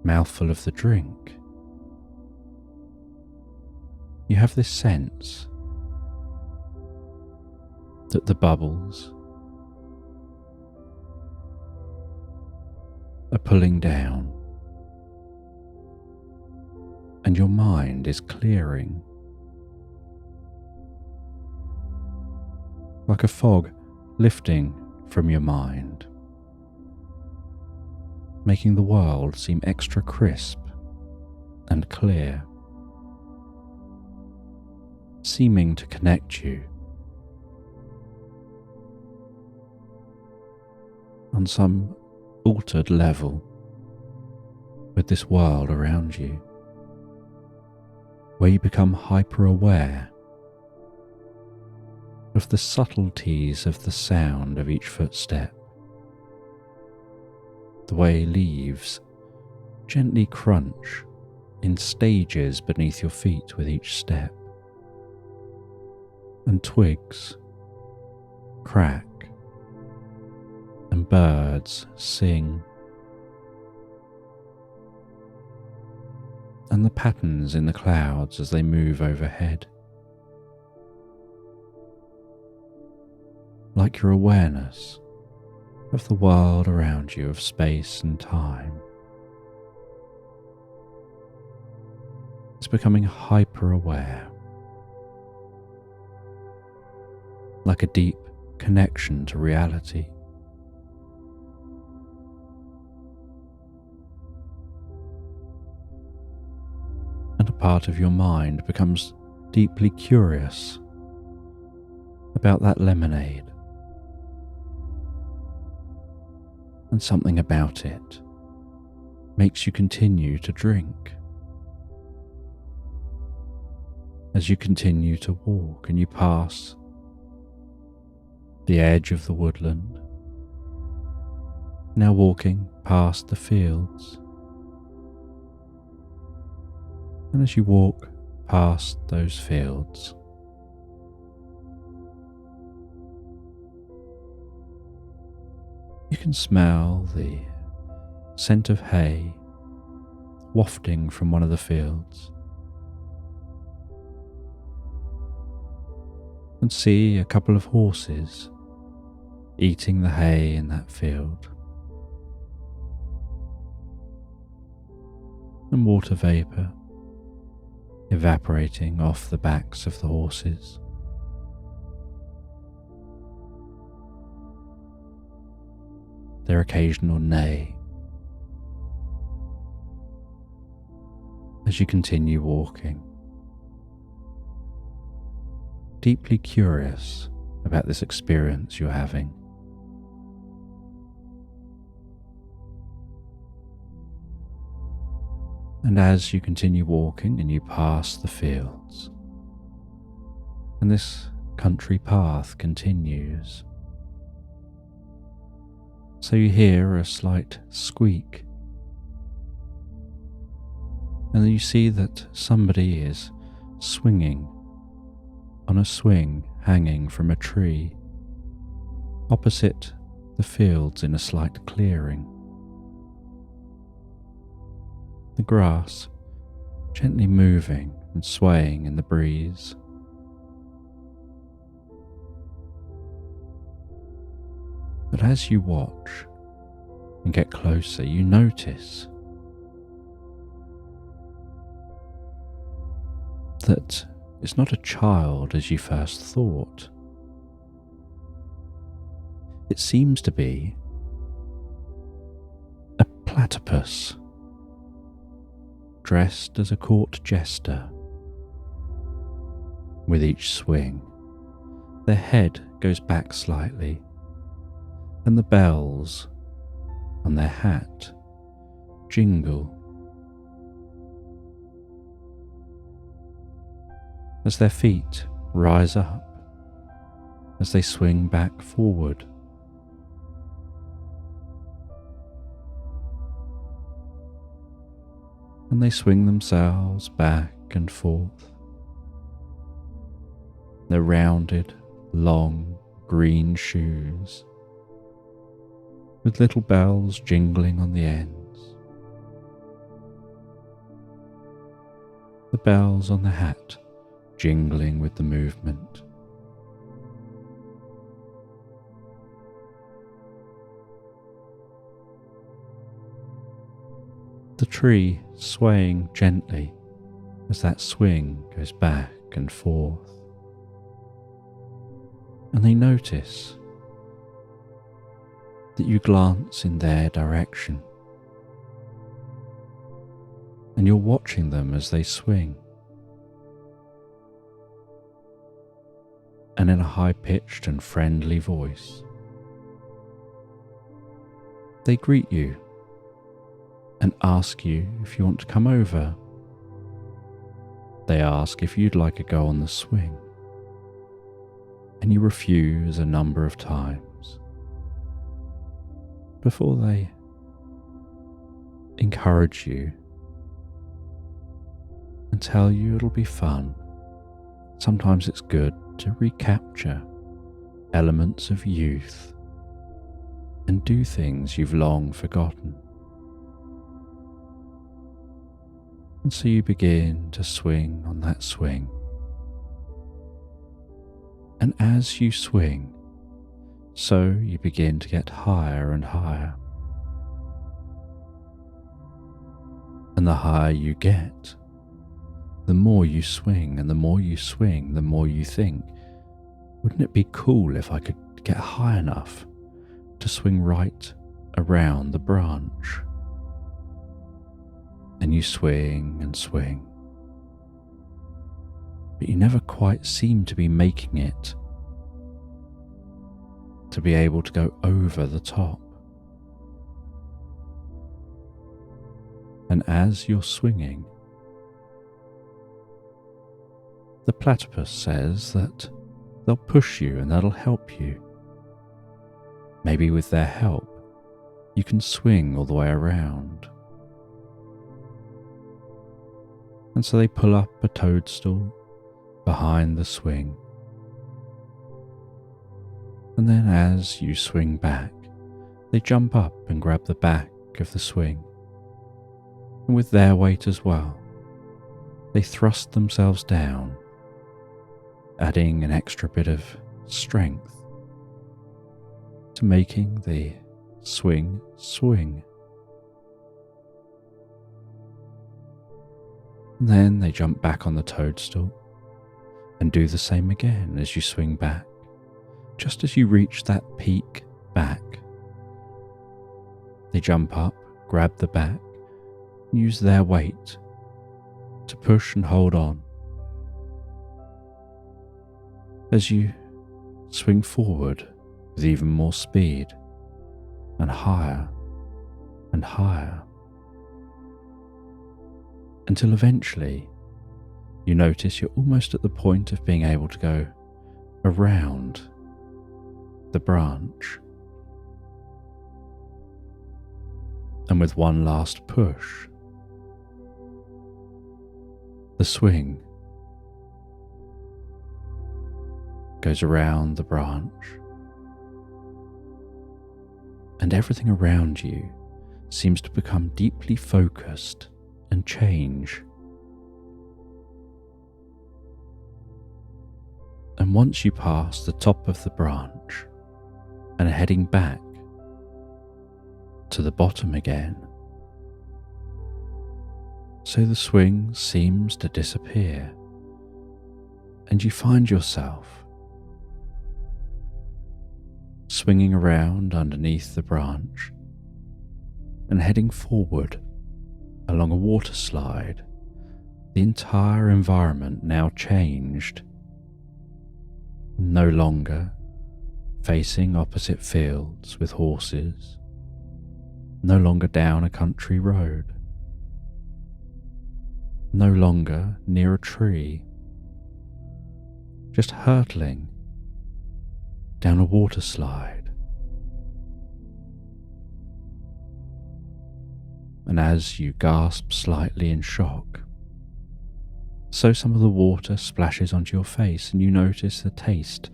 mouthful of the drink, you have this sense that the bubbles are pulling down and your mind is clearing, like a fog lifting from your mind, making the world seem extra crisp and clear, seeming to connect you on some altered level with this world around you, where you become hyper-aware of the subtleties of the sound of each footstep, the way leaves gently crunch in stages beneath your feet with each step, and twigs crack and birds sing, and the patterns in the clouds as they move overhead, like your awareness of the world around you, of space and time. It's becoming hyper-aware, like a deep connection to reality. And a part of your mind becomes deeply curious about that lemonade, and something about it makes you continue to drink. As you continue to walk and you pass the edge of the woodland, now walking past the fields, And as you walk past those fields, you can smell the scent of hay wafting from one of the fields, and see a couple of horses eating the hay in that field, and water vapour evaporating off the backs of the horses. Their occasional neigh as you continue walking, deeply curious about this experience you're having. And as you continue walking and you pass the fields, and this country path continues, so you hear a slight squeak, and then you see that somebody is swinging on a swing hanging from a tree opposite the fields in a slight clearing. The grass gently moving and swaying in the breeze. But as you watch and get closer, you notice that it's not a child as you first thought. It seems to be a platypus dressed as a court jester. With each swing, their head goes back slightly, and the bells on their hat jingle as their feet rise up as they swing back forward. And they swing themselves back and forth. Their rounded, long, green shoes, with little bells jingling on the ends. The bells on the hat jingling with the movement. The tree swaying gently as that swing goes back and forth. And they notice that you glance in their direction, and you're watching them as they swing. And in a high-pitched and friendly voice, they greet you and ask you if you want to come over. They ask if you'd like to go on the swing, and you refuse a number of times before they encourage you and tell you it'll be fun. Sometimes it's good to recapture elements of youth and do things you've long forgotten. And so you begin to swing on that swing. And as you swing, so you begin to get higher and higher. And the higher you get, the more you swing, and the more you swing, the more you think, wouldn't it be cool if I could get high enough to swing right around the branch? And you swing and swing, but you never quite seem to be making it to be able to go over the top. And as you're swinging, the platypus says that they'll push you and that'll help you. Maybe with their help, you can swing all the way around. And so they pull up a toadstool behind the swing. And then as you swing back, they jump up and grab the back of the swing. And with their weight as well, they thrust themselves down, adding an extra bit of strength to making the swing swing. And then they jump back on the toadstool and do the same again as you swing back. Just as you reach that peak back, they jump up, grab the back, and use their weight to push and hold on. As you swing forward with even more speed and higher and higher, until eventually you notice you're almost at the point of being able to go around the branch. And with one last push, the swing goes around the branch, and everything around you seems to become deeply focused and change. And once you pass the top of the branch and are heading back to the bottom again, so the swing seems to disappear, and you find yourself swinging around underneath the branch and heading forward along a water slide. The entire environment now changed. No longer facing opposite fields with horses, no longer down a country road, no longer near a tree, just hurtling down a water slide. And as you gasp slightly in shock, so some of the water splashes onto your face and you notice the taste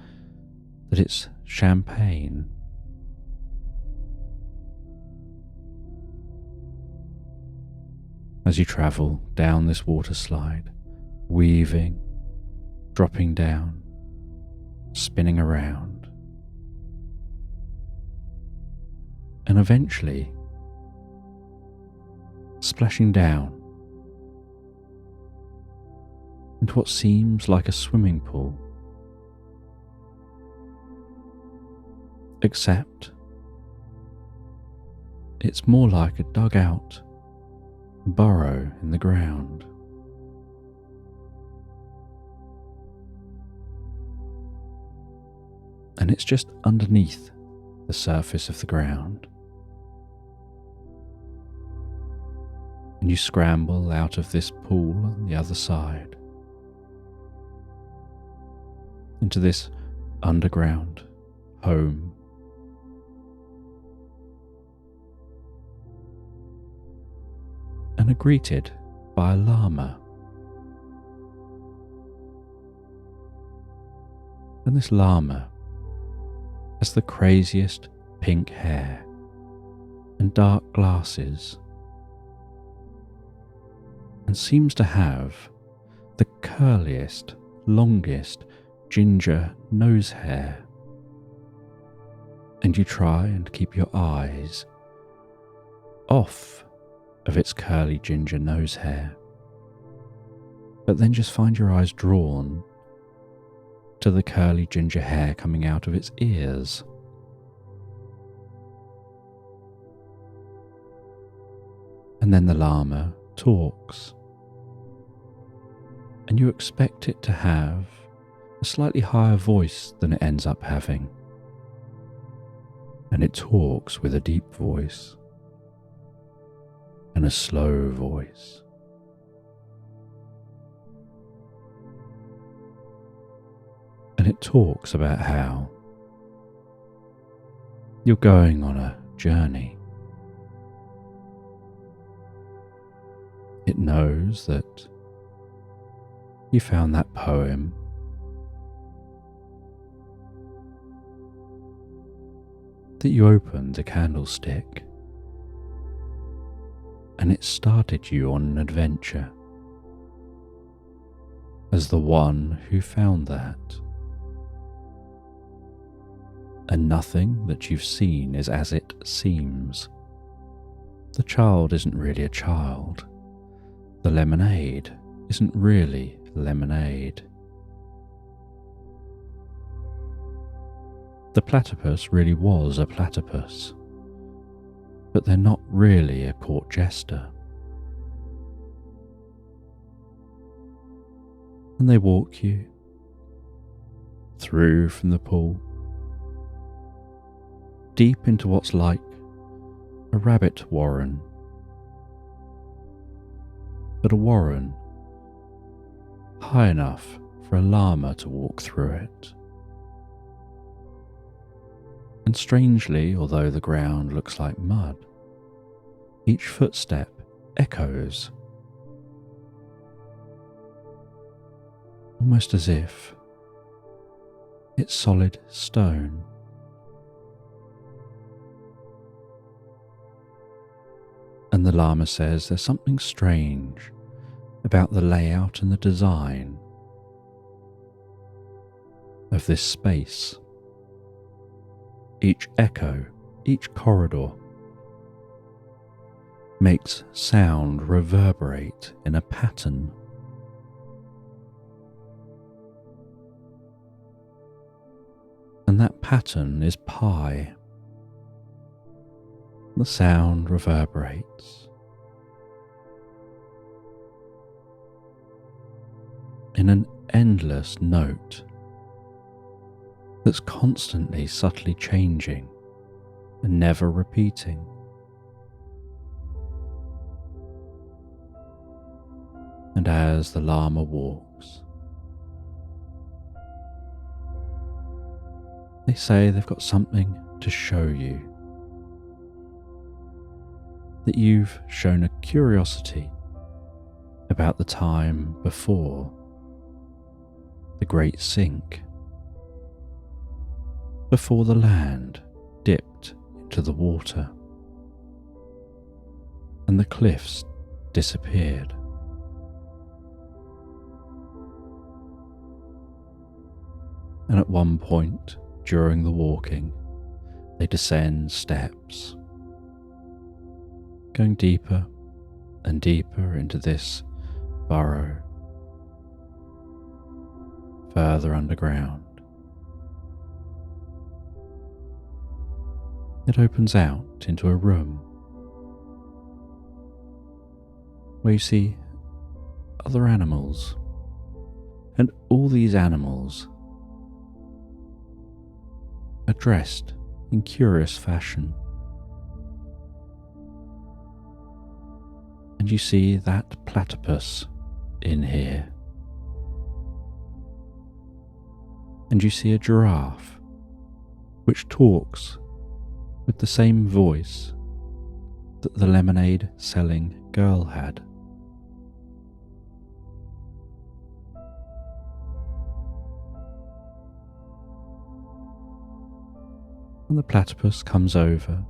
that it's champagne. As you travel down this water slide, weaving, dropping down, spinning around, and eventually splashing down into what seems like a swimming pool, except it's more like a dug-out burrow in the ground. And it's just underneath the surface of the ground. And you scramble out of this pool on the other side into this underground home. And are greeted by a llama. And this llama has the craziest pink hair and dark glasses, and seems to have the curliest, longest ginger nose hair. And you try and keep your eyes off of its curly ginger nose hair, but then just find your eyes drawn to the curly ginger hair coming out of its ears. And then the llama talks, and you expect it to have a slightly higher voice than it ends up having. And it talks with a deep voice and a slow voice. And it talks about how you're going on a journey. It knows that you found that poem, that you opened a candlestick, and it started you on an adventure as the one who found that. And nothing that you've seen is as it seems. The child isn't really a child. The lemonade isn't really lemonade. The platypus really was a platypus, but they're not really a court jester. And they walk you through from the pool, deep into what's like a rabbit warren, but a warren high enough for a llama to walk through it. And strangely, although the ground looks like mud, each footstep echoes, almost as if it's solid stone. And the llama says there's something strange about the layout and the design of this space. Each echo, each corridor makes sound reverberate in a pattern. And that pattern is pi. The sound reverberates in an endless note that's constantly subtly changing and never repeating. And as the llama walks, they say they've got something to show you, that you've shown a curiosity about the time before the Great Sink, before the land dipped into the water and the cliffs disappeared. And at one point during the walking, they descend steps, going deeper and deeper into this burrow, further underground. It opens out into a room where you see other animals, and all these animals are dressed in curious fashion. And you see that platypus in here. And you see a giraffe which talks with the same voice that the lemonade selling girl had. And the platypus comes over,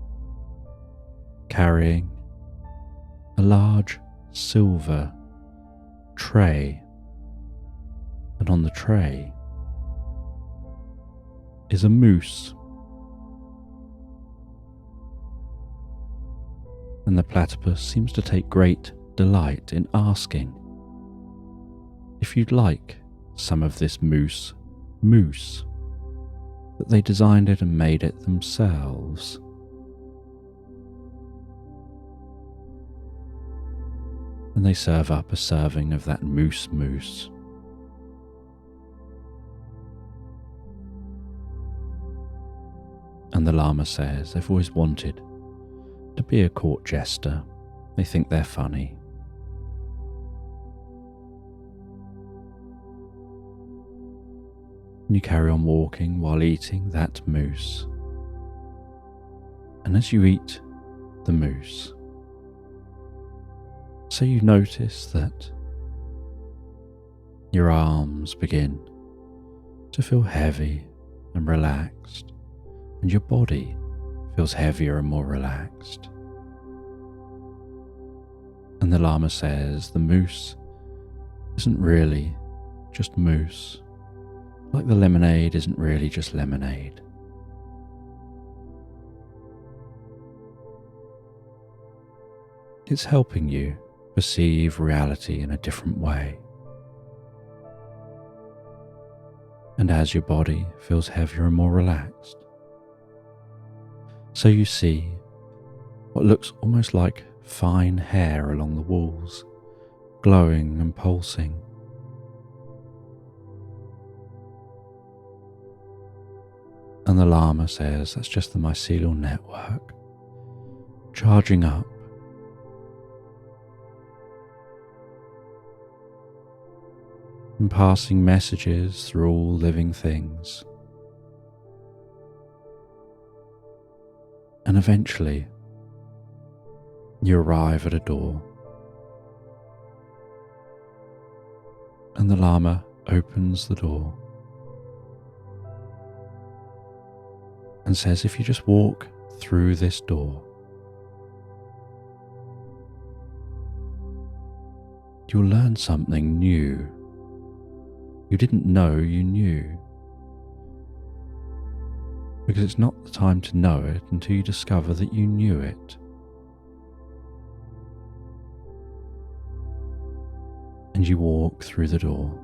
carrying a large silver tray, and on the tray is a moose. And the platypus seems to take great delight in asking if you'd like some of this mousse, that they designed it and made it themselves. And they serve up a serving of that mousse. And the llama says they've always wanted to be a court jester. They think they're funny. And you carry on walking while eating that mousse. And as you eat the mousse, so you notice that Your arms begin to feel heavy and relaxed, and your body feels heavier and more relaxed. And the Lama says the mousse isn't really just mousse, like the lemonade isn't really just lemonade. It's helping you perceive reality in a different way. And as your body feels heavier and more relaxed, so you see what looks almost like fine hair along the walls, glowing and pulsing. And the Lama says that's just the mycelial network charging up, and passing messages through all living things. And eventually, you arrive at a door, and the Lama opens the door and says, if you just walk through this door, you'll learn something new you didn't know you knew. Because it's not the time to know it until you discover that you knew it. And you walk through the door,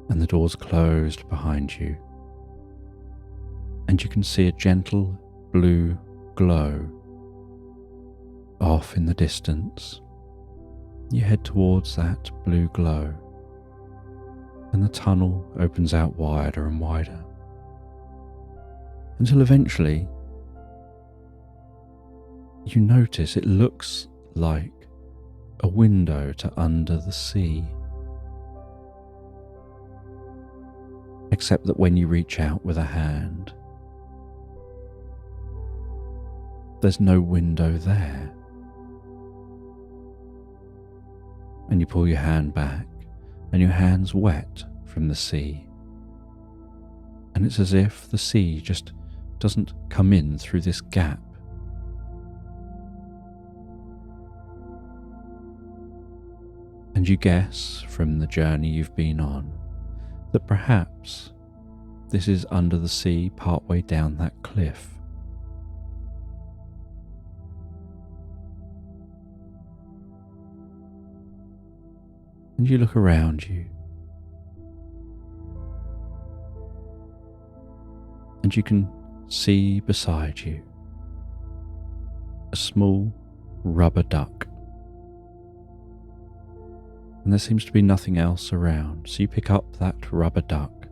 and the door's closed behind you, and you can see a gentle blue glow off in the distance. You head towards that blue glow, and the tunnel opens out wider and wider, until eventually you notice it looks like a window to under the sea. Except that when you reach out with a hand, there's no window there. And you pull your hand back, and your hand's wet from the sea. And it's as if the sea just doesn't come in through this gap. And you guess from the journey you've been on that perhaps this is under the sea partway down that cliff. And you look around you, and you can see beside you a small rubber duck. And there seems to be nothing else around, so you pick up that rubber duck.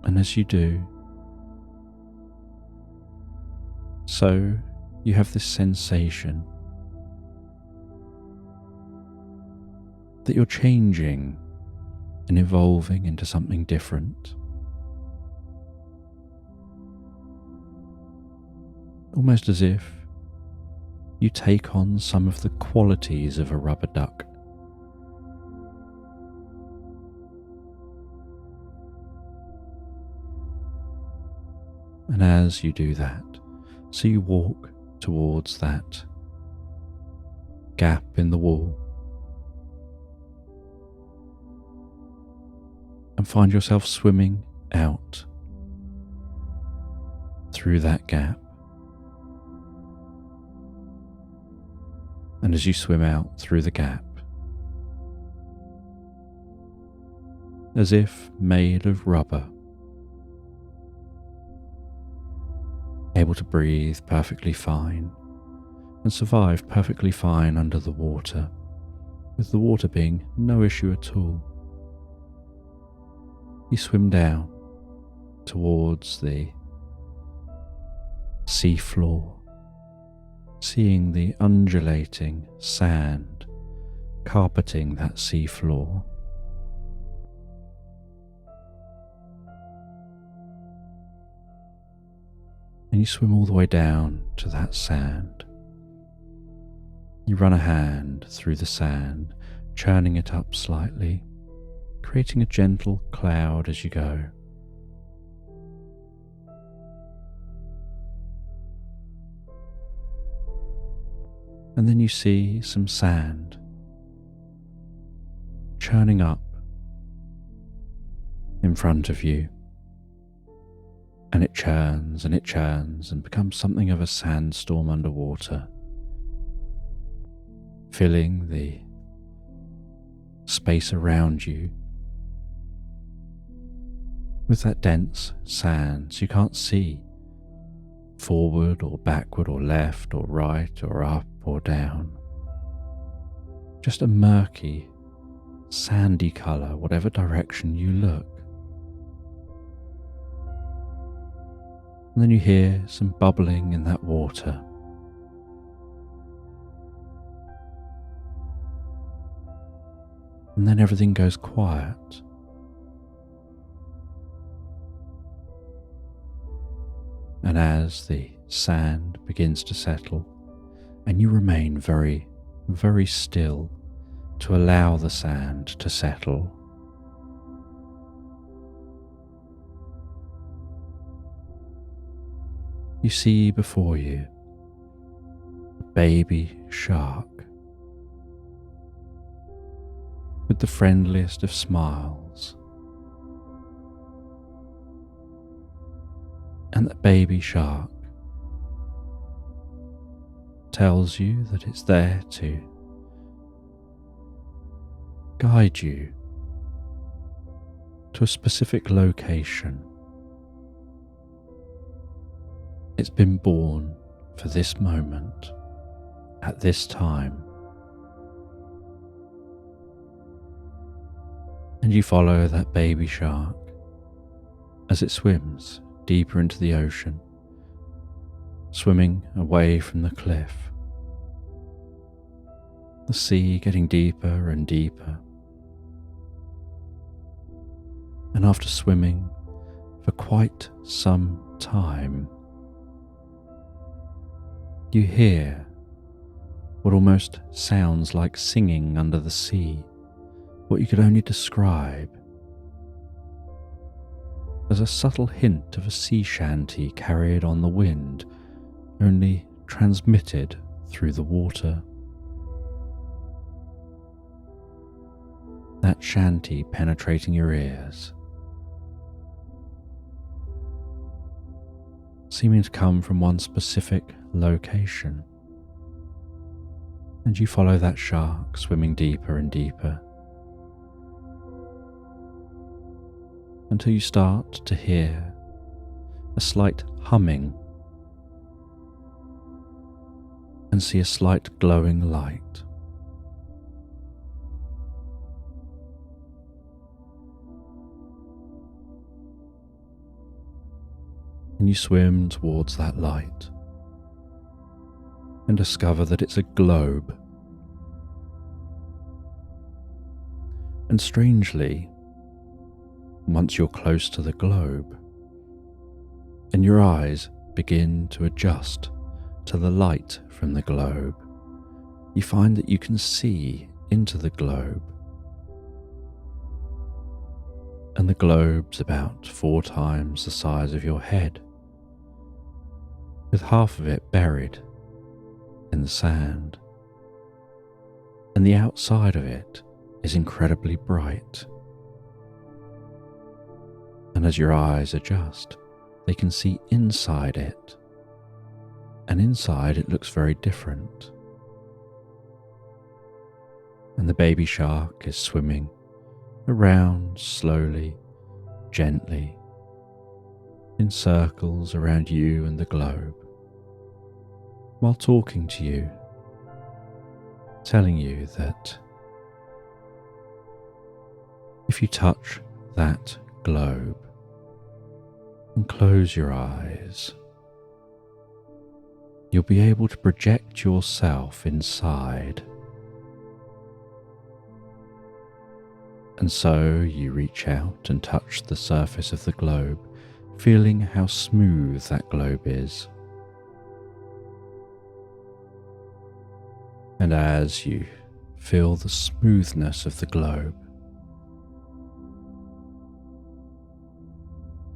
And as you do, so you have this sensation that you're changing and evolving into something different. Almost as if you take on some of the qualities of a rubber duck. And as you do that, so you walk towards that gap in the wall and find yourself swimming out through that gap. And as you swim out through the gap, as if made of rubber, able to breathe perfectly fine and survive perfectly fine under the water, with the water being no issue at all, you swim down towards the sea floor, seeing the undulating sand carpeting that sea floor. And you swim all the way down to that sand. You run a hand through the sand, churning it up slightly, creating a gentle cloud as you go. And then you see some sand churning up in front of you, and it churns and becomes something of a sandstorm underwater, filling the space around you with that dense sand, so you can't see forward or backward or left or right or up or down. Just a murky, sandy colour, whatever direction you look. And then you hear some bubbling in that water. And then everything goes quiet. And as the sand begins to settle, and you remain very, very still to allow the sand to settle, you see before you a baby shark with the friendliest of smiles. And that baby shark tells you that it's there to guide you to a specific location. It's been born for this moment, at this time. And you follow that baby shark as it swims deeper into the ocean, swimming away from the cliff. The sea getting deeper and deeper. And after swimming for quite some time, you hear what almost sounds like singing under the sea, what you could only describe as a subtle hint of a sea shanty carried on the wind, only transmitted through the water. That shanty penetrating your ears, seeming to come from one specific location. And you follow that shark swimming deeper and deeper until you start to hear a slight humming and see a slight glowing light. And you swim towards that light and discover that it's a globe. And strangely, once you're close to the globe and your eyes begin to adjust to the light from the globe, you find that you can see into the globe. And the globe's about 4 times the size of your head, with half of it buried in the sand, and the outside of it is incredibly bright. And as your eyes adjust, they can see inside it, and inside it looks very different. And the baby shark is swimming around slowly, gently, in circles around you and the globe, while talking to you, telling you that if you touch that globe and close your eyes, you'll be able to project yourself inside. And so you reach out and touch the surface of the globe, feeling how smooth that globe is. And as you feel the smoothness of the globe.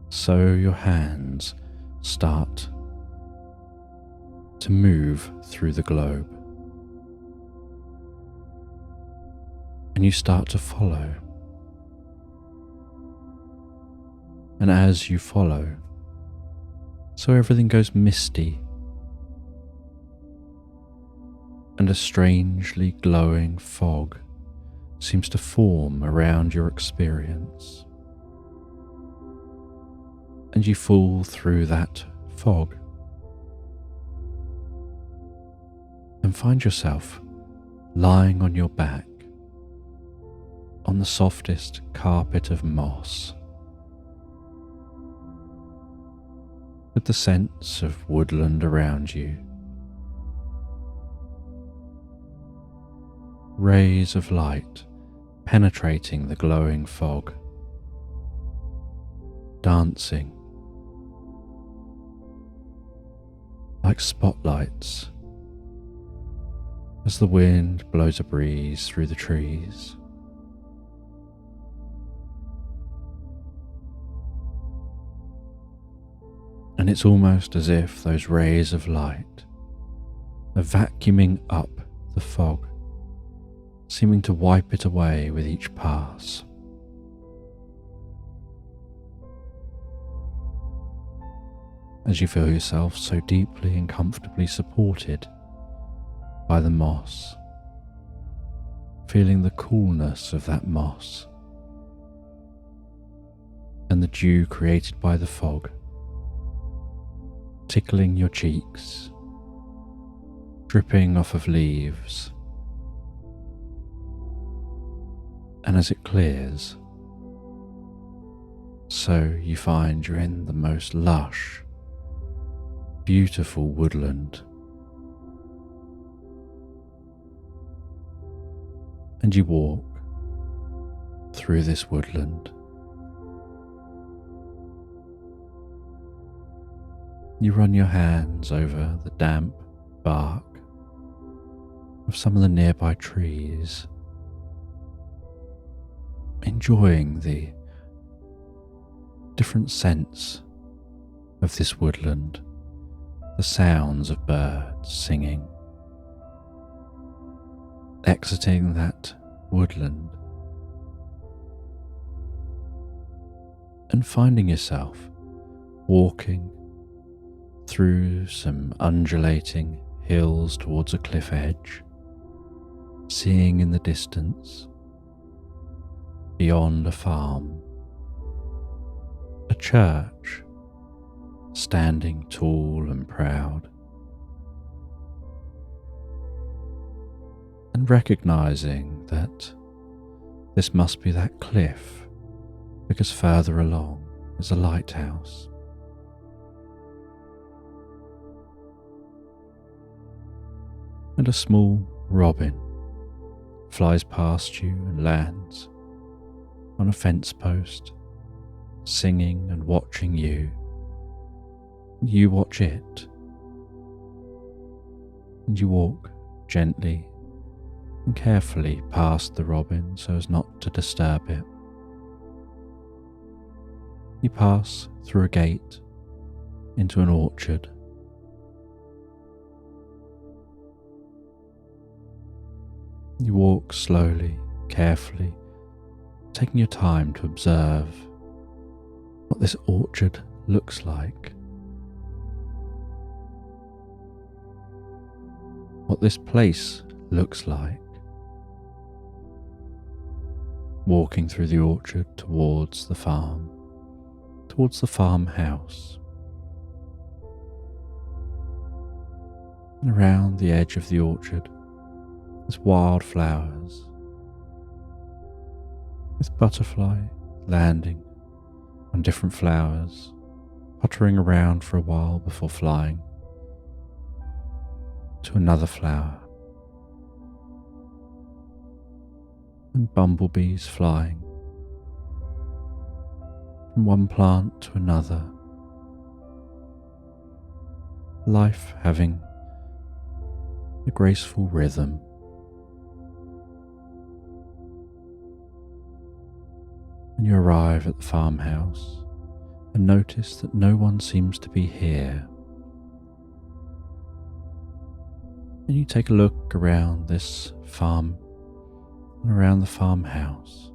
So your hands start to move through the globe, and you start to follow. And as you follow, so everything goes misty, and a strangely glowing fog seems to form around your experience. And you fall through that fog and find yourself lying on your back on the softest carpet of moss, with the sense of woodland around you. Rays of light penetrating the glowing fog, dancing like spotlights as the wind blows a breeze through the trees. And it's almost as if those rays of light are vacuuming up the fog, seeming to wipe it away with each pass. As you feel yourself so deeply and comfortably supported by the moss, feeling the coolness of that moss and the dew created by the fog tickling your cheeks, dripping off of leaves, and as it clears, so you find you're in the most lush, beautiful woodland. And you walk through this woodland. You run your hands over the damp bark of some of the nearby trees, enjoying the different scents of this woodland, the sounds of birds singing, exiting that woodland and finding yourself walking through some undulating hills towards a cliff edge, seeing in the distance, beyond a farm, a church standing tall and proud, and recognizing that this must be that cliff because further along is a lighthouse. And a small robin flies past you and lands on a fence post, singing and watching you. You watch it, and you walk gently and carefully past the robin so as not to disturb it. You pass through a gate into an orchard. You walk slowly, carefully, taking your time to observe what this orchard looks like, what this place looks like. Walking through the orchard towards the farmhouse. And around the edge of the orchard, there's wildflowers, with butterfly landing on different flowers, puttering around for a while before flying to another flower, and bumblebees flying from one plant to another, life having a graceful rhythm, And you arrive at the farmhouse and notice that no one seems to be here. And you take a look around this farm and around the farmhouse.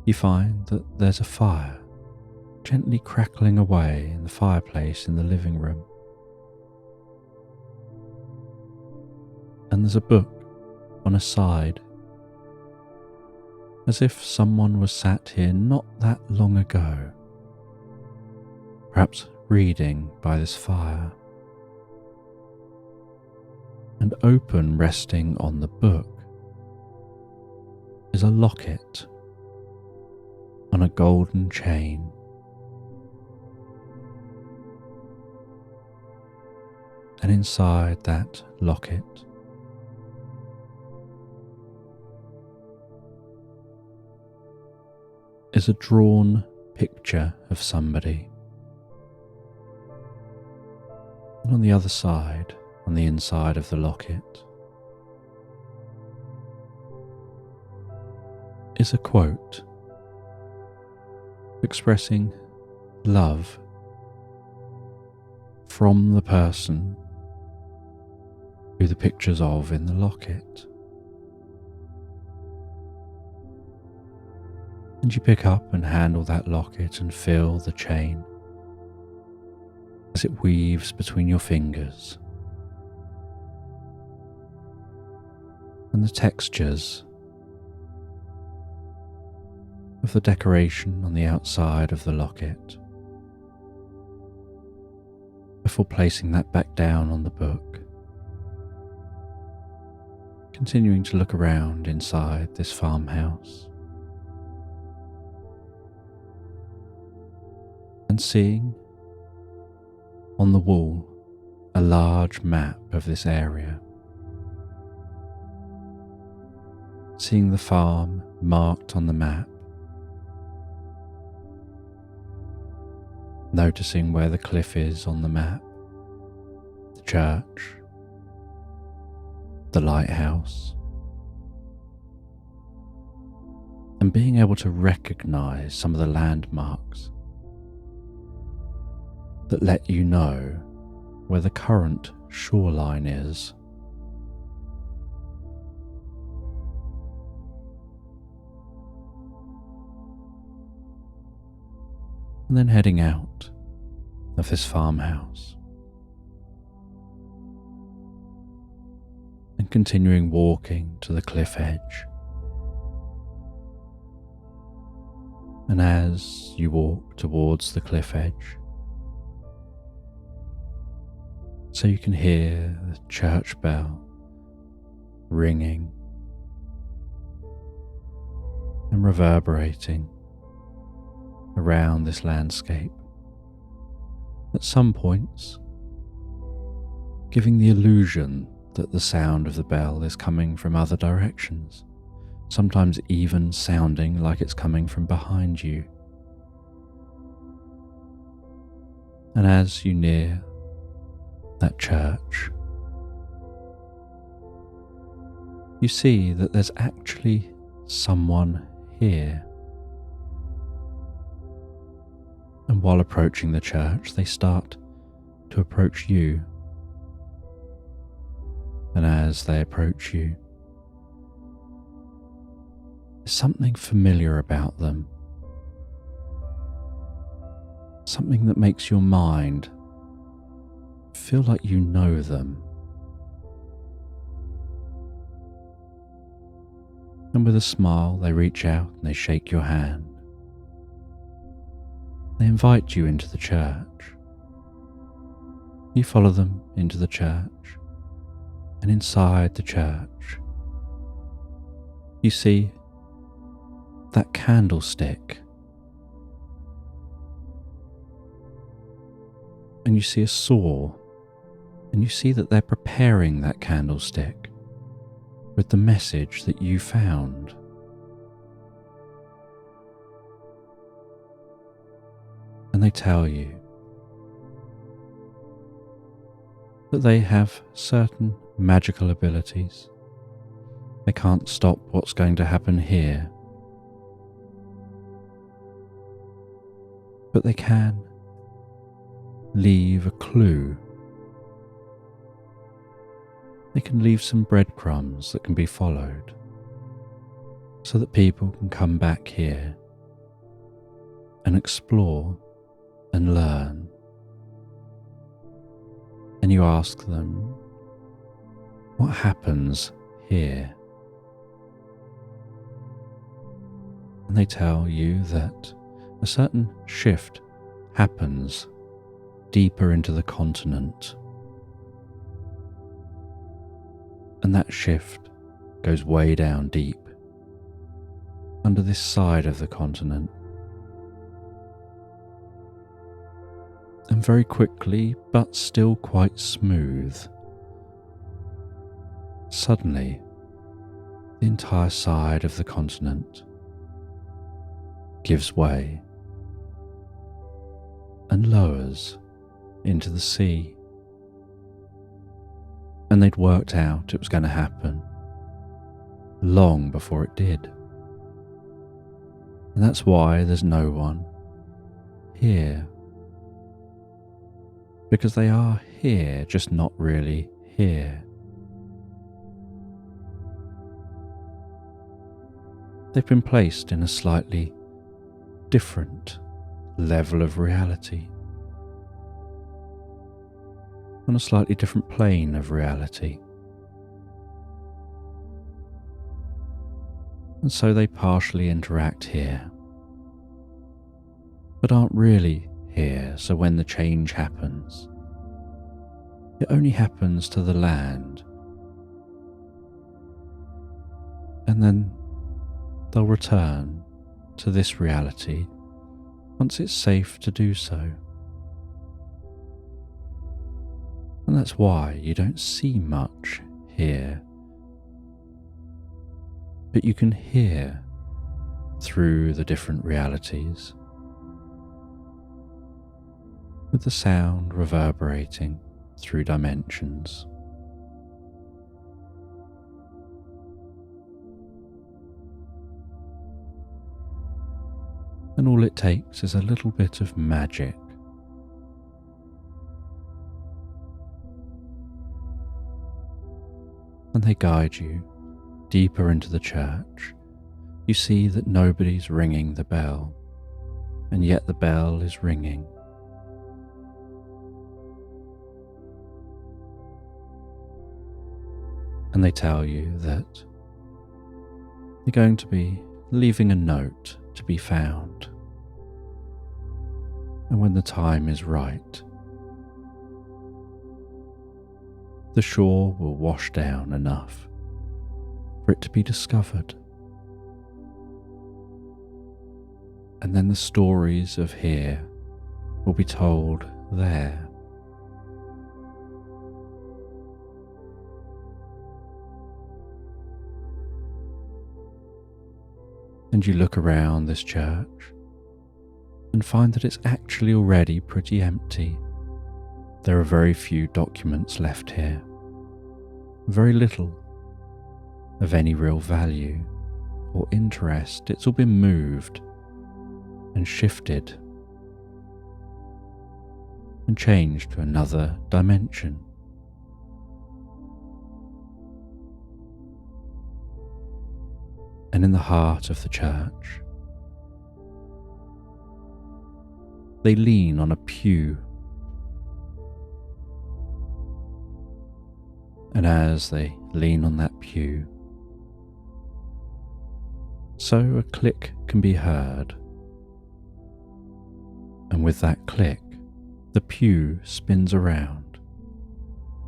You find that there's a fire gently crackling away in the fireplace in the living room. And there's a book on a side, as if someone was sat here not that long ago, perhaps reading by this fire. And open, resting on the book, is a locket on a golden chain. And inside that locket is a drawn picture of somebody. And on the other side, on the inside of the locket, is a quote expressing love from the person who the picture's of in the locket. And you pick up and handle that locket and feel the chain as it weaves between your fingers. And the textures of the decoration on the outside of the locket before placing that back down on the book. Continuing to look around inside this farmhouse and seeing on the wall a large map of this area. Seeing the farm marked on the map, noticing where the cliff is on the map, the church, the lighthouse, and being able to recognize some of the landmarks that let you know where the current shoreline is. And then heading out of this farmhouse and continuing walking to the cliff edge. And as you walk towards the cliff edge, so you can hear the church bell ringing and reverberating around this landscape, at some points giving the illusion that the sound of the bell is coming from other directions, sometimes even sounding like it's coming from behind you. And as you near that church, you see that there's actually someone here. And while approaching the church, they start to approach you. And as they approach you, there's something familiar about them. Something that makes your mind feel like you know them. And with a smile, they reach out and they shake your hand. They invite you into the church. You follow them into the church, and inside the church, you see that candlestick. And you see a saw, and you see that they're preparing that candlestick with the message that you found. And they tell you that they have certain magical abilities. They can't stop what's going to happen here, but they can leave a clue. They can leave some breadcrumbs that can be followed so that people can come back here and explore and learn. And you ask them, what happens here? And they tell you that a certain shift happens deeper into the continent. And that shift goes way down deep under this side of the continent. And very quickly, but still quite smooth, suddenly the entire side of the continent gives way and lowers into the sea. And they'd worked out it was going to happen long before it did. And that's why there's no one here. Because they are here, just not really here. They've been placed in a slightly different level of reality, on a slightly different plane of reality. And so they partially interact here, but aren't really here, so when the change happens, it only happens to the land, and then they'll return to this reality once it's safe to do so. And that's why you don't see much here, but you can hear through the different realities, with the sound reverberating through dimensions. And all it takes is a little bit of magic. And they guide you deeper into the church. You see that nobody's ringing the bell, and yet the bell is ringing. And they tell you that they're going to be leaving a note to be found. And when the time is right, the shore will wash down enough for it to be discovered. And then the stories of here will be told there. And you look around this church and find that it's actually already pretty empty. There are very few documents left here, very little of any real value or interest. It's all been moved and shifted and changed to another dimension. And in the heart of the church, they lean on a pew. And as they lean on that pew, so a click can be heard. And with that click, the pew spins around,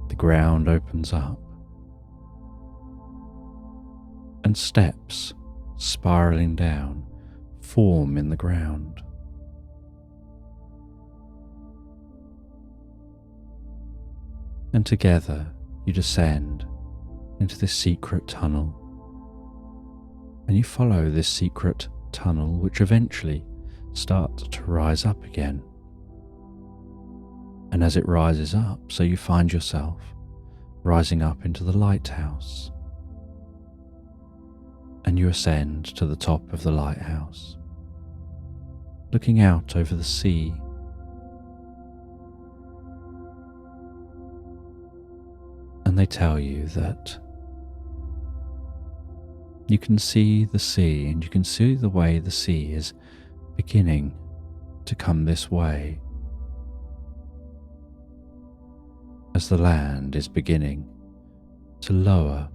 the ground opens up, and steps spiraling down form in the ground. And together you descend into this secret tunnel, and you follow this secret tunnel, which eventually starts to rise up again. And as it rises up, so you find yourself rising up into the lighthouse. And you ascend to the top of the lighthouse. looking out over the sea. And they tell you that you can see the sea, and you can see the way the sea is beginning to come this way as the land is beginning to lower.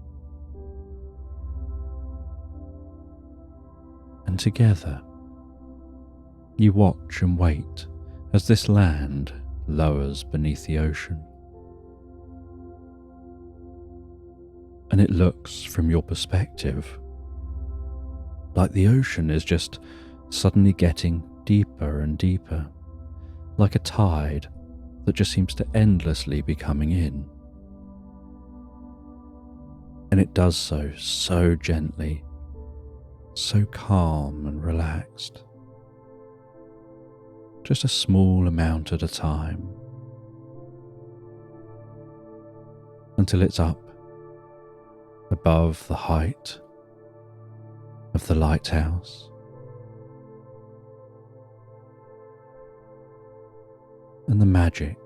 And together you watch and wait as this land lowers beneath the ocean. And it looks, from your perspective, like the ocean is just suddenly getting deeper and deeper, like a tide that just seems to endlessly be coming in. And it does so gently, so calm and relaxed, just a small amount at a time, until it's up above the height of the lighthouse. And the magic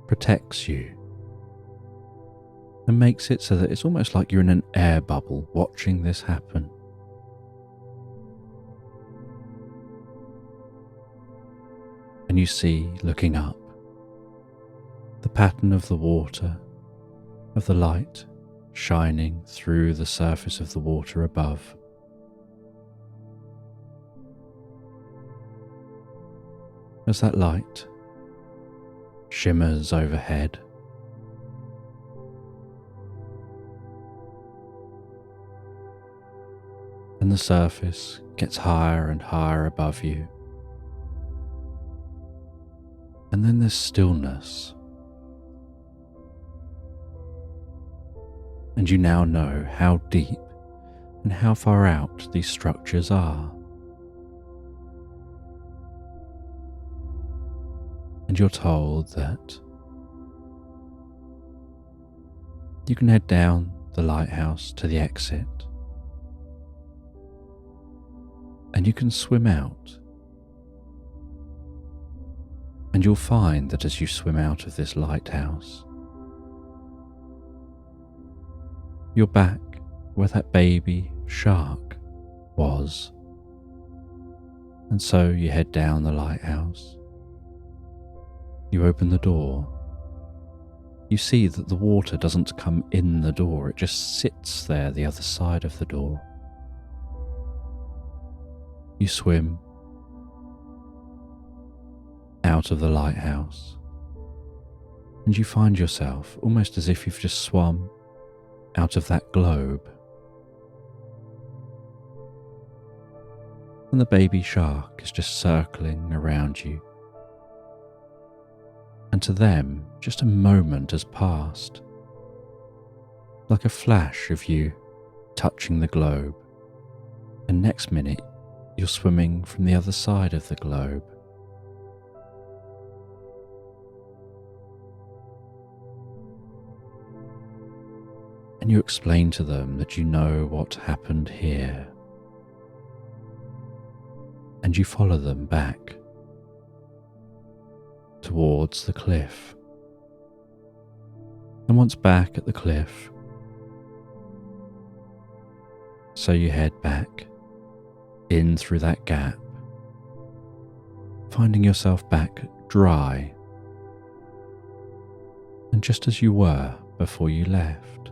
protects you and makes it so that it's almost like you're in an air bubble watching this happen. And you see, looking up, the pattern of the water, of the light shining through the surface of the water above. As that light shimmers overhead, and the surface gets higher and higher above you. And then there's stillness. And you now know how deep and how far out these structures are. And you're told that you can head down the lighthouse to the exit, and you can swim out. And you'll find that as you swim out of this lighthouse, you're back where that baby shark was. And so you head down the lighthouse. You open the door. You see that the water doesn't come in the door, it just sits there the other side of the door. You swim out of the lighthouse, and you find yourself almost as if you've just swum out of that globe. And the baby shark is just circling around you. And to them, just a moment has passed, like a flash of you touching the globe, and next minute you're swimming from the other side of the globe. And you explain to them that you know what happened here, and you follow them back towards the cliff. And once back at the cliff, so you head back in through that gap, finding yourself back dry and just as you were before you left.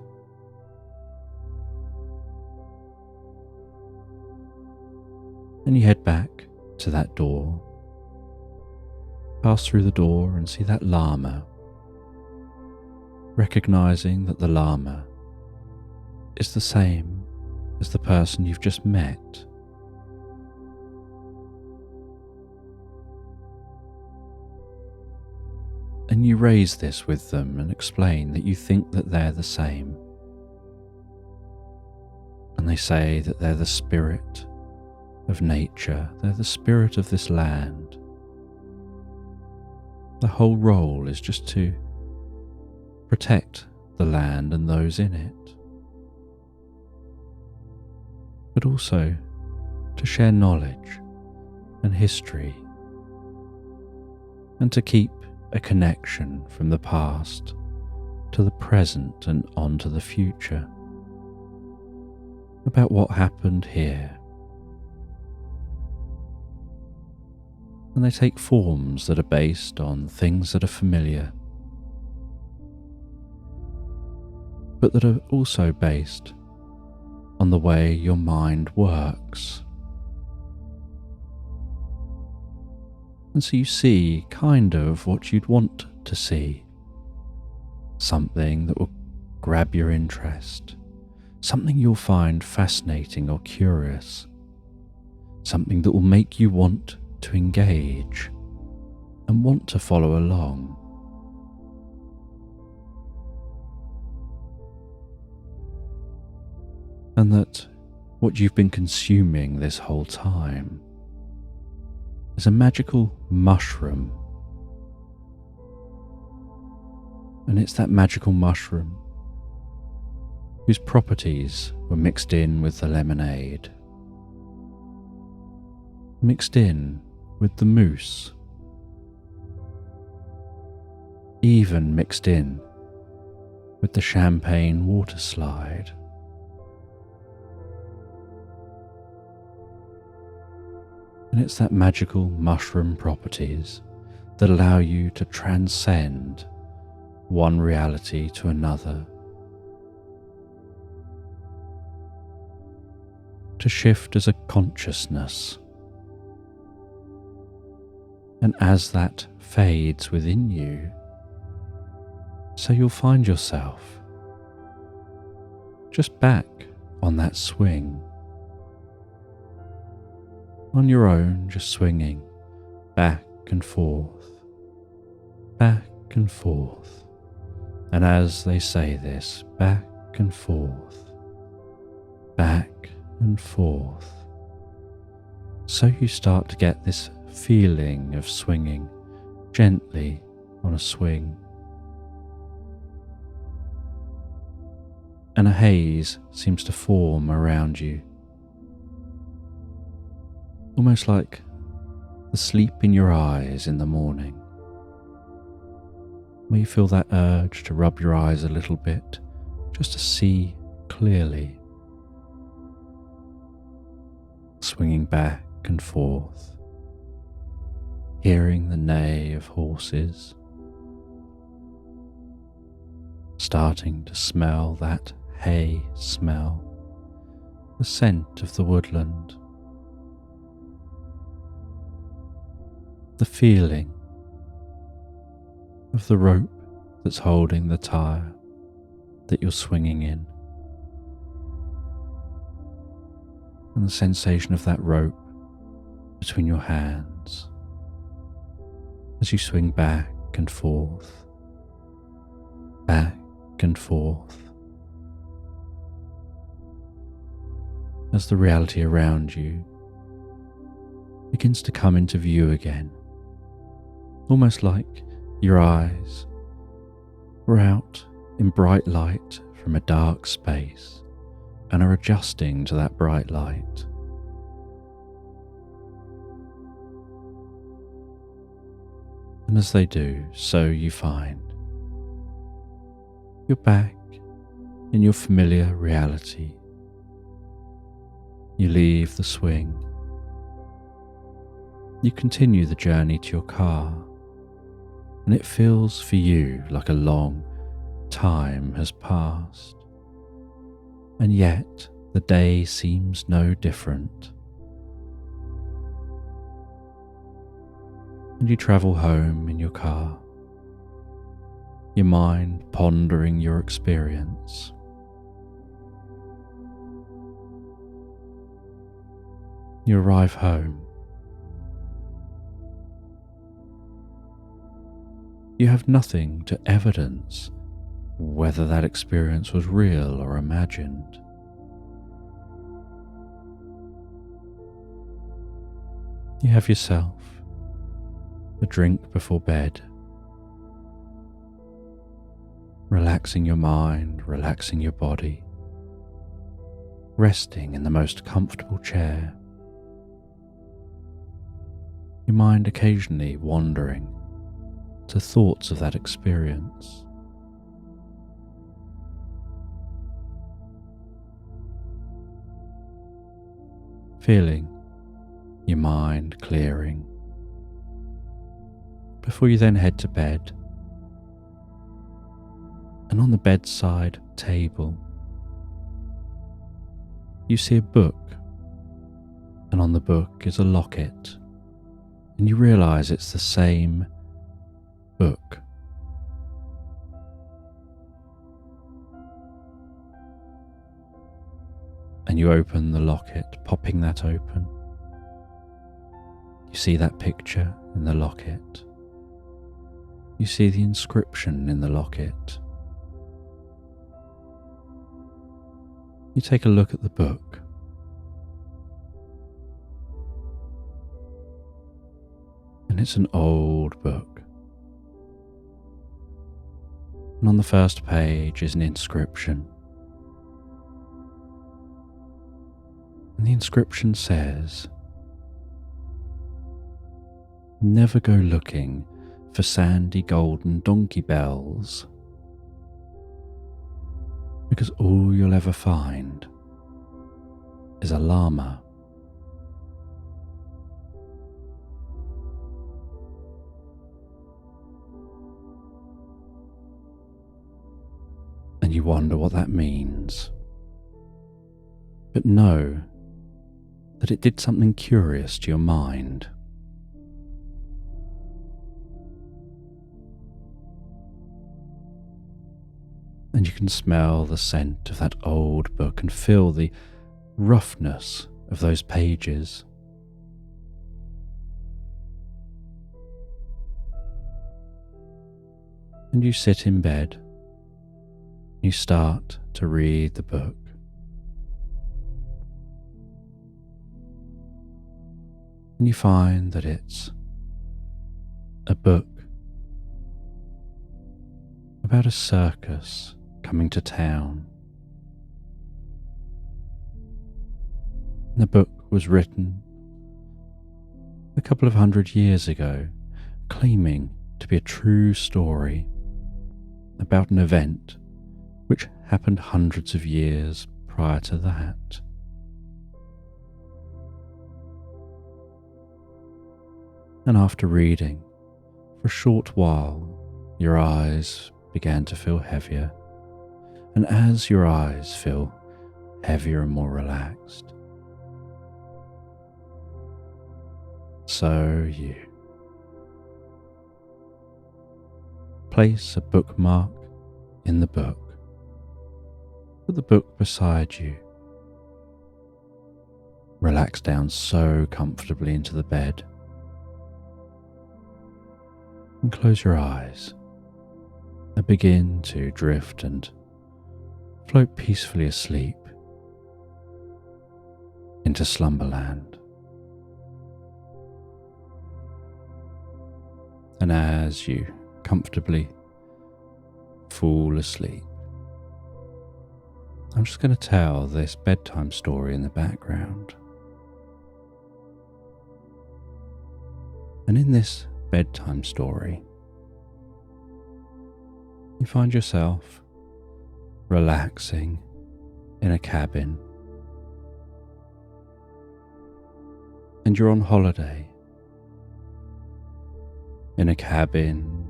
And you head back to that door, pass through the door and see that llama, recognizing that the llama is the same as the person you've just met. And you raise this with them and explain that you think that they're the same. And they say that they're the spirit of nature, they're the spirit of this land. The whole role is just to protect the land and those in it, but also to share knowledge and history, and to keep a connection from the past to the present and on to the future, about what happened here. And they take forms that are based on things that are familiar, but that are also based on the way your mind works. And so you see kind of what you'd want to see. Something that will grab your interest. Something you'll find fascinating or curious. Something that will make you want to engage and want to follow along. And that what you've been consuming this whole time is a magical mushroom. And it's that magical mushroom whose properties were mixed in with the lemonade, mixed in with the mousse, even mixed in with the champagne water slide. And it's that magical mushroom properties that allow you to transcend one reality to another, to shift as a consciousness. And as that fades within you, so you'll find yourself just back on that swing, on your own, just swinging back and forth, back and forth. And as they say this, back and forth, back and forth, so you start to get this feeling of swinging gently on a swing. And a haze seems to form around you, almost like the sleep in your eyes in the morning, where you feel that urge to rub your eyes a little bit just to see clearly, swinging back and forth, hearing the neigh of horses, starting to smell that hay smell, the scent of the woodland, the feeling of the rope that's holding the tire that you're swinging in, and the sensation of that rope between your hands as you swing back and forth, back and forth, as the reality around you begins to come into view again, almost like your eyes were out in bright light from a dark space and are adjusting to that bright light. And as they do, so you find you're back in your familiar reality. You leave the swing. You continue the journey to your car, and it feels for you like a long time has passed, and yet the day seems no different. And you travel home in your car, your mind pondering your experience. You arrive home. You have nothing to evidence whether that experience was real or imagined. You have yourself a drink before bed, relaxing your mind, relaxing your body, resting in the most comfortable chair, your mind occasionally wandering to thoughts of that experience. Feeling your mind clearing before you then head to bed. And on the bedside table, you see a book, and on the book is a locket, and you realise it's the same book. And you open the locket, popping that open. You see that picture in the locket. You see the inscription in the locket. You take a look at the book. And it's an old book. And on the first page is an inscription. And the inscription says, "Never go looking for sandy golden donkey bells, because all you'll ever find is a llama." And you wonder what that means. But know that it did something curious to your mind. And you can smell the scent of that old book and feel the roughness of those pages. And you sit in bed. You start to read the book. And you find that it's a book about a circus coming to town. And the book was written a couple of 100 years ago, claiming to be a true story about an event which happened hundreds of years prior to that. And after reading for a short while, your eyes began to feel heavier. And as your eyes feel heavier and more relaxed, so you place a bookmark in the book. Put the book beside you. Relax down so comfortably into the bed. And close your eyes and begin to drift and float peacefully asleep into Slumberland. And as you comfortably fall asleep, I'm just going to tell this bedtime story in the background. And in this bedtime story, you find yourself relaxing in a cabin. And you're on holiday in a cabin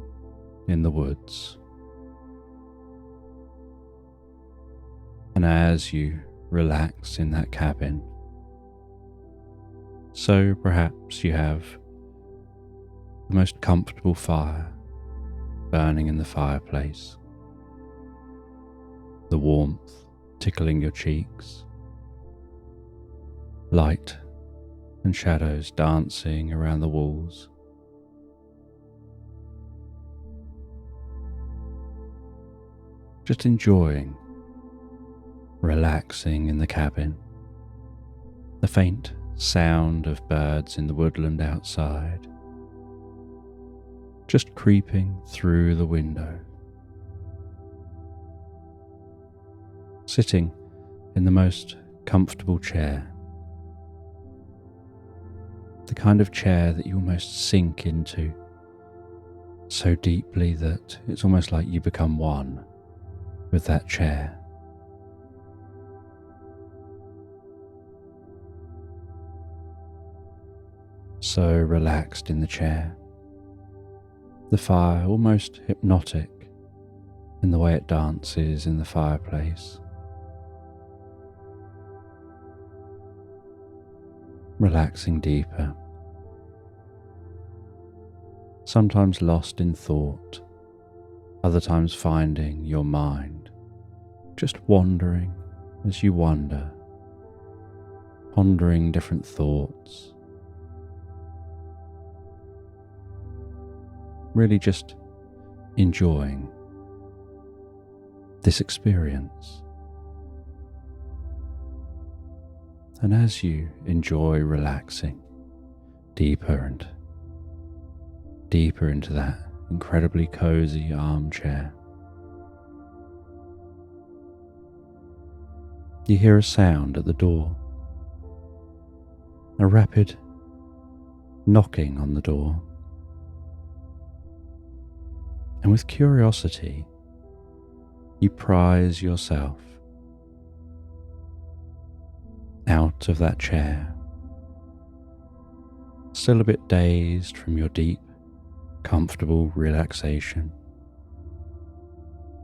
in the woods. And as you relax in that cabin, so perhaps you have the most comfortable fire burning in the fireplace, the warmth tickling your cheeks, light and shadows dancing around the walls. Just enjoying relaxing in the cabin, the faint sound of birds in the woodland outside, just creeping through the window, sitting in the most comfortable chair, The kind of chair that you almost sink into so deeply that it's almost like you become one with that chair. So relaxed in the chair, the fire almost hypnotic in the way it dances in the fireplace. Relaxing deeper, sometimes lost in thought, other times finding your mind just wandering as you wander, pondering different thoughts, really just enjoying this experience. And as you enjoy relaxing deeper and deeper into that incredibly cozy armchair, you hear a sound at the door, a rapid knocking on the door. And with curiosity, you prise yourself out of that chair, still a bit dazed from your deep, comfortable relaxation.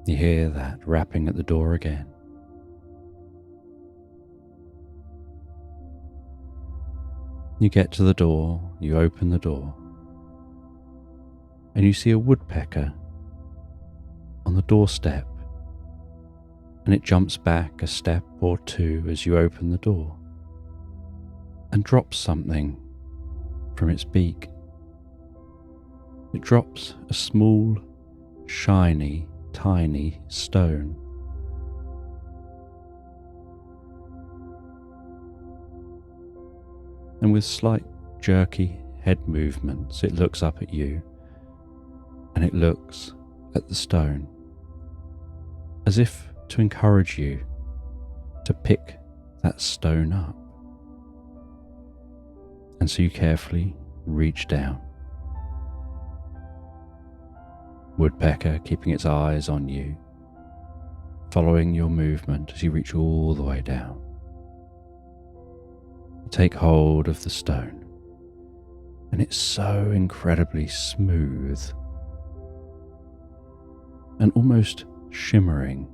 You hear that rapping at the door again. You get to the door, you open the door, and you see a woodpecker on the doorstep, and it jumps back a step or two as you open the door and drops something from its beak. It drops a small, shiny, tiny stone. And with slight jerky head movements, it looks up at you, and it looks at the stone, as if to encourage you to pick that stone up. And so you carefully reach down. Woodpecker keeping its eyes on you, following your movement as you reach all the way down. You take hold of the stone, and it's so incredibly smooth and almost shimmering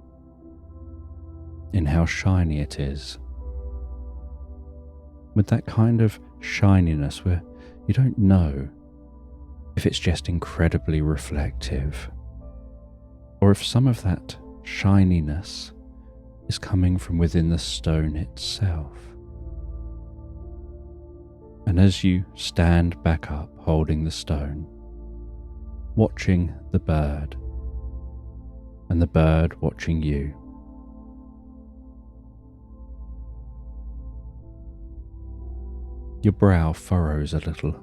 in how shiny it is, with that kind of shininess where you don't know if it's just incredibly reflective or if some of that shininess is coming from within the stone itself. And as you stand back up holding the stone, watching the bird, and the bird watching you, your brow furrows a little,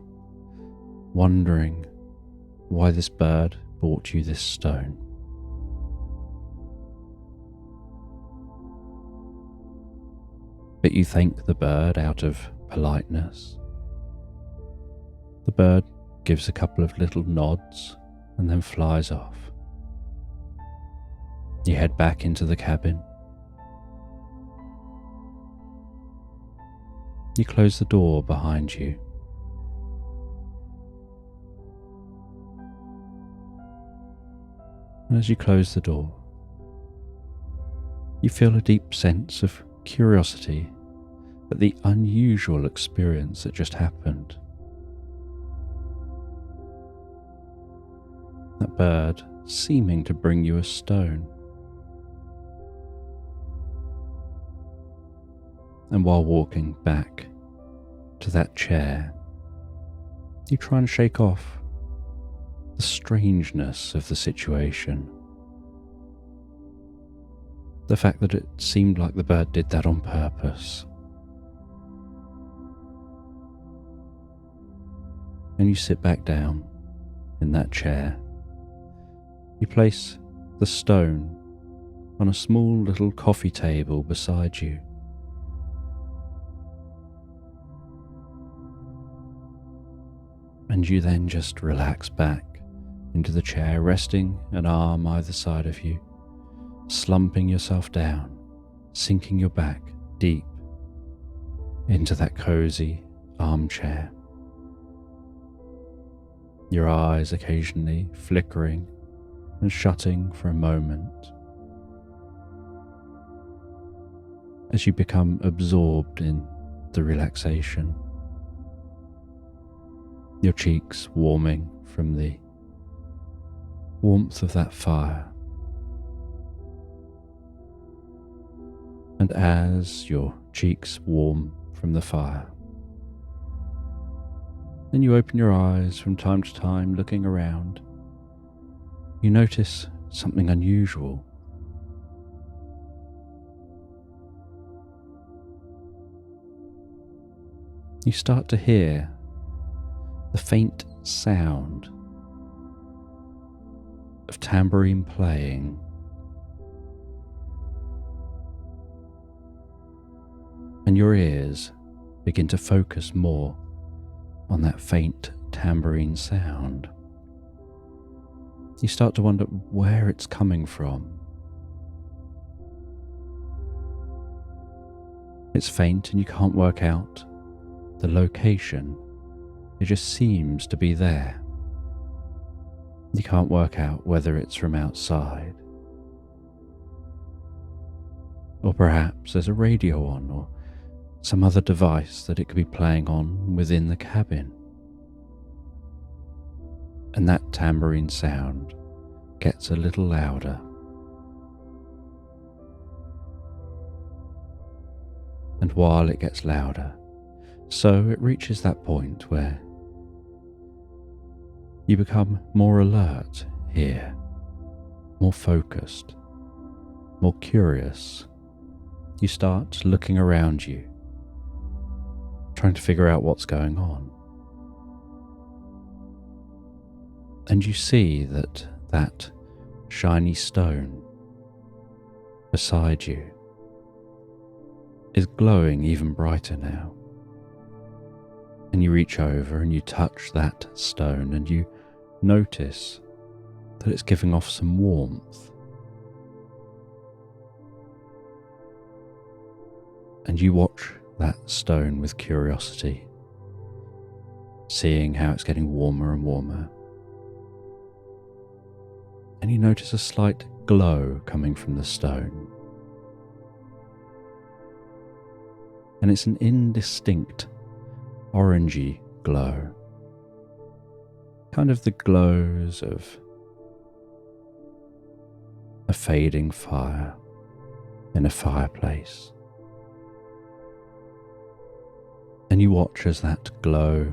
wondering why this bird brought you this stone. But you thank the bird out of politeness. The bird gives a couple of little nods and then flies off. You head back into the cabin. You close the door behind you. And as you close the door, you feel a deep sense of curiosity at the unusual experience that just happened. That bird seeming to bring you a stone. And while walking back to that chair, you try and shake off the strangeness of the situation. The fact that it seemed like the bird did that on purpose. And you sit back down in that chair. You place the stone on a small little coffee table beside you. And you then just relax back into the chair, resting an arm either side of you, slumping yourself down, sinking your back deep into that cozy armchair. Your eyes occasionally flickering and shutting for a moment as you become absorbed in the relaxation. Your cheeks warming from the warmth of that fire. And as your cheeks warm from the fire, then you open your eyes from time to time, looking around. You notice something unusual. You start to hear the faint sound of tambourine playing. And your ears begin to focus more on that faint tambourine sound. You start to wonder where it's coming from. It's faint and you can't work out the location. It just seems to be there. You can't work out whether it's from outside, or perhaps there's a radio on, or some other device that it could be playing on within the cabin. And that tambourine sound gets a little louder. And while it gets louder, so it reaches that point where you become more alert here, more focused, more curious. You start looking around you, trying to figure out what's going on. And you see that that shiny stone beside you is glowing even brighter now. And you reach over and you touch that stone and you notice that it's giving off some warmth. And you watch that stone with curiosity, seeing how it's getting warmer and warmer. And you notice a slight glow coming from the stone. And it's an indistinct orangey glow, kind of the glows of a fading fire in a fireplace. And you watch as that glow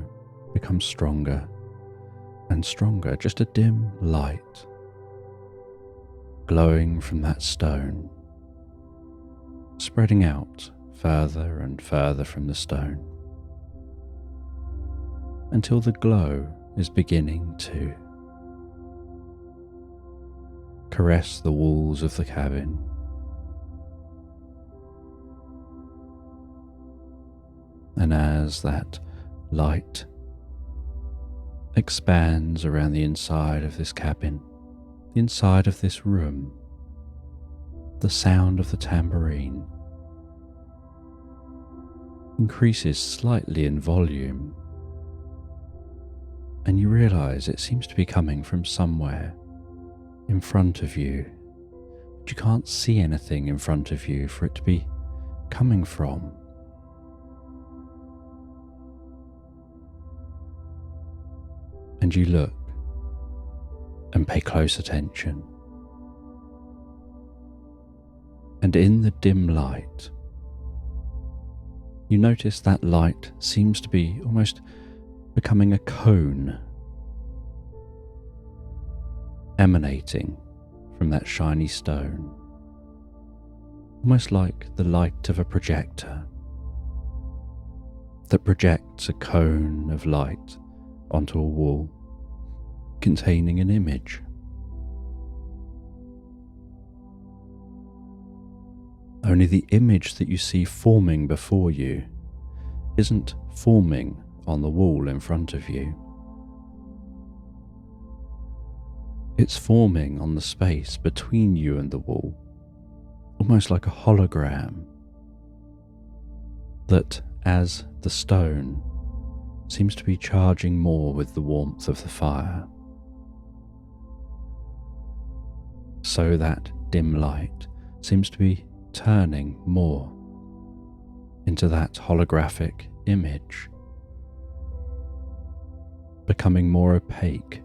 becomes stronger and stronger, just a dim light glowing from that stone, spreading out further and further from the stone, until the glow is beginning to caress the walls of the cabin. And as that light expands around the inside of this cabin, the inside of this room, the sound of the tambourine increases slightly in volume, and you realize it seems to be coming from somewhere in front of you, but you can't see anything in front of you for it to be coming from. And you look and pay close attention. And in the dim light, you notice that light seems to be almost becoming a cone, emanating from that shiny stone, almost like the light of a projector that projects a cone of light onto a wall containing an image. Only the image that you see forming before you isn't forming on the wall in front of you. It's forming on the space between you and the wall, almost like a hologram that, as the stone, seems to be charging more with the warmth of the fire. So that dim light seems to be turning more into that holographic image, becoming more opaque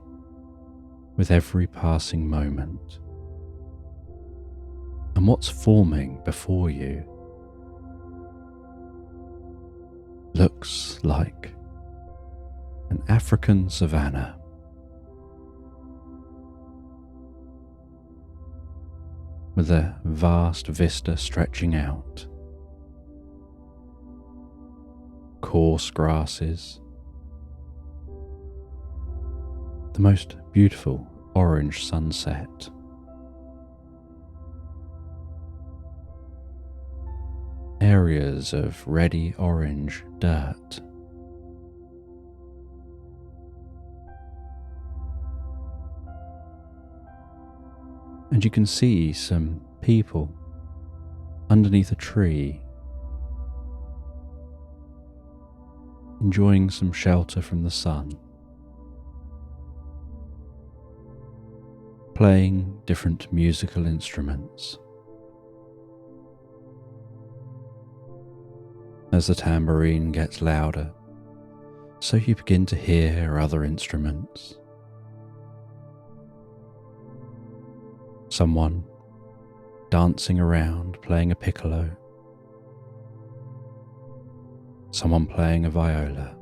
with every passing moment. And what's forming before you looks like an African savanna. With a vast vista stretching out, coarse grasses, the most beautiful orange sunset, areas of reddy orange dirt, and you can see some people underneath a tree enjoying some shelter from the sun, playing different musical instruments. As the tambourine gets louder, so you begin to hear other instruments. Someone dancing around playing a piccolo, someone playing a viola.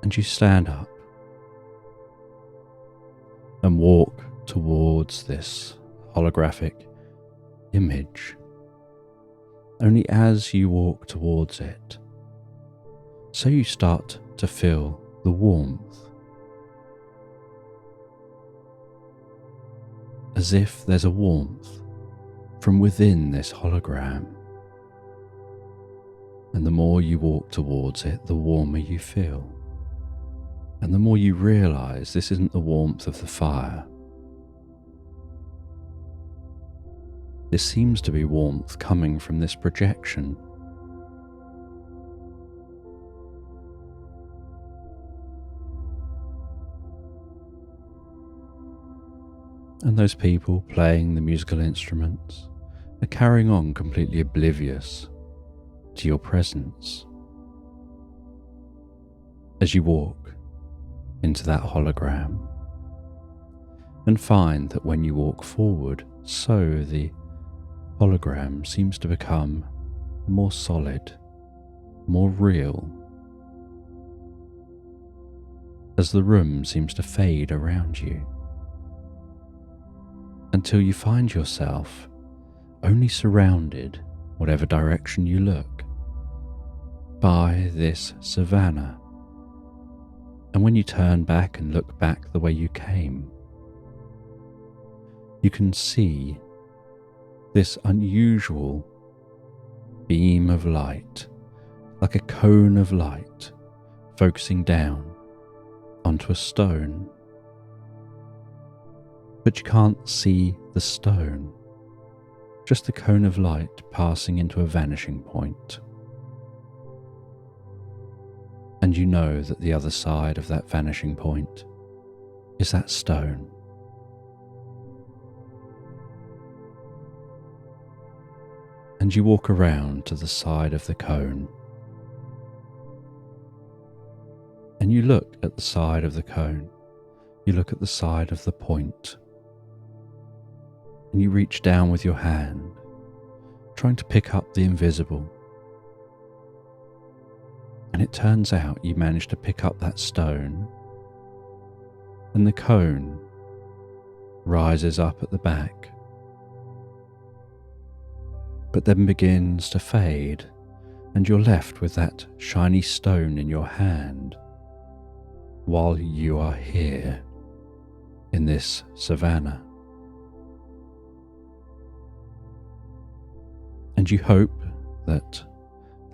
And you stand up and walk towards this holographic image. Only as you walk towards it, so you start to feel the warmth, as if there's a warmth from within this hologram. And the more you walk towards it, the warmer you feel. And the more you realize this isn't the warmth of the fire. This seems to be warmth coming from this projection. And those people playing the musical instruments are carrying on completely oblivious to your presence as you walk into that hologram, and find that when you walk forward, so the hologram seems to become more solid, more real, as the room seems to fade around you, until you find yourself only surrounded, whatever direction you look, by this savanna. And when you turn back and look back the way you came, you can see this unusual beam of light, like a cone of light, focusing down onto a stone. But you can't see the stone, just the cone of light passing into a vanishing point. And you know that the other side of that vanishing point is that stone. And you walk around to the side of the cone, and you look at the side of the cone, you look at the side of the point, and you reach down with your hand, trying to pick up the invisible. And it turns out you manage to pick up that stone, and the cone rises up at the back, but then begins to fade, and you're left with that shiny stone in your hand while you are here in this savanna. And you hope that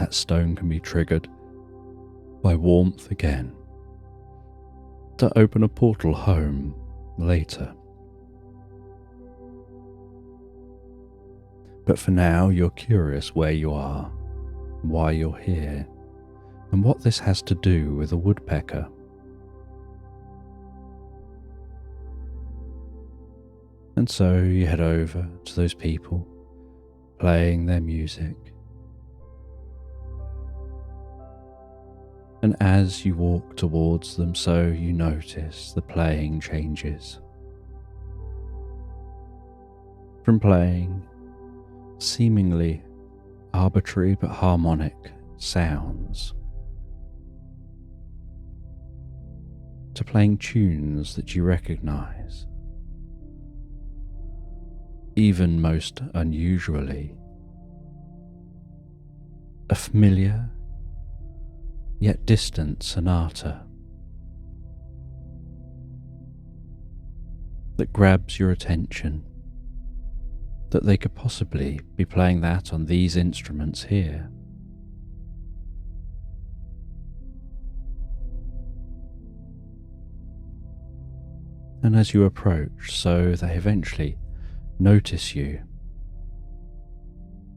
that stone can be triggered by warmth again to open a portal home later. But for now, you're curious where you are, why you're here, and what this has to do with a woodpecker. And so you head over to those people playing their music. And as you walk towards them, so you notice the playing changes. From playing seemingly arbitrary but harmonic sounds to playing tunes that you recognize. Even most unusually, a familiar yet distant sonata that grabs your attention, that they could possibly be playing that on these instruments here. And as you approach, so they eventually notice you,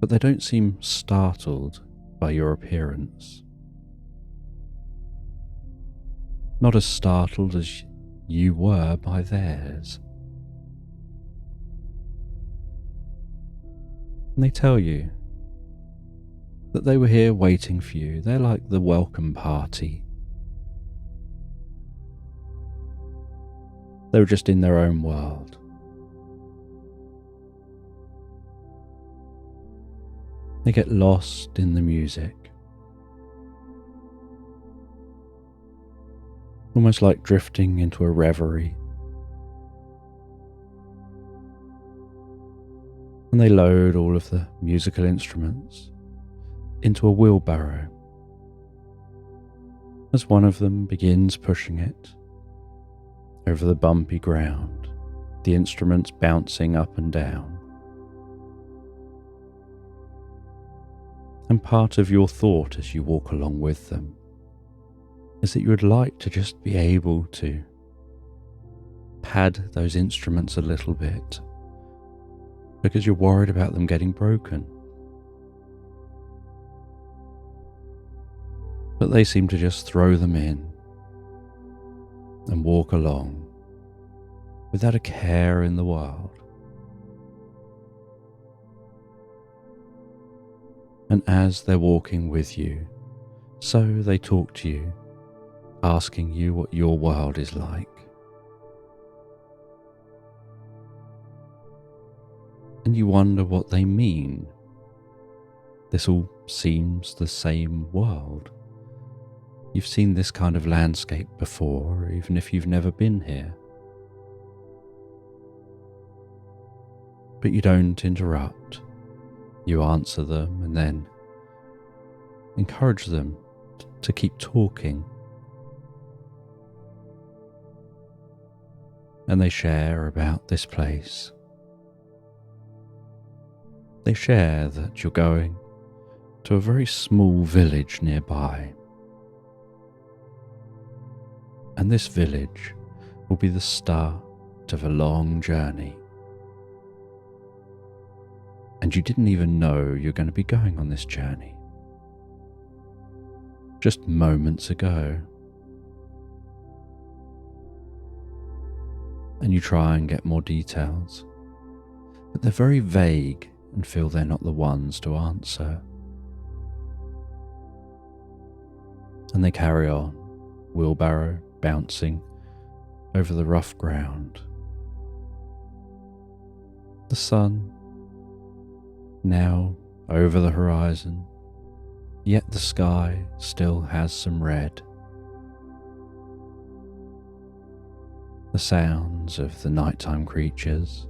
but they don't seem startled by your appearance. Not as startled as you were by theirs. And they tell you that they were here waiting for you. They're like the welcome party. They were just in their own world. They get lost in the music, almost like drifting into a reverie. And they load all of the musical instruments into a wheelbarrow as one of them begins pushing it over the bumpy ground, the instruments bouncing up and down. And part of your thought as you walk along with them is that you would like to just be able to pad those instruments a little bit because you're worried about them getting broken. But they seem to just throw them in and walk along without a care in the world. And as they're walking with you, so they talk to you, asking you what your world is like. And you wonder what they mean. This all seems the same world. You've seen this kind of landscape before, even if you've never been here. But you don't interrupt. You answer them and then encourage them to keep talking. And they share about this place. They share that you're going to a very small village nearby. And this village will be the start of a long journey. And you didn't even know you're going to be going on this journey just moments ago. And you try and get more details, but they're very vague and feel they're not the ones to answer. And they carry on, wheelbarrow bouncing over the rough ground. The sun now over the horizon, yet the sky still has some red. The sounds of the nighttime creatures,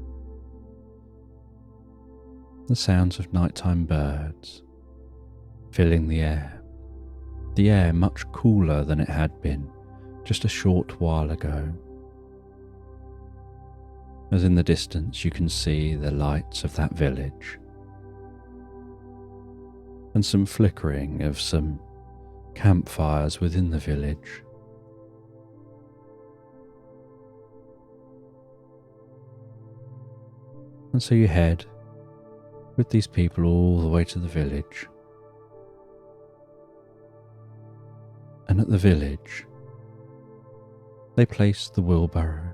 the sounds of nighttime birds filling the air much cooler than it had been just a short while ago. As in the distance you can see the lights of that village. and some flickering of some campfires within the village. And so you head with these people all the way to the village. And at the village, they place the wheelbarrow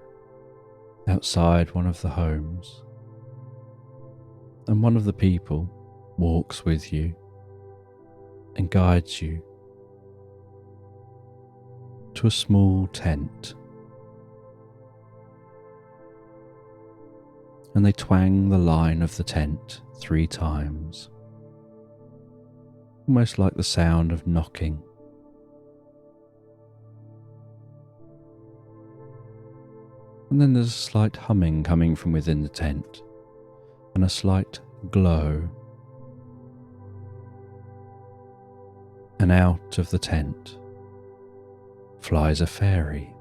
outside one of the homes, and one of the people walks with you and guides you to a small tent. And they twang the line of the tent 3 times, almost like the sound of knocking. And then there's a slight humming coming from within the tent, and a slight glow. And out of the tent flies a fairy.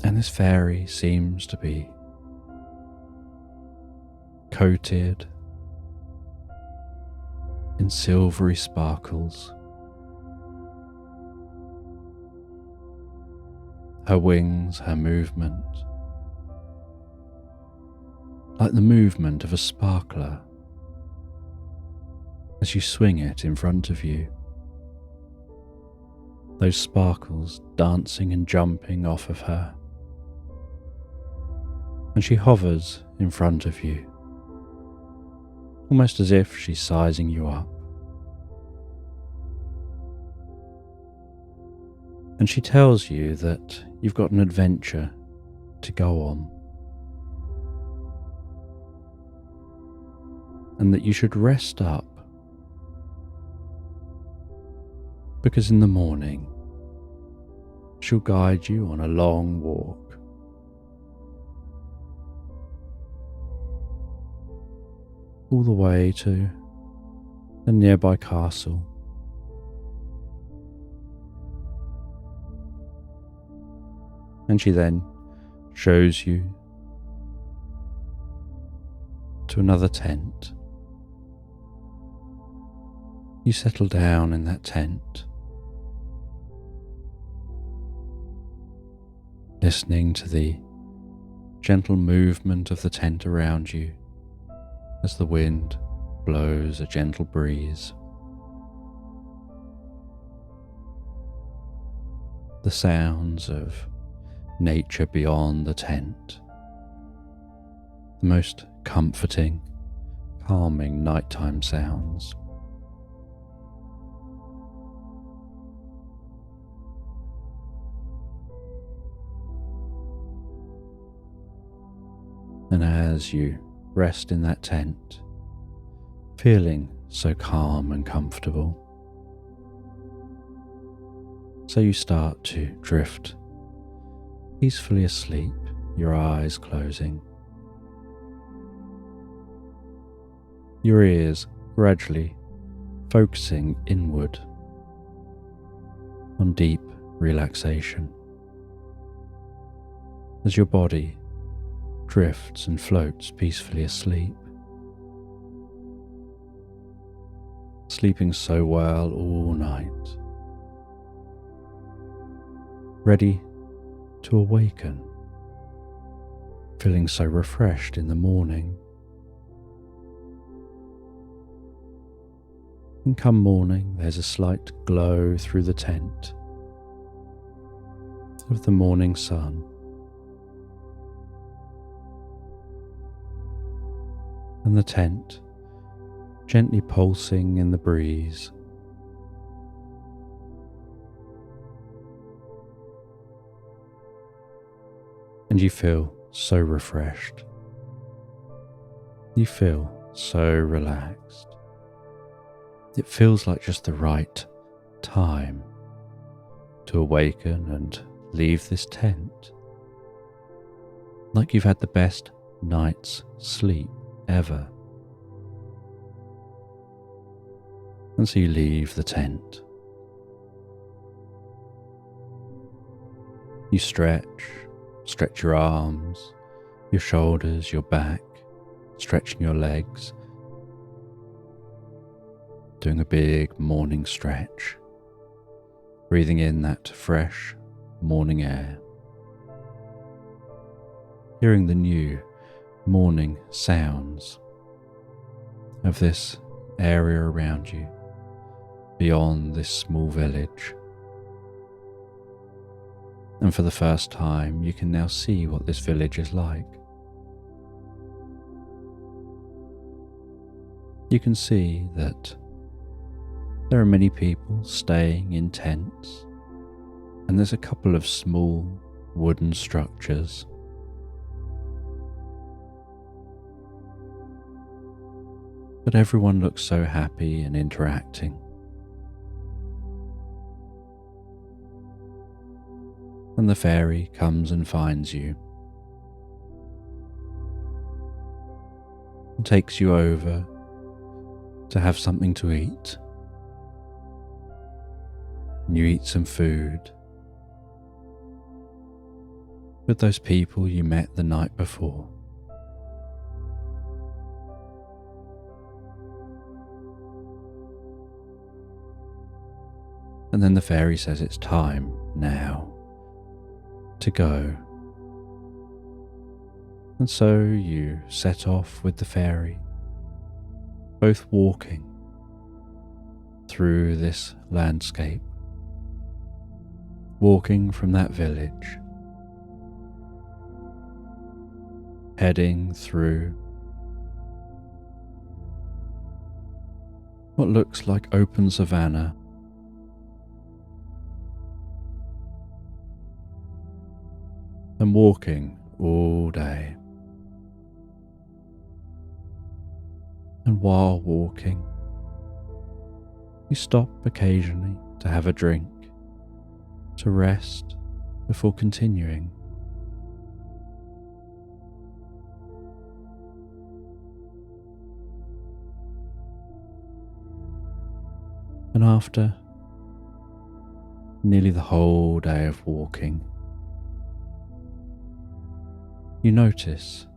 And this fairy seems to be coated in silvery sparkles. Her wings, her movement, like the movement of a sparkler as you swing it in front of you. Those sparkles dancing and jumping off of her. And she hovers in front of you, almost as if she's sizing you up. And she tells you that you've got an adventure to go on, and that you should rest up, because in the morning she'll guide you on a long walk. All the way to a nearby castle. And she then shows you to another tent. You settle down in that tent, listening to the gentle movement of the tent around you as the wind blows a gentle breeze. The sounds of nature beyond the tent, the most comforting, calming nighttime sounds. And as you rest in that tent, feeling so calm and comfortable, so you start to drift peacefully asleep, your eyes closing, your ears gradually focusing inward on deep relaxation, as your body drifts and floats peacefully asleep, sleeping so well all night, ready to awaken, feeling so refreshed in the morning. And come morning, there's a slight glow through the tent of the morning sun. And the tent gently pulsing in the breeze. And you feel so refreshed. You feel so relaxed. It feels like just the right time to awaken and leave this tent. Like you've had the best night's sleep ever. And so you leave the tent. You stretch your arms, your shoulders, your back, stretching your legs, doing a big morning stretch, breathing in that fresh morning air, hearing the new morning sounds of this area around you, beyond this small village. And for the first time, you can now see what this village is like. You can see that there are many people staying in tents, and there's a couple of small wooden structures. But everyone looks so happy and interacting. And the fairy comes and finds you and takes you over to have something to eat. And you eat some food with those people you met the night before. And then the fairy says it's time now to go. And so you set off with the fairy, both walking through this landscape, walking from that village, heading through what looks like open savanna, and walking all day. And while walking, you stop occasionally to have a drink, to rest before continuing. And after nearly the whole day of walking, you notice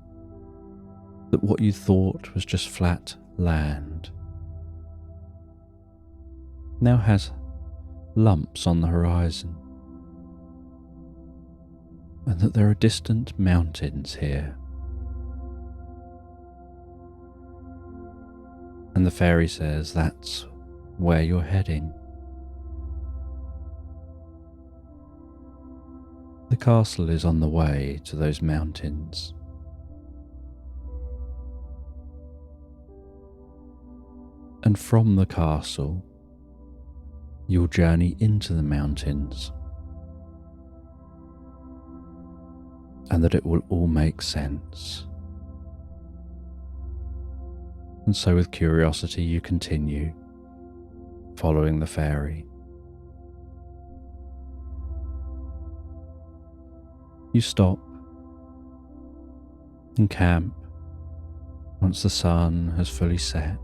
that what you thought was just flat land now has lumps on the horizon, and that there are distant mountains here. And the fairy says that's where you're heading. The castle is on the way to those mountains. And from the castle, you'll journey into the mountains, and that it will all make sense. And so with curiosity you continue, following the fairy. You stop and camp once the sun has fully set,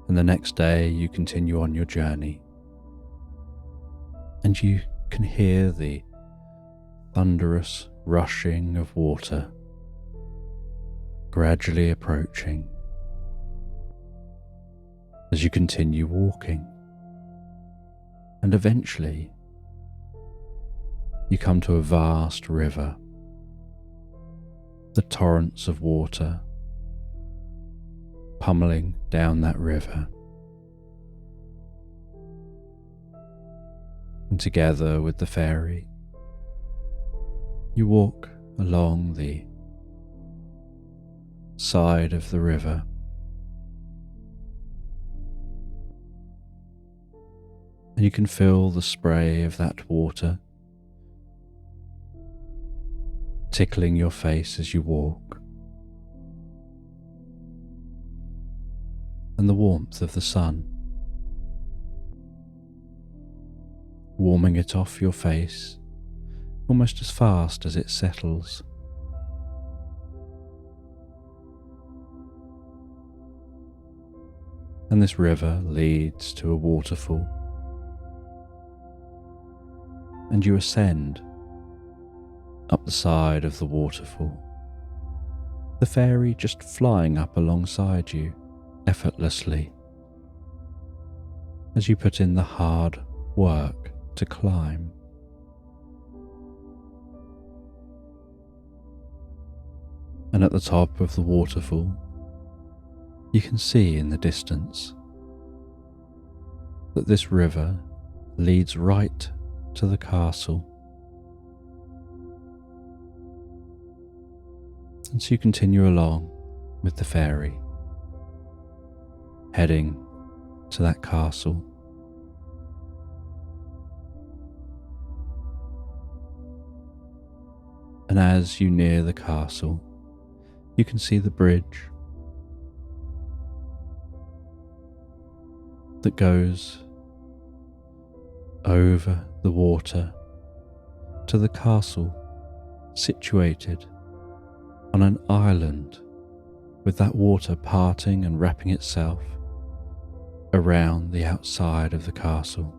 and the next day you continue on your journey, and you can hear the thunderous rushing of water gradually approaching as you continue walking, and eventually you come to a vast river, the torrents of water pummeling down that river. And together with the fairy, you walk along the side of the river, and you can feel the spray of that water tickling your face as you walk, and the warmth of the sun warming it off your face almost as fast as it settles. And this river leads to a waterfall, and you ascend up the side of the waterfall, the fairy just flying up alongside you effortlessly. as you put in the hard work to climb. And at the top of the waterfall, you can see in the distance that this river leads right to the castle. And so you continue along with the fairy, heading to that castle. And as you near the castle, you can see the bridge that goes over the water to the castle situated on an island, with that water parting and wrapping itself around the outside of the castle.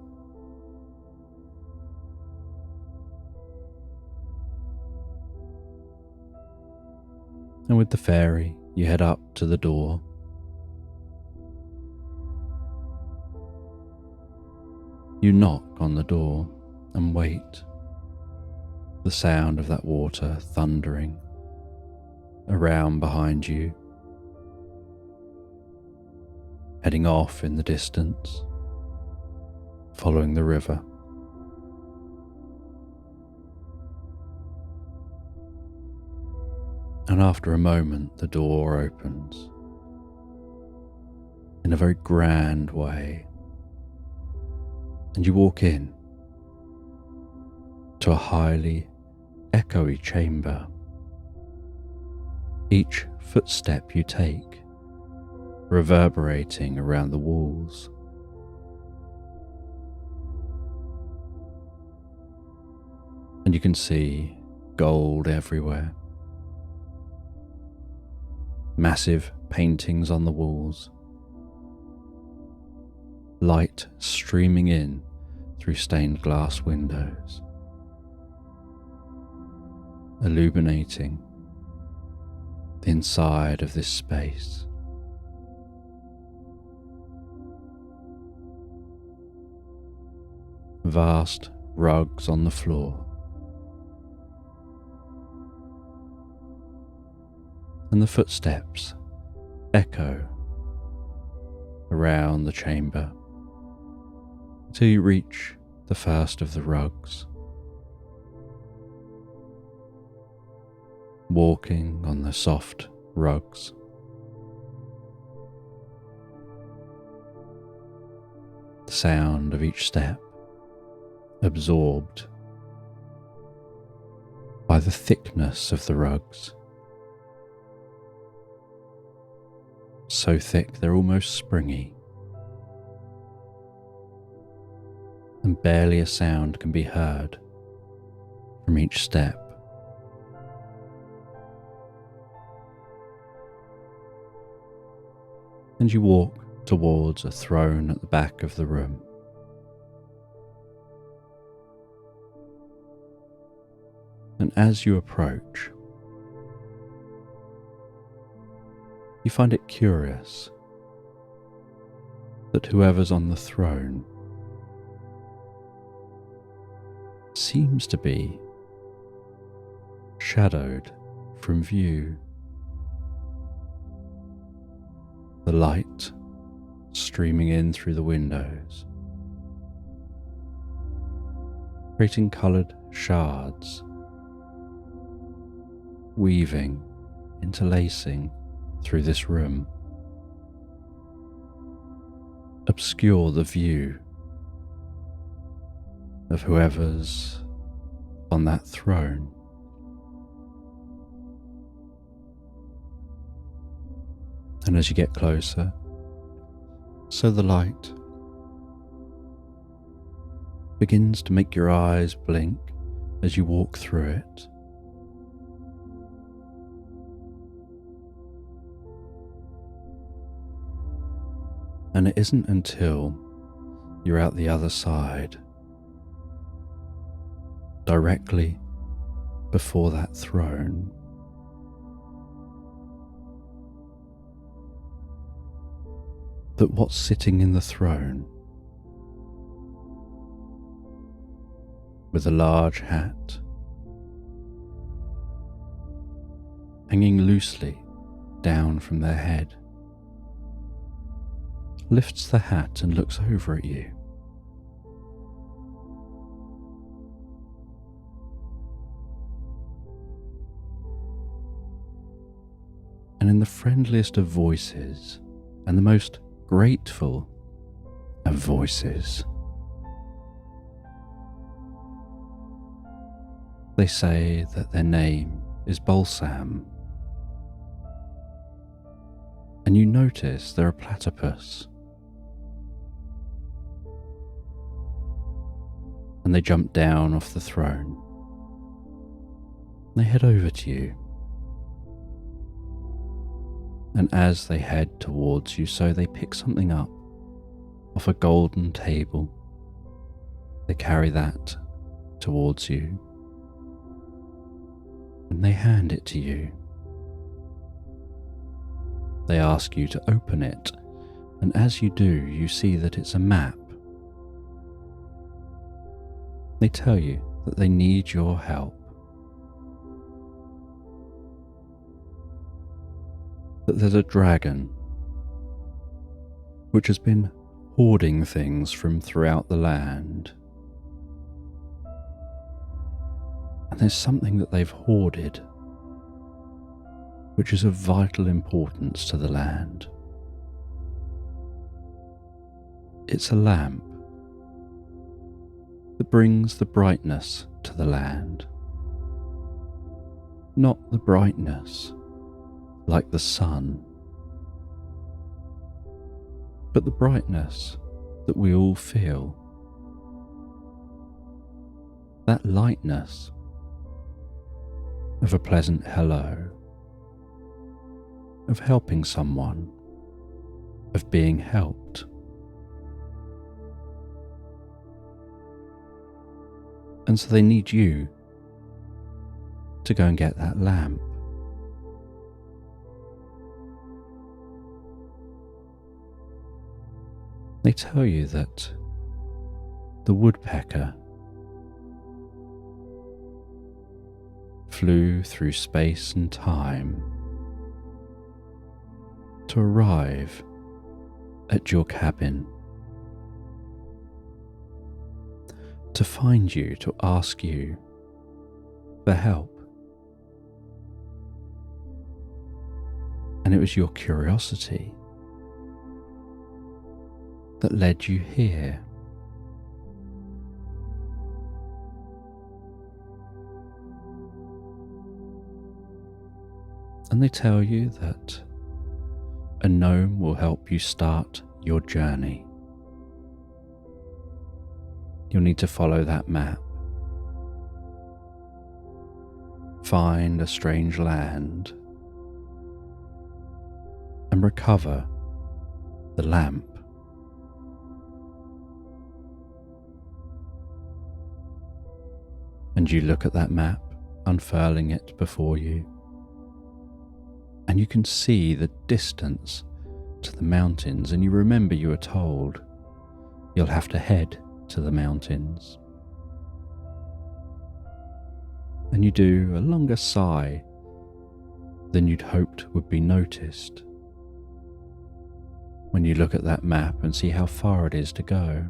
And with the fairy, you head up to the door. You knock on the door and wait. The sound of that water thundering around behind you, heading off in the distance, following the river. And after a moment, the door opens in a very grand way, and you walk in to a highly echoey chamber. Each footstep you take reverberating around the walls. And you can see gold everywhere. Massive paintings on the walls. Light streaming in through stained glass windows, illuminating the inside of this space. Vast rugs on the floor, and the footsteps echo around the chamber until you reach the first of the rugs. Walking on the soft rugs, the sound of each step absorbed by the thickness of the rugs, so thick they're almost springy, and barely a sound can be heard from each step. And you walk towards a throne at the back of the room. And as you approach, you find it curious that whoever's on the throne seems to be shadowed from view. The light streaming in through the windows, creating coloured shards, weaving, interlacing through this room, obscure the view of whoever's on that throne. And as you get closer, so the light begins to make your eyes blink as you walk through it. And it isn't until you're out the other side, directly before that throne, that what's sitting in the throne with a large hat hanging loosely down from their head, lifts the hat and looks over at you. And in the friendliest of voices and the most grateful of voices, they say that their name is Balsam. And you notice they're a platypus. And they jump down off the throne. They head over to you. And as they head towards you, so they pick something up off a golden table. They carry that towards you. And they hand it to you. They ask you to open it, and as you do, you see that it's a map. They tell you that they need your help. That there's a dragon which has been hoarding things from throughout the land. And there's something that they've hoarded which is of vital importance to the land. It's a lamp that brings the brightness to the land. Not the brightness like the sun, but the brightness that we all feel. That lightness of a pleasant hello, of helping someone, of being helped. And so they need you to go and get that lamp. They tell you that the woodpecker flew through space and time to arrive at your cabin, to find you, to ask you for help. And it was your curiosity that led you here. And they tell you that a gnome will help you start your journey. You'll need to follow that map, find a strange land, and recover the lamp. And you look at that map, unfurling it before you, and you can see the distance to the mountains, and you remember you were told you'll have to head to the mountains. And you do a longer sigh than you'd hoped would be noticed when you look at that map and see how far it is to go.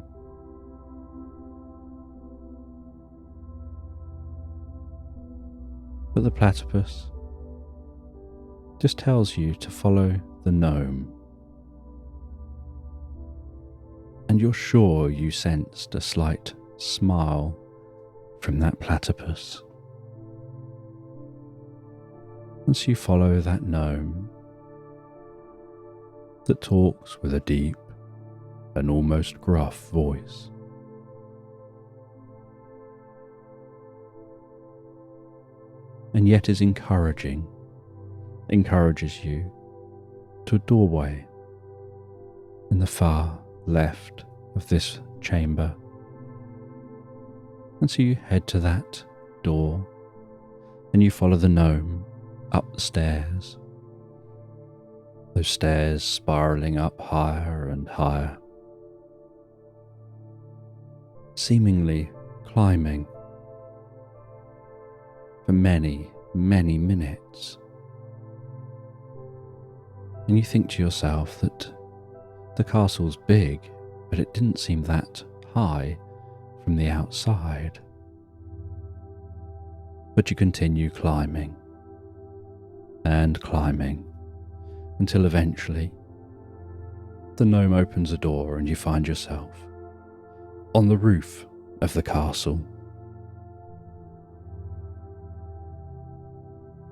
But the platypus just tells you to follow the gnome. And you're sure you sensed a slight smile from that platypus. And so you follow that gnome that talks with a deep and almost gruff voice. And yet is encourages you to a doorway in the far left of this chamber. And so you head to that door and you follow the gnome up the stairs, those stairs spiraling up higher and higher, seemingly climbing for many, many minutes. And you think to yourself that the castle's big, but it didn't seem that high from the outside. But you continue climbing and climbing until eventually the gnome opens a door and you find yourself on the roof of the castle.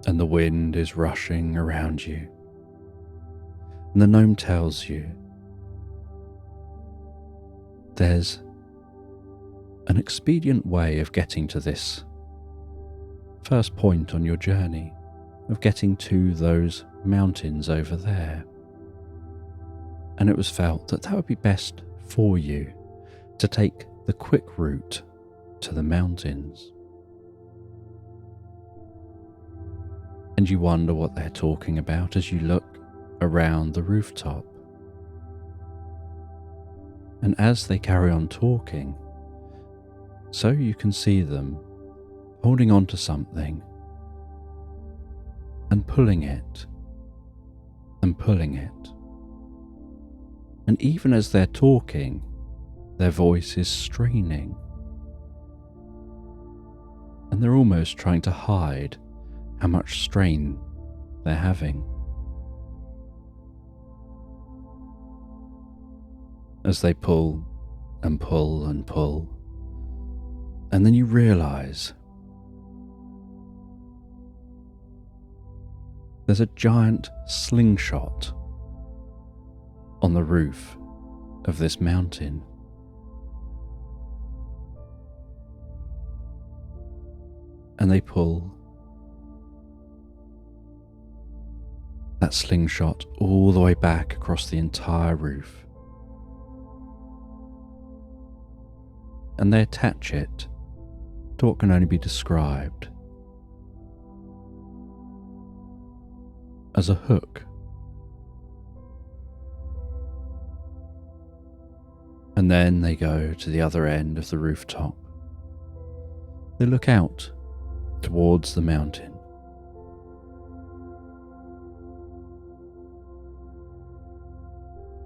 And the wind is rushing around you. And the gnome tells you there's an expedient way of getting to this first point on your journey, of getting to those mountains over there. And it was felt that that would be best for you to take the quick route to the mountains. And you wonder what they're talking about as you look around the rooftop. And as they carry on talking, so you can see them holding on to something and pulling it and pulling it. And even as they're talking, their voice is straining. And they're almost trying to hide how much strain they're having. As they pull and pull and pull, and then you realise there's a giant slingshot on the roof of this mountain. And they pull that slingshot all the way back across the entire roof. And they attach it to what can only be described as a hook. And then they go to the other end of the rooftop. They look out towards the mountain.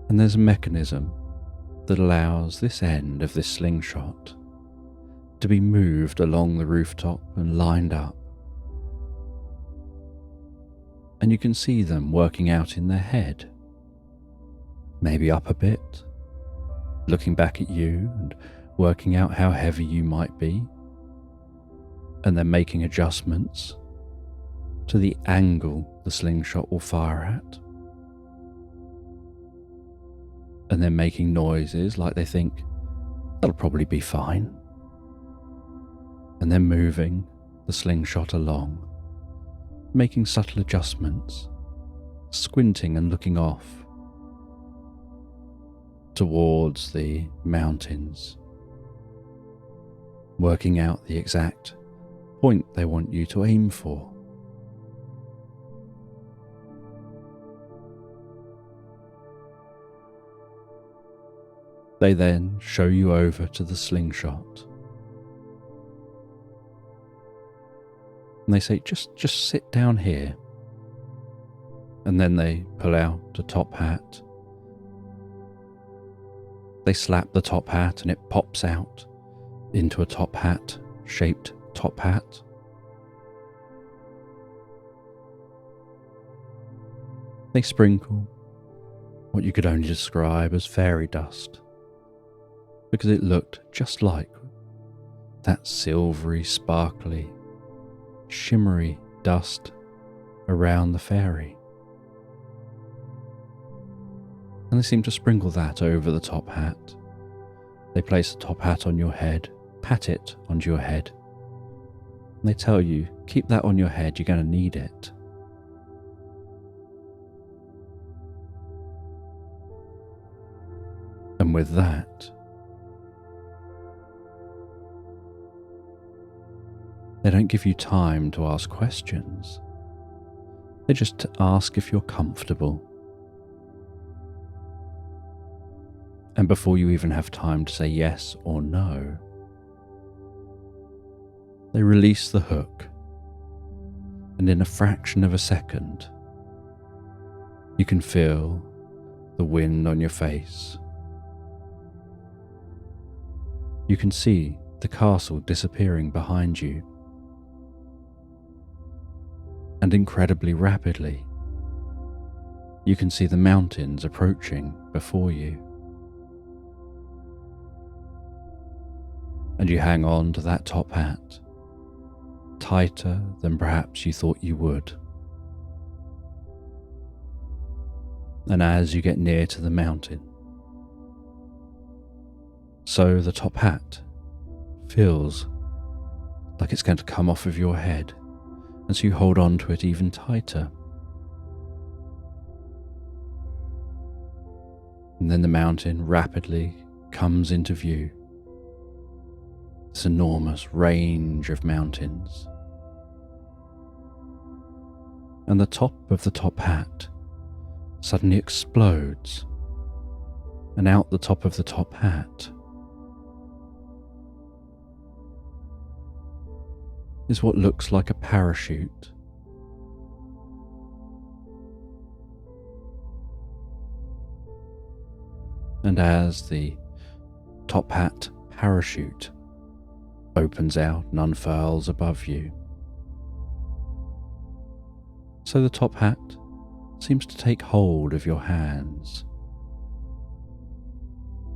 And there's a mechanism that allows this end of this slingshot to be moved along the rooftop and lined up. And you can see them working out in their head, maybe up a bit, looking back at you and working out how heavy you might be, and then making adjustments to the angle the slingshot will fire at. And then making noises like they think that'll probably be fine. And then moving the slingshot along, making subtle adjustments, squinting and looking off towards the mountains, working out the exact point they want you to aim for. They then show you over to the slingshot. And they say, just sit down here. And then they pull out a top hat. They slap the top hat and it pops out into a top hat shaped top hat. They sprinkle what you could only describe as fairy dust, because it looked just like that silvery, sparkly, shimmery dust around the fairy. And they seem to sprinkle that over the top hat. They place the top hat on your head, pat it onto your head, and they tell you, keep that on your head, you're going to need it. And with that, they don't give you time to ask questions. They just ask if you're comfortable. And before you even have time to say yes or no, they release the hook And in a fraction of a second, you can feel the wind on your face. You can see the castle disappearing behind you. And incredibly rapidly, you can see the mountains approaching before you. And you hang on to that top hat, tighter than perhaps you thought you would. And as you get near to the mountain, so the top hat feels like it's going to come off of your head, and so you hold on to it even tighter. And then the mountain rapidly comes into view. This enormous range of mountains. And the top of the top hat suddenly explodes, and out the top of the top hat is what looks like a parachute. And as the top hat parachute opens out and unfurls above you, so the top hat seems to take hold of your hands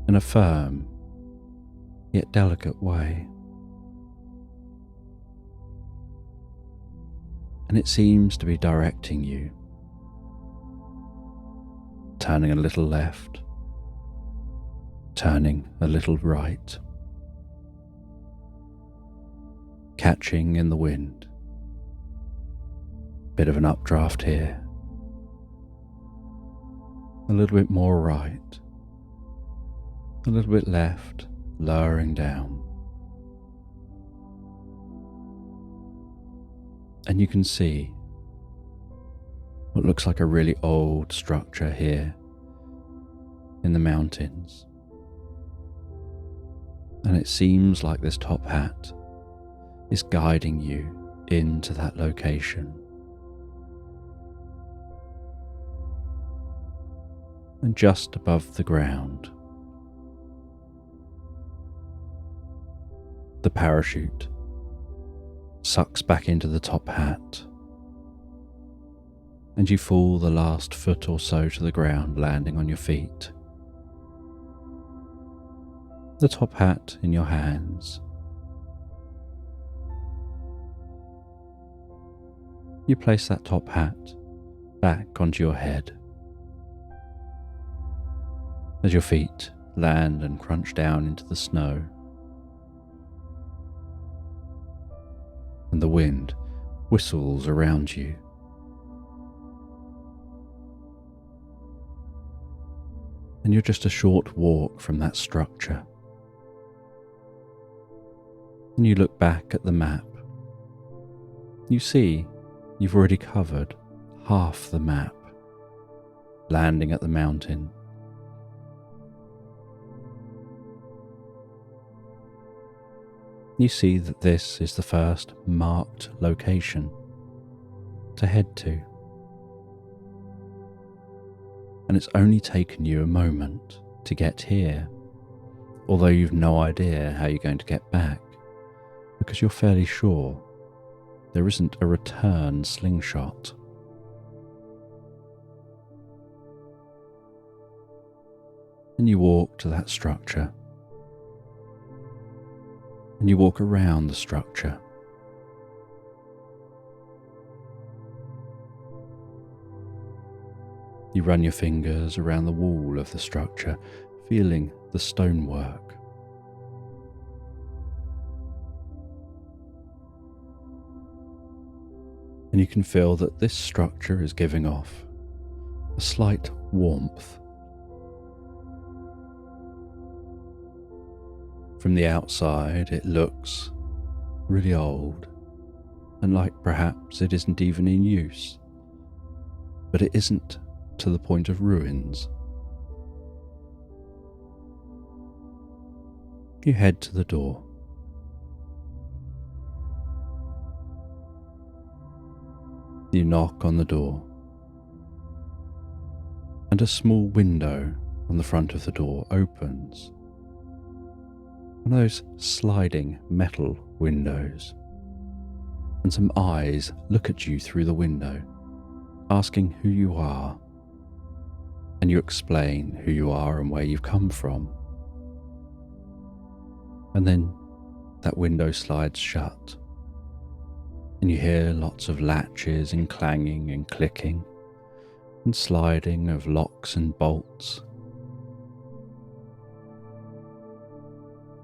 in a firm yet delicate way. And it seems to be directing you, turning a little left, turning a little right, catching in the wind, bit of an updraft here, a little bit more right, a little bit left, lowering down. And you can see what looks like a really old structure here in the mountains. And it seems like this top hat is guiding you into that location. And just above the ground, the parachute sucks back into the top hat, and you fall the last foot or so to the ground, landing on your feet. The top hat in your hands. You place that top hat back onto your head as your feet land and crunch down into the snow, and the wind whistles around you. And you're just a short walk from that structure. And you look back at the map. You see you've already covered half the map, landing at the mountain. You see that this is the first marked location to head to. And it's only taken you a moment to get here, although you've no idea how you're going to get back, because you're fairly sure there isn't a return slingshot. And you walk to that structure, and you walk around the structure. You run your fingers around the wall of the structure, feeling the stonework. And you can feel that this structure is giving off a slight warmth. From the outside, it looks really old and like perhaps it isn't even in use, but it isn't to the point of ruins. You head to the door. You knock on the door, and a small window on the front of the door opens. One of those sliding metal windows, and some eyes look at you through the window, asking who you are, and you explain who you are and where you've come from. And then that window slides shut, and you hear lots of latches and clanging and clicking and sliding of locks and bolts.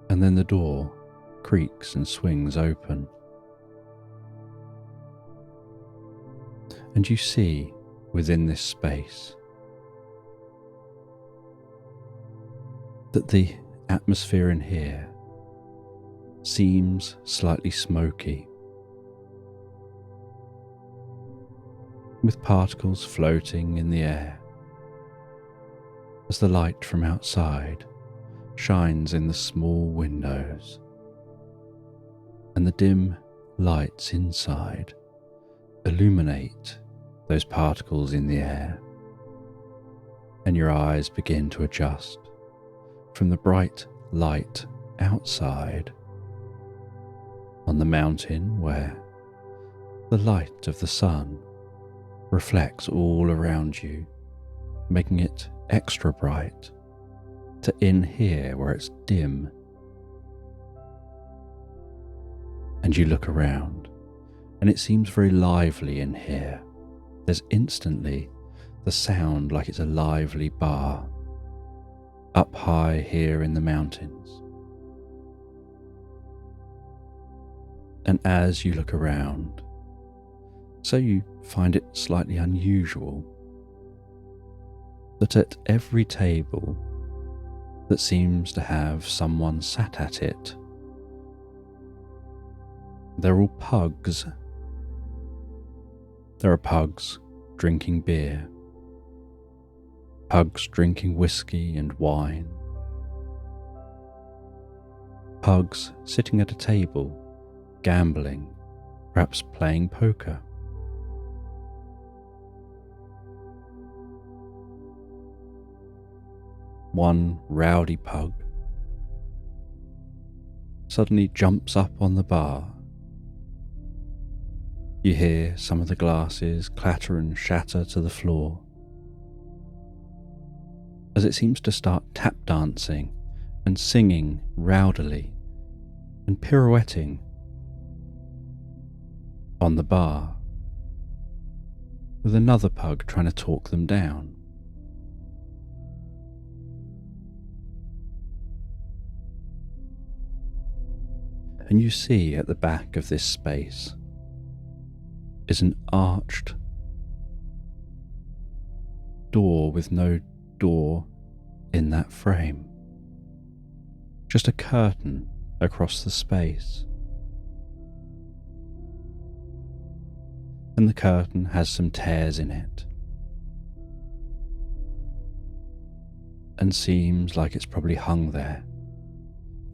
And then the door creaks and swings open, and you see within this space that the atmosphere in here seems slightly smoky, with particles floating in the air as the light from outside shines in the small windows, and the dim lights inside illuminate those particles in the air, and your eyes begin to adjust from the bright light outside on the mountain, where the light of the sun reflects all around you, making it extra bright, to in here where it's dim. And you look around, and it seems very lively in here. There's instantly the sound like it's a lively bar up high here in the mountains. And as you look around, so you find it slightly unusual that at every table that seems to have someone sat at it, they're all pugs. There are pugs drinking beer, pugs drinking whiskey and wine, pugs sitting at a table, gambling, perhaps playing poker. One rowdy pug suddenly jumps up on the bar. You hear some of the glasses clatter and shatter to the floor as it seems to start tap dancing and singing rowdily and pirouetting on the bar, with another pug trying to talk them down. And you see at the back of this space is an arched door with no door in that frame, just a curtain across the space. And the curtain has some tears in it, and seems like it's probably hung there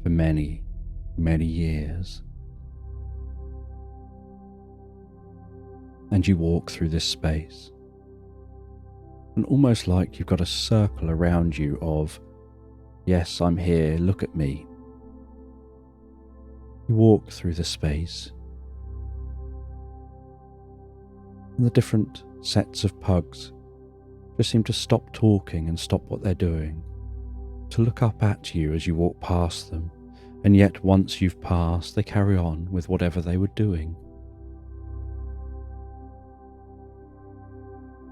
for many, many years. And you walk through this space, and almost like you've got a circle around you of, yes, I'm here, look at me. You walk through the space, and the different sets of pugs just seem to stop talking and stop what they're doing, to look up at you as you walk past them, and yet once you've passed, they carry on with whatever they were doing.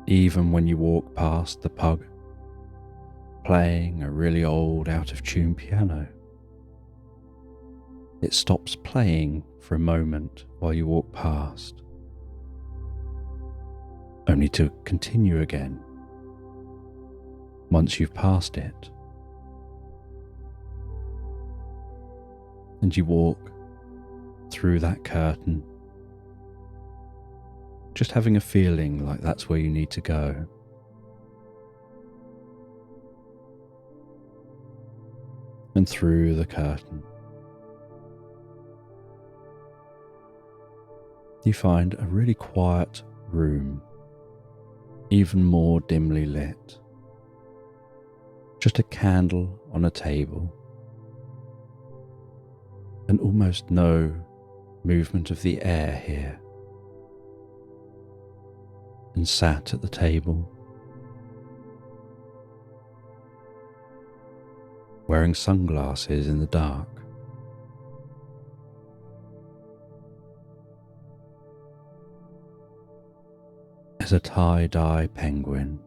Even when you walk past the pug playing a really old out-of-tune piano, it stops playing for a moment while you walk past, only to continue again once you've passed it. And you walk through that curtain, just having a feeling like that's where you need to go. And through the curtain, you find a really quiet room, even more dimly lit. Just a candle on a table, and almost no movement of the air here. And sat at the table, wearing sunglasses in the dark. Is a tie-dye penguin.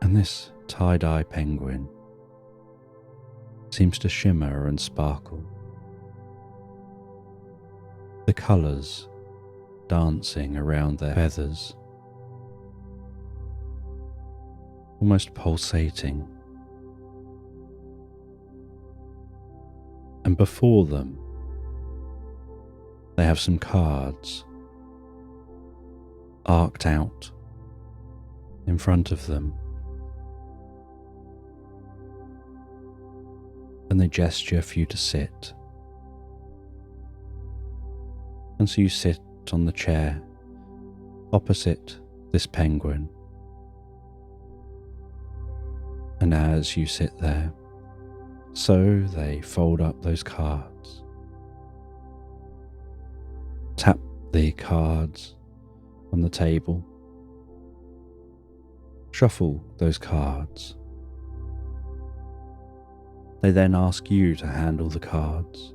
And this tie-dye penguin seems to shimmer and sparkle. The colours dancing around their feathers, almost pulsating. And before them, they have some cards arced out in front of them, and they gesture for you to sit. And so you sit on the chair opposite this penguin, and as you sit there, so they fold up those cards, tap the cards on the table, shuffle those cards. They then ask you to handle the cards,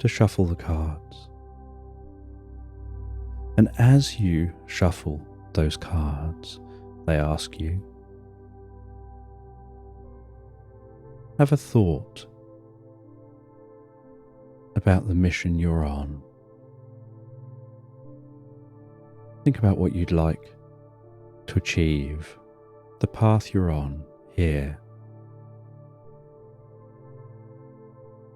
to shuffle the cards. And as you shuffle those cards, they ask you, have a thought about the mission you're on. Think about what you'd like to achieve, the path you're on here.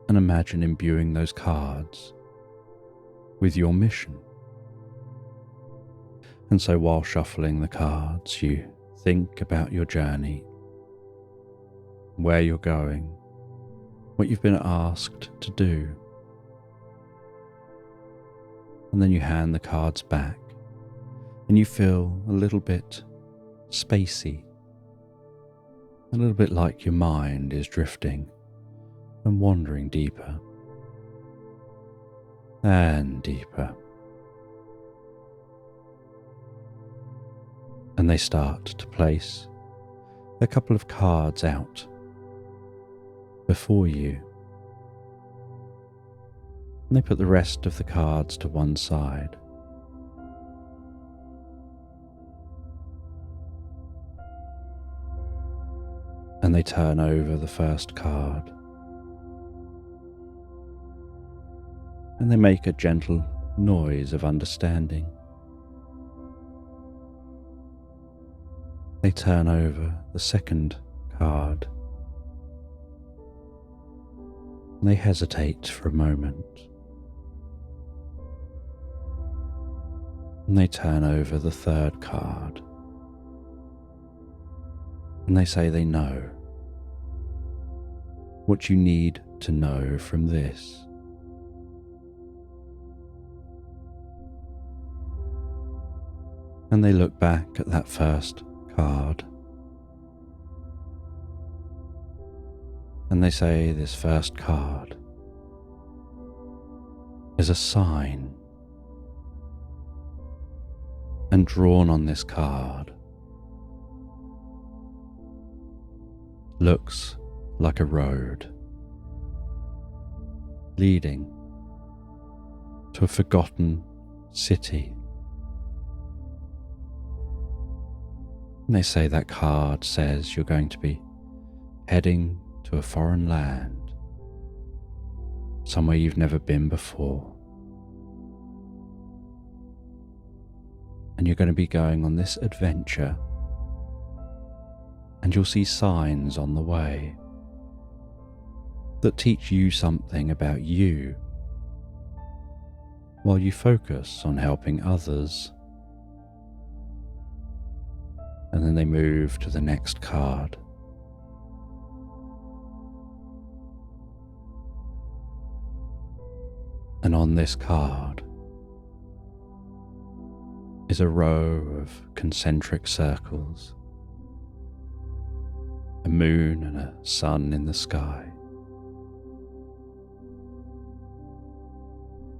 And imagine imbuing those cards with your mission. And so while shuffling the cards, you think about your journey, where you're going, what you've been asked to do. And then you hand the cards back, and you feel a little bit spacey, a little bit like your mind is drifting and wandering deeper and deeper. And they start to place a couple of cards out before you. And they put the rest of the cards to one side. And they turn over the first card. And they make a gentle noise of understanding. They turn over the second card. And they hesitate for a moment. And they turn over the third card. And they say they know what you need to know from this. And they look back at that first card, and they say this first card is a sign, and drawn on this card looks like a road leading to a forgotten city. And they say that card says you're going to be heading to a foreign land, somewhere you've never been before. And you're going to be going on this adventure, and you'll see signs on the way that teach you something about you, while you focus on helping others. And then they move to the next card. And on this card is a row of concentric circles, a moon and a sun in the sky,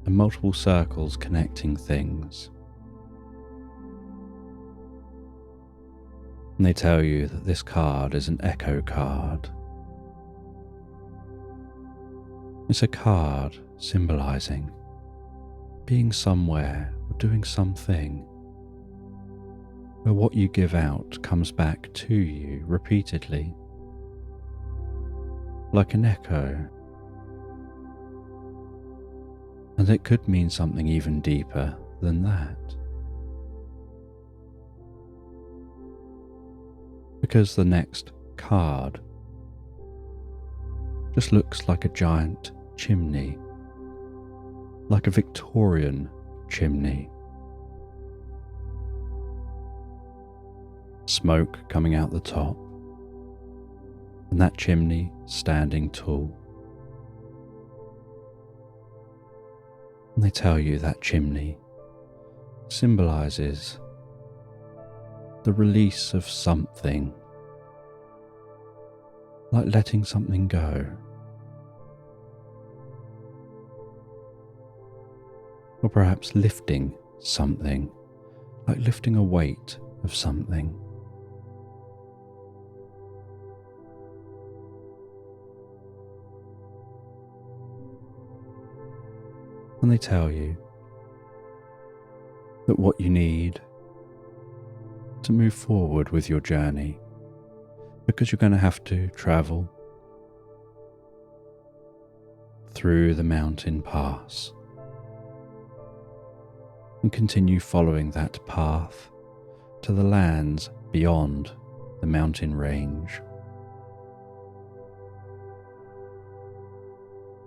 and multiple circles connecting things. And they tell you that this card is an echo card. It's a card symbolizing being somewhere or doing something where what you give out comes back to you repeatedly, like an echo. And it could mean something even deeper than that. Because the next card just looks like a giant chimney, like a Victorian chimney. Smoke coming out the top, and that chimney standing tall. And they tell you that chimney symbolizes the release of something, like letting something go, or perhaps lifting something, like lifting a weight of something. And they tell you that what you need to move forward with your journey, because you're going to have to travel through the mountain pass and continue following that path to the lands beyond the mountain range,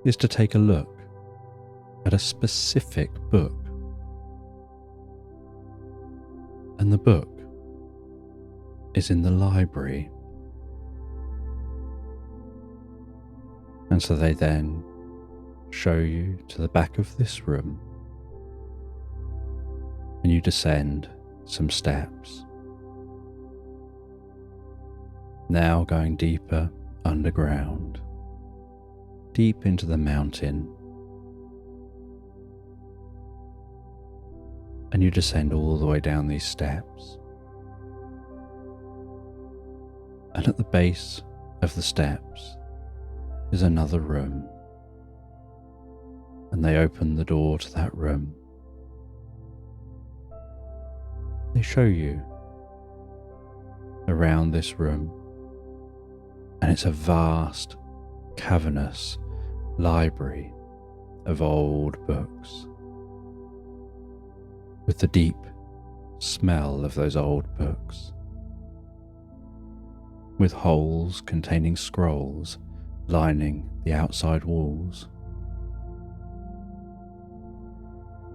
is to take a look at a specific book. And the book is in the library. And so they then show you to the back of this room, and you descend some steps, now going deeper underground, deep into the mountain. And you descend all the way down these steps. And at the base of the steps is another room. And they open the door to that room. They show you around this room, and it's a vast, cavernous library of old books, with the deep smell of those old books, with holes containing scrolls lining the outside walls,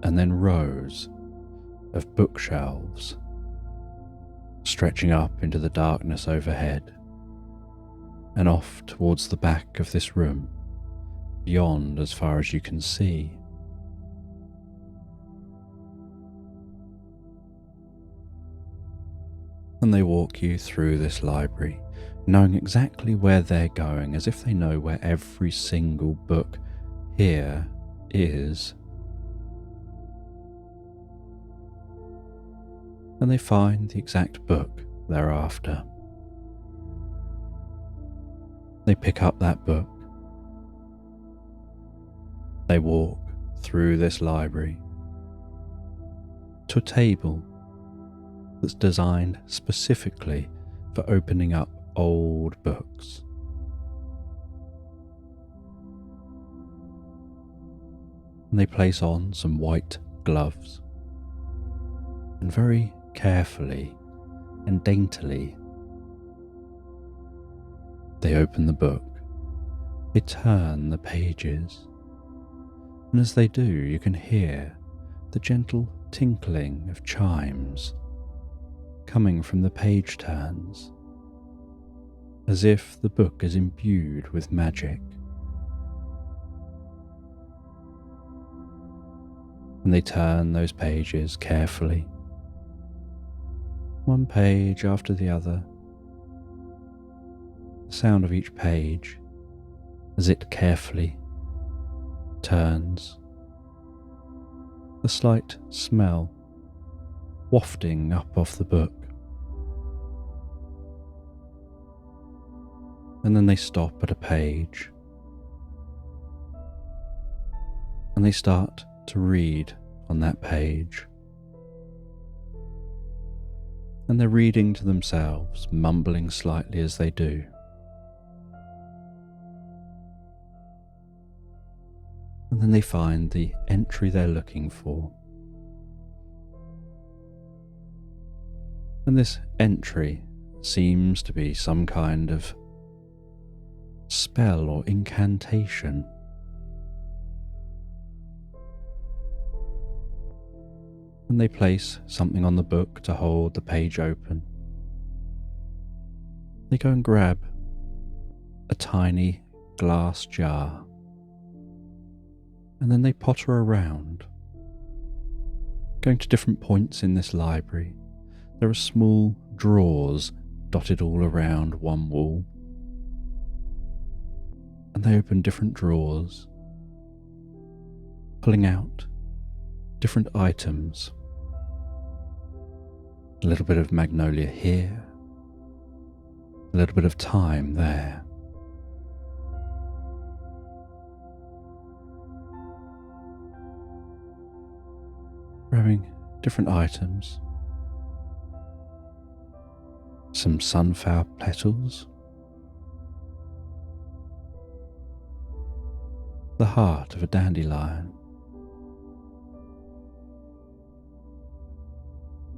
and then rows of bookshelves stretching up into the darkness overhead and off towards the back of this room, beyond as far as you can see. And they walk you through this library, knowing exactly where they're going, as if they know where every single book here is. And they find the exact book they're after. They pick up that book. They walk through this library to a table that's designed specifically for opening up old books. And they place on some white gloves, and very carefully and daintily they open the book. They turn the pages, and as they do, you can hear the gentle tinkling of chimes coming from the page turns, as if the book is imbued with magic. And they turn those pages carefully one page after the other, the sound of each page as it carefully turns, the slight smell wafting up off the book. And then they stop at a page and they start to read on that page. And they're reading to themselves, mumbling slightly as they do. And then they find the entry they're looking for. And this entry seems to be some kind of spell or incantation. And they place something on the book to hold the page open. They go and grab a tiny glass jar, and then they potter around, going to different points in this library. There are small drawers dotted all around one wall, and they open different drawers, pulling out different items. A little bit of magnolia here, a little bit of thyme there. Grabbing different items, some sunflower petals, the heart of a dandelion,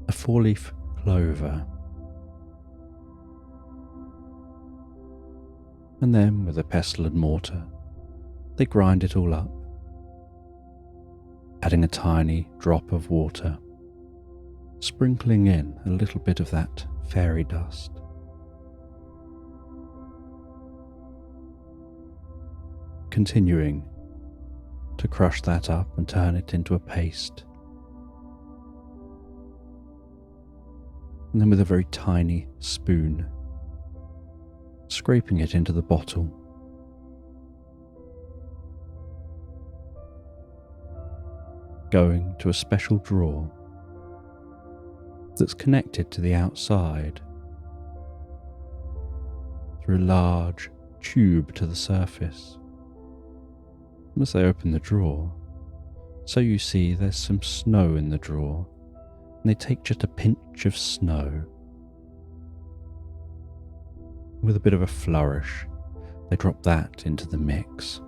a 4-leaf clover, and then with a pestle and mortar they grind it all up, adding a tiny drop of water, sprinkling in a little bit of that fairy dust. Continuing to crush that up and turn it into a paste. And then with a very tiny spoon, scraping it into the bottle. Going to a special drawer that's connected to the outside through a large tube to the surface. And as they open the drawer, so you see there's some snow in the drawer, and they take just a pinch of snow. With a bit of a flourish, they drop that into the mix.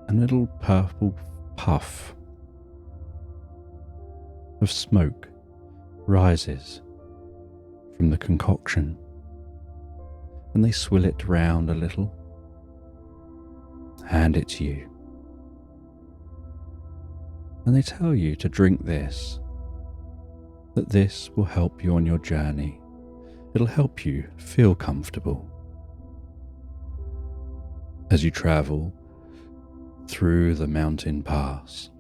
A little purple puff of smoke rises from the concoction, and they swill it round a little, hand it to you, and they tell you to drink this, that this will help you on your journey. It'll help you feel comfortable as you travel through the mountain pass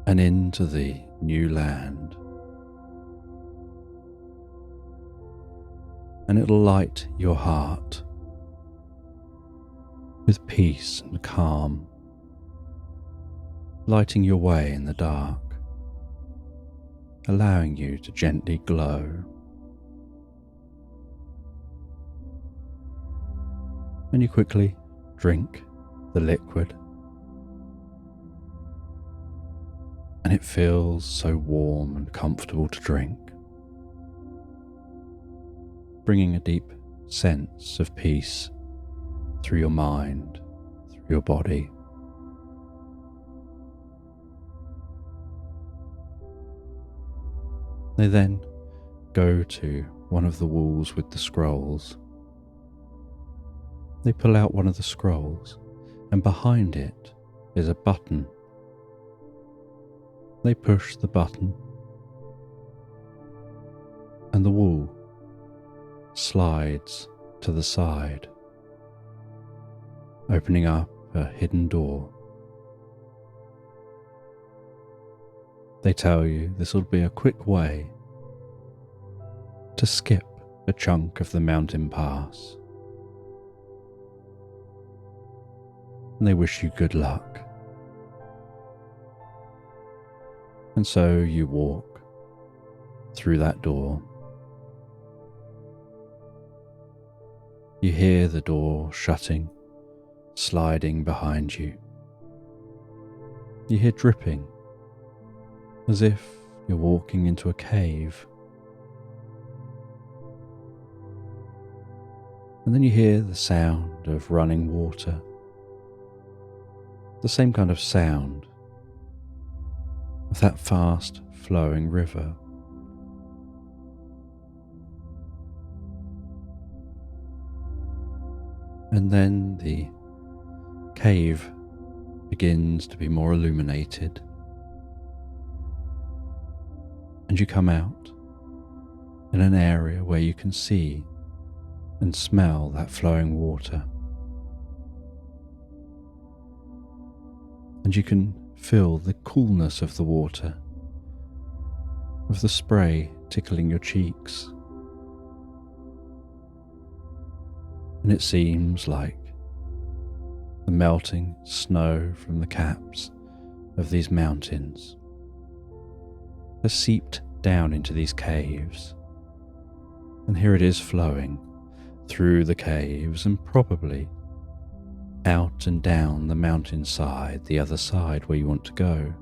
and into the new land. And it'll light your heart with peace and calm, lighting your way in the dark, allowing you to gently glow. And you quickly drink the liquid, and it feels so warm and comfortable to drink, bringing a deep sense of peace through your mind, through your body. They then go to one of the walls with the scrolls. They pull out one of the scrolls, and behind it is a button. They push the button, and the wall slides to the side, opening up a hidden door. They tell you this will be a quick way to skip a chunk of the mountain pass. And they wish you good luck. And so you walk through that door. You hear the door shutting, sliding behind you. You hear dripping, as if you're walking into a cave. And then you hear the sound of running water, the same kind of sound of that fast flowing river. And then the cave begins to be more illuminated, and you come out in an area where you can see and smell that flowing water. And you can feel the coolness of the water, of the spray tickling your cheeks. And it seems like the melting snow from the caps of these mountains has seeped down into these caves. And here it is flowing through the caves and probably out and down the mountainside, the other side where you want to go.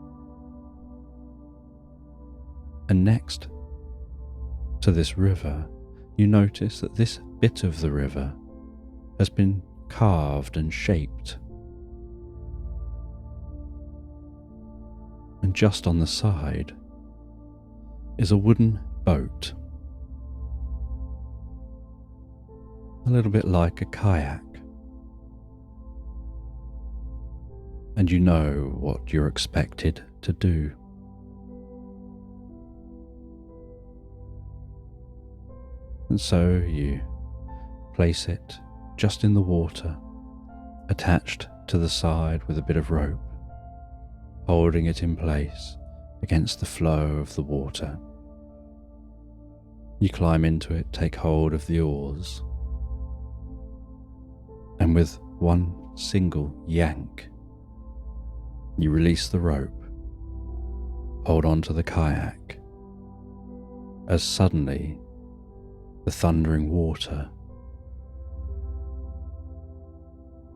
And next to this river, you notice that this bit of the river has been carved and shaped. And just on the side is a wooden boat, a little bit like a kayak. And you know what you're expected to do. And so you place it just in the water, attached to the side with a bit of rope, holding it in place against the flow of the water. You climb into it, take hold of the oars, and with one single yank, you release the rope, hold on to the kayak, as suddenly the thundering water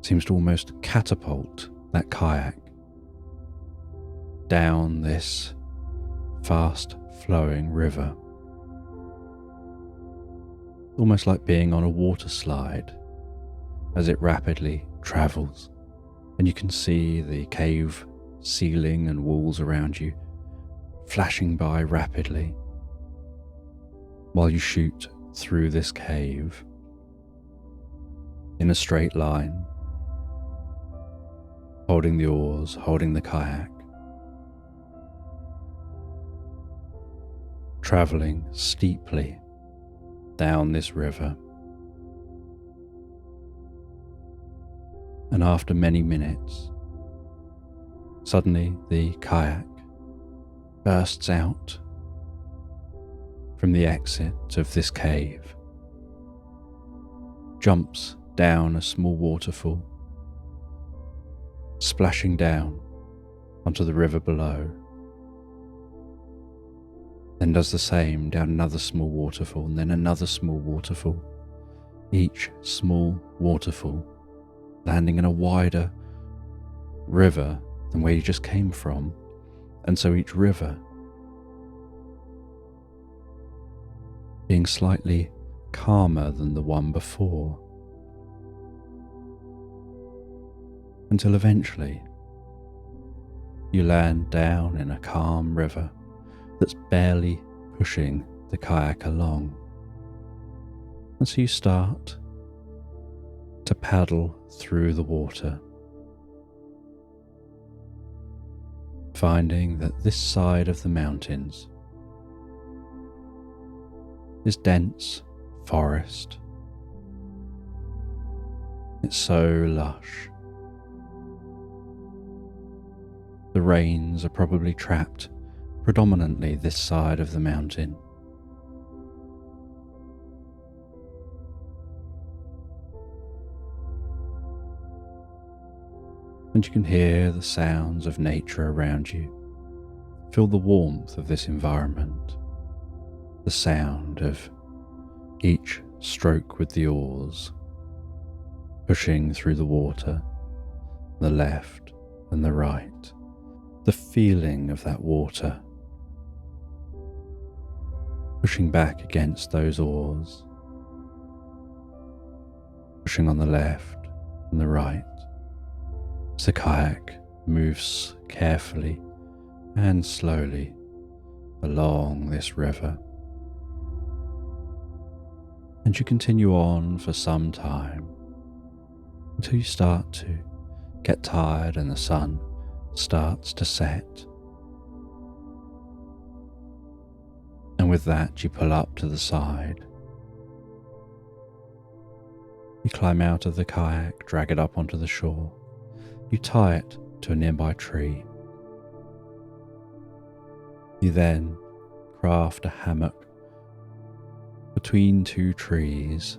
seems to almost catapult that kayak down this fast flowing river, almost like being on a water slide as it rapidly travels, and you can see the cave ceiling and walls around you flashing by rapidly while you shoot through this cave in a straight line, holding the oars, holding the kayak, travelling steeply down this river. And after many minutes, suddenly the kayak bursts out from the exit of this cave, jumps down a small waterfall, splashing down onto the river below, then does the same down another small waterfall, and then another small waterfall, each small waterfall landing in a wider river than where you just came from. And so each river being slightly calmer than the one before, until eventually you land down in a calm river that's barely pushing the kayak along. And so you start to paddle through the water, finding that this side of the mountains is dense forest. It's so lush. The rains are probably trapped predominantly this side of the mountain. And you can hear the sounds of nature around you. Feel the warmth of this environment, the sound of each stroke with the oars, pushing through the water, the left and the right, the feeling of that water, pushing back against those oars, pushing on the left and the right. As the kayak moves carefully and slowly along this river. And you continue on for some time until you start to get tired and the sun starts to set. And with that, you pull up to the side. You climb out of the kayak, drag it up onto the shore. You tie it to a nearby tree. You then craft a hammock between two trees.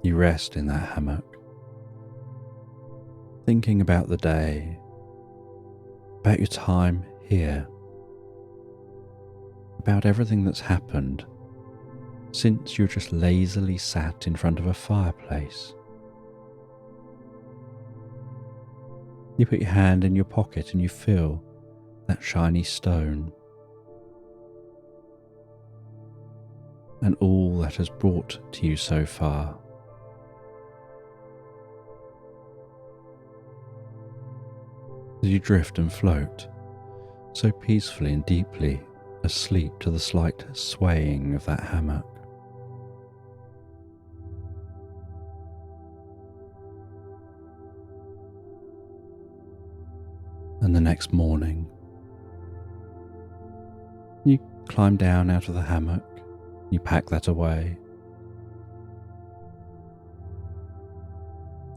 You rest in that hammock, thinking about the day, about your time here, about everything that's happened since you're just lazily sat in front of a fireplace. You put your hand in your pocket and you feel that shiny stone and all that has brought to you so far. As you drift and float so peacefully and deeply asleep to the slight swaying of that hammock. And the next morning, you climb down out of the hammock, you pack that away.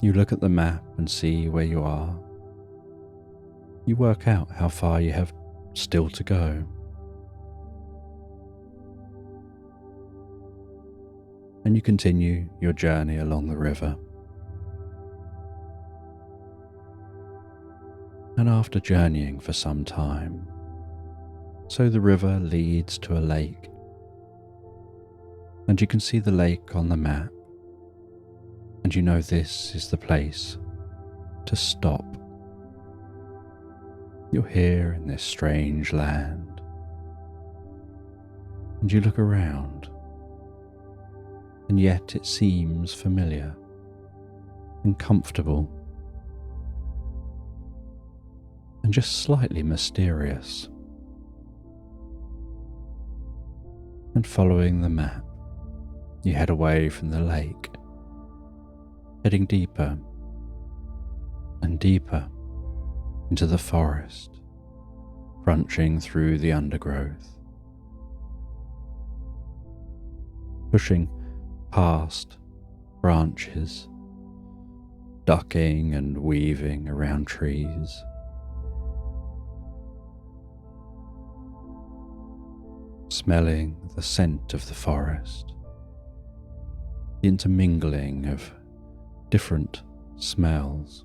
You look at the map and see where you are. You work out how far you have still to go. And you continue your journey along the river. And after journeying for some time, so the river leads to a lake, and you can see the lake on the map, and you know this is the place to stop. You're here in this strange land, and you look around, and yet it seems familiar and comfortable and just slightly mysterious. And following the map, you head away from the lake, heading deeper and deeper into the forest, crunching through the undergrowth, pushing past branches, ducking and weaving around trees. Smelling the scent of the forest, the intermingling of different smells.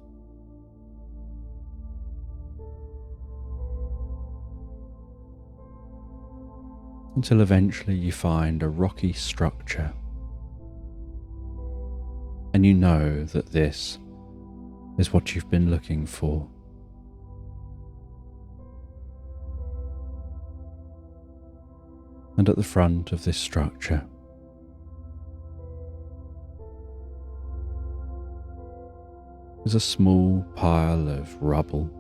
Until eventually you find a rocky structure, and you know that this is what you've been looking for. And at the front of this structure is a small pile of rubble,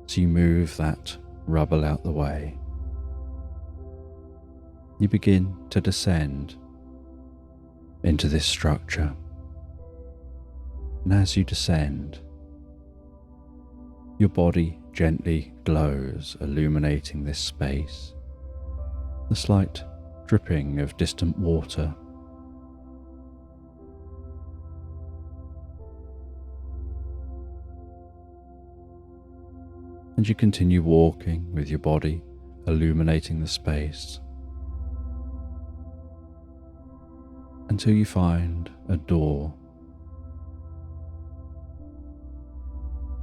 so you move that rubble out the way. You begin to descend into this structure, and as you descend, your body gently glows, illuminating this space. The slight dripping of distant water. And and you continue walking with your body illuminating the space until you find a door,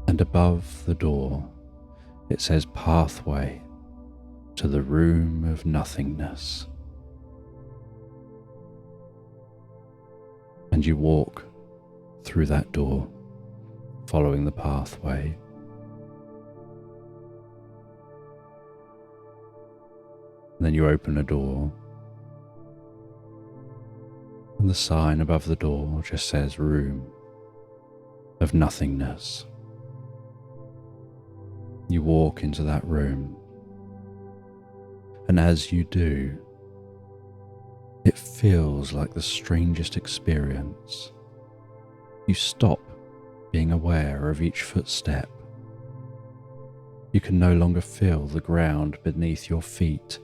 and above the door it says pathway to the room of nothingness. And you walk through that door, following the pathway. And then you open a door, and the sign above the door just says room of nothingness. You walk into that room, and as you do, it feels like the strangest experience. You stop being aware of each footstep. You can no longer feel the ground beneath your feet,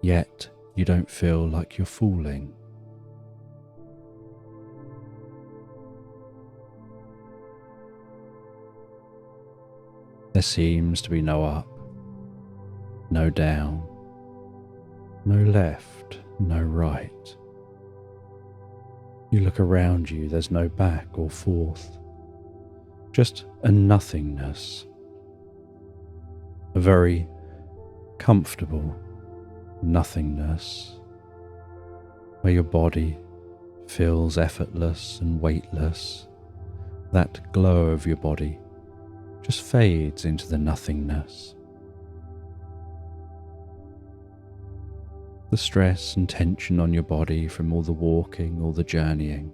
yet you don't feel like you're falling. There seems to be no up, no down, no left, no right. You look around you, there's no back or forth, just a nothingness, a very comfortable nothingness, where your body feels effortless and weightless. That glow of your body just fades into the nothingness. The stress and tension on your body from all the walking, all the journeying,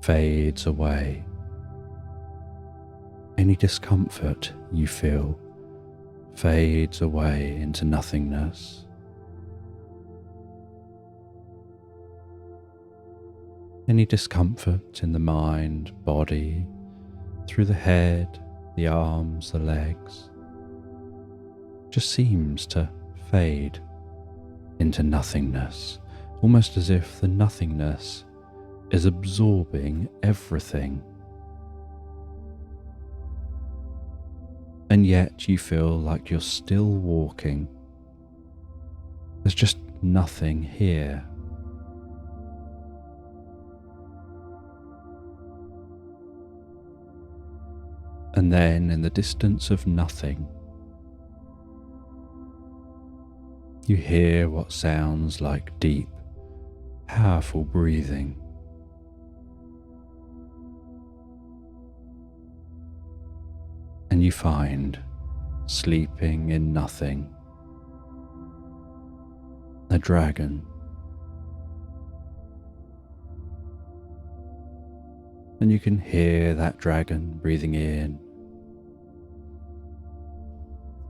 fades away. Any discomfort you feel fades away into nothingness. Any discomfort in the mind, body, through the head, the arms, the legs, just seems to fade into nothingness, almost as if the nothingness is absorbing everything. And yet you feel like you're still walking. There's just nothing here. And then in the distance of nothing, you hear what sounds like deep, powerful breathing. And you find, sleeping in nothing, a dragon. And you can hear that dragon breathing in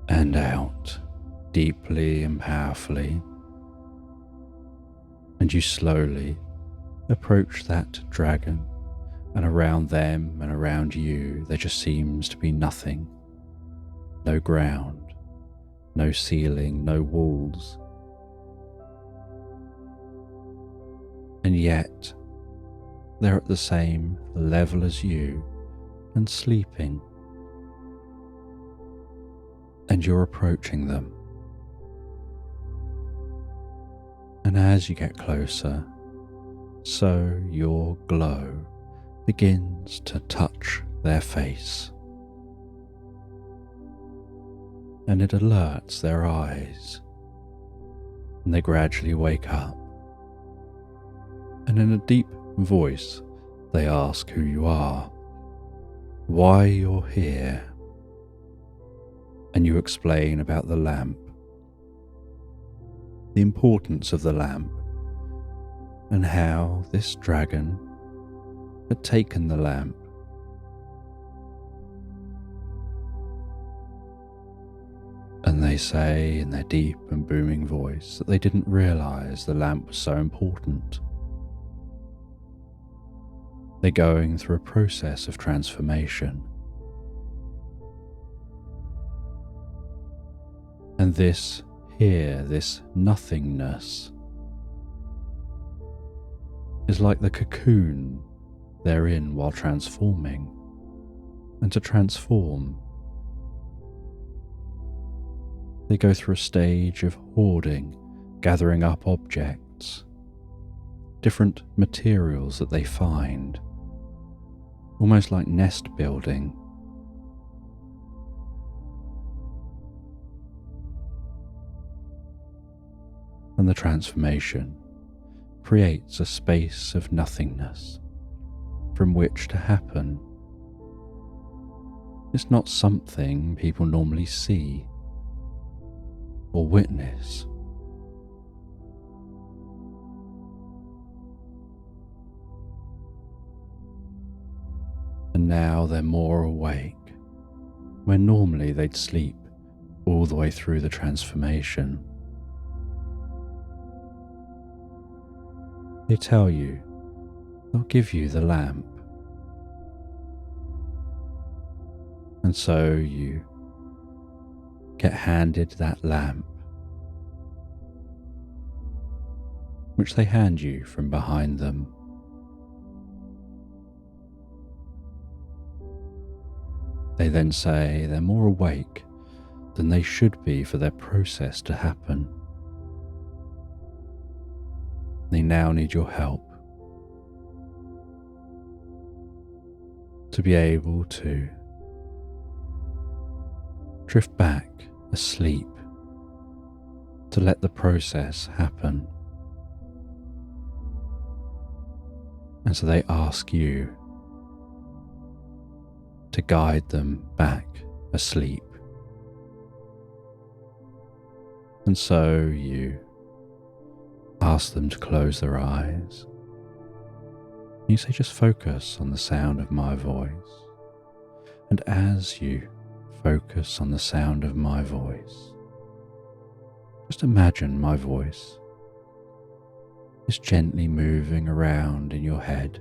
and out, deeply and powerfully. And you slowly approach that dragon, and around them and around you there just seems to be nothing. No ground, no ceiling, no walls. And yet they're at the same level as you and sleeping. And you're approaching them. And as you get closer, so your glow begins to touch their face. And it alerts their eyes. And they gradually wake up. And in a deep voice, they ask who you are, why you're here, and you explain about the lamp, the importance of the lamp, and how this dragon had taken the lamp. And they say in their deep and booming voice that they didn't realize the lamp was so important. They're going through a process of transformation. And this here, this nothingness, is like the cocoon they're in while transforming. And to transform, They go through a stage of hoarding, gathering up objects, different materials that they find, almost like nest building. And the transformation creates a space of nothingness from which to happen. It's not something people normally see or witness. And now they're more awake, where normally they'd sleep all the way through the transformation. They tell you they'll give you the lamp. And so you get handed that lamp, which they hand you from behind them. They then say they're more awake than they should be for their process to happen. They now need your help to be able to drift back asleep, to let the process happen. And so they ask you to guide them back asleep. And so you ask them to close their eyes. You say, just focus on the sound of my voice. And as you focus on the sound of my voice, just imagine my voice is gently moving around in your head,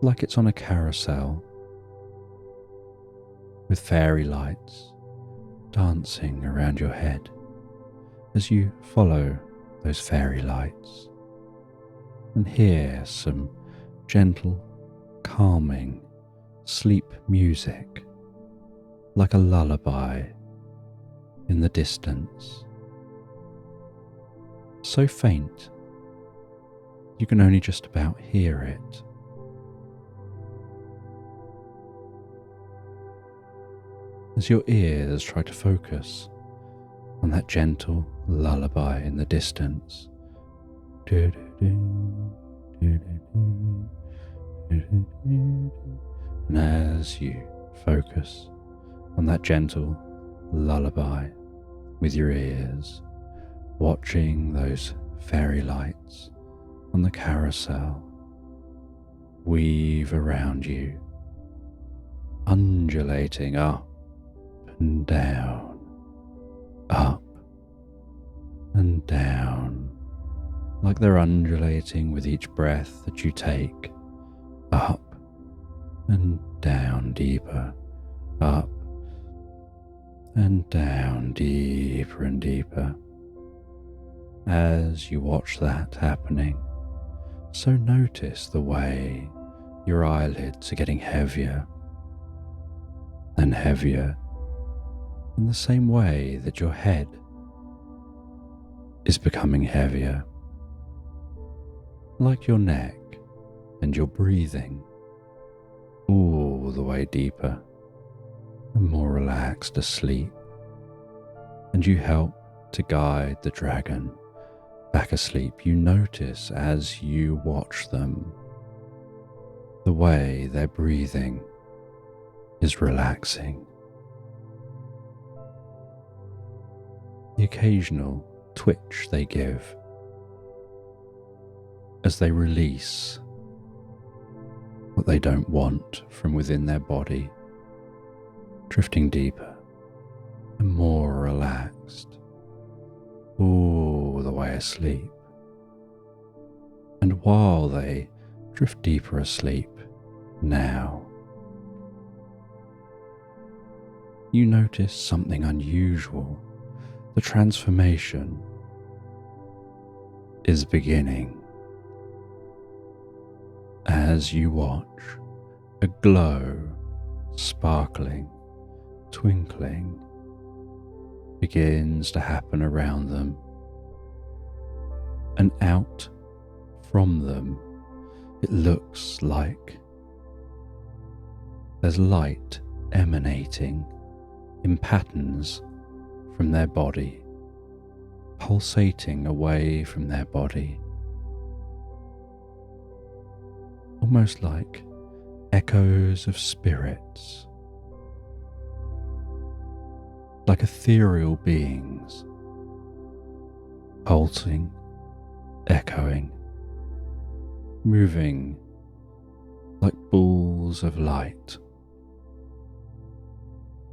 like it's on a carousel, with fairy lights dancing around your head as you follow those fairy lights and hear some gentle, calming sleep music, like a lullaby in the distance. So faint, you can only just about hear it. As your ears try to focus on that gentle lullaby in the distance, and as you focus on that gentle lullaby with your ears, watching those fairy lights on the carousel weave around you, undulating up and down, up and down, like they're undulating with each breath that you take, up and down deeper, up and down deeper and deeper. As you watch that happening, so notice the way your eyelids are getting heavier and heavier, in the same way that your head is becoming heavier, like your neck and your breathing all the way deeper and more relaxed asleep. And you help to guide the dragon back asleep. You notice as you watch them the way their breathing is relaxing. The occasional twitch they give as they release what they don't want from within their body, drifting deeper and more relaxed, all the way asleep. And while they drift deeper asleep now, you notice something unusual. The transformation is beginning. As you watch, a glow, sparkling, twinkling, begins to happen around them, and out from them it looks like there's light emanating in patterns from their body, pulsating away from their body, almost like echoes of spirits, like ethereal beings, pulsing, echoing, moving like balls of light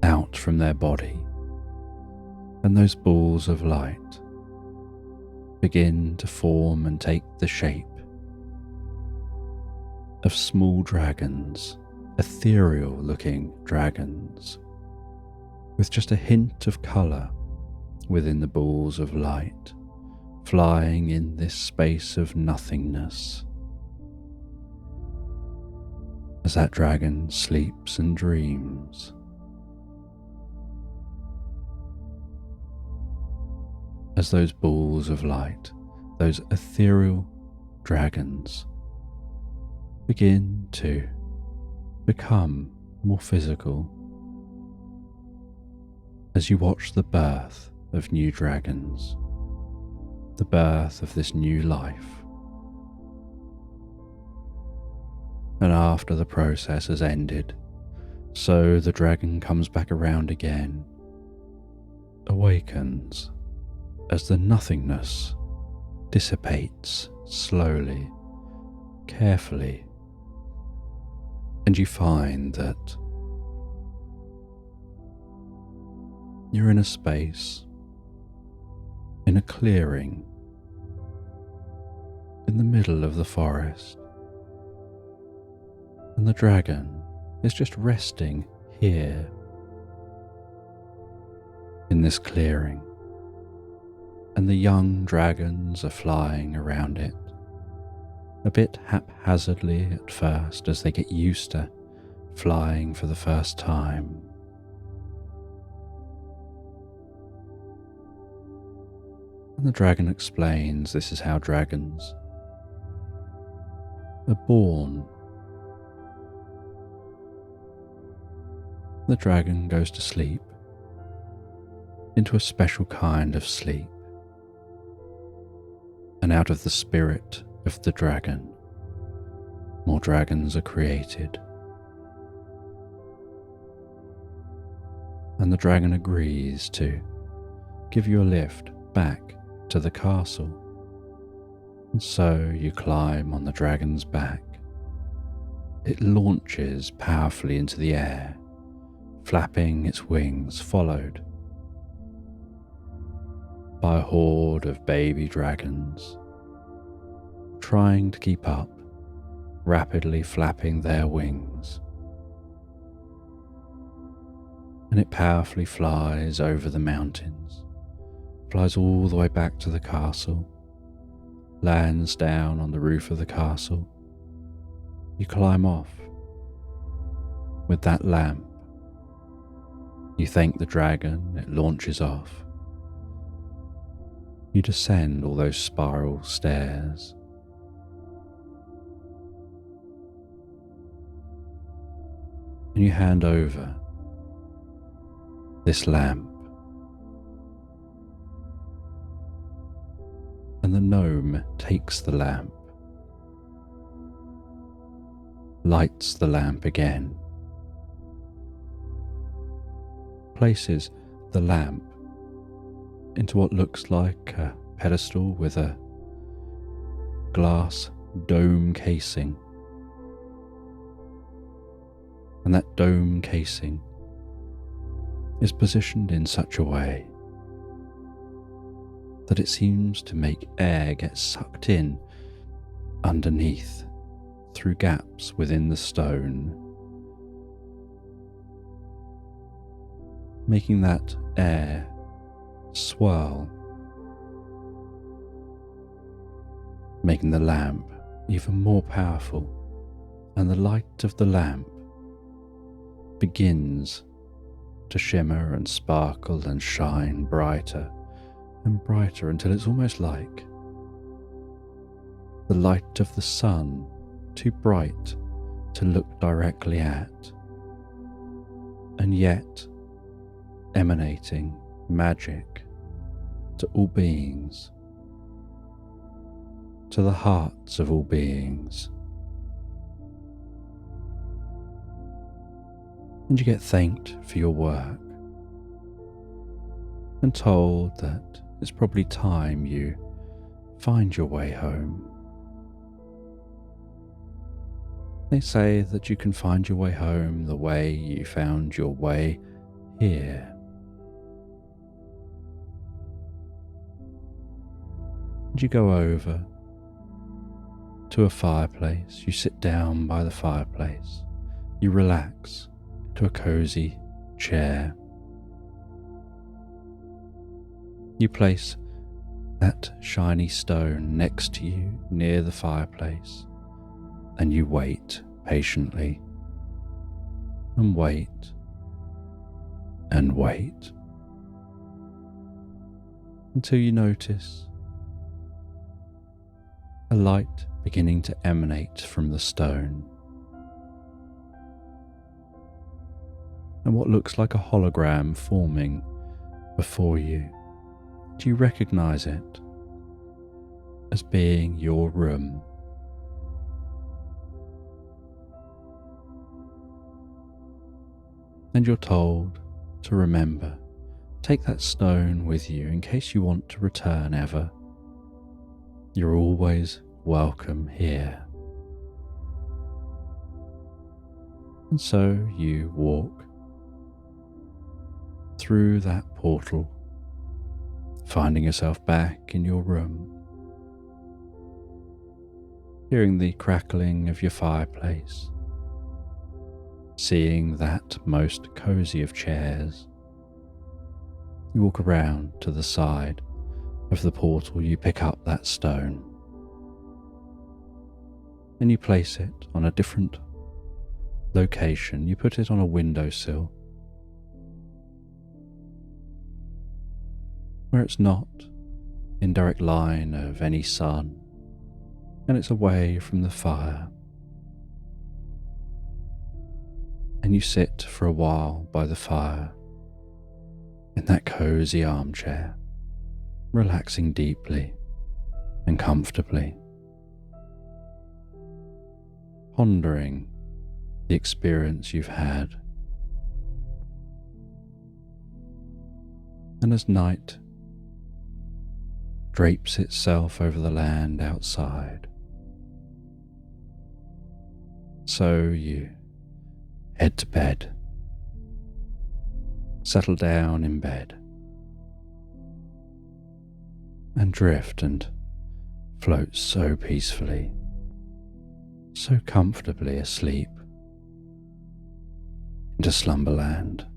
out from their body. And those balls of light begin to form and take the shape of small dragons, ethereal looking dragons, with just a hint of colour within the balls of light, flying in this space of nothingness. As that dragon sleeps and dreams, as those balls of light, those ethereal dragons, begin to become more physical, as you watch the birth of new dragons, the birth of this new life. And after the process has ended, so the dragon comes back around again, awakens as the nothingness dissipates slowly, carefully, and you find that you're in a space, in a clearing, in the middle of the forest, and the dragon is just resting here in this clearing, and the young dragons are flying around it, a bit haphazardly at first as they get used to flying for the first time. And the dragon explains this is how dragons are born. The dragon goes to sleep, into a special kind of sleep, and out of the spirit of the dragon, more dragons are created. And the dragon agrees to give you a lift back to the castle, and so you climb on the dragon's back. It launches powerfully into the air, flapping its wings, followed by a horde of baby dragons, trying to keep up, rapidly flapping their wings. And it powerfully flies over the mountains, flies all the way back to the castle, lands down on the roof of the castle. You climb off with that lamp. You thank the dragon, it launches off. You descend all those spiral stairs. And you hand over this lamp. And the gnome takes the lamp, lights the lamp again, places the lamp into what looks like a pedestal with a glass dome casing. And that dome casing is positioned in such a way that it seems to make air get sucked in underneath through gaps within the stone, making that air swirl, making the lamp even more powerful, and the light of the lamp begins to shimmer and sparkle and shine brighter and brighter until it's almost like the light of the sun, too bright to look directly at, and yet emanating magic to all beings, to the hearts of all beings. And you get thanked for your work and told that it's probably time you find your way home. They say that you can find your way home the way you found your way here. And you go over to a fireplace, you sit down by the fireplace, you relax to a cozy chair. You place that shiny stone next to you near the fireplace, and you wait patiently, and wait, and wait, until you notice a light beginning to emanate from the stone, and what looks like a hologram forming before you. Do you recognize it as being your room? And you're told to remember, take that stone with you in case you want to return ever. You're always welcome here. And so you walk through that portal, finding yourself back in your room, hearing the crackling of your fireplace, seeing that most cozy of chairs. You walk around to the side of the portal, you pick up that stone, and you place it on a different location. You put it on a windowsill where it's not in direct line of any sun, and it's away from the fire. And you sit for a while by the fire in that cozy armchair, relaxing deeply and comfortably, pondering the experience you've had. And as night drapes itself over the land outside, so you head to bed, settle down in bed, and drift and float so peacefully, so comfortably asleep into Slumberland.